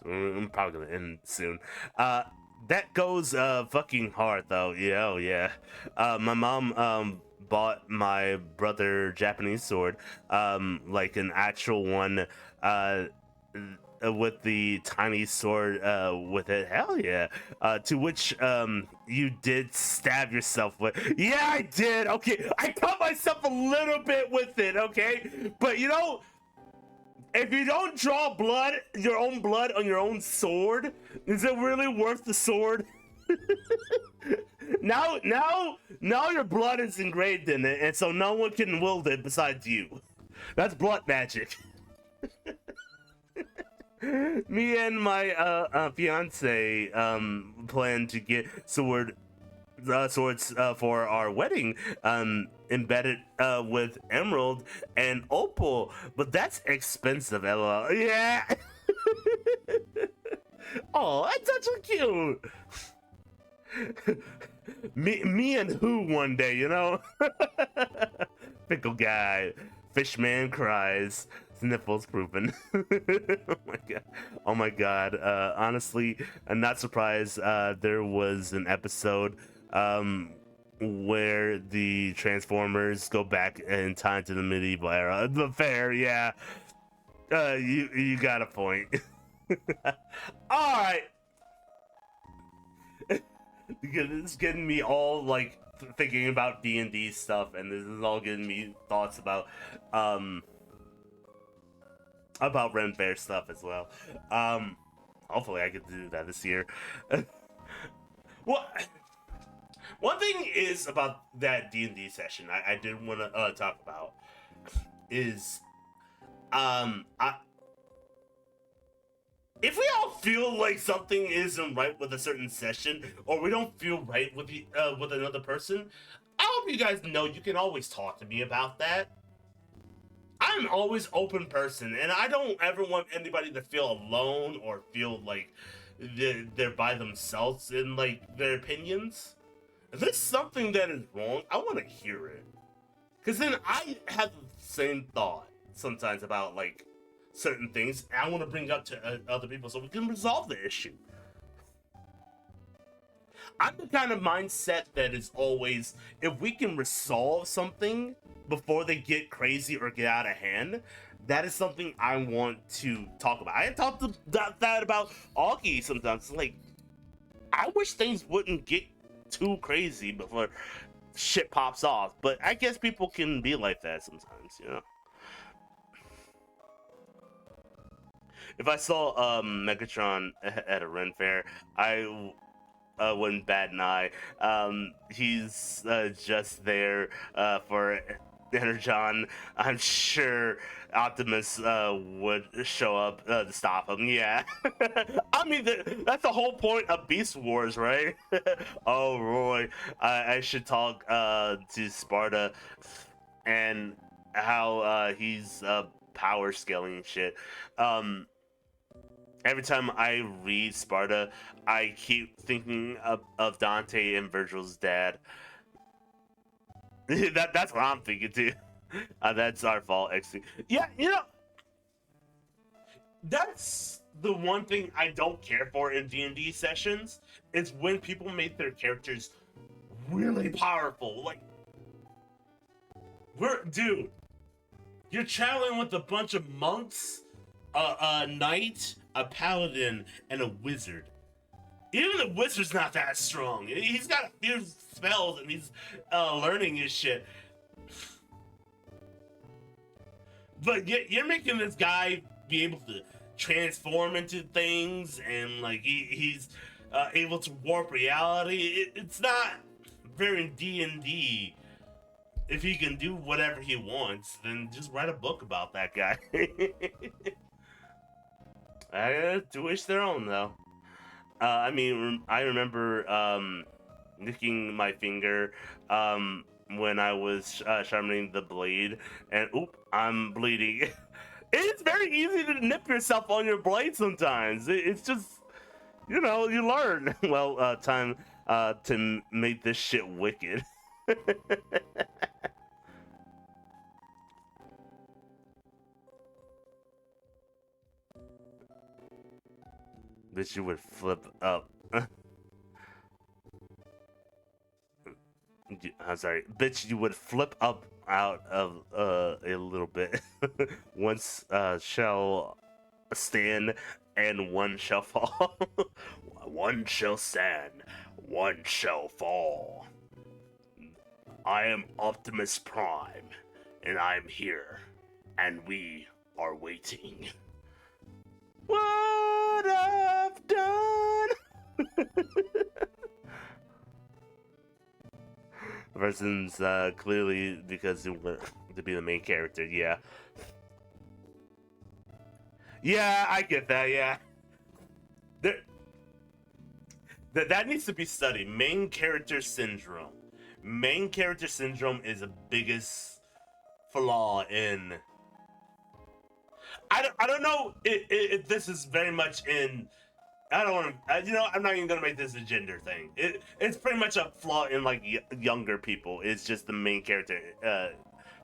So I'm probably gonna end soon. That goes fucking hard though. Yeah. My mom bought my brother Japanese sword, like an actual one, with the tiny sword with it. Hell yeah. To which you did stab yourself with. Yeah, I did. Okay, I cut myself a little bit with it, okay? But you know, if you don't draw blood, your own blood on your own sword, is it really worth the sword? Now Now your blood is engraved in it, and so no one can wield it besides you. That's blood magic. Me and my fiance plan to get swords for our wedding, embedded with emerald and opal, but that's expensive, LOL. Yeah. Oh, that's so cute. me and who one day, you know? Pickle guy, fishman cries, sniffles proven. Oh my god. Honestly, I'm not surprised. There was an episode where the Transformers go back in time to the medieval era. The fair, yeah. You got a point. All right. It's getting me all like thinking about D&D stuff, and this is all getting me thoughts about Ren Fair stuff as well. Hopefully I can do that this year. Well, one thing is about that D&D session I did want to talk about is if we all feel like something isn't right with a certain session, or we don't feel right with with another person, I hope you guys know you can always talk to me about that. I'm an always open person, and I don't ever want anybody to feel alone or feel like they're by themselves in like their opinions. If there's something that is wrong, I want to hear it, because then I have the same thought sometimes about like certain things I want to bring up to other people so we can resolve the issue. I'm the kind of mindset that is always, if we can resolve something before they get crazy or get out of hand, that is something I want to talk about. I talked that about Augie sometimes. Like, I wish things wouldn't get too crazy before shit pops off, but I guess people can be like that sometimes, you know? If I saw Megatron at a Ren Fair, I wouldn't bat an eye. He's just there for Energon. I'm sure Optimus would show up to stop him. Yeah. I mean, that's the whole point of Beast Wars, right? Oh, Roy. I should talk to Sparta and how he's power scaling and shit. Every time I read Sparta, I keep thinking of Dante and Virgil's dad. That's what I'm thinking too. That's our fault, XC. Yeah, you know, that's the one thing I don't care for in D&D sessions, is when people make their characters really powerful. Like, dude, you're traveling with a bunch of monks, a knight, a paladin, and a wizard. Even the wizard's not that strong. He's got a few spells and he's learning his shit. But you're making this guy be able to transform into things, and like he's able to warp reality. It's not very D&D. If he can do whatever he wants, then just write a book about that guy. To each their own, though. I mean, I remember nicking my finger when I was sharpening the blade, and oop, I'm bleeding. It's very easy to nip yourself on your blade sometimes. It's just, you know, you learn. Well, time to make this shit wicked. That you would flip up. I'm sorry, bitch, you would flip up out of a little bit. Once shall stand and one shall fall. One shall stand, one shall fall. I am Optimus Prime, and I'm here, and we are waiting. What I've done. versus clearly because you were to be the main character. Yeah, yeah, I get that. Yeah, there, that needs to be studied. Main character syndrome. Main character syndrome is the biggest flaw in. I don't know if this is very much in. I don't want to. You know, I'm not even gonna make this a gender thing. It's pretty much a flaw in like younger people. It's just the main character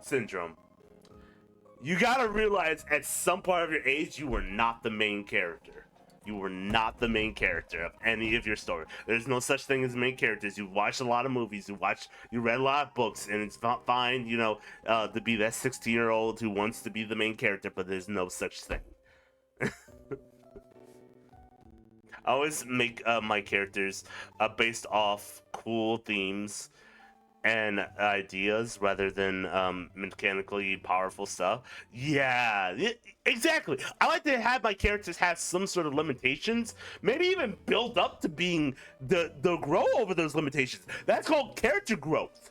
syndrome. You gotta realize at some part of your age, you were not the main character. You were not the main character of any of your story. There's no such thing as main characters. You watched a lot of movies. You read a lot of books, and it's not fine, you know, to be that 16-year-old who wants to be the main character. But there's no such thing. I always make my characters based off cool themes and ideas rather than mechanically powerful stuff. Yeah, exactly. I like to have my characters have some sort of limitations, maybe even build up to being the grow over those limitations. That's called character growth.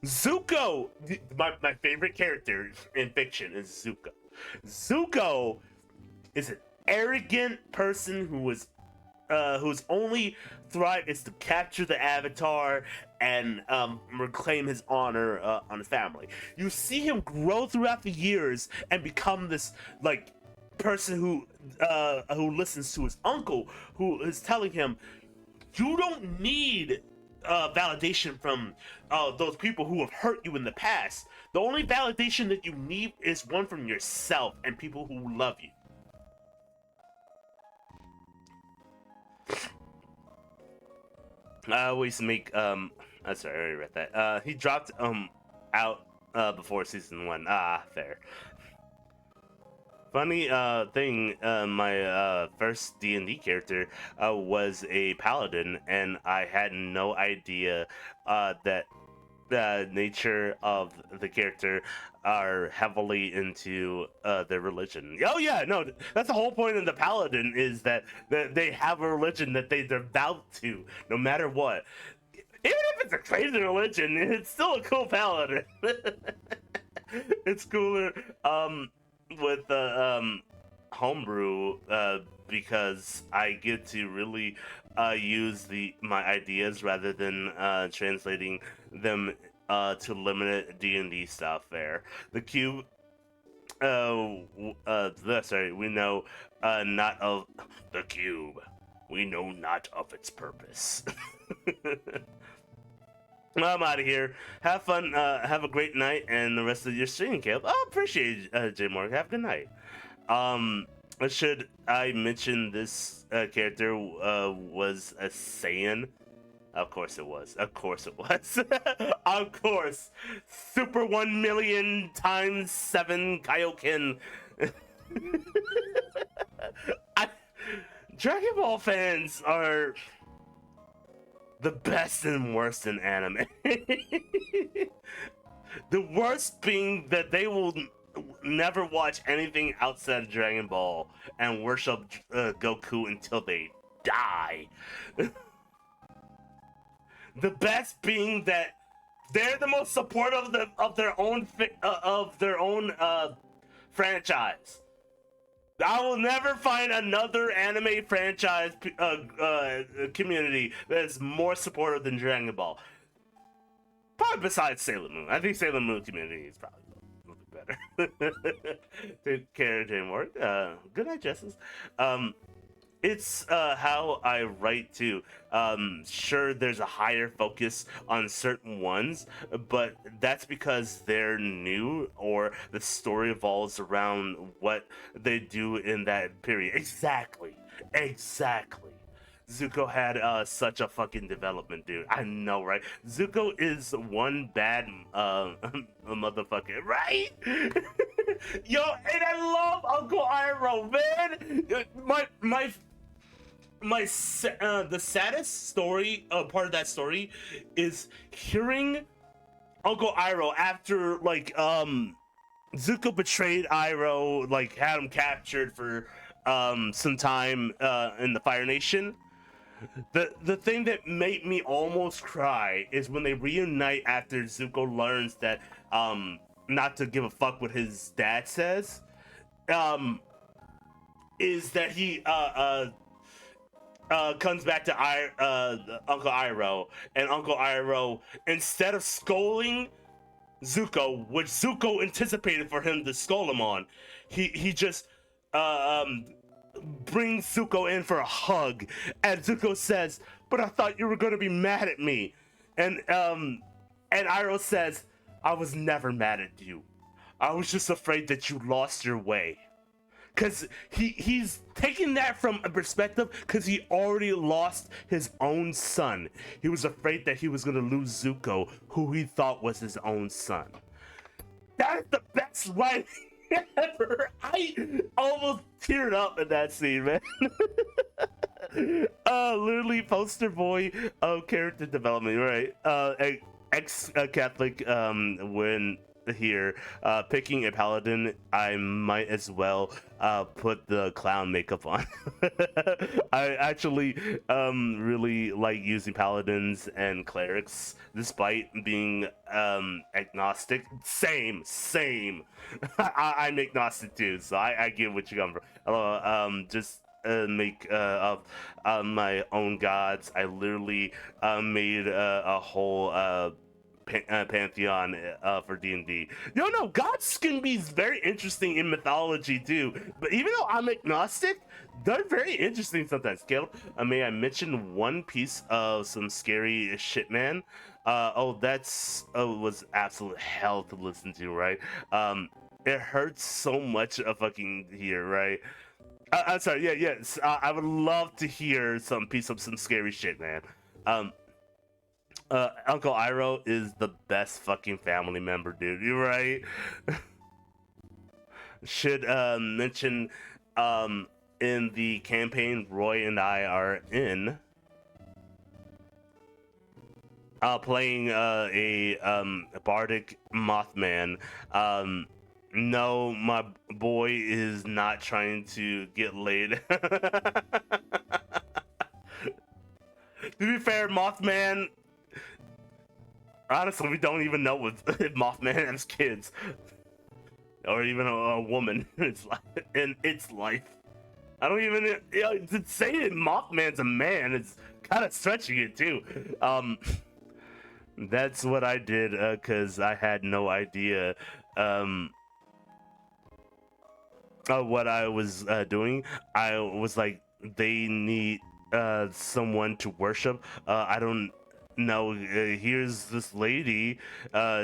Zuko, my favorite character in fiction is Zuko. Zuko is an arrogant person whose only thrive is to capture the Avatar and reclaim his honor on his family. You see him grow throughout the years and become this like person who listens to his uncle, who is telling him, "You don't need validation from those people who have hurt you in the past. The only validation that you need is one from yourself and people who love you." I always make I'm sorry, I already read that. He dropped out before season 1. Ah, fair. Funny thing, my first D&D character was a paladin, and I had no idea that the nature of the character are heavily into their religion. Oh yeah, no, that's the whole point of the paladin, is that they have a religion that they're devout to, no matter what. Even if it's a crazy religion, it's still a cool paladin. It's cooler with homebrew because I get to really use my ideas rather than translating them to limited D&D stuff. There, the cube. Sorry, we know not of the cube. We know not of its purpose. I'm out of here. Have fun. Have a great night and the rest of your streaming, Caleb. Oh, appreciate it, J. Morgan. Have a good night. Should I mention this character was a Saiyan? Of course it was. Of course it was. Of course. Super 1 million times 7 Kaioken. Dragon Ball fans are the best and worst in anime. The worst being that they will never watch anything outside of Dragon Ball and worship Goku until they die. The best being that they're the most supportive of their own franchise. I will never find another anime franchise community that is more supportive than Dragon Ball. Probably besides Sailor Moon. I think Sailor Moon community is probably a little bit better. Take care, Jane Ward. Good night, Justice. It's how I write too. Sure, there's a higher focus on certain ones, but that's because they're new or the story evolves around what they do in that period. Exactly. Zuko had such a fucking development, dude. I know, right? Zuko is one bad motherfucker, right? Yo, and I love Uncle Iroh, man. The saddest story part of that story is hearing Uncle Iroh after like Zuko betrayed Iroh, like had him captured for some time in the Fire Nation. The thing that made me almost cry is when they reunite after Zuko learns that not to give a fuck what his dad says. Um, is that he comes back to Uncle Iroh, and Uncle Iroh, instead of scolding Zuko, which Zuko anticipated for him to scold him on, he just um brings Zuko in for a hug, and Zuko says, "But I thought you were going to be mad at me," and Iroh says, "I was never mad at you. I was just afraid that you lost your way." Because he's taking that from a perspective because he already lost his own son. He was afraid that he was going to lose Zuko, who he thought was his own son. That is the best writing ever. I almost teared up in that scene, man. Literally poster boy of character development, right? Ex-Catholic when here picking a paladin, I might as well put the clown makeup on. I actually really like using paladins and clerics despite being agnostic. Same I'm agnostic too, so I get what you're coming from. Just make of my own gods. I literally made a whole pantheon for D&D. No, gods can be very interesting in mythology too, but even though I'm agnostic, they're very interesting sometimes. Caleb, may I mention one piece of some scary shit, man? That's was absolute hell to listen to, right? It hurts so much of fucking here, right? I'm sorry, yes, I would love to hear some piece of some scary shit, man. Uncle Iroh is the best fucking family member, dude. You're right. Should mention in the campaign Roy and I are in, playing a bardic Mothman. No, my boy is not trying to get laid. To be fair, Mothman, honestly, we don't even know if Mothman has kids, or even a woman in its life. I don't even, to say that Mothman's a man is kind of stretching it too. That's what I did because I had no idea what I was doing. I was like, they need someone to worship. I don't know. Here's this lady.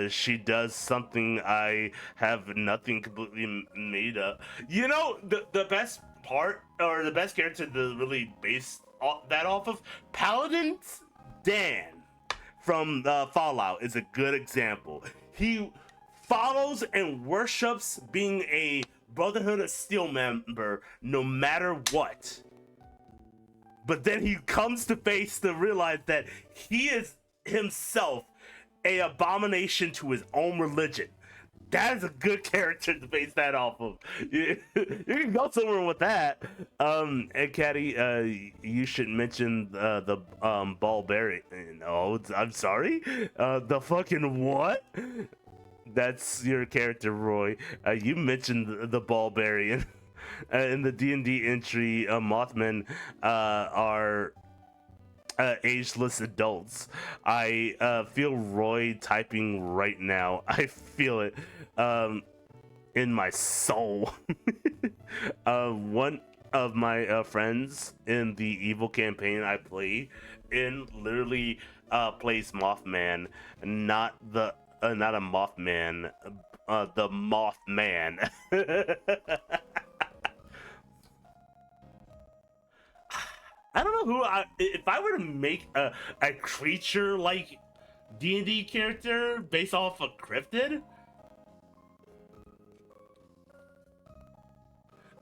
She does something I have nothing completely made up. You know, the best part, or the best character to really base that off of, Paladins. Dan from Fallout is a good example. He follows and worships being a Brotherhood of Steel member no matter what. But then he comes to face to realize that he is himself a abomination to his own religion. That is a good character to base that off of. You can go somewhere with that. And Caddy, you should mention the Barbarian. No, I'm sorry. The fucking what? That's your character, Roy. You mentioned the Barbarian. In the D&D entry, Mothmen are ageless adults. I feel Roy typing right now. I feel it in my soul. One of my friends in the evil campaign I play in literally plays Mothman, not a Mothman, the Mothman. I don't know who if I were to make a creature like D&D character based off of cryptid,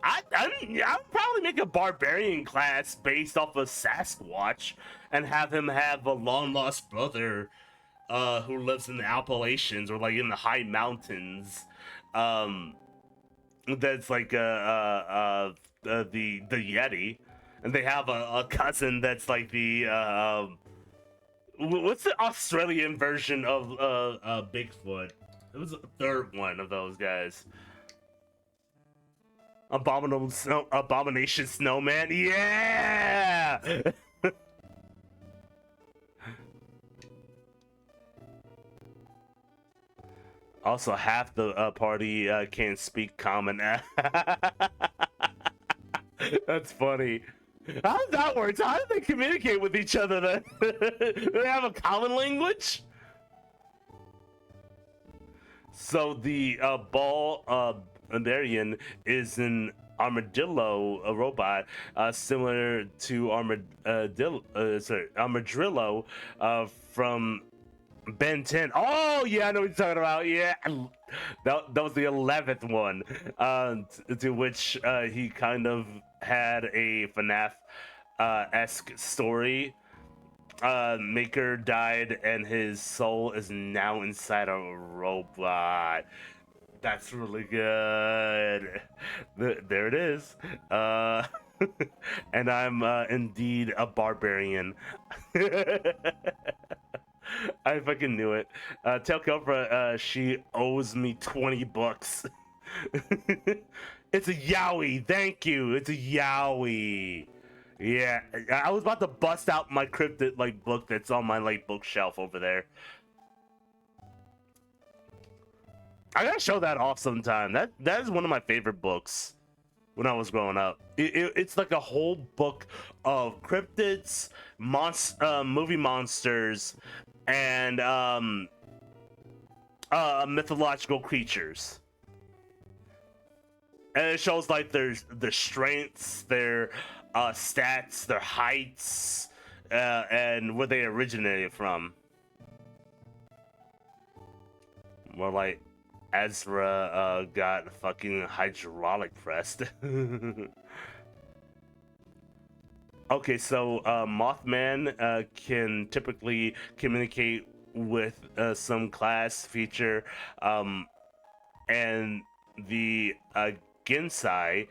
I'd probably make a barbarian class based off of Sasquatch and have him have a long lost brother who lives in the Appalachians or like in the high mountains. That's like the Yeti. and they have a cousin that's like the what's the Australian version of Bigfoot? It was a third one of those guys. Abomination Snowman. Yeah. Also, half the party can't speak common. That's funny. How does that work? How do they communicate with each other then? Do they have a common language? So the barbarian is an armadillo, a robot, similar to armadillo from Ben 10. Oh yeah, I know what you're talking about. Yeah, that was the 11th one, to which he kind of had a FNAF esque story. Maker died and his soul is now inside a robot. That's really good. There it is. And I'm indeed a barbarian. I fucking knew it. Tell Kelfra she owes me 20 bucks. It's a yaoi. Thank you. It's a yaoi. Yeah, I was about to bust out my cryptid like book that's on my like bookshelf over there. I gotta show that off sometime. That is one of my favorite books when I was growing up. It's like a whole book of cryptids, movie monsters, and mythological creatures. And it shows like their strengths, their stats, their heights, and where they originated from. More like Ezra got fucking hydraulic pressed. Okay, so Mothman can typically communicate with some class feature, and the Gensai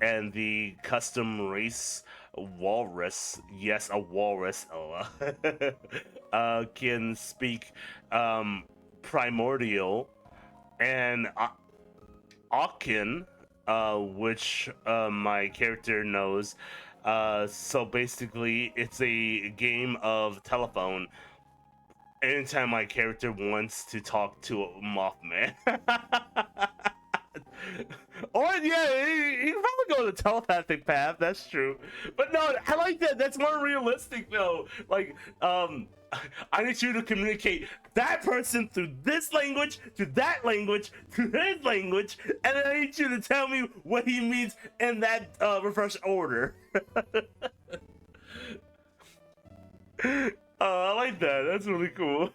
and the custom race walrus, yes, a walrus, can speak primordial, and Akin, which my character knows. So basically, it's a game of telephone. Anytime my character wants to talk to a Mothman. Or yeah, he can probably go the telepathic path. That's true. But no, I like that. That's more realistic though. Like, I need you to communicate that person through this language, to that language, to his language, and then I need you to tell me what he means in that reverse order. I like that. That's really cool.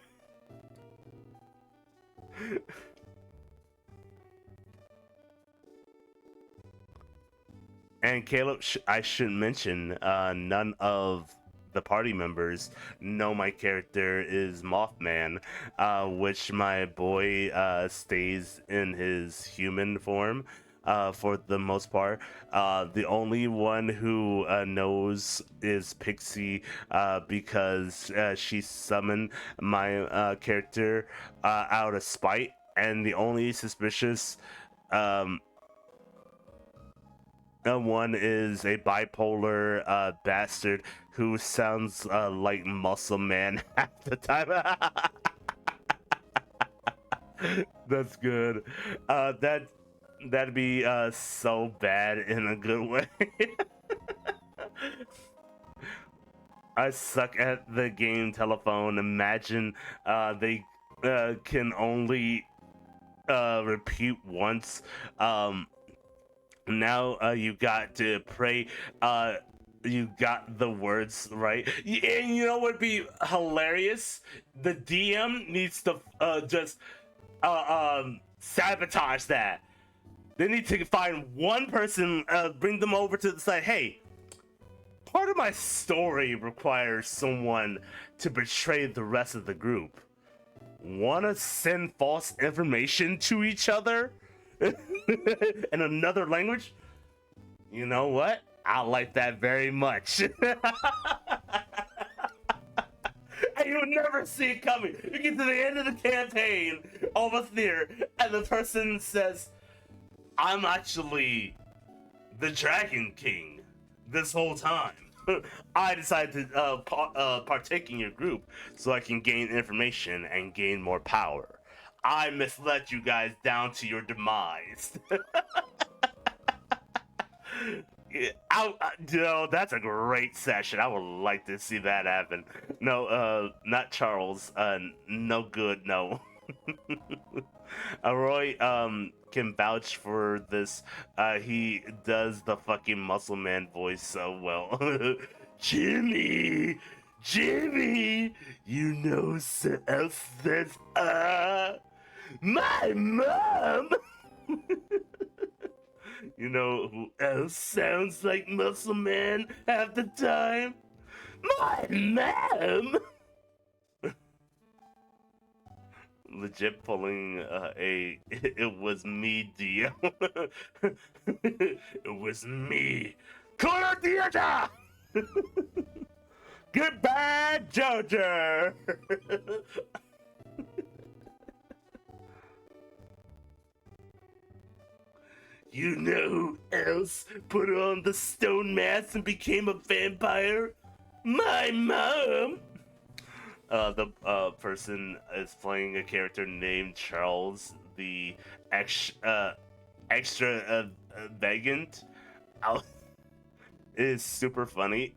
And Caleb, I should mention, none of the party members know my character is Mothman, which my boy stays in his human form for the most part. The only one who knows is Pixie, because she summoned my character out of spite, and the only suspicious one is a bipolar bastard who sounds like Muscle Man half the time. That's good. That'd be so bad in a good way. I suck at the game telephone. Imagine they can only repeat once. Now you got to pray. You got the words right. And you know what would be hilarious? The DM needs to just sabotage that. They need to find one person, bring them over to the side. Hey, part of my story requires someone to betray the rest of the group. Wanna send false information to each other in another language? You know what? I like that very much. And you'll never see it coming. You get to the end of the campaign, almost there, and the person says, I'm actually the Dragon King this whole time. I decided to partake in your group so I can gain information and gain more power. I misled you guys down to your demise. That's a great session. I would like to see that happen. No, not Charles. No good. No. Roy can vouch for this. He does the fucking muscle man voice so well. Jimmy, you know who else says my mom. You know who else sounds like Muscle Man half the time? My mom! Legit pulling it was me deal. It was me. Corner theater! Goodbye, Georgia! You know who else put on the stone mask and became a vampire? My mom! The person is playing a character named Charles, the extra vagant. It is super funny.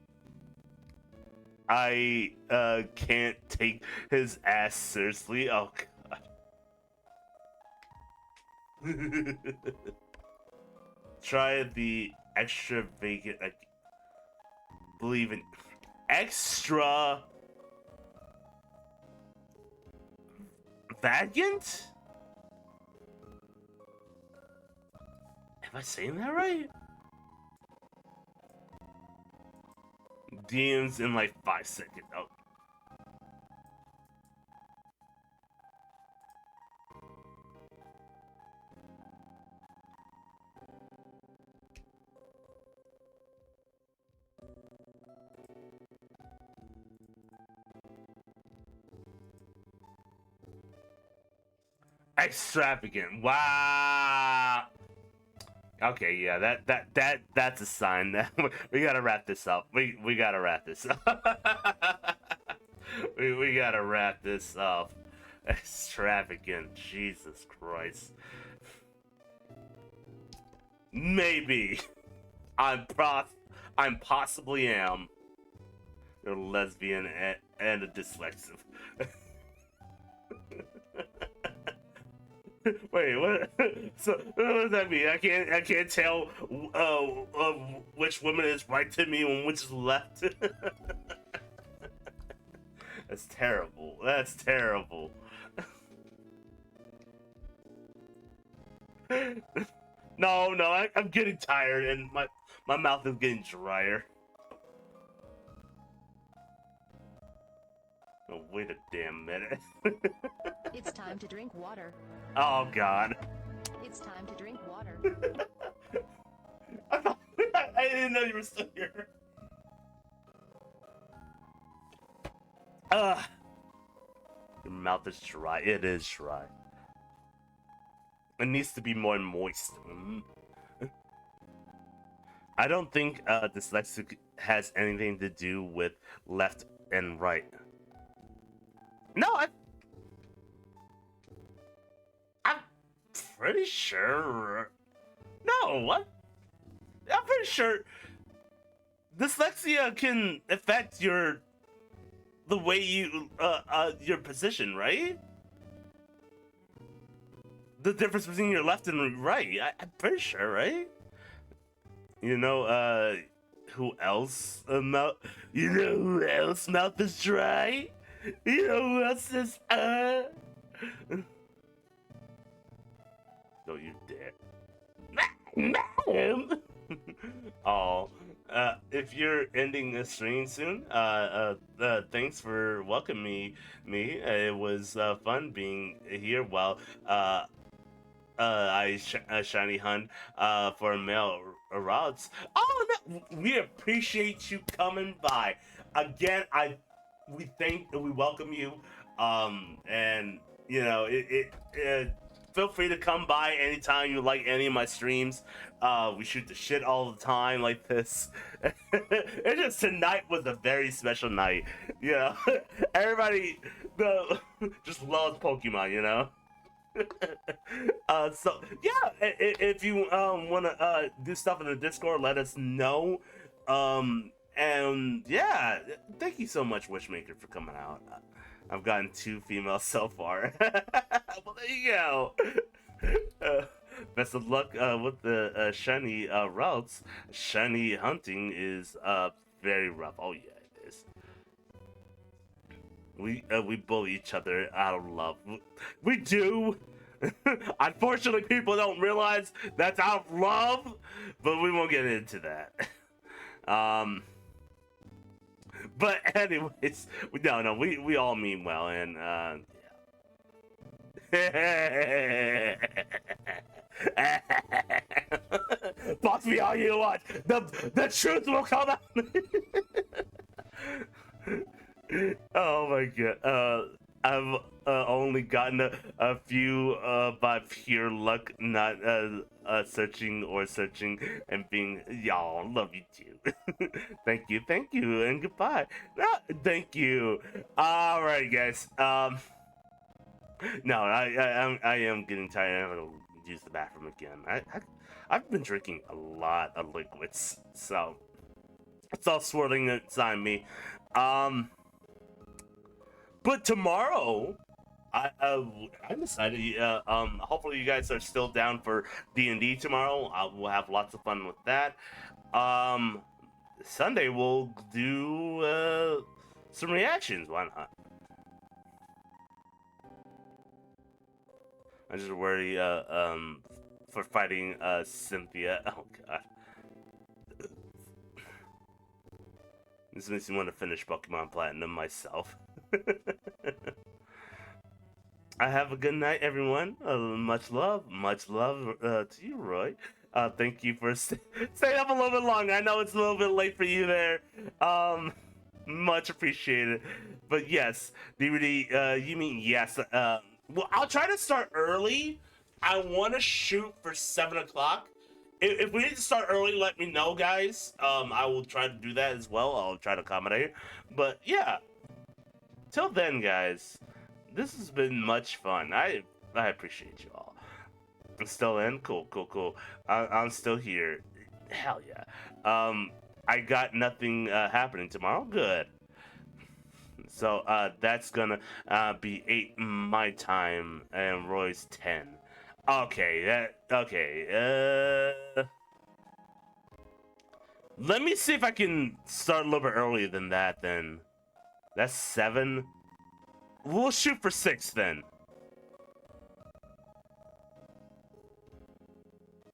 I can't take his ass seriously. Oh god. Try the extra vacant. I believe in extra vagant. Am I saying that right? DMs in like 5 seconds. Oh. Extravagant. Wow. Okay, yeah, that's a sign that we gotta wrap this up. We gotta wrap this up. we gotta wrap this up. Extravagant. Jesus Christ. Maybe. I'm possibly am. You're a lesbian and a dyslexic. Wait, what? So what does that mean? I can't tell which woman is right to me and which is left. That's terrible. That's terrible. No, I'm getting tired and my mouth is getting drier. Oh, wait a damn minute. It's time to drink water. Oh god. It's time to drink water. I didn't know you were still here. Your mouth is dry. It is dry. It needs to be more moist. I don't think dyslexic has anything to do with left and right. No, I'm pretty sure. No, what? I'm pretty sure dyslexia can affect the way you your position, right? The difference between your left and right. I'm pretty sure, right? You know, who else mouth? You know who else mouth is dry? You know who else is Don't you dare. Ma'am! Oh, if you're ending the stream soon, thanks for welcoming me. It was fun being here while shiny hunt for male routes. Oh no, we appreciate you coming by again. We welcome you, and you know feel free to come by anytime you like any of my streams. We shoot the shit all the time like this. It just tonight was a very special night. You know, everybody just loves Pokemon. You know. So yeah, if you want to do stuff in the Discord, let us know. And yeah, thank you so much, Wishmaker, for coming out. I've gotten 2 females so far. Well, there you go. Best of luck with the shiny routes. Shiny hunting is very rough. Oh yeah, it is. We bully each other out of love. We do. Unfortunately, people don't realize that's out of love, but we won't get into that. But anyways, no, we all mean well, and yeah. Box me all you want. The truth will come out. Oh my god. I've only gotten a few by pure luck, not searching and being. Y'all love you too. Thank you, and goodbye. No, thank you. All right, guys. No, I am getting tired. I'm gonna use the bathroom again. I've been drinking a lot of liquids, so it's all swirling inside me. But tomorrow, I decided. Hopefully you guys are still down for D&D tomorrow. We'll have lots of fun with that. Sunday we'll do some reactions. Why not? I just worry for fighting Cynthia. Oh god. This makes me want to finish Pokemon Platinum myself. I have a good night, everyone. Much love to you, Roy. Thank you for staying up a little bit longer. I know it's a little bit late for you there. Much appreciated. But yes, DVD, you mean yes. Well, I'll try to start early. I want to shoot for 7 o'clock. If we need to start early, let me know, guys. I will try to do that as well. I'll try to accommodate. But yeah, till then, guys, this has been much fun. I appreciate you all. I'm still in. Cool. I'm still here. Hell yeah. I got nothing happening tomorrow. Good. So that's gonna be 8 my time and Roy's 10. Okay. Let me see if I can start a little bit earlier than that. Then that's 7. We'll shoot for 6 then.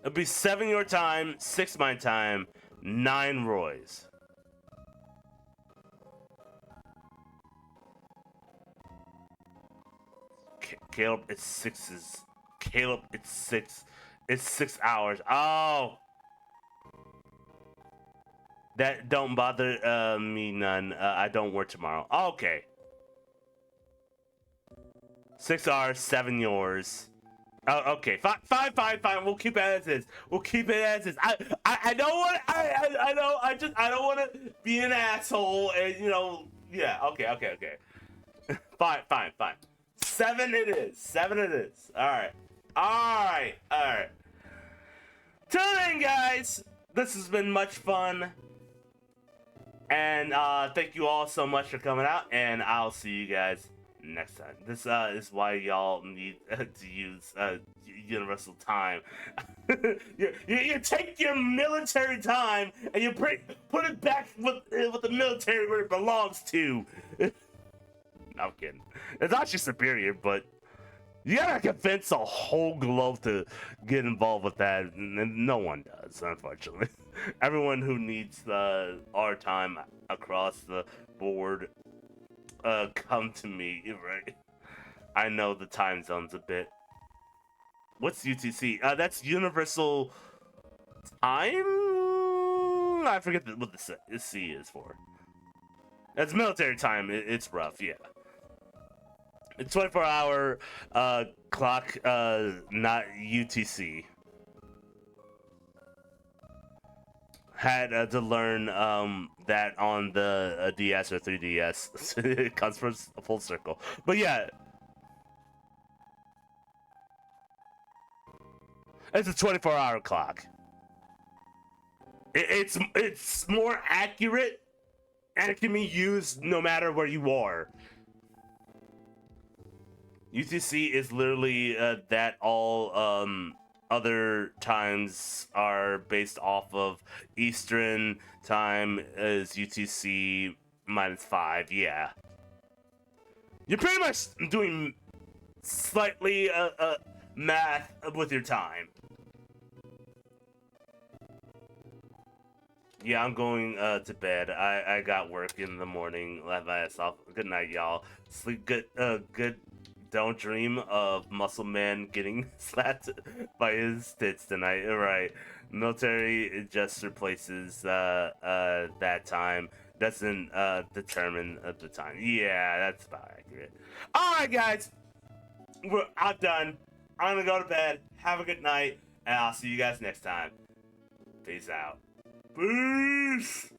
It'll be 7 your time, 6 my time, 9 Roy's. Caleb, it's 6's. Caleb, it's 6. It's 6 hours. Oh, that don't bother me none. I don't work tomorrow. Okay. 6 hours, 7 yours. Oh, okay. Fine. We'll keep it as is. I don't want. I know. I don't want to be an asshole. And yeah. Okay. Fine. 7 it is. All right. Till then, guys, this has been much fun. And thank you all so much for coming out. And I'll see you guys next time. This is why y'all need to use universal time. you take your military time and you put it back with the military where it belongs to. No, I'm kidding. It's actually superior, but you gotta convince a whole globe to get involved with that, and no one does, unfortunately. Everyone who needs our time across the board, come to me, right? I know the time zone's a bit What's UTC? That's Universal Time. I forget what the C is for. That's military time. It's rough. Yeah. It's 24-hour clock, not UTC. Had to learn that on the DS or 3DS. It comes from a full circle. But yeah, it's a 24-hour clock. It's more accurate and it can be used no matter where you are. UTC is literally that all other times are based off of Eastern time is UTC -5. Yeah, you're pretty much doing slightly math with your time. Yeah, I'm going to bed. I got work in the morning. Let myself. Good night, y'all. Sleep good. Good. Don't dream of Muscle Man getting slapped by his tits tonight. Right. Military just replaces that time. Doesn't determine the time. Yeah, that's about accurate. All right, guys. I'm done. I'm gonna go to bed. Have a good night, and I'll see you guys next time. Peace out. Peace.